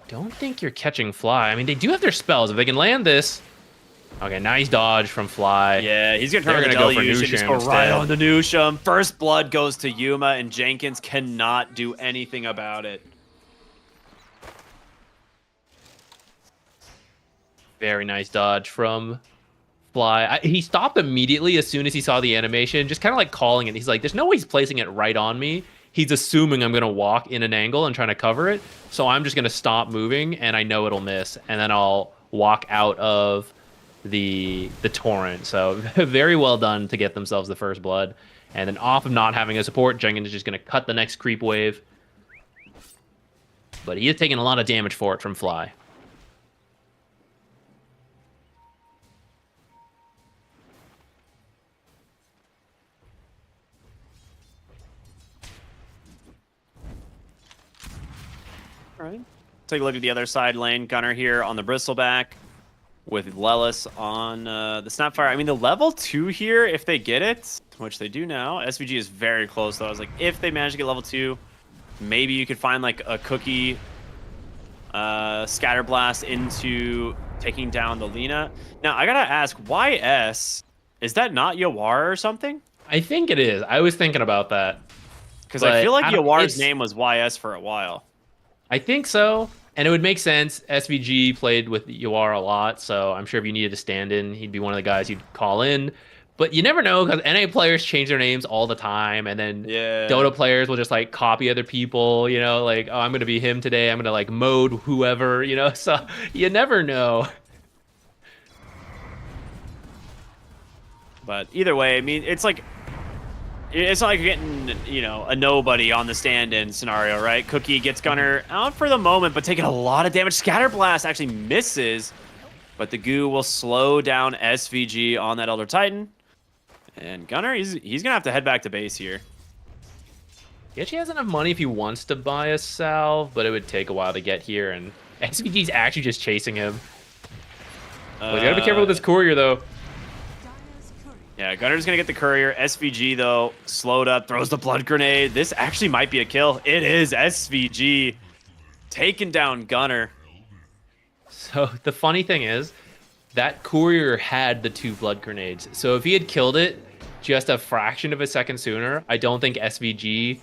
Don't think you're catching Fly. I mean, they do have their spells. If they can land this... Okay, nice dodge from Fly. Yeah, he's gonna turn on the go for deluge and just go Nusham right instead. on the Nusham. First blood goes to Yuma, and Jenkins cannot do anything about it. Very nice dodge from Fly. He stopped immediately as soon as he saw the animation, just kind of like calling it. He's like, there's no way he's placing it right on me. He's assuming I'm going to walk in an angle and trying to cover it. So I'm just going to stop moving, and I know it'll miss. And then I'll walk out of the torrent. So very well done to get themselves the first blood. And then off of not having a support, Jenkins is just going to cut the next creep wave. But he is taking a lot of damage for it from Fly. All right. Take a look at the other side lane. Gunner here on the Bristleback with Lelis on the Snapfire. I mean, the level 2 here, if they get it, which they do now, SVG is very close, though. I was like, if they manage to get level 2, maybe you could find, like, a Cookie Scatter Blast into taking down the Lina. Now, I gotta ask, why S? Is that not Yawar or something? I think it is. I was thinking about that. Because I feel like I don't- Yawar's it's- name was YS for a while. I think so. And it would make sense. SVG played with Yawar a lot, so I'm sure if you needed a stand-in, he'd be one of the guys you'd call in. But you never know, because NA players change their names all the time, and then Dota players will just like copy other people, you know, like, oh, I'm going to be him today, I'm going to like mode whoever, you know, so you never know. But either way, I mean, it's like, it's not like you're getting, you know, a nobody on the stand-in scenario, right? Cookie gets Gunner out for the moment, but taking a lot of damage. Scatter Blast actually misses, but the goo will slow down SVG on that Elder Titan. And Gunner, he's going to have to head back to base here. He actually has enough money if he wants to buy a salve, but it would take a while to get here, and SVG's actually just chasing him. Well, you gotta be careful with this courier, though. Yeah, Gunner's going to get the courier. SVG, though, slowed up, throws the blood grenade. This actually might be a kill. It is SVG taking down Gunner. So the funny thing is, that courier had the 2 blood grenades. So if he had killed it just a fraction of a second sooner, I don't think SVG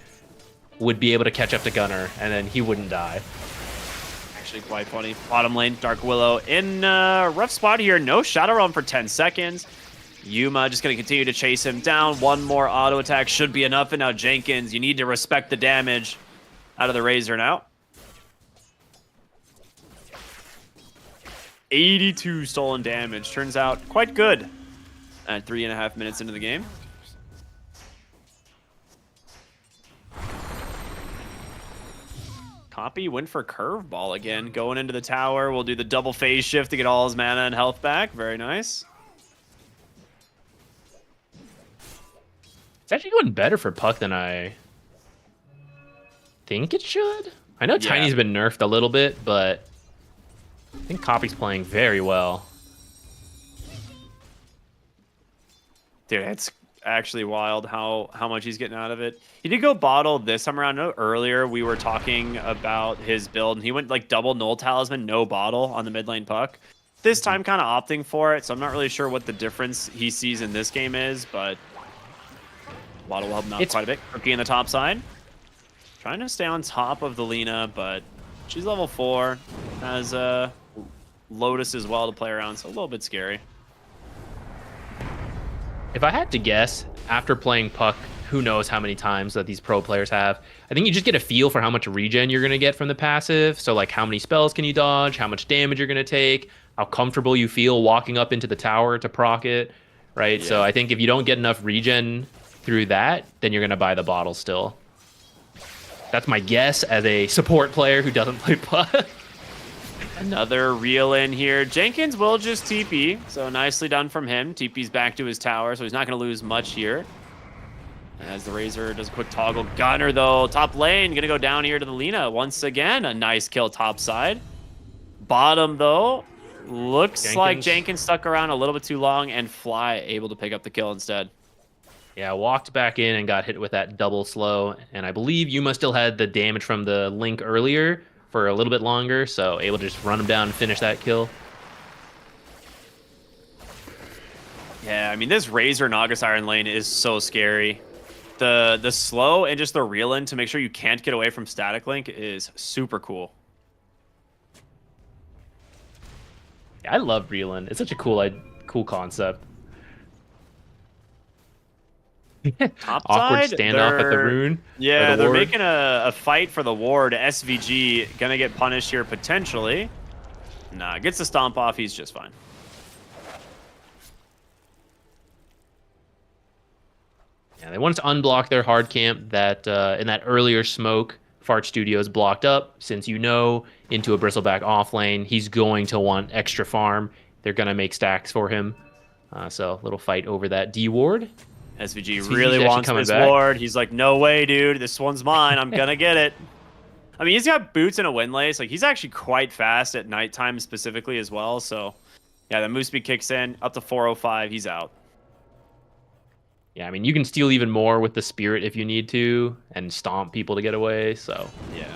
would be able to catch up to Gunner, and then he wouldn't die. Actually quite funny. Bottom lane, Dark Willow in a rough spot here. No Shadow Realm for 10 seconds. Yuma just going to continue to chase him down. One more auto attack should be enough. And now Jenkins, you need to respect the damage out of the Razor now. 82 stolen damage. Turns out quite good at 3.5 minutes into the game. Copy went for curveball again. Going into the tower. We'll do the double phase shift to get all his mana and health back. Very nice. It's actually going better for Puck than I think it should. I know Yeah. Tiny's been nerfed a little bit, but I think Copy's playing very well. Dude, it's actually wild how much he's getting out of it. He did go bottle this time around. I know earlier we were talking about his build, and he went like double null talisman, no bottle on the mid lane Puck. This time kind of opting for it, so I'm not really sure what the difference he sees in this game is, but bottle will help him out quite a bit. Cookie in the top side. Trying to stay on top of the Lina, but she's level 4. Has Lotus as well to play around, so a little bit scary. If I had to guess, after playing Puck, who knows how many times that these pro players have, I think you just get a feel for how much regen you're going to get from the passive. So like how many spells can you dodge, how much damage you're going to take, how comfortable you feel walking up into the tower to proc it, right? Yeah. So I think if you don't get enough regen through that, then you're going to buy the bottle still. That's my guess as a support player who doesn't play Puck. Another reel in here. Jenkins will just TP, so nicely done from him. TP's back to his tower, so he's not going to lose much here. As the Razor does a quick toggle. Gunner, though, top lane, going to go down here to the Lina. Once again, a nice kill top side. Bottom, though, looks like Jenkins stuck around a little bit too long, and Fly able to pick up the kill instead. Yeah, walked back in and got hit with that double slow, and I believe Yuma still had the damage from the link earlier for a little bit longer, so able to just run him down and finish that kill. Yeah, I mean, this Razor Nagas Iron lane is so scary. The slow and just the reel in to make sure you can't get away from static link is super cool. Yeah, I love reeling. It's such a cool concept. Top Awkward side, standoff at the rune. Yeah, they're ward. making a fight for the ward. SVG gonna get punished here potentially. Nah, gets the stomp off. He's just fine. Yeah, they wanted to unblock their hard camp that in that earlier smoke, Fart Studios blocked up. Since into a Bristleback off lane, he's going to want extra farm. They're gonna make stacks for him. So a little fight over that D ward. SVG SVG's really actually wants coming this back. ward. He's like, no way, dude. This one's mine. I'm gonna get it. I mean, he's got boots and a windlace. Like, he's actually quite fast at nighttime specifically as well. So, yeah, the move speed kicks in up to 405. He's out. Yeah, I mean, you can steal even more with the spirit if you need to and stomp people to get away. So Yeah.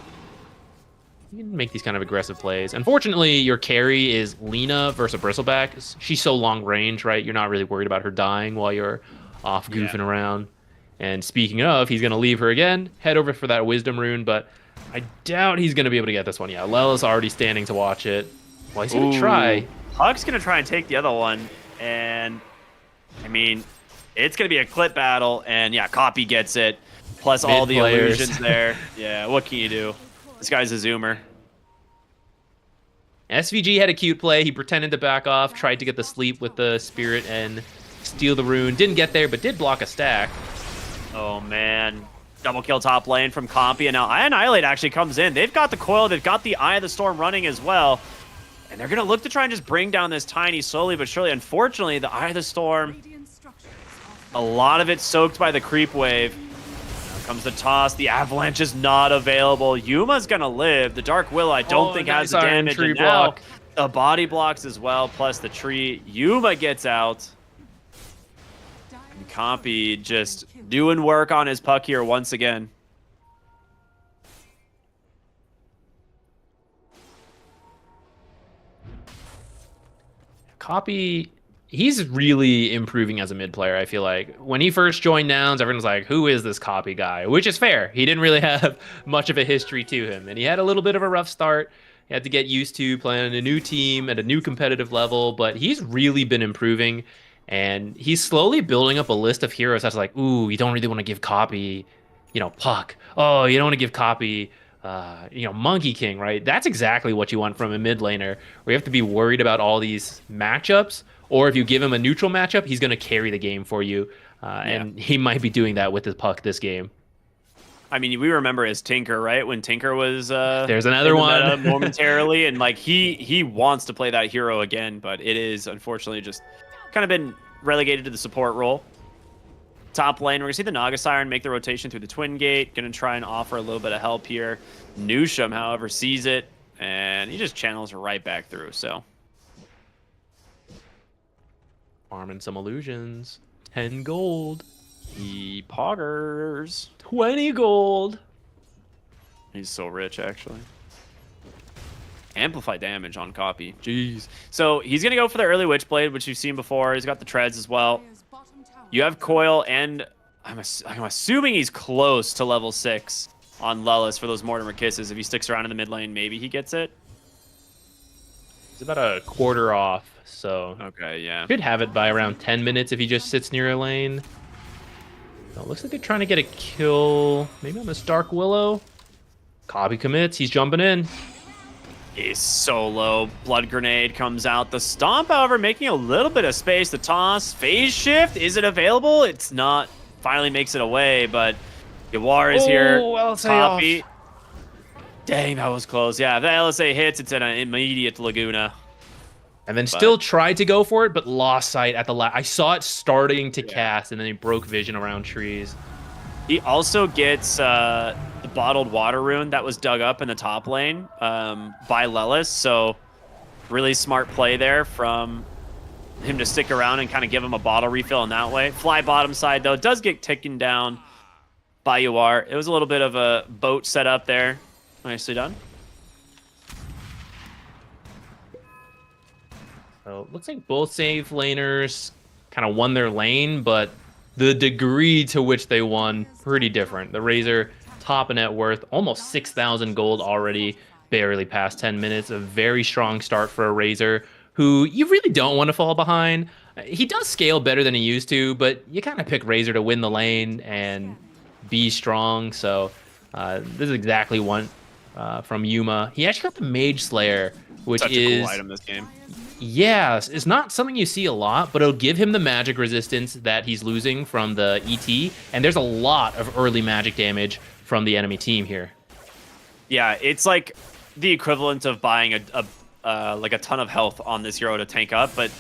you can make these kind of aggressive plays. Unfortunately, your carry is Lina versus a Bristleback. She's so long range, right? You're not really worried about her dying while you're off goofing around. And speaking of, he's going to leave her again, head over for that Wisdom Rune, but I doubt he's going to be able to get this one. Yeah, Lela's already standing to watch it. Well, he's going to try. Huck's going to try and take the other one. And, I mean, it's going to be a clip battle. And, yeah, Copy gets it. Plus all the players. illusions there. Yeah, what can you do? This guy's a zoomer. SVG had a cute play. He pretended to back off, tried to get the sleep with the spirit and steal the rune. Didn't get there, but did block a stack. Oh, man. Double kill top lane from Compy. And now Annihilate actually comes in. They've got the coil. They've got the Eye of the Storm running as well. And they're going to look to try and just bring down this Tiny slowly but surely. Unfortunately, the Eye of the Storm, Radiant structures a lot of it soaked by the creep wave. Now comes the toss. The Avalanche is not available. Yuma's going to live. The Dark Willow, I don't think has the nice iron damage. tree And now block. the body blocks as well, plus the tree. Yuma gets out. Compy just doing work on his puck here once again. Copy, he's really improving as a mid player, I feel like. When he first joined Nouns, everyone's like, who is this Copy guy? Which is fair. He didn't really have much of a history to him. And he had a little bit of a rough start. He had to get used to playing on a new team at a new competitive level. But he's really been improving. And he's slowly building up a list of heroes that's like, ooh, you don't really want to give Copy, Puck. Oh, you don't want to give Copy, Monkey King, right? That's exactly what you want from a mid laner, where you have to be worried about all these matchups. Or if you give him a neutral matchup, he's going to carry the game for you. And he might be doing that with his Puck this game. I mean, we remember as Tinker, right? When Tinker was There's another in the one. meta momentarily, and like he wants to play that hero again, but it is unfortunately just kind of been relegated to the support role. Top lane, we're gonna see the Naga Siren make the rotation through the Twin Gate. Gonna try and offer a little bit of help here. Nusham, however, sees it, and he just channels her right back through. So Farming some illusions. 10 gold. he poggers. 20 gold. He's so rich, actually. Amplify damage on copy. Jeez. So he's gonna go for the early Witchblade, which you've seen before. He's got the treads as well. Dire's bottom tower You have Coil, and I'm assuming he's close to level 6 on Lellis for those Mortimer Kisses. If he sticks around in the mid lane, maybe he gets it. It's about a quarter off, so Okay, yeah. should have it by around 10 minutes if he just sits near a lane. So it looks like they're trying to get a kill, maybe on this Dark Willow. Copy commits, he's jumping in. He's so low. Blood Grenade comes out. The Stomp, however, making a little bit of space. The toss. Phase Shift. Is it available? It's not. Finally makes it away, but Yawar is here. LSA Copy. Dang, that was close. Yeah, if the LSA hits, it's an immediate Laguna. And then still tried to go for it, but lost sight at the last. I saw it starting to cast, and then he broke vision around trees. He also gets the Bottled Water rune that was dug up in the top lane by Lellis. So really smart play there from him to stick around and kind of give him a bottle refill in that way. Fly bottom side, though, does get taken down by Uar. It was a little bit of a boat set up there. Nicely done. So looks like both save laners kind of won their lane, but the degree to which they won, pretty different. The Razor, top of net worth, almost 6,000 gold already, barely past 10 minutes. A very strong start for a Razor, who you really don't want to fall behind. He does scale better than he used to, but you kind of pick Razor to win the lane and be strong. So this is exactly one from Yuma. He actually got the Mage Slayer, which Such a cool item this game. yeah, it's not something you see a lot, but it'll give him the magic resistance that he's losing from the ET, and there's a lot of early magic damage from the enemy team here. Yeah, it's like the equivalent of buying like a ton of health on this hero to tank up, but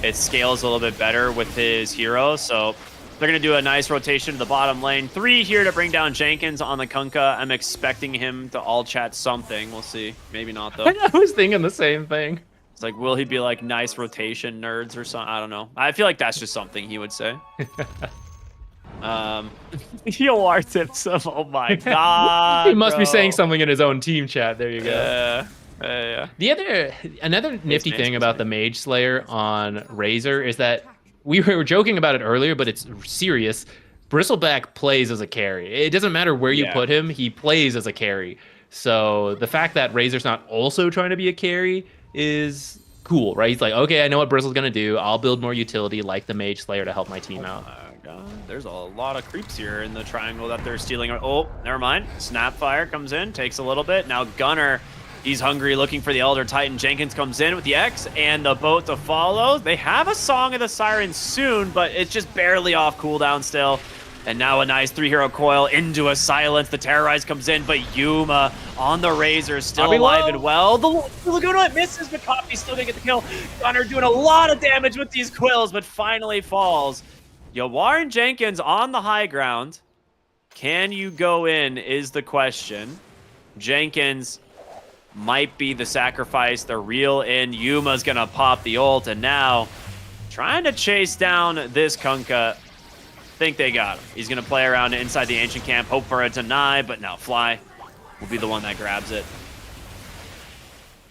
it scales a little bit better with his hero. So they're going to do a nice rotation to the bottom lane. 3 here to bring down Jenkins on the Kunkka. I'm expecting him to all chat something. We'll see. Maybe not, though. I was thinking the same thing. It's like, will he be like, nice rotation, nerds, or something? I don't know. I feel like that's just something he would say. Yoar tips him. Oh my god. He must be bro. saying something in his own team chat. There you go. Yeah. Another nifty thing about the Mage Slayer on Razor is that we were joking about it earlier, but it's serious. Bristleback plays as a carry. It doesn't matter where you put him, he plays as a carry. So the fact that Razor's not also trying to be a carry is cool, right? He's like, okay, I know what Bristle's gonna do. I'll build more utility like the Mage Slayer to help my team out. God, there's a lot of creeps here in the triangle that they're stealing. Oh, never mind. Snapfire comes in, takes a little bit. Now Gunner, he's hungry, looking for the Elder Titan. Jenkins comes in with the X and the boat to follow. They have a Song of the Siren soon, but it's just barely off cooldown still. And now a nice 3-hero coil into a silence. The Terrorize comes in, but Yuma on the Razor still alive and well. The Laguna misses, but Copy's still gonna get the kill. Gunner doing a lot of damage with these quills, but finally falls. Yawar and Jenkins on the high ground. Can you go in is the question. Jenkins might be the sacrifice. The real in. Yuma's gonna pop the ult, and now trying to chase down this Kunkka. Think they got him. He's gonna play around inside the ancient camp, hope for a deny, but no, Fly will be the one that grabs it.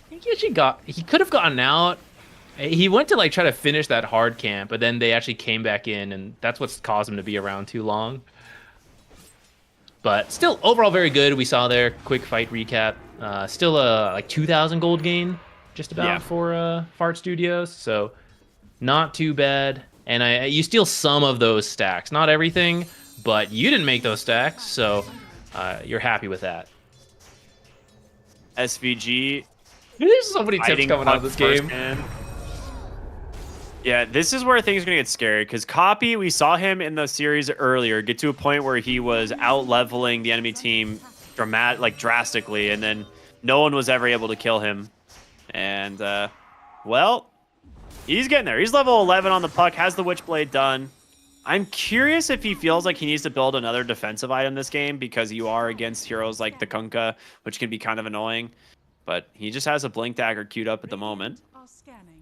I think he could have gotten out. He went to like try to finish that hard camp, but then they actually came back in, and that's what's caused him to be around too long. But still, overall very good. We saw there, quick fight recap. Still a like 2,000 gold gain, just about for Fart Studios. So not too bad. And you steal some of those stacks, not everything, but you didn't make those stacks, so you're happy with that. SVG. There's so many tips coming out of this game. Yeah, this is where things are going to get scary because Copy, we saw him in the series earlier get to a point where he was out-leveling the enemy team drastically, and then no one was ever able to kill him. And, well, he's getting there. He's level 11 on the puck, has the Witchblade done. I'm curious if he feels like he needs to build another defensive item this game because you are against heroes like the Kunkka, which can be kind of annoying. But he just has a Blink Dagger queued up at the moment. Are scanning.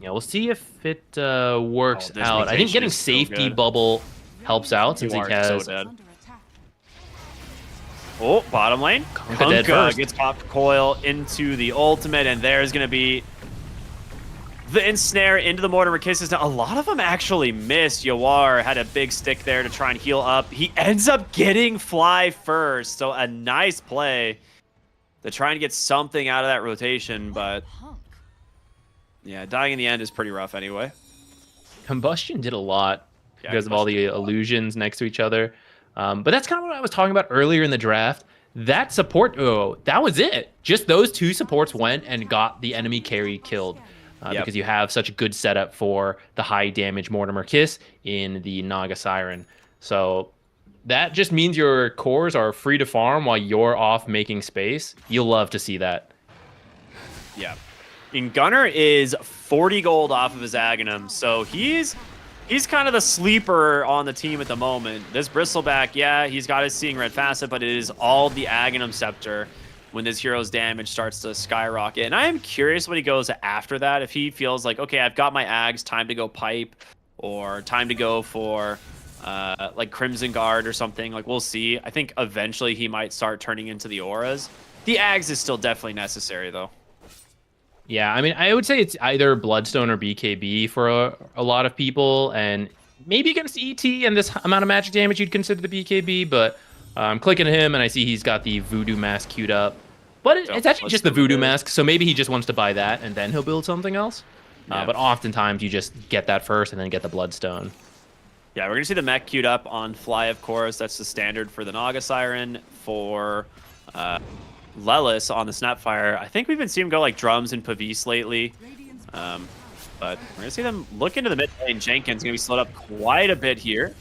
Yeah, we'll see if it works this out. I think mutation getting is so safety good. bubble helps out since he You are has so dead. Under attack. Oh, bottom lane. Kunkka dead first. Gets popped coil into the ultimate, and there's going to be the ensnare into the Mortimer Kisses. Now, a lot of them actually missed. Yawar had a big stick there to try and heal up. He ends up getting fly first, so a nice play to try and get something out of that rotation, but Punk. yeah, dying in the end is pretty rough anyway. Combustion did a lot Yeah, because of all the illusions next to each other. But that's kind of what I was talking about earlier in the draft. That support, that was it. Just those two supports went and got the enemy carry killed. Because you have such a good setup for the high damage Mortimer Kiss in the Naga Siren. So that just means your cores are free to farm while you're off making space. You'll love to see that. Yeah. And Gunner is 40 gold off of his Aghanim, so he's kind of the sleeper on the team at the moment. This Bristleback, yeah, he's got his Seeing Red facet, but it is all the Aghanim Scepter when this hero's damage starts to skyrocket. And I am curious what he goes after that. If he feels like, okay, I've got my Ags, time to go pipe, or time to go for like Crimson Guard or something. Like, we'll see. I think eventually he might start turning into the auras. The Ags is still definitely necessary, though. Yeah, I mean, I would say it's either Bloodstone or BKB for a lot of people, and maybe against ET and this amount of magic damage, you'd consider the BKB, but I'm clicking him, and I see he's got the Voodoo Mask queued up. But it's actually just the Voodoo Mask, so maybe he just wants to buy that, and then he'll build something else. Yeah. But oftentimes, you just get that first, and then get the Bloodstone. Yeah, we're going to see the mech queued up on Fly, of course. That's the standard for the Naga Siren. For Lelis on the Snapfire, I think we've been seeing him go like drums and Pavis lately. But we're going to see them look into the mid lane. Jenkins going to be slowed up quite a bit here.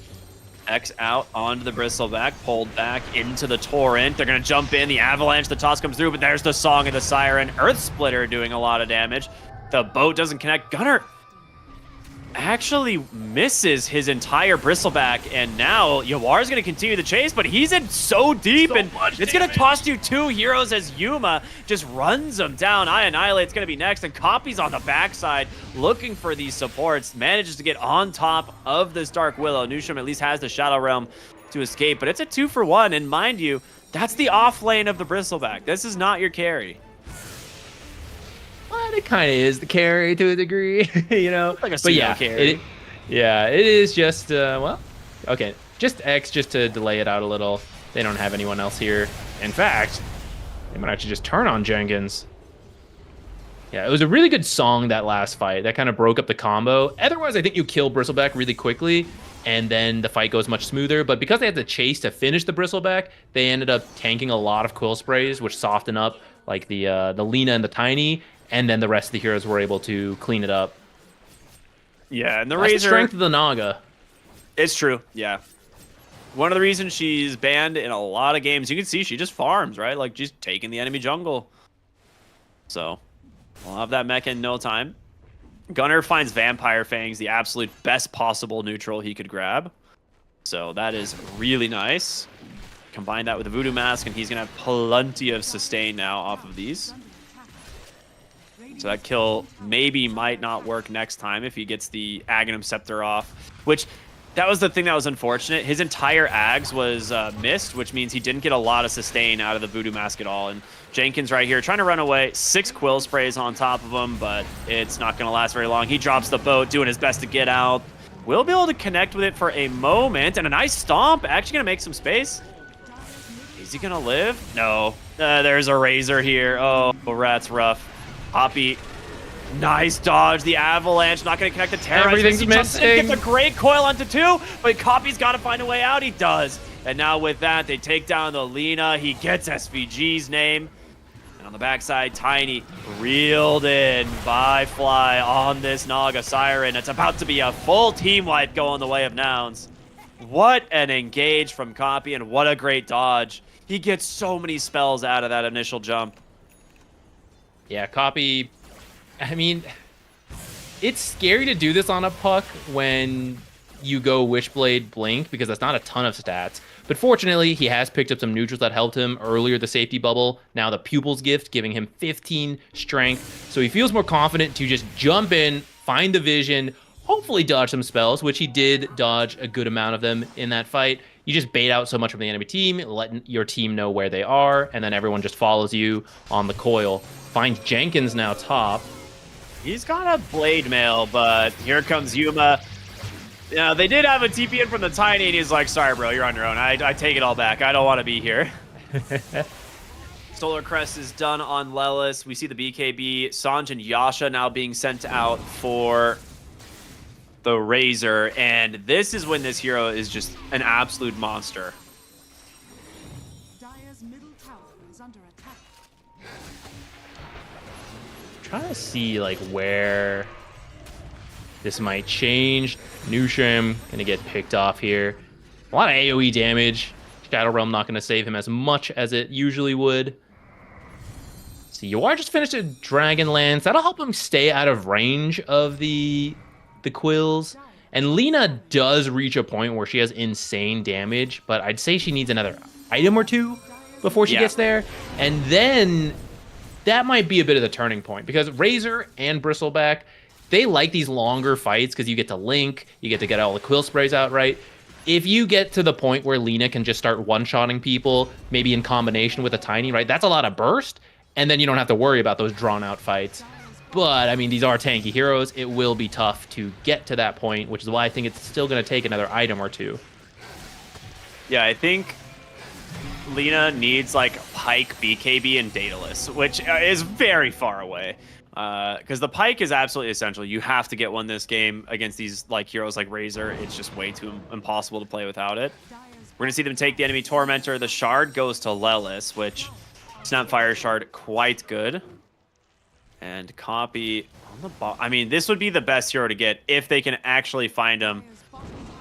X out onto the Bristleback, pulled back into the Torrent. They're going to jump in. The Avalanche, the toss comes through, but there's the Song of the Siren. Earth Splitter doing a lot of damage. The boat doesn't connect. Gunner actually misses his entire Bristleback, and now Yawar's going to continue the chase, but he's in so deep, and it's going to cost you 2 heroes as Yuma just runs them down. Annihilate's going to be next, and Copy's on the backside looking for these supports, manages to get on top of this Dark Willow. Newsham at least has the Shadow Realm to escape, but it's a 2-for-1, and mind you, that's the off lane of the Bristleback. This is not your carry. Well, it kind of is the carry to a degree, you know. Like a but yeah, carry. It is just well, okay, just X just to delay it out a little. They don't have anyone else here. In fact, they might actually just turn on Jenkins. Yeah, it was a really good song, that last fight. That kind of broke up the combo. Otherwise, I think you kill Bristleback really quickly, and then the fight goes much smoother. But because they had to chase to finish the Bristleback, they ended up tanking a lot of Quill Sprays, which soften up like the Lina and the Tiny. And then the rest of the heroes were able to clean it up. Yeah, and the That's Razor... the strength of the Naga. It's true, yeah. One of the reasons she's banned in a lot of games, you can see she just farms, right? Like, she's taking the enemy jungle. So, we'll have that mech in no time. Gunner finds Vampire Fangs, the absolute best possible neutral he could grab. So, that is really nice. Combine that with the Voodoo Mask, and he's going to have plenty of sustain now off of these. So that kill maybe might not work next time if he gets the Aghanim Scepter off, which that was the thing that was unfortunate. His entire Ags was missed, which means he didn't get a lot of sustain out of the Voodoo Mask at all. And Jenkins right here trying to run away. 6 Quill Sprays on top of him, but it's not going to last very long. He drops the boat, doing his best to get out. Will be able to connect with it for a moment, and a nice stomp. Actually going to make some space. Is he going to live? No. There's a Razor here. Oh, that's rough. Poppy, nice dodge. The Avalanche, not going to connect the Terror. Everything's missing. Gets a great coil onto 2, but Copy's got to find a way out. He does. And now with that, they take down the Lina. He gets SVG's name. And on the backside, Tiny reeled in by Fly on this Naga Siren. It's about to be a full team wipe going the way of Nouns. What an engage from Copy, and what a great dodge. He gets so many spells out of that initial jump. Yeah, Copy. I mean, it's scary to do this on a puck when you go Witchblade Blink because that's not a ton of stats. But fortunately, he has picked up some neutrals that helped him earlier, the safety bubble. Now the Pupil's Gift giving him 15 strength. So he feels more confident to just jump in, find the vision, hopefully dodge some spells, which he did dodge a good amount of them in that fight. You just bait out so much from the enemy team, letting your team know where they are, and then everyone just follows you on the coil. Finds Jenkins now top. He's got a blade mail, but here comes Yuma. Yeah, they did have a TP in from the Tiny, and he's like, sorry, bro, you're on your own. I take it all back. I don't want to be here. Solar Crest is done on Lelis. We see the BKB. Sanj and Yasha now being sent out for the Razor, and this is when this hero is just an absolute monster. Dire's middle tower is under attack. Trying to see like where this might change. Nushim gonna get picked off here. A lot of AoE damage. Shadow Realm not gonna save him as much as it usually would. So Yoar just finished a Dragonlance. That'll help him stay out of range of the quills. And Lena does reach a point where she has insane damage, but I'd say she needs another item or two before she gets there. And then that might be a bit of the turning point, because Razor and Bristleback, they like these longer fights because you get to link, you get to get all the quill sprays out right. If you get to the point where Lena can just start one-shotting people, maybe in combination with a Tiny, right? That's a lot of burst, and then you don't have to worry about those drawn-out fights. But, I mean, these are tanky heroes. It will be tough to get to that point, which is why I think it's still going to take another item or two. Yeah, I think Lena needs, like, Pike, BKB, and Daedalus, which is very far away. Because the Pike is absolutely essential. You have to get one this game against these like heroes like Razor. It's just way too impossible to play without it. We're going to see them take the enemy Tormentor. The Shard goes to Lelis, which Snapfire Shard quite good. And Copy on the bottom. I mean, this would be the best hero to get if they can actually find him.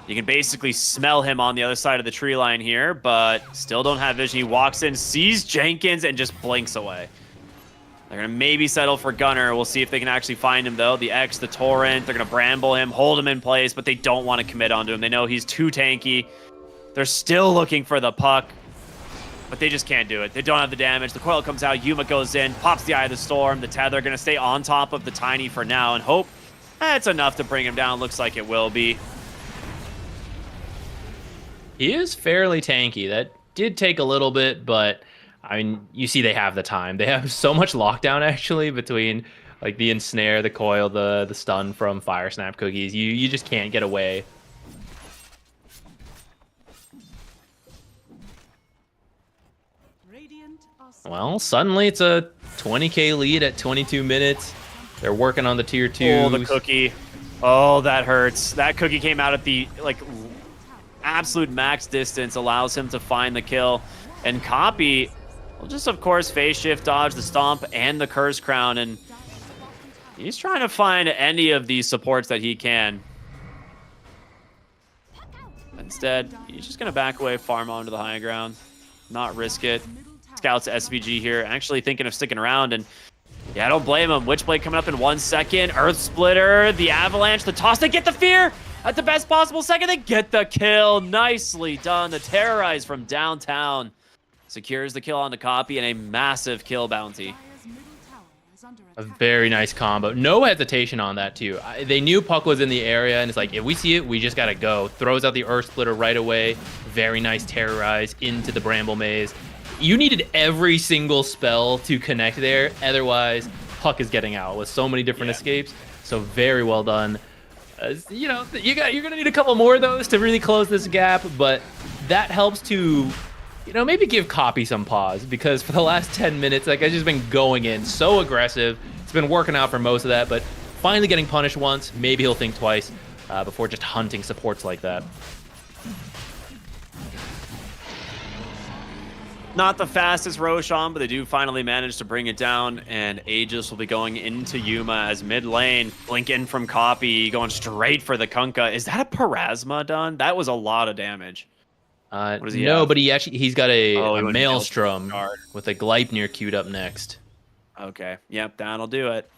You can basically smell him on the other side of the tree line here, but still don't have vision. He walks in, sees Jenkins, and just blinks away. They're going to maybe settle for Gunner. We'll see if they can actually find him, though. The X, the Torrent, they're going to bramble him, hold him in place, but they don't want to commit onto him. They know he's too tanky. They're still looking for the puck, but they just can't do it. They don't have the damage. The coil comes out. Yuma goes in, pops the Eye of the Storm. The Tether going to stay on top of the Tiny for now and hope that's enough to bring him down. Looks like it will be. He is fairly tanky. That did take a little bit, but I mean, you see they have the time. They have so much lockdown, actually, between like the Ensnare, the Coil, the stun from Fire Snap Cookies. You just can't get away. Well, suddenly it's a 20k lead at 22 minutes. They're working on the tier 2. Oh, the cookie. Oh, that hurts. That cookie came out at the like absolute max distance, allows him to find the kill. And Copy will just, of course, phase shift dodge the Stomp and the Curse Crown, and he's trying to find any of these supports that he can. Instead, he's just going to back away, farm onto the high ground, not risk it. Scouts SVG here, actually thinking of sticking around, and yeah, I don't blame him. Witchblade coming up in 1 second. Earth Splitter, the Avalanche, the toss. They get the fear at the best possible second. They get the kill. Nicely done. The Terrorize from downtown secures the kill on the Copy and a massive kill bounty. A very nice combo. No hesitation on that, too. They knew Puck was in the area, and it's like, if we see it, we just got to go. Throws out the Earth Splitter right away. Very nice Terrorize into the Bramble Maze. You needed every single spell to connect there. Otherwise, Puck is getting out with so many different escapes. So very well done. You know, you're going to need a couple more of those to really close this gap, but that helps to, you know, maybe give Copy some pause, because for the last 10 minutes, that guy's just been going in so aggressive. It's been working out for most of that, but finally getting punished once, maybe he'll think twice before just hunting supports like that. Not the fastest Roshan, but they do finally manage to bring it down, and Aegis will be going into Yuma as mid lane. Blink in from Copy, going straight for the Kunkka. Is that a Parasma done? That was a lot of damage. What does he No, have? but he's got Oh, a he went Maelstrom Guard. with a Gleipnir queued up next. Okay, yep, that'll do it.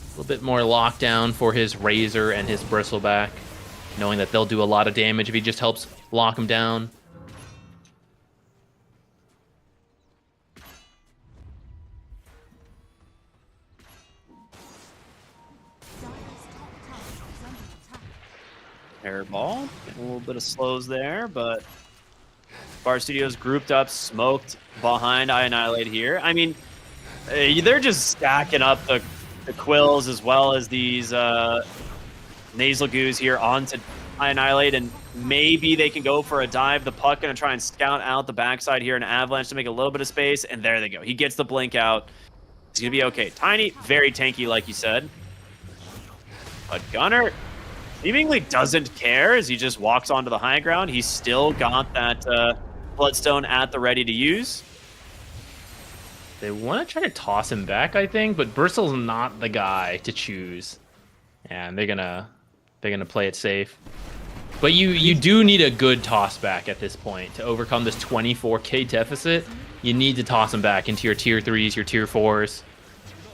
A little bit more lockdown for his Razor and his Bristleback, knowing that they'll do a lot of damage if he just helps lock him down. Airball, getting a little bit of slows there, but Bar Studios grouped up, smoked behind I Annihilate here. I mean, they're just stacking up the quills as well as these nasal goos here onto I Annihilate, and maybe they can go for a dive. The puck gonna try and scout out the backside here in Avalanche to make a little bit of space, and there they go. He gets the blink out. He's gonna be okay. Tiny, very tanky, like you said. But Gunner seemingly doesn't care as he just walks onto the high ground. He's still got that Bloodstone at the ready to use. They want to try to toss him back, I think, but Bristle's not the guy to choose, and they're gonna play it safe. But you do need a good toss back at this point to overcome this 24k deficit. You need to toss him back into your tier 3s, your tier 4s.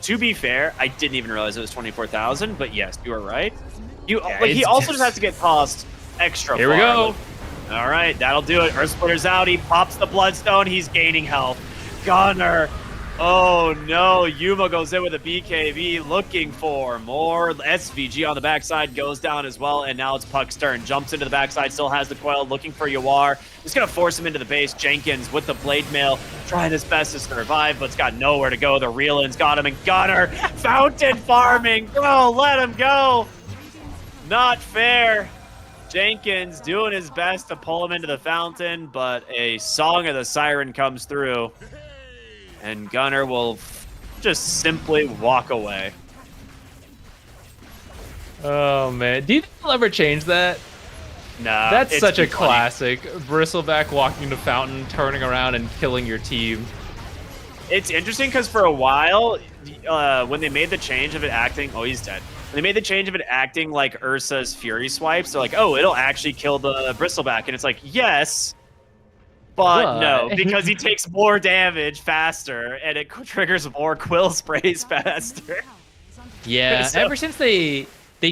To be fair, I didn't even realize it was 24,000, but yes, you are right. Yeah, He also just has to get tossed extra Here far. we go. All right, that'll do it. Earth Splitter's out. He pops the Bloodstone. He's gaining health. Gunner. Oh, no. Yuma goes in with a BKB looking for more. SVG on the backside goes down as well, and now it's Puck's turn. Jumps into the backside, still has the coil, looking for Yawar. Just going to force him into the base. Jenkins with the Blade Mail, trying his best to survive, but it's got nowhere to go. The Reelin's got him, and Gunner, fountain farming. Go, let him go. Not fair. Jenkins doing his best to pull him into the fountain, but a Song of the Siren comes through, and Gunner will just simply walk away. Oh man, do you think they'll ever change that? Nah, That's it's such a too funny. classic. Bristleback walking into fountain, turning around and killing your team. It's interesting because for a while, when they made the change of it acting, oh, he's dead. When they made the change of it acting like Ursa's Fury swipes, they're like, oh, it'll actually kill the Bristleback. And it's like, yes, but no, because he takes more damage faster and it triggers more quill sprays faster. Yeah, So- ever since they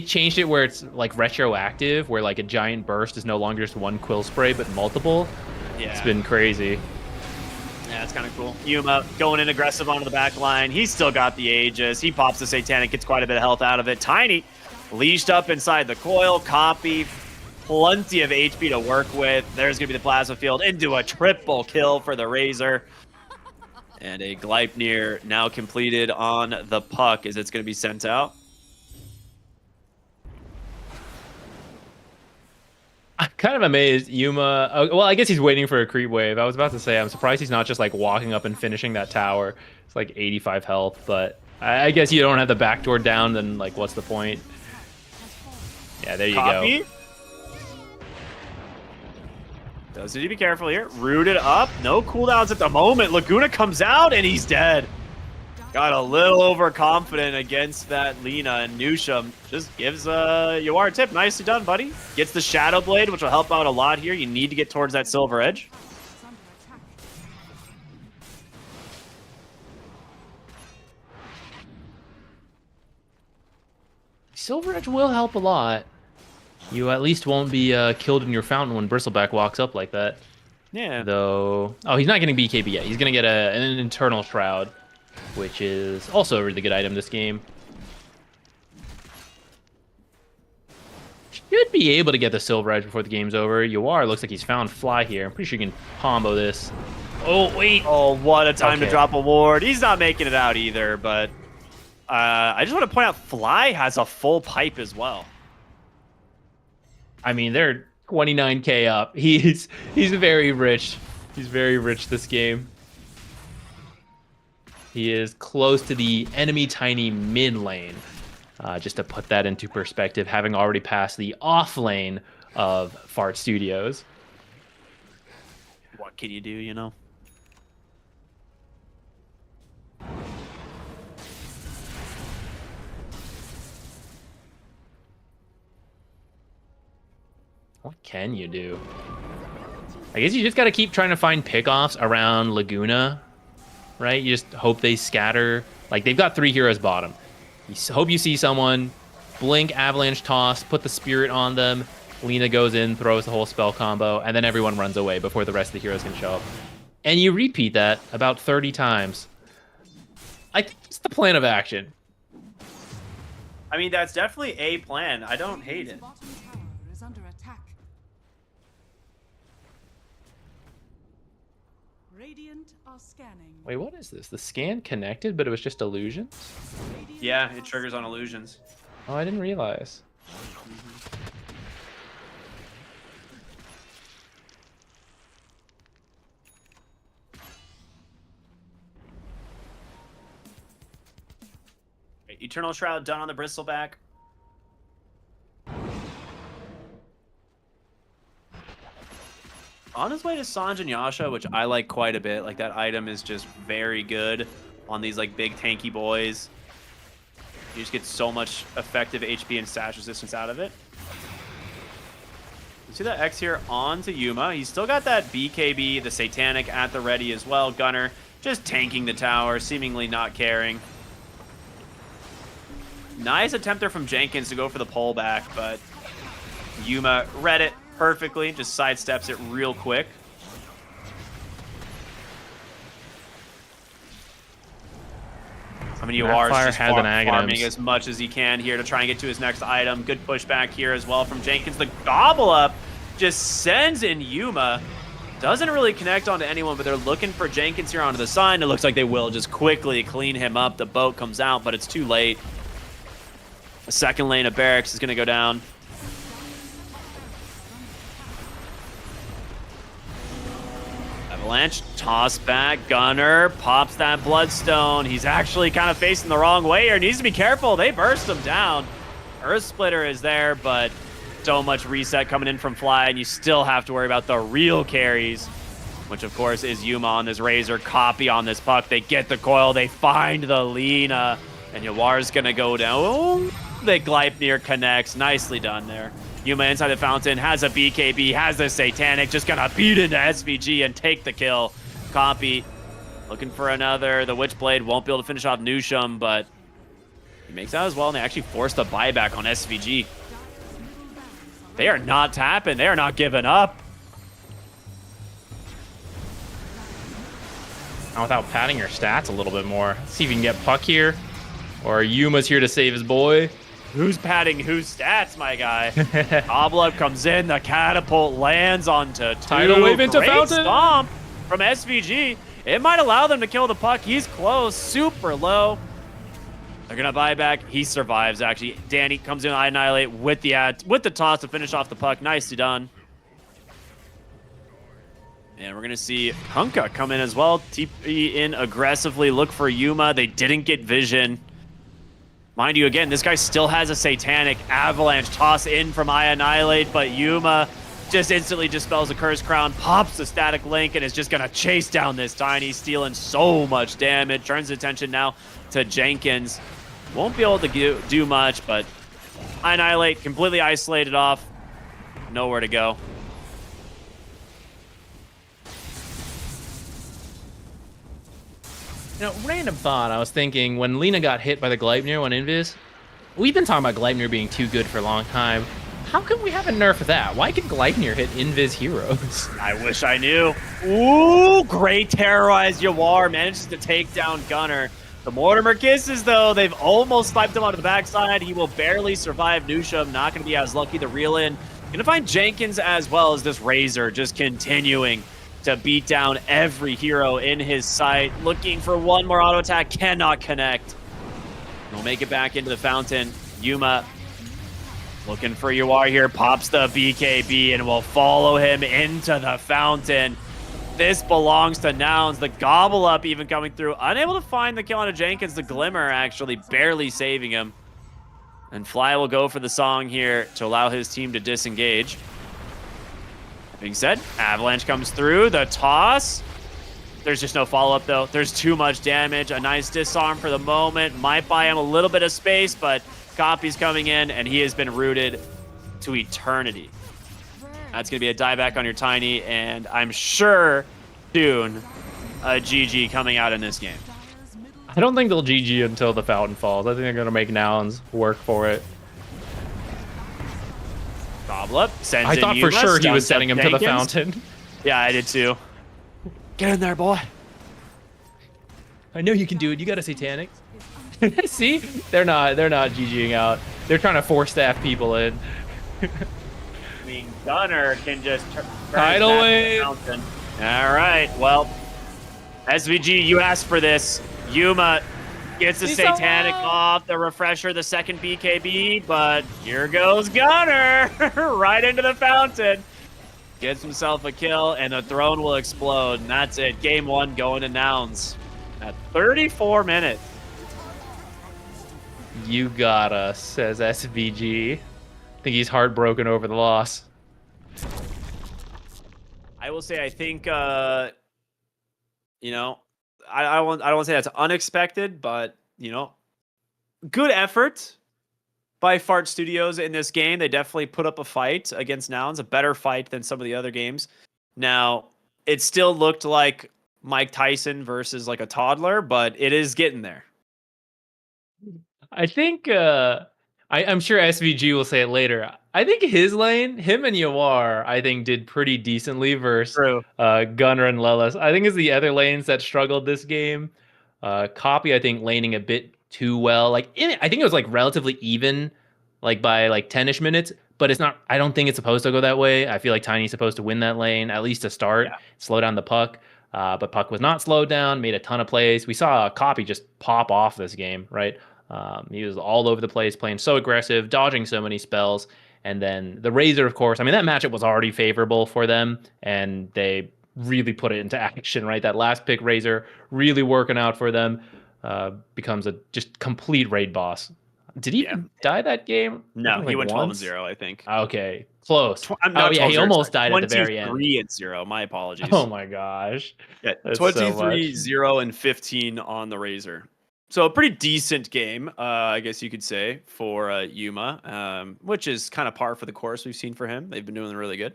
changed it where it's like retroactive, where like a giant burst is no longer just one quill spray but multiple, Yeah. it's been crazy. Yeah, it's kind of cool. Yuma going in aggressive onto the back line. He's still got the Aegis. He pops the Satanic, gets quite a bit of health out of it. Tiny, leashed up inside the coil. Copy, plenty of HP to work with. There's going to be the Plasma Field into a triple kill for the Razor. And a Gleipnir now completed on the puck as it's going to be sent out. I'm kind of amazed Yuma. Well, I guess he's waiting for a creep wave. I was about to say, I'm surprised he's not just like walking up and finishing that tower. It's like 85 health, but I guess you don't have the backdoor down, then like what's the point? Yeah, there you Copy. go. Does need to be careful here. Rooted up. No cooldowns at the moment. Laguna comes out and he's dead. Got a little overconfident against that Lina, and Nusham just gives Yawar a tip. Nicely done, buddy. Gets the Shadow Blade, which will help out a lot here. You need to get towards that silver edge. Silver Edge will help a lot. You at least won't be killed in your fountain when Bristleback walks up like that. Yeah. Though, oh, he's not getting BKB yet. He's gonna get an Internal Shroud, which is also a really good item this game. Should be able to get the Silver Edge before the game's over. Yawar looks like he's found Fly here. I'm pretty sure you can combo this. Oh, wait. Oh, what a time to Okay. drop a ward. He's not making it out either, but I just want to point out Fly has a full pipe as well. I mean, they're 29k up. He's very rich. He's very rich this game. He is close to the enemy tiny mid lane. Just to put that into perspective, having already passed the off lane of Fart Studios. can you do, you know? What can you do? I guess you just got to keep trying to find pickoffs around Laguna, right? You just hope they scatter. Like, they've got 3 heroes bottom. Hope you see someone, blink, avalanche toss, put the spirit on them. Lina goes in, throws the whole spell combo, and then everyone runs away before the rest of the heroes can show up. And you repeat that about 30 times. I think it's the plan of action. I mean, that's definitely a plan. I don't hate it. Bottom tower is under attack. Radiant are scanning. Wait, what is this? The scan connected, but it was just illusions? Radiant Yeah, are it triggers on scanning. illusions. Oh, I didn't realize. Eternal Shroud done on the Bristleback. On his way to Sanj and Yasha, which I like quite a bit. Like, that item is just very good on these like big tanky boys. You just get so much effective HP and sash resistance out of it. You see that X here onto Yuma. He's still got that BKB, the Satanic at the ready as well. Gunner just tanking the tower, seemingly not caring. Nice attempt there from Jenkins to go for the pullback, but Yuma read it perfectly, just sidesteps it real quick. I mean, UR is just farming as much as he can here to try and get to his next item. Good pushback here as well from Jenkins. The gobble up just sends in Yuma. Doesn't really connect onto anyone, but they're looking for Jenkins here onto the side. It looks like they will just quickly clean him up. The boat comes out, but it's too late. The second lane of barracks is going to go down. Avalanche, toss back, Gunner, pops that Bloodstone. He's actually kind of facing the wrong way here. Needs to be careful. They burst him down. Earth Splitter is there, but so much reset coming in from Fly, and you still have to worry about the real carries, which of course is Yuma on this Razor, copy on this Puck. They get the coil, they find the Lina, and Yawar's gonna go down. Oh, the Gleipnir connects. Nicely done there. Yuma inside the fountain, has a BKB, has the Satanic, just gonna beat into SVG and take the kill. Copy, looking for another. The Witchblade won't be able to finish off Nusham, but he makes out as well, and they actually forced a buyback on SVG. They are not tapping. They are not giving up. Now, without padding your stats a little bit more. Let's see if you can get Puck here. Or Yuma's here to save his boy. Who's padding whose stats, my guy? Oblob comes in. The catapult lands onto two. Tidal wave into Great fountain. Stomp from SVG. It might allow them to kill the Puck. He's close. Super low. They're going to buy back. He survives, actually. Danny comes in, Annihilate with the toss to finish off the Puck. Nicely done. And we're going to see Hunka come in as well. TP in aggressively. Look for Yuma. They didn't get vision. Mind you, again, this guy still has a Satanic Avalanche toss in from Annihilate, but Yuma just instantly dispels the Curse Crown, pops the Static Link, and is just going to chase down this Tiny, stealing so much damage. Turns attention now to Jenkins. Won't be able to do much, but Annihilate completely isolated off. Nowhere to go. You know, random thought. I was thinking when Lina got hit by the Gleipnir on Invis, we've been talking about Gleipnir being too good for a long time. How come we haven't nerfed that? Why can Gleipnir hit Invis heroes? I wish I knew. Ooh, great terrorized Yawar. Manages to take down Gunner. The Mortimer kisses, though. They've almost sniped him onto the backside. He will barely survive Nusham. Not going to be as lucky to reel in. Going to find Jenkins as well as this Razor just continuing to beat down every hero in his sight. Looking for one more auto attack. Cannot connect. We'll make it back into the fountain. Yuma looking for Yawar here. Pops the BKB and will follow him into the fountain. This belongs to Nouns. The gobble up even coming through. Unable to find the kill on Jenkins. The Glimmer actually barely saving him. And Fly will go for the song here to allow his team to disengage. Being said, Avalanche comes through, the toss. There's just no follow-up, though. There's too much damage. A nice disarm for the moment. Might buy him a little bit of space, but Copy's coming in, and he has been rooted to eternity. That's going to be a dieback on your Tiny, and I'm sure soon a GG coming out in this game. I don't think they'll GG until the fountain falls. I think they're going to make Nouns work for it. Gobble up, sends I in thought for Yuma, sure he stunts was up setting him to the Jenkins. fountain. Yeah, I did too. Get in there, boy. I know you can do it. You got a Satanic. See? They're not GGing out. They're trying to force staff people in. I mean, Gunner can just turn Tidal his back to the wave. fountain. All right, well, SVG, you asked for this. Yuma gets the He's so Satanic low. off, the refresher, the second BKB, but here goes Gunner right into the fountain. Gets himself a kill, and the throne will explode, and that's it. Game 1 going to Nouns at 34 minutes. You got us, says SVG. I think he's heartbroken over the loss. I will say, I think, you know, I don't want to say that's unexpected, but, you know, good effort by Fart Studios in this game. They definitely put up a fight against Nouns, a better fight than some of the other games. Now, it still looked like Mike Tyson versus like a toddler, but it is getting there. I think I'm sure SVG will say it later. I think his lane, him and Yawar, I think did pretty decently versus True. Gunner and Lelis. I think it's the other lanes that struggled this game. Copy, I think, laning a bit too well. Like I think it was like relatively even, like by like 10-ish minutes. But it's not. I don't think it's supposed to go that way. I feel like Tiny's supposed to win that lane at least to start, slow down the puck. But puck was not slowed down. Made a ton of plays. We saw Copy just pop off this game, right? He was all over the place, playing so aggressive, dodging so many spells. And then the Razor, of course, I mean, that matchup was already favorable for them, and they really put it into action, right? That last pick Razor really working out for them, becomes a just complete raid boss. Did he die that game? No, Like he went once? 12-0, I think. Okay, close. I'm not yeah, he 12-0, almost sorry. died at the very end. 23-0. My apologies. Oh my gosh. Yeah, That's so much. 23-0 and 15 on the Razor. So a pretty decent game, I guess you could say, for Yuma, which is kind of par for the course we've seen for him. They've been doing really good.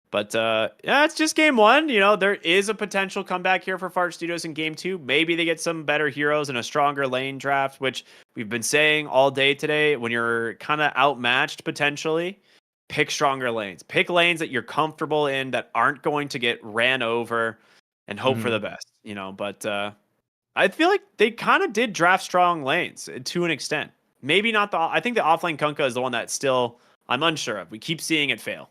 But yeah, it's just game 1. You know, there is a potential comeback here for Fart Studios in game 2. Maybe they get some better heroes and a stronger lane draft, which we've been saying all day today. When you're kind of outmatched potentially, pick stronger lanes. Pick lanes that you're comfortable in that aren't going to get ran over, and hope for the best. You know, but I feel like they kind of did draft strong lanes to an extent. Maybe not I think the offlane Kunkka is the one that still I'm unsure of. We keep seeing it fail.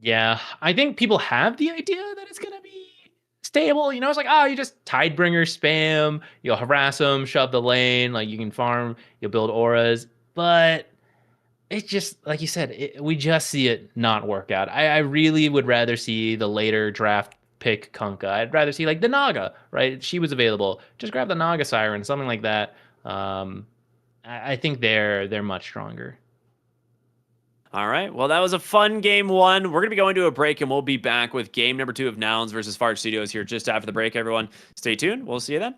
Yeah, I think people have the idea that it's going to be stable. You know, it's like, oh, you just Tidebringer spam, you'll harass them, shove the lane, like you can farm, you'll build auras. But it's just, like you said, we just see it not work out. I really would rather see the later draft pick Kunkka. I'd rather see like the Naga, right? She was available. Just grab the Naga Siren, something like that. I think they're much stronger. All right. Well, that was a fun game 1. We're going to be going to a break, and we'll be back with game number 2 of Nouns versus Fart Studios here just after the break, everyone. Stay tuned. We'll see you then.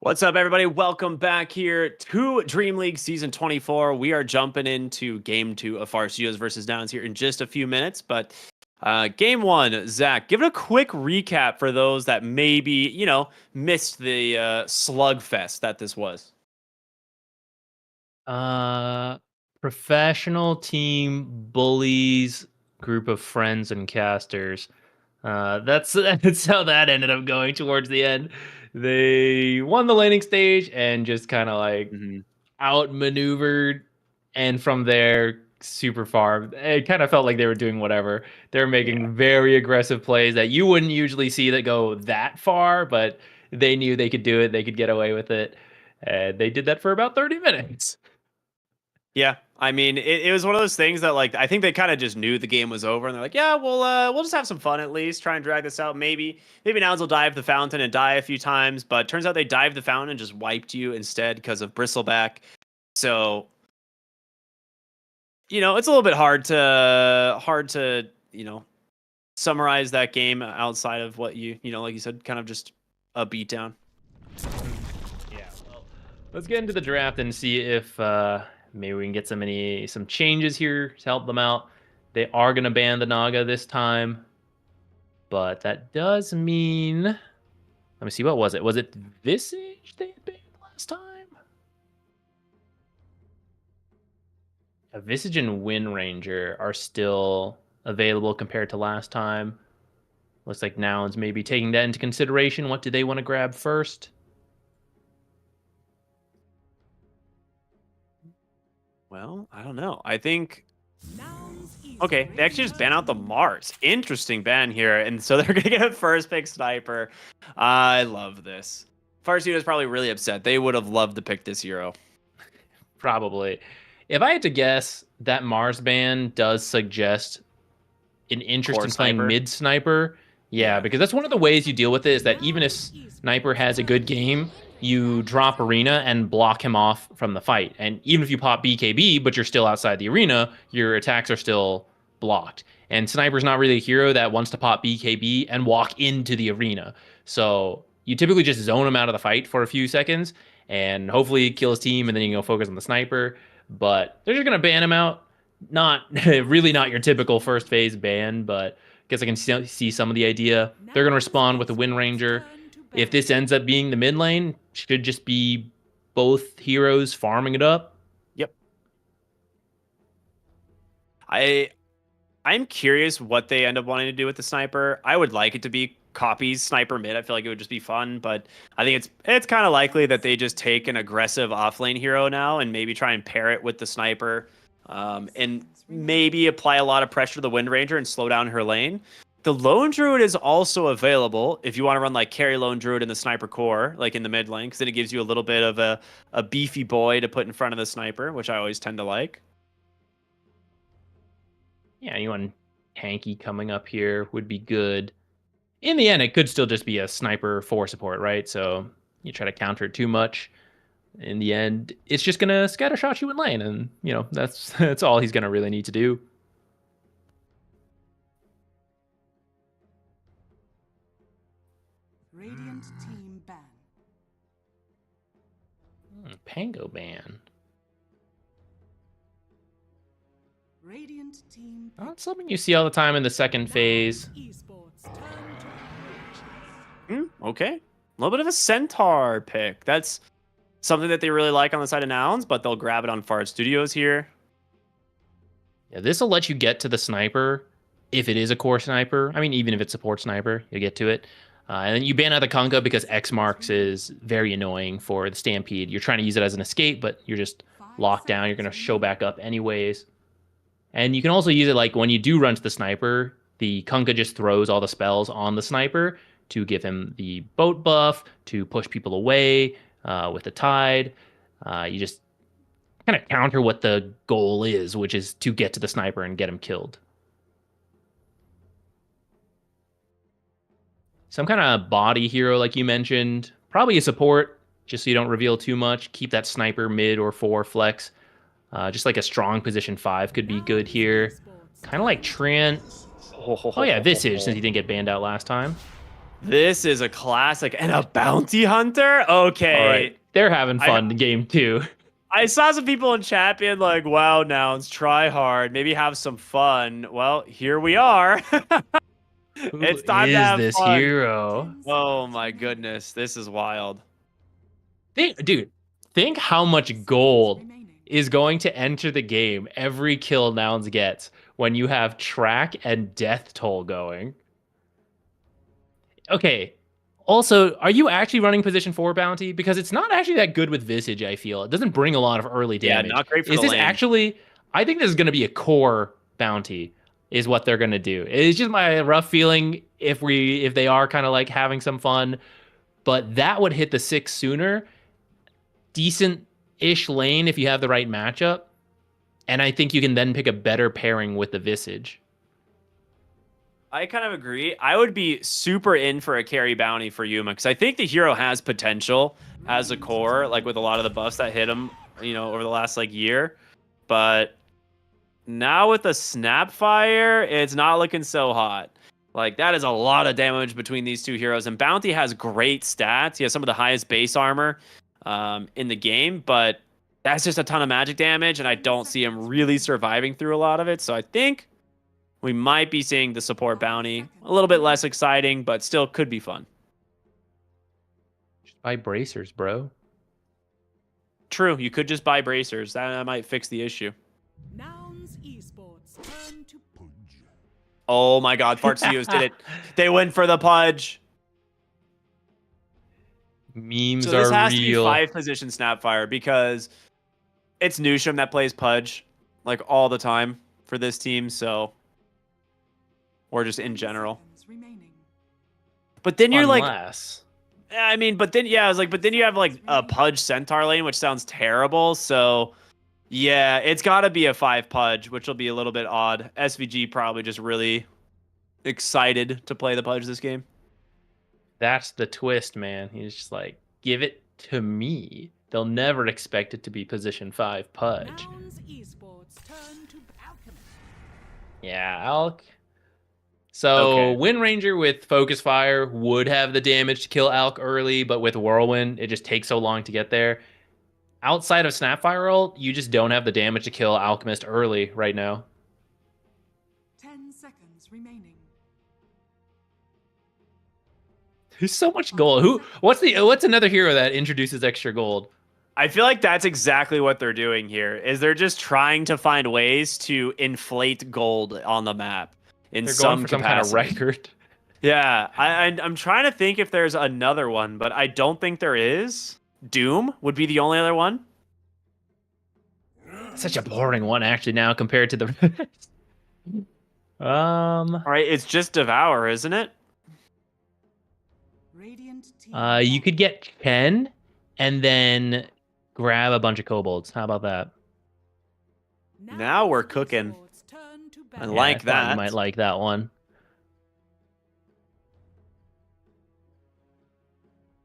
What's up, everybody? Welcome back here to Dream League Season 24. We are jumping into Game 2 of Far Studios versus Nouns here in just a few minutes. But Game 1, Zach, give it a quick recap for those that maybe, missed the slugfest that this was. Professional team bullies, group of friends and casters. That's how that ended up going towards the end. They won the laning stage and just kind of like outmaneuvered, and from there, super far. It kind of felt like they were doing whatever. They were making very aggressive plays that you wouldn't usually see that go that far, but they knew they could do it. They could get away with it. And they did that for about 30 minutes. Yeah, I mean, it was one of those things that, like, I think they kind of just knew the game was over, and they're like, yeah, we'll just have some fun at least, try and drag this out. Maybe Nouns will dive the fountain and die a few times, but turns out they dived the fountain and just wiped you instead because of Bristleback. So, it's a little bit hard to summarize that game outside of what like you said, kind of just a beatdown. Yeah, well, let's get into the draft and see if maybe we can get some changes here to help them out. They are going to ban the Naga this time, but that does mean... Let me see, what was it? Was it Visage they had banned last time? A Visage and Wind Ranger are still available compared to last time. Looks like Nouns maybe taking that into consideration. What do they want to grab first? Well, I don't know. I think... Okay, they actually just ban out the Mars. Interesting ban here. And so they're going to get a first pick sniper. I love this. Farsight is probably really upset. They would have loved to pick this hero. Probably. If I had to guess, that Mars ban does suggest an interest in playing mid sniper. Yeah, because that's one of the ways you deal with it, is that even if sniper has a good game, you drop arena and block him off from the fight. And even if you pop BKB, but you're still outside the arena, your attacks are still blocked. And sniper's not really a hero that wants to pop BKB and walk into the arena. So you typically just zone him out of the fight for a few seconds and hopefully kill his team, and then you can go focus on the sniper. But they're just going to ban him out. Not really not your typical first phase ban, but I guess I can see some of the idea. They're going to respond with a Wind Ranger. If this ends up being the mid lane, should just be both heroes farming it up. Yep. I'm curious what they end up wanting to do with the sniper. I would like it to be copies sniper mid. I feel like it would just be fun, but I think it's kind of likely that they just take an aggressive offlane hero now and maybe try and pair it with the sniper, and maybe apply a lot of pressure to the Wind Ranger and slow down her lane. The Lone Druid is also available if you want to run like carry Lone Druid in the sniper core, like in the mid lane, because then it gives you a little bit of a beefy boy to put in front of the sniper, which I always tend to like. Yeah, anyone tanky coming up here would be good. In the end, it could still just be a sniper for support, right? So you try to counter it too much. In the end, it's just going to scatter shot you in lane, and that's all he's going to really need to do. Radiant team ban. Pango ban. Radiant team Not something you see all the time in the second phase. Esports turn to Okay. A little bit of a Centaur pick. That's something that they really like on the side of Nouns, but they'll grab it on Far Studios here. Yeah, this will let you get to the sniper if it is a core sniper. I mean, even if it's support sniper, you get to it. And then you ban out the Kunkka because X marks is very annoying for the Stampede. You're trying to use it as an escape, but you're just locked down. You're going to show back up anyways. And you can also use it like when you do run to the sniper, the Kunkka just throws all the spells on the sniper to give him the boat buff, to push people away with the tide. You just kind of counter what the goal is, which is to get to the sniper and get him killed. Some kind of body hero, like you mentioned. Probably a support, just so you don't reveal too much. Keep that sniper mid or 4 flex. Just like a strong position 5 could be good here. Kind of like Trent. Oh yeah, Visage, since he didn't get banned out last time. This is a classic and a bounty hunter. Okay. All right, they're having fun in game 2. I saw some people in chat being like, wow, Nouns, try hard, maybe have some fun. Well, here we are. It's time to have this fun. hero? Oh my goodness, this is wild. Think how much gold is going to enter the game every kill Nouns gets when you have track and death toll going. Okay. Also, are you actually running position 4 bounty? Because it's not actually that good with Visage, I feel. It doesn't bring a lot of early damage. Yeah, not great for is the this lane. actually I think this is gonna be a core bounty, is what they're gonna do. It's just my rough feeling if they are kind of like having some fun. But that would hit the 6 sooner. Decent-ish lane if you have the right matchup. And I think you can then pick a better pairing with the Visage. I kind of agree. I would be super in for a carry bounty for Yuma because I think the hero has potential as a core, like with a lot of the buffs that hit him, over the last year. But now with the Snapfire, it's not looking so hot. Like that is a lot of damage between these two heroes, and Bounty has great stats. He has some of the highest base armor in the game, but that's just a ton of magic damage, and I don't see him really surviving through a lot of it. So I think we might be seeing the support bounty. A little bit less exciting, but still could be fun. Just buy bracers, bro. True, you could just buy bracers. That might fix the issue. Nouns Esports turn to Pudge. Oh my god, Fartsios did it. They went for the Pudge. Memes So this are has real. to be 5 position Snapfire because it's Nusham that plays Pudge like all the time for this team, so or just in general. Remaining. But then you're Unless... I mean, but then but then you have like a Pudge Centaur lane, which sounds terrible. So yeah, it's got to be a 5 Pudge, which will be a little bit odd. SVG probably just really excited to play the Pudge this game. That's the twist, man. He's just like, give it to me. They'll never expect it to be position 5 Pudge. Nouns Esports turn to Alchemy. Yeah, Alk. So Okay. Wind Ranger with Focus Fire would have the damage to kill Alk early, but with Whirlwind, it just takes so long to get there. Outside of Snapfire ult, you just don't have the damage to kill Alchemist early right now. 10 seconds remaining. There's so much gold. What's another hero that introduces extra gold? I feel like that's exactly what they're doing here. Is they're just trying to find ways to inflate gold on the map in They're some going for some kind of capacity. record. Yeah, I'm trying to think if there's another one, but I don't think there is. Doom would be the only other one. Such a boring one, actually, now compared to the rest. All right, it's just Devour, isn't it? Radiant team. You could get Chen and then grab a bunch of kobolds. How about that? Now we're Nouns cooking. Esports turn to I battle. like I thought that. You might like that one.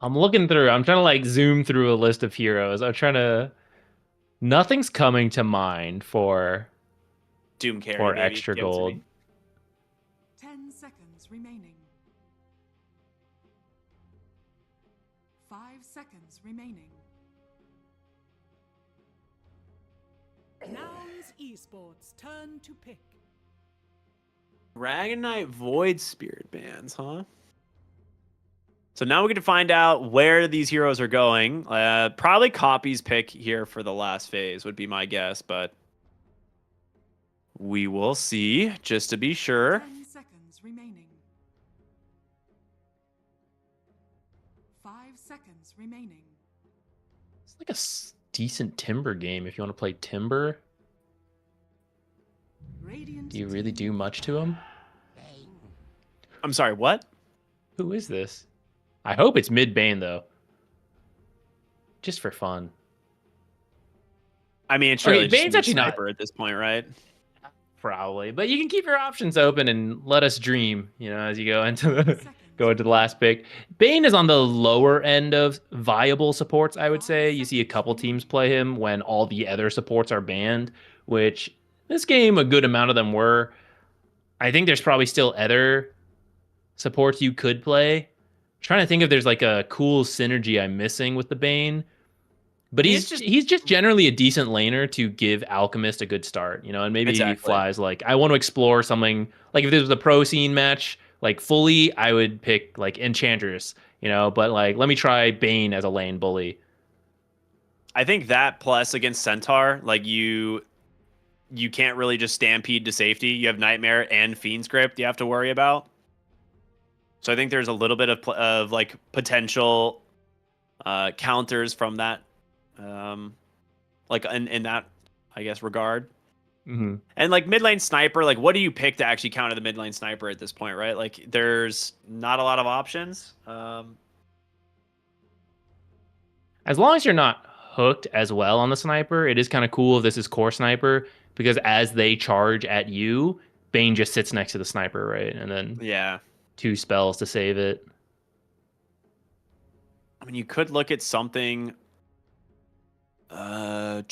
I'm looking through. I'm trying to like zoom through a list of heroes. I'm trying to. Nothing's coming to mind for Doom carry. for baby. extra Give it to gold. me. 10 seconds remaining. 5 seconds remaining. Nouns Esports turn to pick. Dragon Knight Void Spirit bands, huh? So now we get to find out where these heroes are going. Probably Copy's pick here for the last phase would be my guess, but we will see just to be sure. 10 seconds remaining. 5 seconds remaining. It's like a decent Timber game if you want to play Timber. Radiant Do you really team do much to him? I'm sorry, what? Who is this? I hope it's mid Bane though. Just for fun. I mean, it's Okay, really just Bane's a actually not- sniper at this point, right? Probably. But you can keep your options open and let us dream, as you go into the last pick. Bane is on the lower end of viable supports, I would say. You see a couple teams play him when all the other supports are banned, which this game, a good amount of them were. I think there's probably still other supports you could play. Trying to think if there's like a cool synergy I'm missing with the Bane. But He's he's just generally a decent laner to give Alchemist a good start, you know, and maybe Exactly. Fly's like, I want to explore something. Like if this was a pro scene match, like fully, I would pick like Enchantress, you know, but like let me try Bane as a lane bully. I think that plus against Centaur, like you can't really just stampede to safety. You have Nightmare and Fiend's Grip you have to worry about. So I think there's a little bit of like potential counters from that, like in that, I guess, regard. Mm-hmm. And like mid lane sniper, like what do you pick to actually counter the mid lane sniper at this point, right? Like there's not a lot of options. As long as you're not hooked as well on the sniper, it is kind of cool if this is core sniper, because as they charge at you, Bane just sits next to the sniper, right? And then Yeah. 2 spells to save it. I mean, you could look at something. I'm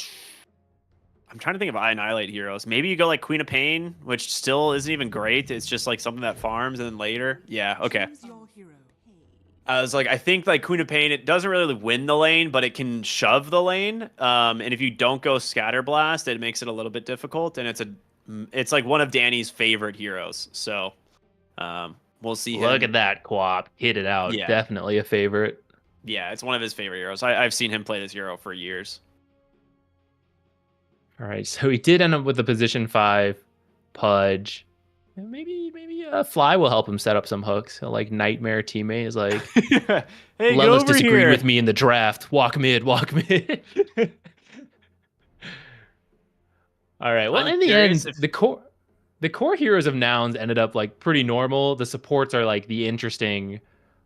trying to think of annihilate heroes. Maybe you go like Queen of Pain, which still isn't even great. It's just like something that farms, and then later, yeah, okay. Choose your hero. I was like, I think like Queen of Pain, it doesn't really win the lane, but it can shove the lane. And if you don't go Scatter Blast, it makes it a little bit difficult. And it's like one of Danny's favorite heroes. So, we'll see. Look him. at that, Quap. Hit it out. Yeah. Definitely a favorite. Yeah, it's one of his favorite heroes. I've seen him play this hero for years. All right, so he did end up with a position 5 Pudge. And maybe Fly will help him set up some hooks. So, like Nightmare teammate is like, Hey, go Lelis over disagreed here. with me in the draft. Walk mid, walk mid. All right. Well, I'm in the curious end, if- the core heroes of Nouns ended up like pretty normal. The supports are like the interesting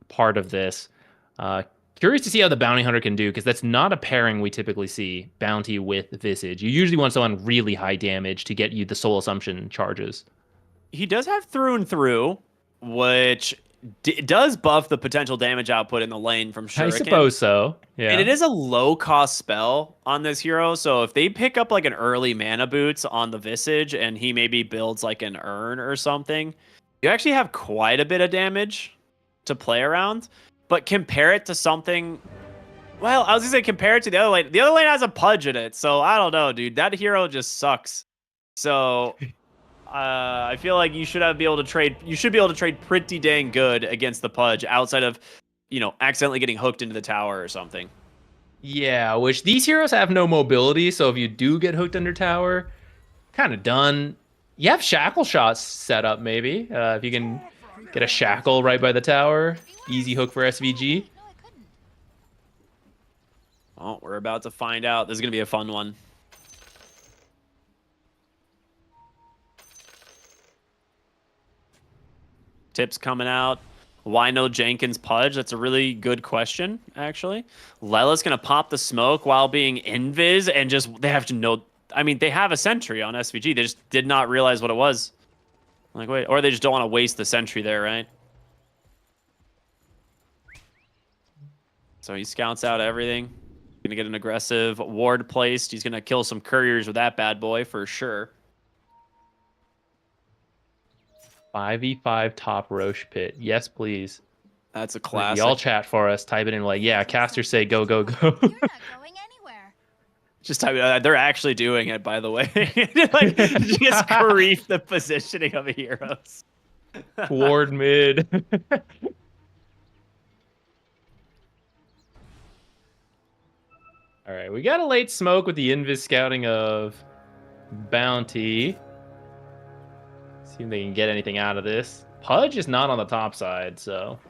part of this. Curious to see how the Bounty Hunter can do, because that's not a pairing we typically see, Bounty with Visage. You usually want someone really high damage to get you the Soul Assumption charges. He does have Through and Through, which does buff the potential damage output in the lane from Shuriken. I suppose so. Yeah. And it is a low-cost spell on this hero, so if they pick up like an early mana boots on the Visage and he maybe builds like an urn or something, you actually have quite a bit of damage to play around. But compare it to something... Well, I was going to say compare it to the other lane. The other lane has a Pudge in it, so I don't know, dude. That hero just sucks. So... I feel like you should be able to trade. You should be able to trade pretty dang good against the Pudge, outside of, you know, accidentally getting hooked into the tower or something. Yeah, which these heroes have no mobility, so if you do get hooked under tower, kind of done. You have shackle shots set up, maybe. If you can get a shackle right by the tower, easy hook for SVG. Oh, we're about to find out. This is gonna be a fun one. Tips coming out. Why no Jenkins Pudge? That's a really good question, actually. Lela's going to pop the smoke while being invis, and just, they have to know. I mean, they have a sentry on SVG. They just did not realize what it was. Like, wait, or they just don't want to waste the sentry there, right? So he scouts out everything. Going to get an aggressive ward placed. He's going to kill some couriers with that bad boy for sure. 5v5 top Roche pit. Yes, please. That's a classic. Y'all chat for us. Type it in like, yeah, casters say go, go, go. You're not going anywhere. Just type it. They're actually doing it, by the way. Like, just grief the positioning of the heroes. Ward mid. All right, we got a late smoke with the invis scouting of Bounty. See if they can get anything out of this. Pudge is not on the top side, so...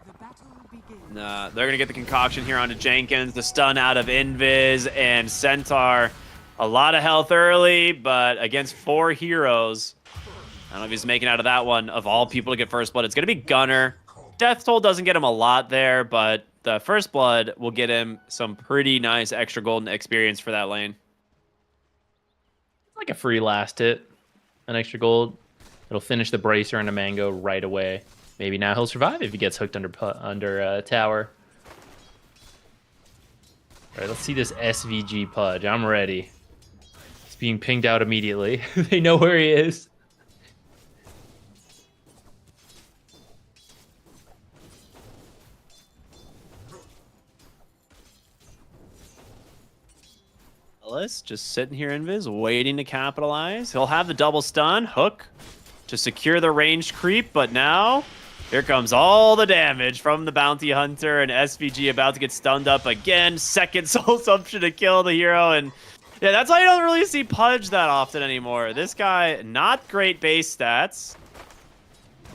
The battle begins. Nah, they're going to get the concoction here onto Jenkins. The stun out of Invis and Centaur. A lot of health early, but against 4 heroes. I don't know if he's making out of that one. Of all people to get first blood, it's going to be Gunner. Death Toll doesn't get him a lot there, but the first blood will get him some pretty nice extra golden experience for that lane. It's like a free last hit. An extra gold. It'll finish the bracer and a mango right away. Maybe now he'll survive if he gets hooked under tower. All right, let's see this SVG Pudge. I'm ready. He's being pinged out immediately. They know where he is. Lellis just sitting here invis, waiting to capitalize. He'll have the double stun, hook to secure the range creep, but now here comes all the damage from the bounty hunter, and SVG about to get stunned up again. Second soul assumption to kill the hero, and yeah, that's why you don't really see Pudge that often anymore. This guy, not great base stats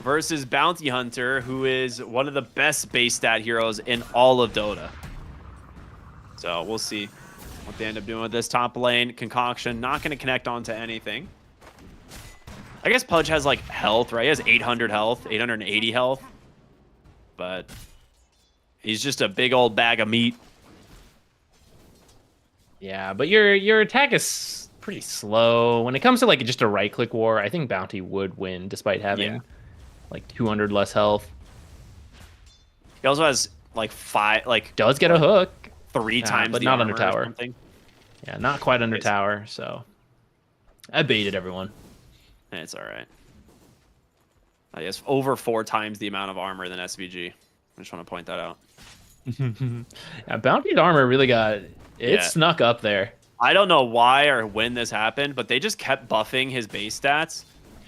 versus bounty hunter, who is one of the best base stat heroes in all of Dota. So we'll see what they end up doing with this top lane. Concoction not going to connect onto anything. I guess Pudge has like health, right? He has 800 health, 880 health. But he's just a big old bag of meat. Yeah, but your attack is pretty slow. When it comes to like just a right-click war, I think Bounty would win despite having like 200 less health. He also has like does get a hook. 3 times but the not armor under or tower. something. Yeah, not quite under tower, so I baited everyone. It's all right. I guess over 4 times the amount of armor than SVG. I just want to point that out. Yeah, Bounty's armor really got snuck up there. I don't know why or when this happened, but they just kept buffing his base stats.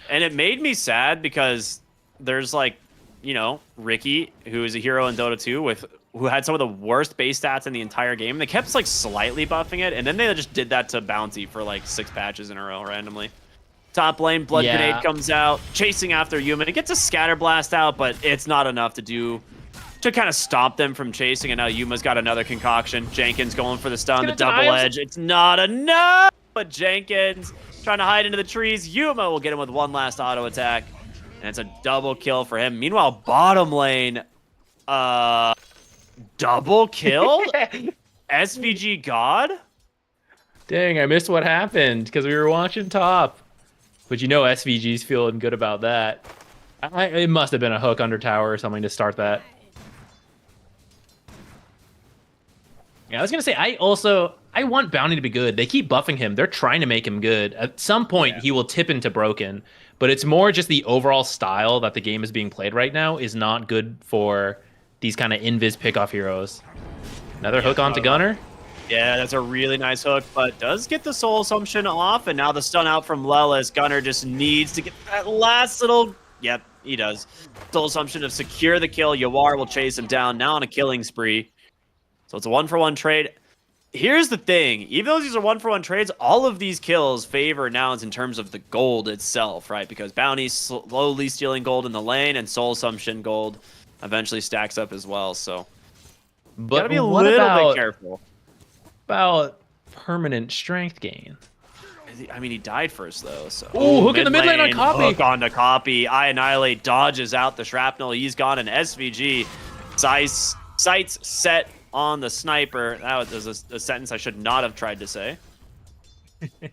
And it made me sad because there's like, you know, Ricky, who is a hero in Dota 2 who had some of the worst base stats in the entire game. They kept like slightly buffing it, and then they just did that to Bounty for like 6 patches in a row randomly. Top lane, Blood Grenade comes out, chasing after Yuma. It gets a Scatter Blast out, but it's not enough to kind of stop them from chasing, and now Yuma's got another concoction. Jenkins going for the stun, the double edge. It's not enough, but Jenkins trying to hide into the trees. Yuma will get him with one last auto attack, and it's a double kill for him. Meanwhile, bottom lane, double kill? SVG God? Dang, I missed what happened because we were watching top. But you know SVG's feeling good about that. It must have been a hook under tower or something to start that. Yeah, I was going to say, I want Bounty to be good. They keep buffing him. They're trying to make him good. At some point, he will tip into broken. But it's more just the overall style that the game is being played right now is not good for these kind of invis pickoff heroes. Another hook onto Gunner. Yeah, that's a really nice hook, but does get the soul assumption off, and now the stun out from Lelis. Gunner just needs to get that last little... Yep, he does. Soul assumption to secure the kill. Yawar will chase him down, now on a killing spree. So it's a 1-for-1 trade. Here's the thing. Even though these are 1-for-1 trades, all of these kills favor Nouns in terms of the gold itself, right? Because Bounty's slowly stealing gold in the lane, and soul assumption gold eventually stacks up as well, so... But gotta be a little bit careful. About permanent strength gain. I mean, he died first, though. So. Oh, hook in the mid lane on Copy. Hook on the Copy. I Annihilate dodges out the shrapnel. He's gone, and SVG sights set on the sniper. That was a sentence I should not have tried to say. And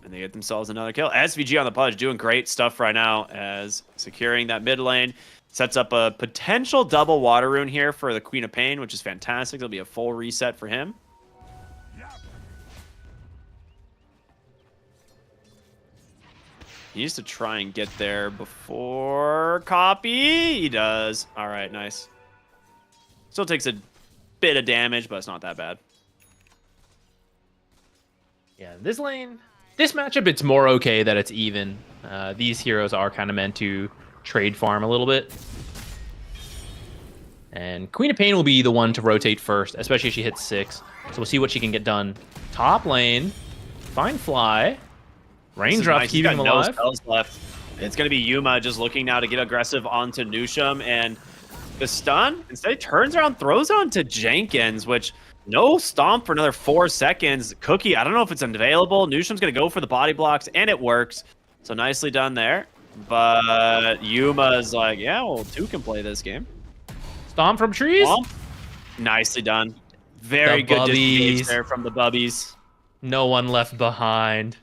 they get themselves another kill. SVG on the Pudge doing great stuff right now as securing that mid lane. Sets up a potential double water rune here for the Queen of Pain, which is fantastic. It'll be a full reset for him. He needs to try and get there before Copy. He does. All right, nice. Still takes a bit of damage, but it's not that bad. Yeah, this lane, this matchup, it's more okay that it's even. These heroes are kind of meant to trade farm a little bit. And Queen of Pain will be the one to rotate first, especially if she hits 6. So we'll see what she can get done. Top lane, fine fly. Raindrop nice. keeping him no alive. Spells left. It's going to be Yuma just looking now to get aggressive onto Nusham, and the stun instead he turns around, throws onto Jenkins, which no stomp for another 4 seconds. Cookie, I don't know if it's unavailable. Nusham's going to go for the body blocks, and it works. So nicely done there. But Yuma's like, yeah, well, 2 can play this game. Stomp from trees. Stomp. Nicely done. Very good disengage there from the Bubbies. No one left behind.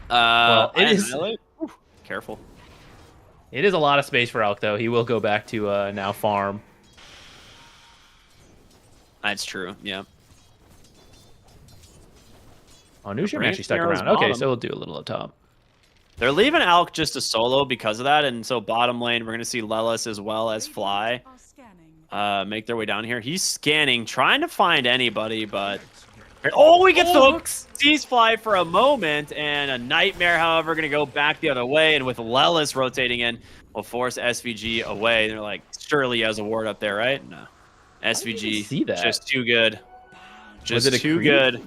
Well, it is. Careful. It is a lot of space for Elk, though. He will go back to now farm. That's true. Yeah. Oh, Nusham actually stuck Arrow's around. Okay, bottom. so we'll do a little up top. They're leaving Alk just a solo because of that, and so bottom lane, we're going to see Lelis as well as Fly Are scanning. make their way down here. He's scanning, trying to find anybody, but Oh, he gets the hook. Sees fly for a moment, and a Nightmare, however, going to go back the other way, and with Lelis rotating in, will force SVG away. They're like, surely he has a ward up there, right? No. SVG, see that. just too good. Just Was it a too creep? good.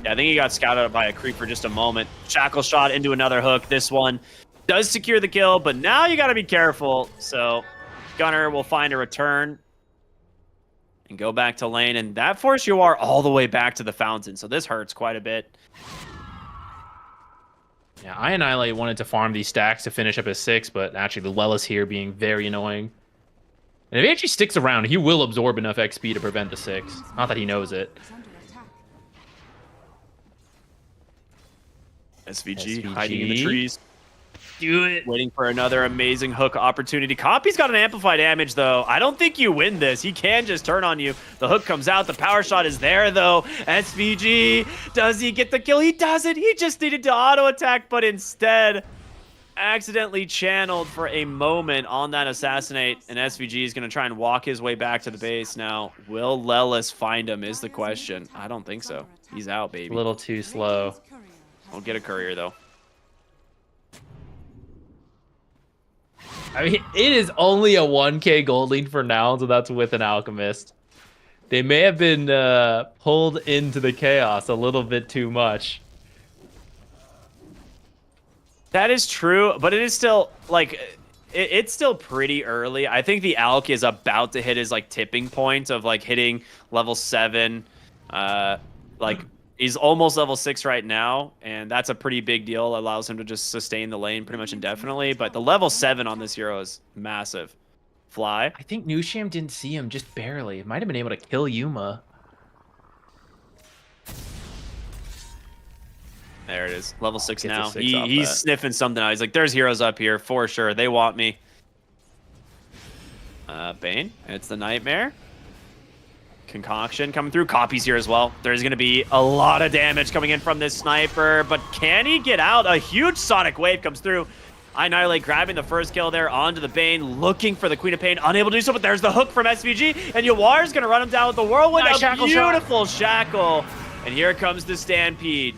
Yeah, I think he got scouted by a creep for just a moment. Shackle shot into another hook. This one does secure the kill, but now you got to be careful. So Gunner will find a return and go back to lane, and that forced you all the way back to the fountain. So this hurts quite a bit. Yeah, I Annihilate wanted to farm these stacks to finish up his 6, but actually the Lelis here being very annoying. And if he actually sticks around, he will absorb enough XP to prevent the 6. Not that he knows it. SVG hiding in the trees. Do it. Waiting for another amazing hook opportunity. Copy's got an amplified damage, though. I don't think you win this. He can just turn on you. The hook comes out. The power shot is there, though. SVG, does he get the kill? He doesn't. He just needed to auto attack, but instead accidentally channeled for a moment on that assassinate. And SVG is going to try and walk his way back to the base now. Will Lelis find him is the question. I don't think so. He's out, baby. A little too slow. I'll get a courier, though. I mean, it is only a 1k gold lead for Nouns, and that's with an Alchemist. They may have been pulled into the chaos a little bit too much. That is true, but it is still, like, it's still pretty early. I think the Alk is about to hit his, like, tipping point of, like, hitting level 7. Like, he's almost level 6 right now, and that's a pretty big deal. It allows him to just sustain the lane pretty much indefinitely, but the level 7 on this hero is massive. Fly. I think Nusham didn't see him, just barely. Might have been able to kill Yuma. There it is. Level 6 Gets a now. 6 off He's that. sniffing something out. He's like, there's heroes up here for sure. They want me. Bane. It's the Nightmare. Concoction coming through. Copies here as well. There's going to be a lot of damage coming in from this sniper, but can he get out? A huge sonic wave comes through. Annihilate grabbing the first kill there onto the Bane, looking for the Queen of Pain, unable to do so, but there's the hook from SVG, and Yawar's going to run him down with the Whirlwind. Nice A shackle beautiful shackle. And here comes the Stampede.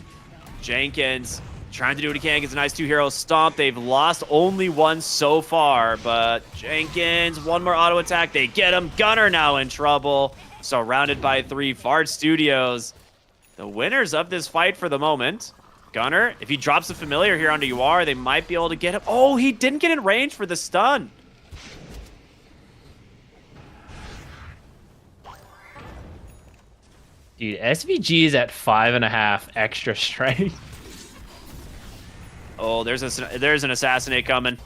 Jenkins trying to do what he can. Gets a nice 2-hero stomp. They've lost only one so far, but Jenkins, one more auto attack. They get him. Gunner now in trouble. Surrounded by 3. Fard Studios, the winners of this fight for the moment. Gunner, if he drops a familiar here onto UR, they might be able to get him. Oh, he didn't get in range for the stun. Dude, SVG is at 5.5 extra strength. Oh, there's an assassinate coming.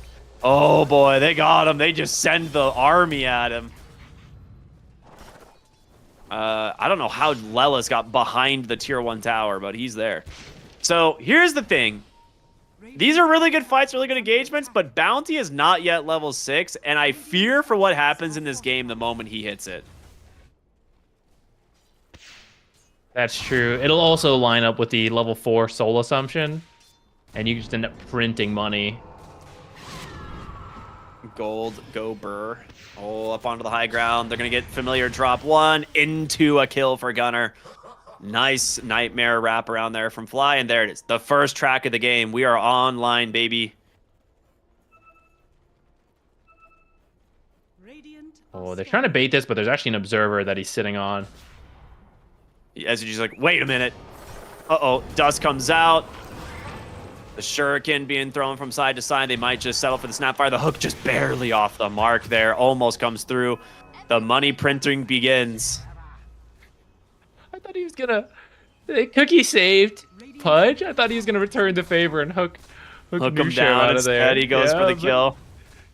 Oh boy, they got him. They just send the army at him. I don't know how Lelis got behind the tier 1 tower, but he's there. So here's the thing. These are really good fights, really good engagements, but Bounty is not yet level 6, and I fear for what happens in this game the moment he hits it. That's true. It'll also line up with the level 4 soul assumption, and you just end up printing money. Gold, go Burr. Oh, up onto the high ground. They're going to get familiar drop 1 into a kill for Gunner. Nice Nightmare wrap around there from Fly, and there it is. The first track of the game. We are online, baby. Oh, they're trying to bait this, but there's actually an observer that he's sitting on. SVG's like, wait a minute. Uh-oh, dust comes out. The shuriken being thrown from side to side. They might just settle for the snapfire. The hook just barely off the mark there. Almost comes through. The money printing begins. I thought he was gonna... Cookie saved Pudge. I thought he was gonna return the favor and hook Him Nusham down out of instead. there. He goes for the kill.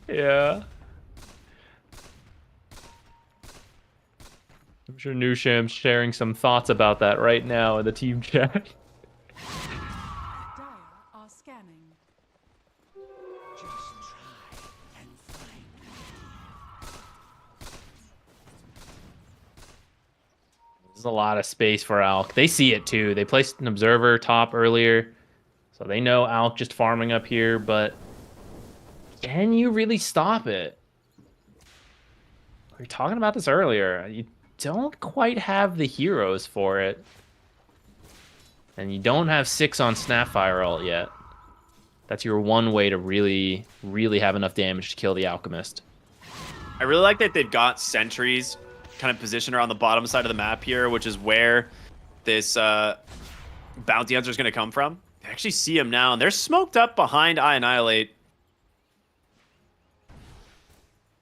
Yeah. I'm sure Nusham's sharing some thoughts about that right now in the team chat. Dire are scanning. There's a lot of space for Alk. They see it too. They placed an observer top earlier, so they know Alk just farming up here, but can you really stop it? We were talking about this earlier. You don't quite have the heroes for it. And you don't have 6 on Snapfire ult yet. That's your one way to really, really have enough damage to kill the Alchemist. I really like that they've got sentries kind of positioned around the bottom side of the map here, which is where this bounty hunter is going to come from. I actually see him now, and they're smoked up behind I Annihilate.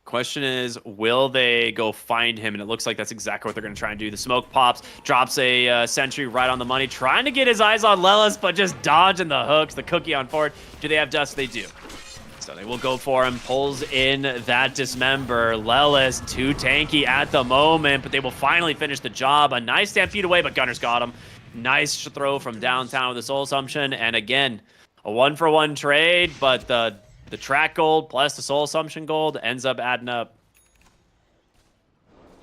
Question is, will they go find him? And it looks like that's exactly what they're going to try and do. The smoke pops, drops a sentry right on the money, trying to get his eyes on Lelis, but just dodging the hooks, the cookie on forward. Do they have dust? They do. So they will go for him, pulls in that dismember. Lelis, too tanky at the moment, but they will finally finish the job. A nice stampede away, but Gunner's got him. Nice throw from downtown with the Soul Assumption. And again, a 1-for-1 trade, but the track gold plus the Soul Assumption gold ends up adding up.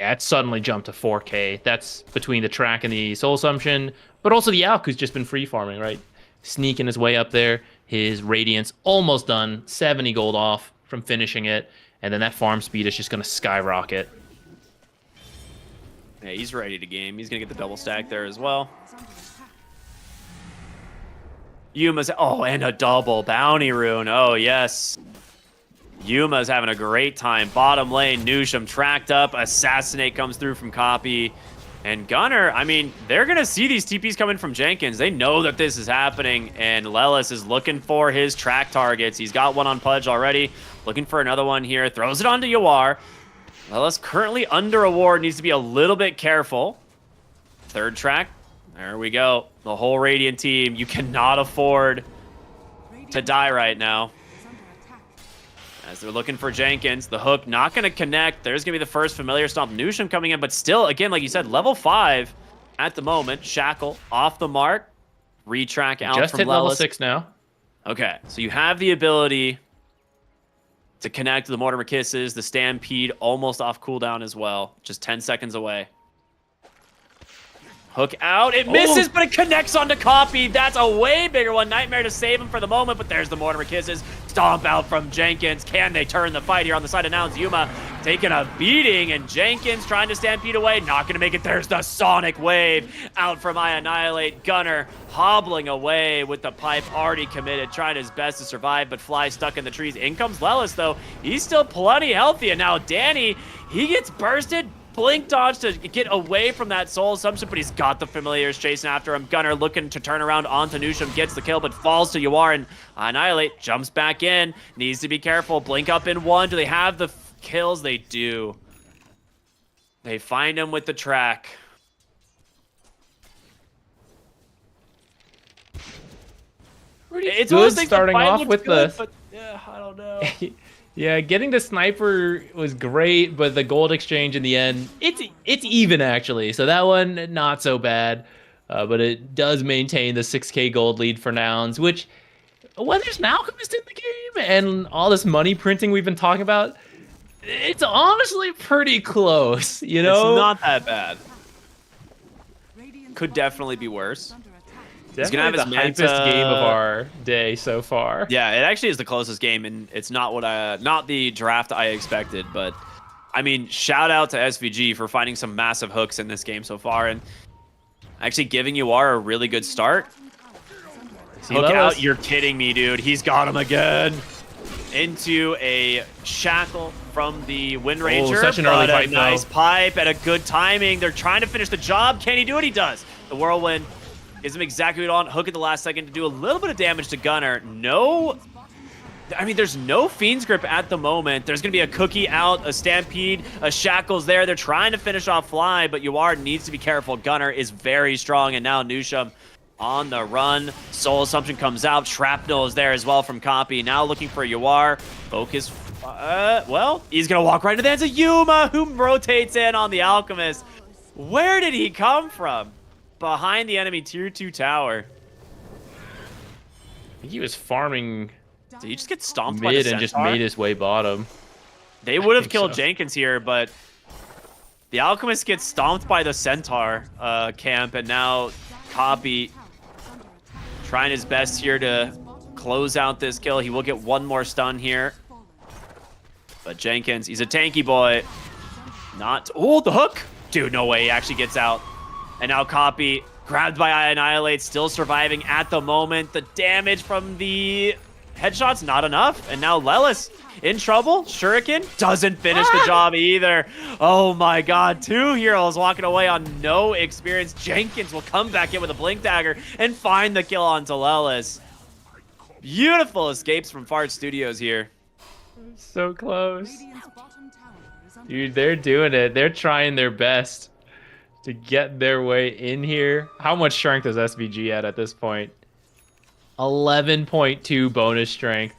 Yeah, it suddenly jumped to 4K. That's between the track and the Soul Assumption, but also the Alk, who's just been free farming, right? Sneaking his way up there. His Radiance almost done, 70 gold off from finishing it, and then that farm speed is just going to skyrocket. Yeah, he's ready to game. He's going to get the double stack there as well. Yuma's, oh, and a double bounty rune. Oh, yes. Yuma's having a great time. Bottom lane, Nusham tracked up. Assassinate comes through from Copy. And Gunner, I mean, they're going to see these TPs coming from Jenkins. They know that this is happening, and Lelis is looking for his track targets. He's got one on Pudge already. Looking for another one here. Throws it onto Yawar. Lelis currently under a ward. Needs to be a little bit careful. Third track. There we go. The whole Radiant team. You cannot afford to die right now. As they're looking for Jenkins. The hook not going to connect. There's going to be the first familiar stomp. Nusham coming in, but still, again, like you said, level 5 at the moment. Shackle off the mark. Retrack out just from hit level Lelis. 6 now. Okay, so you have the ability to connect the Mortimer Kisses. The Stampede almost off cooldown as well. Just 10 seconds away. Hook out. It misses, but it connects onto Copy. That's a way bigger one. Nightmare to save him for the moment, but there's the Mortimer Kisses. Stomp out from Jenkins. Can they turn the fight here on the side of Nouns? Yuma taking a beating, and Jenkins trying to stampede away. Not going to make it. There's the Sonic Wave out from I Annihilate. Gunner hobbling away with the pipe already committed, trying his best to survive, but Fly stuck in the trees. In comes Lelis, though. He's still plenty healthy, and now Danny, he gets bursted. Blink dodge to get away from that Soul Assumption, but he's got the Familiars chasing after him. Gunner looking to turn around onto Nusham, gets the kill, but falls to Yawar, and Annihilate jumps back in. Needs to be careful. Blink up in 1. Do they have the kills? They do. They find him with the track. It's one of those Good things starting that off looks with good, the... but, yeah, I don't know. Yeah, getting the sniper was great, but the gold exchange in the end, it's even actually. So that one, not so bad. But it does maintain the 6K gold lead for Nouns, which, when there's an Alchemist in the game and all this money printing we've been talking about, it's honestly pretty close, you know? It's not that bad. Could definitely be worse. He's gonna have his the hypest game of our day so far. Yeah, it actually is the closest game, and it's not what not the draft I expected. But I mean, shout out to SVG for finding some massive hooks in this game so far, and actually giving Yawar a really good start. Hook out, you're kidding me, dude. He's got him again. Into a shackle from the Wind Ranger. Such an early fight, nice though. pipe at a good timing. They're trying to finish the job. Can he do it? He does. The Whirlwind gives him exactly what on. Hook at the last second to do a little bit of damage to Gunner. No, I mean, there's no Fiend's Grip at the moment. There's going to be a cookie out, a Stampede, a Shackles there. They're trying to finish off Fly, but Yawar needs to be careful. Gunner is very strong, and now Nusham on the run. Soul Assumption comes out. Shrapnel is there as well from Copy. Now looking for Yawar. Focus. Well, he's going to walk right into the hands of Yuma, who rotates in on the Alchemist. Where did he come from? Behind the enemy tier 2 tower. I think he was farming Did he just get stomped by the mid Centaur? and just made his way bottom. They would have think killed so. Jenkins here, but the Alchemist gets stomped by the Centaur camp, and now Copy trying his best here to close out this kill. He will get one more stun here. But Jenkins, he's a tanky boy. Not... Oh, the hook! Dude, no way. He actually gets out. And now Copy Grabbed by Annihilate, still surviving at the moment. The damage from the headshots, not enough. And now Lelis in trouble. Shuriken doesn't finish the job either. Oh my god, 2 heroes walking away on no experience. Jenkins will come back in with a Blink Dagger and find the kill onto Lelis. Beautiful escapes from Fart Studios here. So close. Radiant's bottom tower is under Dude, they're doing it. They're trying their best to get their way in here. How much strength is SVG at this point? 11.2 bonus strength.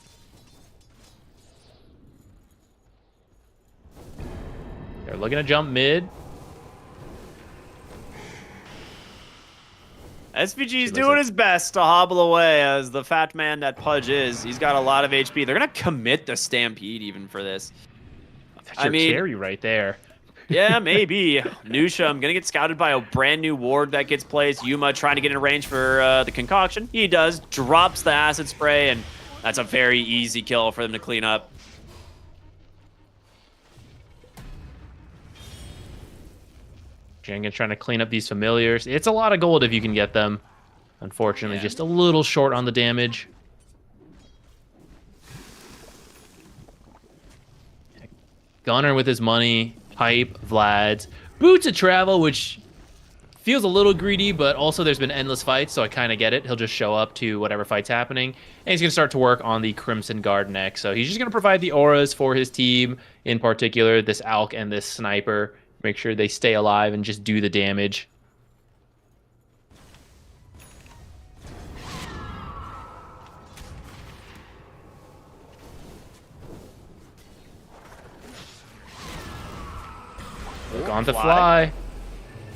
They're looking to jump mid. SVG's doing his best to hobble away as the fat man that Pudge is. He's got a lot of HP. They're going to commit the Stampede even for this. That's your carry right there. Yeah, maybe. Nusham going to get scouted by a brand new ward that gets placed. Yuma trying to get in range for the concoction. He does. Drops the acid spray, and that's a very easy kill for them to clean up. Jenkins trying to clean up these familiars. It's a lot of gold if you can get them. Unfortunately, just a little short on the damage. Gunner with his money. Pipe, Vlad's. Boots of Travel, which feels a little greedy, but also there's been endless fights, so I kind of get it. He'll just show up to whatever fight's happening, and he's going to start to work on the Crimson Guard next. So he's just going to provide the auras for his team, in particular, this Alk and this Sniper. Make sure they stay alive and just do the damage. Look on the fly.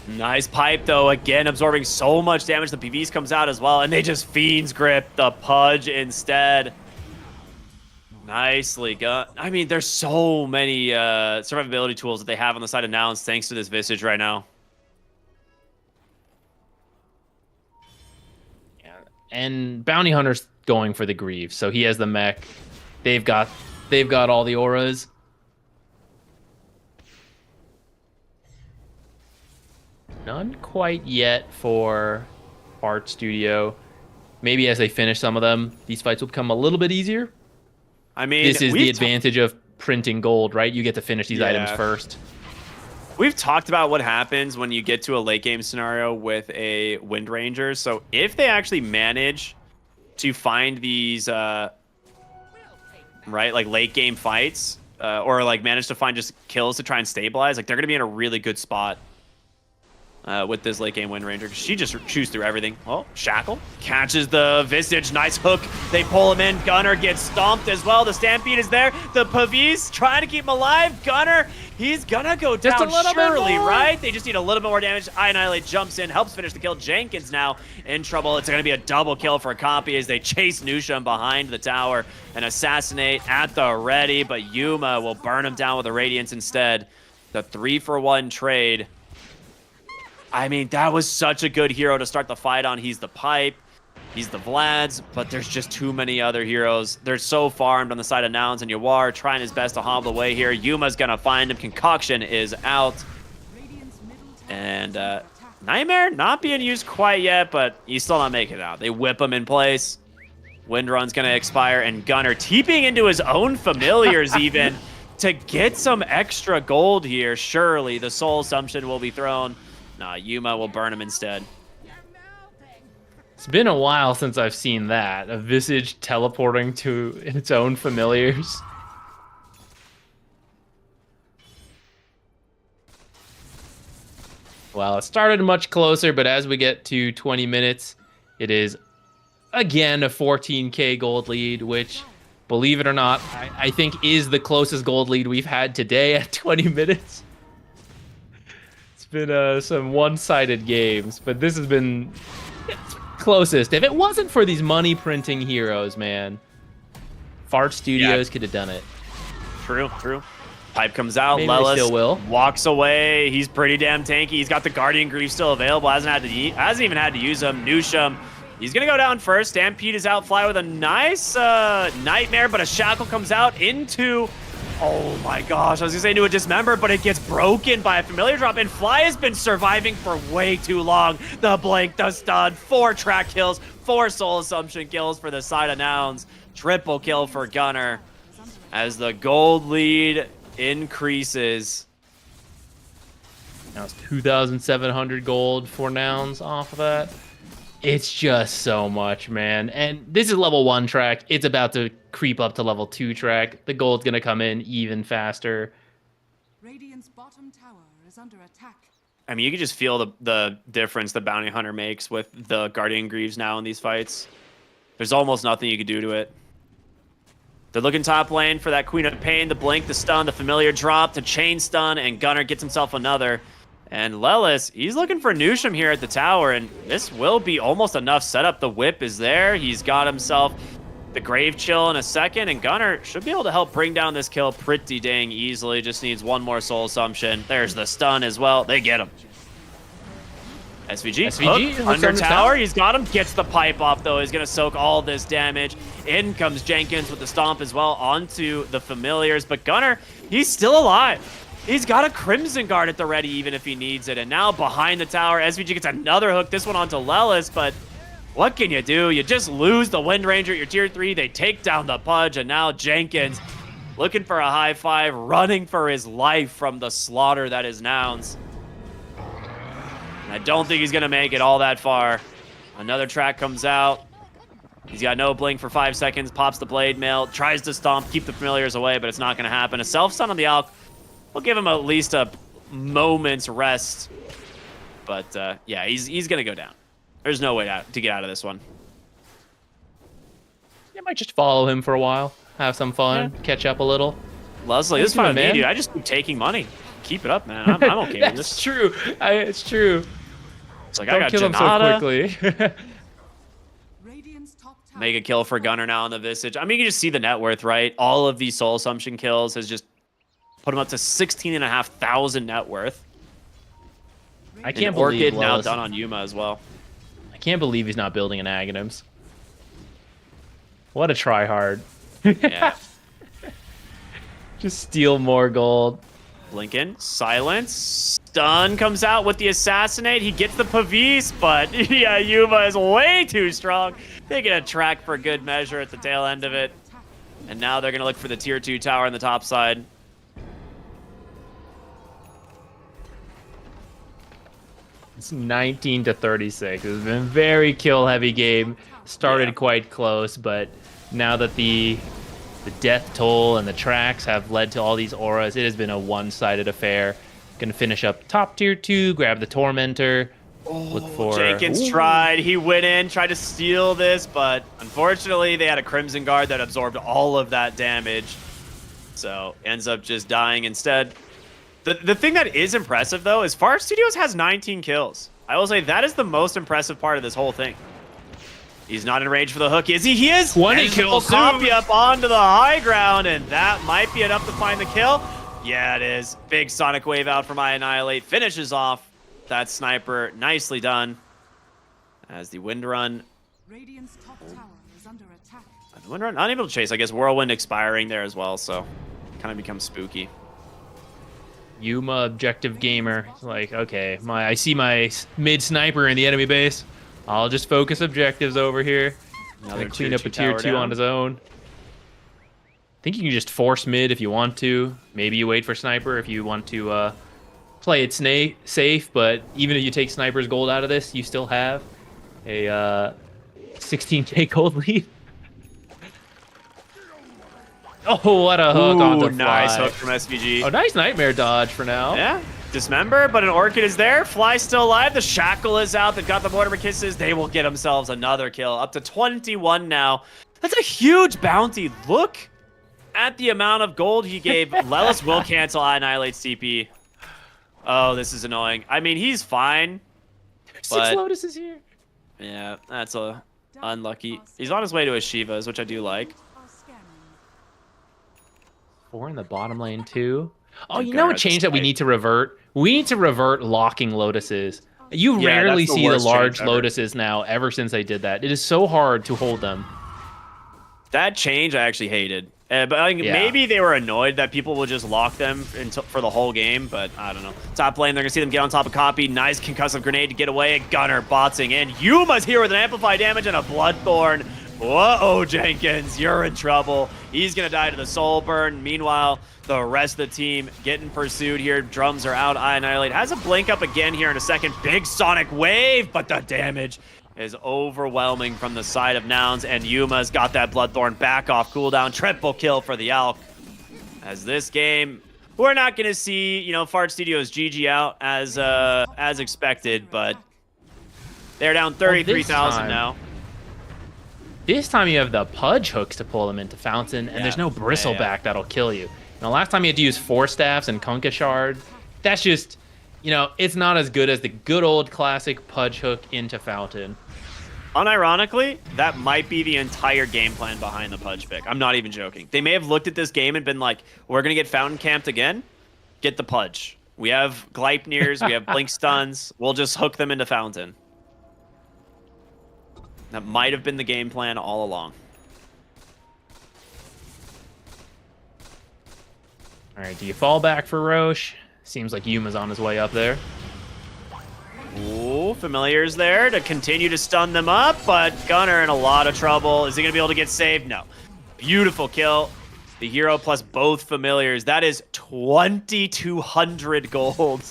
Nice pipe, though. Again, absorbing so much damage. The PVs comes out as well, and they just Fiend's Grip the Pudge instead. Nicely done. I mean, there's so many survivability tools that they have on the side of Nouns thanks to this Visage right now. Yeah. And Bounty Hunter's going for the Greaves, so he has the mech. They've got all the auras. None quite yet for Art Studio. Maybe as they finish some of them, these fights will become a little bit easier. I mean, this is the advantage of printing gold, right? You get to finish these items first. We've talked about what happens when you get to a late game scenario with a Wind Ranger. So if they actually manage to find these, right, like late game fights, or like manage to find just kills to try and stabilize, like they're going to be in a really good spot. With this late game Wind Ranger. She just chews through everything. Oh, Shackle catches the Visage. Nice hook. They pull him in. Gunner gets stomped as well. The Stampede is there. The Pavis trying to keep him alive. Gunner, he's gonna go down surely, right? They just need a little bit more damage. Annihilate jumps in, helps finish the kill. Jenkins now in trouble. It's gonna be a double kill for Compi as they chase Nusham behind the tower and assassinate at the ready, but Yuma will burn him down with a Radiance instead. The 3-for-1 trade. I mean, that was such a good hero to start the fight on. He's the Pipe, he's the Vlads, but there's just too many other heroes. They're so farmed on the side of Nouns, and Yawar trying his best to hobble away here. Yuma's gonna find him. Concoction is out. And Nightmare not being used quite yet, but he's still not making it out. They whip him in place. Wind Run's gonna expire, and Gunner teeping into his own familiars even to get some extra gold here. Surely the Soul Assumption will be thrown. Nah, Yuma will burn him instead. It's been a while since I've seen that. A Visage teleporting to its own familiars. Well, it started much closer, but as we get to 20 minutes, it is, again, a 14k gold lead, which, believe it or not, I think is the closest gold lead we've had today at 20 minutes. Been some one-sided games, but this has been closest. If it wasn't for these money printing heroes, man, Fart Studios could have done it. True. Pipe comes out. Maybe Lelis they still will. Walks away. He's pretty damn tanky. He's got the Guardian Greaves still available. Hasn't even had to use them. Nusham, he's gonna go down first. Stampede is out. Fly with a nice Nightmare, but a Shackle comes out into Oh my gosh, I was gonna say into a dismember, but it gets broken by a familiar drop, and Fly has been surviving for way too long. The blink, the stun, 4 track kills, 4 soul assumption kills for the side of Nouns. Triple kill for Gunner as the gold lead increases. Now it's 2,700 gold for Nouns off of that. It's just so much, man. And this is level 1 track. It's about to creep up to level 2 track. The gold's going to come in even faster. Radiant's bottom tower is under attack. I mean, you can just feel the difference the Bounty Hunter makes with the Guardian Greaves now in these fights. There's almost nothing you can do to it. They're looking top lane for that Queen of Pain, the blink, the stun, the familiar drop, the chain stun, and Gunner gets himself another. And Lelis, he's looking for Newsham here at the tower, and this will be almost enough setup. The whip is there. He's got himself the Grave Chill in a second, and Gunner should be able to help bring down this kill pretty dang easily. Just needs one more soul assumption. There's the stun as well. They get him. SVG hook, under tower. He's got him. Gets the pipe off, though. He's going to soak all this damage. In comes Jenkins with the stomp as well onto the familiars. But Gunner, he's still alive. He's got a Crimson Guard at the ready, even if he needs it. And now behind the tower, SVG gets another hook. This one onto Lelis, but what can you do? You just lose the Wind Ranger at your tier 3. They take down the Pudge, and now Jenkins looking for a high five, running for his life from the slaughter that is Nouns. And I don't think he's going to make it all that far. Another track comes out. He's got no blink for 5 seconds, pops the Blade Mail, tries to stomp, keep the familiars away, but it's not going to happen. A self-stun on the Alk will give him at least a moment's rest. But, yeah, he's going to go down. There's no way to get out of this one. You might just follow him for a while, have some fun, catch up a little. Leslie, this is fine with me, dude. I just keep taking money. Keep it up, man. I'm okay with this. That's true. It's true. It's like, Don't I got kill him so quickly. Radiant's top tower. Mega kill for Gunner now on the Visage. I mean, you can just see the net worth, right? All of these soul assumption kills has just put him up to 16,500 net worth. I can't and believe Orchid now Lelis- done on Yuma as well. I can't believe he's not building an Aghanims. What a tryhard. Yeah. Just steal more gold. Lincoln, silence. Stun comes out with the assassinate. He gets the Pavis, but yeah, Yuma is way too strong. They get a track for good measure at the tail end of it. And now they're going to look for the tier 2 tower on the top side. It's 19 to 36. It's been a very kill heavy game. Started quite close, but now that the death toll and the tracks have led to all these auras, it has been a one-sided affair. Gonna finish up top tier 2, grab the Tormentor. Look for Jenkins tried. He went in, tried to steal this, but unfortunately they had a Crimson Guard that absorbed all of that damage. So ends up just dying instead. The thing that is impressive, though, is Far Studios has 19 kills. I will say that is the most impressive part of this whole thing. He's not in range for the hook, is he? He is! 20 kills soon. Copy up onto the high ground, and that might be enough to find the kill. Yeah, it is. Big Sonic Wave out from Annihilate. Finishes off that sniper. Nicely done. As the Wind Run. Radiant's top tower is under attack. The Wind Run unable to chase. I guess Whirlwind expiring there as well, so kind of becomes spooky. Yuma objective gamer. Like, okay, I see my mid sniper in the enemy base. I'll just focus objectives over here. Another Clean up a tier tier 2 down. on his own. I think you can just force mid if you want to. Maybe you wait for sniper if you want to play it safe. But even if you take sniper's gold out of this, you still have a 16k gold lead. Oh, what a hook onto Fly. Nice hook from SVG. Oh, nice nightmare dodge for now. Yeah, dismember, but an Orchid is there. Fly still alive. The Shackle is out. They've got the Mortimer Kisses. They will get themselves another kill. Up to 21 now. That's a huge bounty. Look at the amount of gold he gave. Lelis will cancel Annihilate's TP. Oh, this is annoying. I mean, he's fine. 6 But- Lotuses here. Yeah, that's unlucky. He's on his way to his Shivas, which I do like. Are scanning. 4 in the bottom lane too. Oh, you Gunner know a has change to that we fight. need to revert? We need to revert locking Lotuses. You Yeah, rarely that's the see the worst large change ever. Lotuses now, ever since they did that. It is so hard to hold them. That change I actually hated. But I think Yeah. maybe they were annoyed that people would just lock them for the whole game, but I don't know. Top lane, they're going to see them get on top of Copy. Nice concussive grenade to get away. Gunner botsing in. Yuma's here with an amplified damage and a Bloodthorn. Whoa, Jenkins, you're in trouble. He's going to die to the Soul Burn. Meanwhile, the rest of the team getting pursued here. Drums are out. Annihilate has a blink up again here in a second. Big Sonic Wave, but the damage is overwhelming from the side of Nouns, and Yuma's got that Bloodthorn back off cooldown. Triple kill for the Alk. As this game, we're not going to see, you know, Fart Studios GG out as expected, but they're down 33,000 now. This time you have the Pudge hooks to pull them into Fountain, and there's no Bristleback that'll kill you. Now, last time you had to use Force Staffs and Kunkka Shard. That's just, you know, it's not as good as the good old classic Pudge hook into Fountain. Unironically, that might be the entire game plan behind the Pudge pick. I'm not even joking. They may have looked at this game and been like, we're going to get Fountain camped again. Get the Pudge. We have Gleipnirs, we have Blink Stuns. We'll just hook them into Fountain. That might have been the game plan all along. All right, do you fall back for Roche? Seems like Yuma's on his way up there. Ooh, Familiar's there to continue to stun them up, but Gunner in a lot of trouble. Is he going to be able to get saved? No. Beautiful kill. The hero plus both Familiars. That is 2,200 gold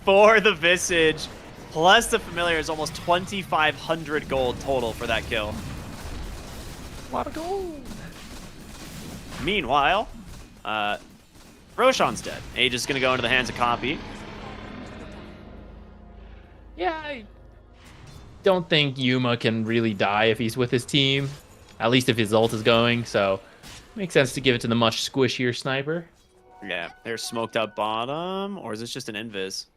for the Visage. Plus the Familiar is almost 2,500 gold total for that kill. A lot of gold. Meanwhile, Roshan's dead. Age is going to go into the hands of Copy. Yeah, I don't think Yuma can really die if he's with his team. At least if his ult is going, so makes sense to give it to the much squishier sniper. Yeah, they're smoked up bottom, or is this just an invis?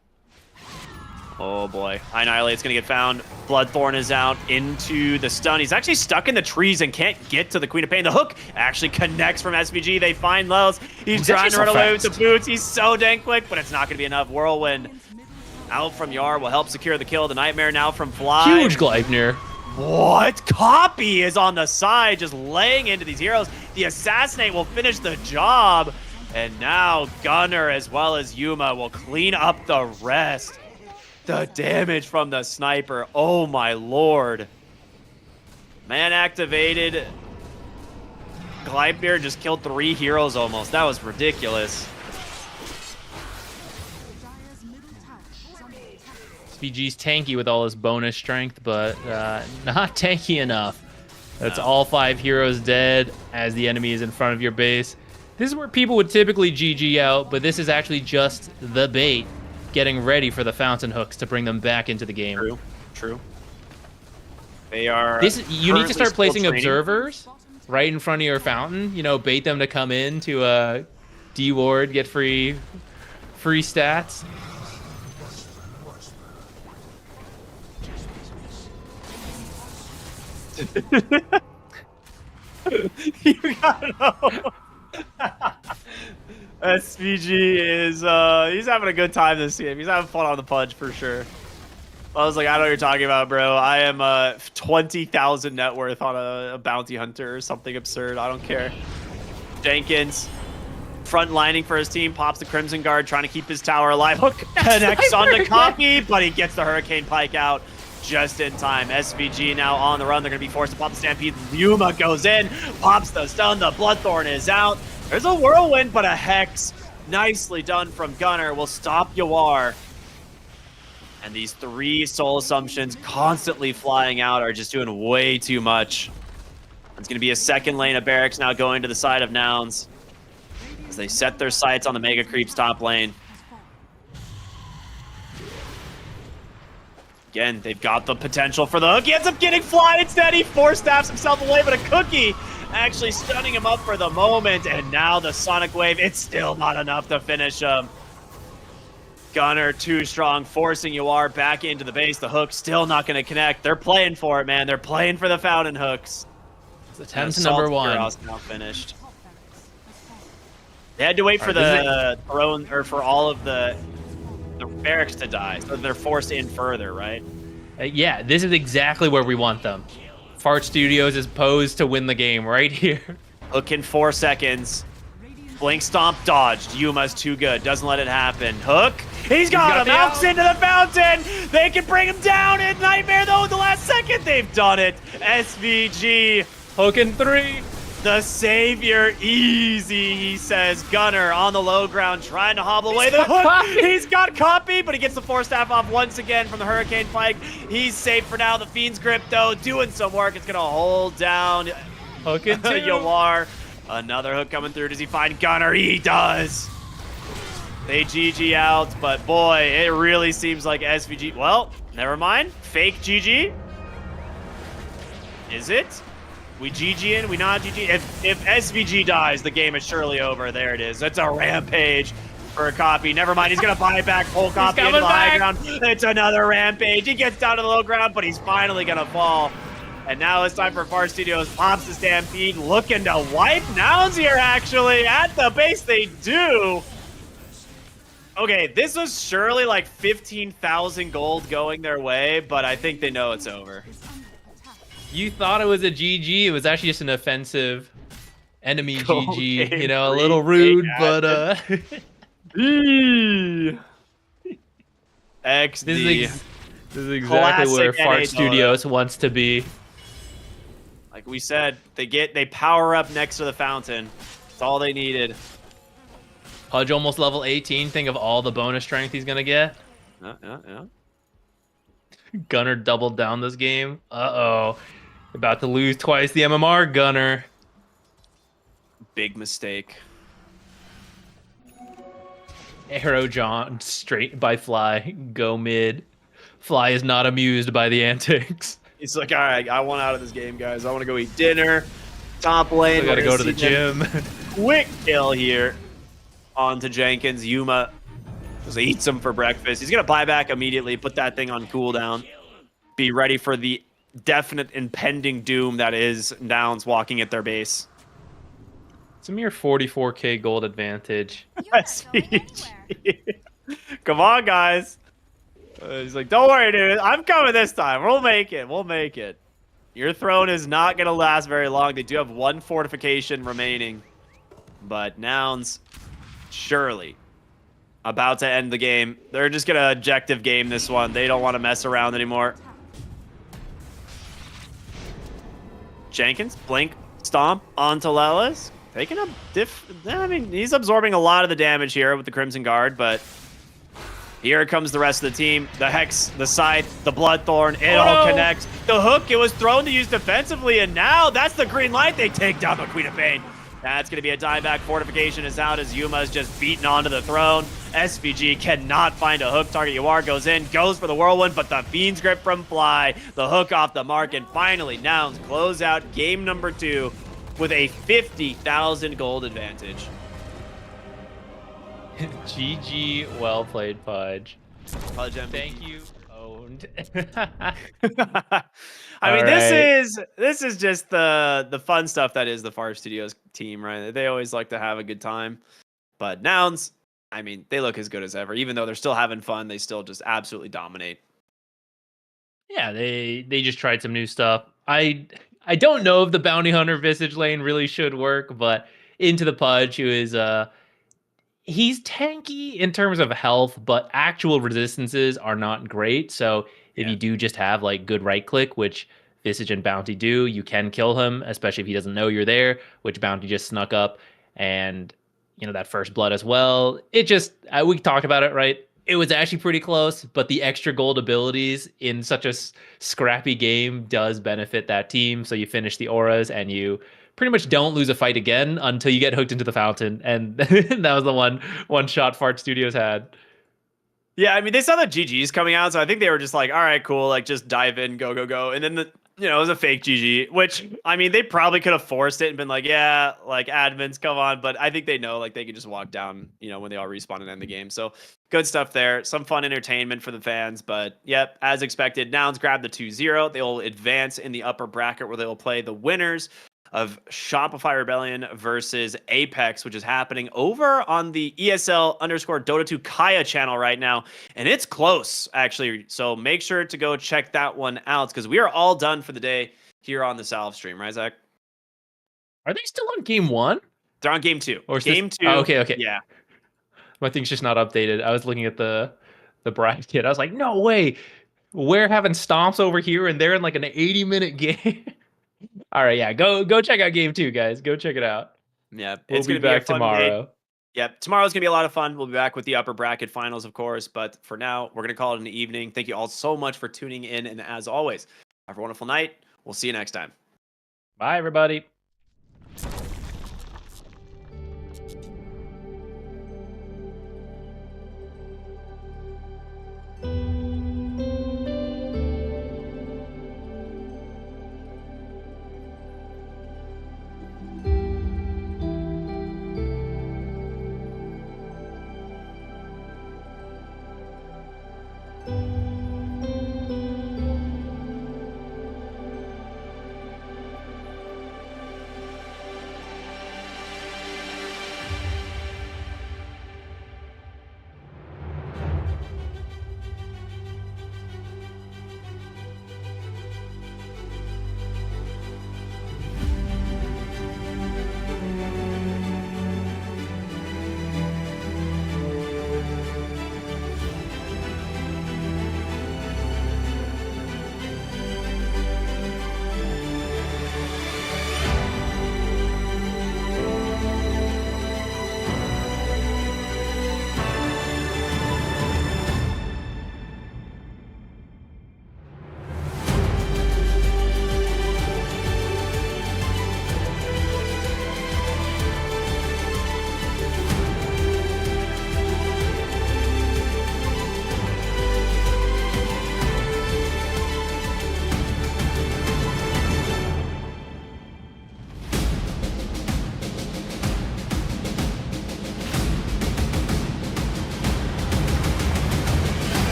Oh boy, Annihilate's gonna get found. Bloodthorn is out into the stun. He's actually stuck in the trees and can't get to the Queen of Pain. The hook actually connects from SVG. They find Lels. He's trying to run away with the boots. He's so dang quick, but it's not gonna be enough. Whirlwind out from Yar will help secure the kill. The Nightmare now from Fly. Huge Gleipnir. What? Copy is on the side, just laying into these heroes. The Assassinate will finish the job. And now Gunner as well as Yuma will clean up the rest. The damage from the sniper. Oh my lord. Man activated. Gleipnir just killed 3 heroes almost. That was ridiculous. SVG's tanky with all his bonus strength, but not tanky enough. That's all 5 heroes dead as the enemy is in front of your base. This is where people would typically GG out, but this is actually just the bait, getting ready for the Fountain hooks to bring them back into the game. True, true. They are. You need to start placing training. observers right in front of your Fountain. You know, bait them to come in to D-ward, get free stats. You gotta know. SVG is he's having a good time this game. He's having fun on the Pudge for sure. I was like, I don't know what you're talking about, bro. I am 20,000 net worth on a bounty hunter or something absurd. I don't care. Jenkins front lining for his team, pops the Crimson Guard, trying to keep his tower alive. Hook connects onto Copy, but he gets the Hurricane Pike out just in time. SVG now on the run. They're going to be forced to pop the Stampede. Yuma goes in, pops the stun. The Bloodthorn is out. There's a Whirlwind, but a Hex. Nicely done from Gunner. Will stop Yawar. And these 3 Soul Assumptions constantly flying out are just doing way too much. It's going to be a second lane of Barracks now going to the side of Nouns as they set their sights on the Mega Creeps top lane. Again, they've got the potential for the hook. He ends up getting Fly instead. He Force Staffs himself away, but a Cookie actually stunning him up for the moment. And now the Sonic Wave, it's still not enough to finish him. Gunner too strong, forcing Yawar back into the base. The hook still not going to connect. They're playing for it, man. They're playing for the Fountain hooks. It's attempt to number 1. Now finished. They had to wait for the throne, or for all of the Barracks to die, so they're forced in further, right? Yeah, this is exactly where we want them. Fart Studios is posed to win the game right here. Hook in 4 seconds. Blink Stomp dodged. Yuma's too good. Doesn't let it happen. Hook. He's got him. Outs into the fountain. They can bring him down in Nightmare, though, at the last second. They've done it. SVG. Hook in 3. The savior. Easy, he says. Gunner on the low ground trying to hobble away the hook. Copy. He's got copy, but he gets the Force Staff off once again from the Hurricane Pike. He's safe for now. The Fiend's Grip, though, doing some work. It's going to hold down Hook in 2. Yawar. Another hook coming through. Does he find Gunner? He does. They GG out, but boy, it really seems like SVG. Well, never mind. Fake GG. Is it? We GG in? We not GG? If SVG dies, the game is surely over. There it is. That's a rampage for a copy. Never mind. He's going to buy back full copy into the high ground. It's another rampage. He gets down to the low ground, but he's finally going to fall. And now it's time for Far Studios. Pops the Stampede, looking to wipe Nouns here, actually. At the base, they do. Okay, this was surely like 15,000 gold going their way, but I think they know it's over. You thought it was a GG. It was actually just an offensive enemy GG. game You know, a three, little rude, but XD. this is exactly Classic where Fart NA Studios wants to be. Like we said, they power up next to the fountain. That's all they needed. Pudge almost level 18. Think of all the bonus strength he's gonna get. Yeah. Gunner doubled down this game. Uh-oh. About to lose twice the MMR, Gunner. Big mistake. Arrow John straight by Fly. Go mid. Fly is not amused by the antics. He's like, all right, I want out of this game, guys. I want to go eat dinner. Top lane. I gotta we're go gonna to the see them. gym. Quick kill here onto Jenkins. Yuma just eats him for breakfast. He's going to buy back immediately, put that thing on cooldown. Be ready for the definite impending doom that is Nouns walking at their base. It's a mere 44k gold advantage. You're not going anywhere. Come on, guys. He's like, don't worry, dude. I'm coming this time. We'll make it. We'll make it. Your throne is not going to last very long. They do have 1 fortification remaining. But Nouns, surely, about to end the game. They're just going to objective game this one. They don't want to mess around anymore. Jenkins, blink, stomp onto Lelis. Taking a I mean, he's absorbing a lot of the damage here with the Crimson Guard, but here comes the rest of the team. The Hex, the Scythe, the Bloodthorn, it all connects. The hook, it was thrown to use defensively, and now that's the green light. They take down the Queen of Pain. That's going to be a dieback. Fortification is out as Yuma's just beaten onto the throne. SVG cannot find a hook target. Yawar goes in, goes for the Whirlwind, but the Fiend's Grip from Fly. The hook off the mark, and finally, Nouns close out game number 2 with a 50,000 gold advantage. GG, well played, Pudge. Pudge MVP. Thank you. Owned. I mean, All this is just the fun stuff that is the Far Studios team, right? They always like to have a good time. But Nouns, I mean, they look as good as ever. Even though they're still having fun, they still just absolutely dominate. Yeah, they just tried some new stuff. I don't know if the Bounty Hunter Visage lane really should work, but into the Pudge, who is he's tanky in terms of health, but actual resistances are not great. So if you do just have like good right click, which Visage and Bounty do, you can kill him, especially if he doesn't know you're there, which Bounty just snuck up, and you know that first blood as well. It just we talked about it, right? It was actually pretty close, but the extra gold abilities in such a scrappy game does benefit that team. So you finish the auras and you pretty much don't lose a fight again until you get hooked into the fountain. And that was the one shot Fart Studios had. Yeah, I mean, they saw the GGs coming out, so I think they were just like, all right, cool, like just dive in, go, go, go. And then it was a fake GG, which, I mean, they probably could have forced it and been like, yeah, like admins, come on. But I think they know, like, they can just walk down, when they all respawn and end the game. So good stuff there. Some fun entertainment for the fans. But yep, as expected, Nouns grab the 2-0. They will advance in the upper bracket where they will play the winners of Shopify Rebellion versus Apex, which is happening over on the ESL_Dota 2 Kaya channel right now. And it's close, actually. So make sure to go check that one out because we are all done for the day here on the Salve stream. Right, Zach? Are they still on game 1? They're on game 2. Or Game 2. Oh, okay. Yeah. My thing's just not updated. I was looking at the bracket. I was like, no way. We're having stomps over here, and they're in like an 80-minute game. All right, yeah. Go check out game 2, guys. Go check it out. Yeah. We'll It's be going to be a back fun tomorrow. game. Yep. Tomorrow's going to be a lot of fun. We'll be back with the upper bracket finals, of course. But for now, we're going to call it an evening. Thank you all so much for tuning in. And as always, have a wonderful night. We'll see you next time. Bye, everybody.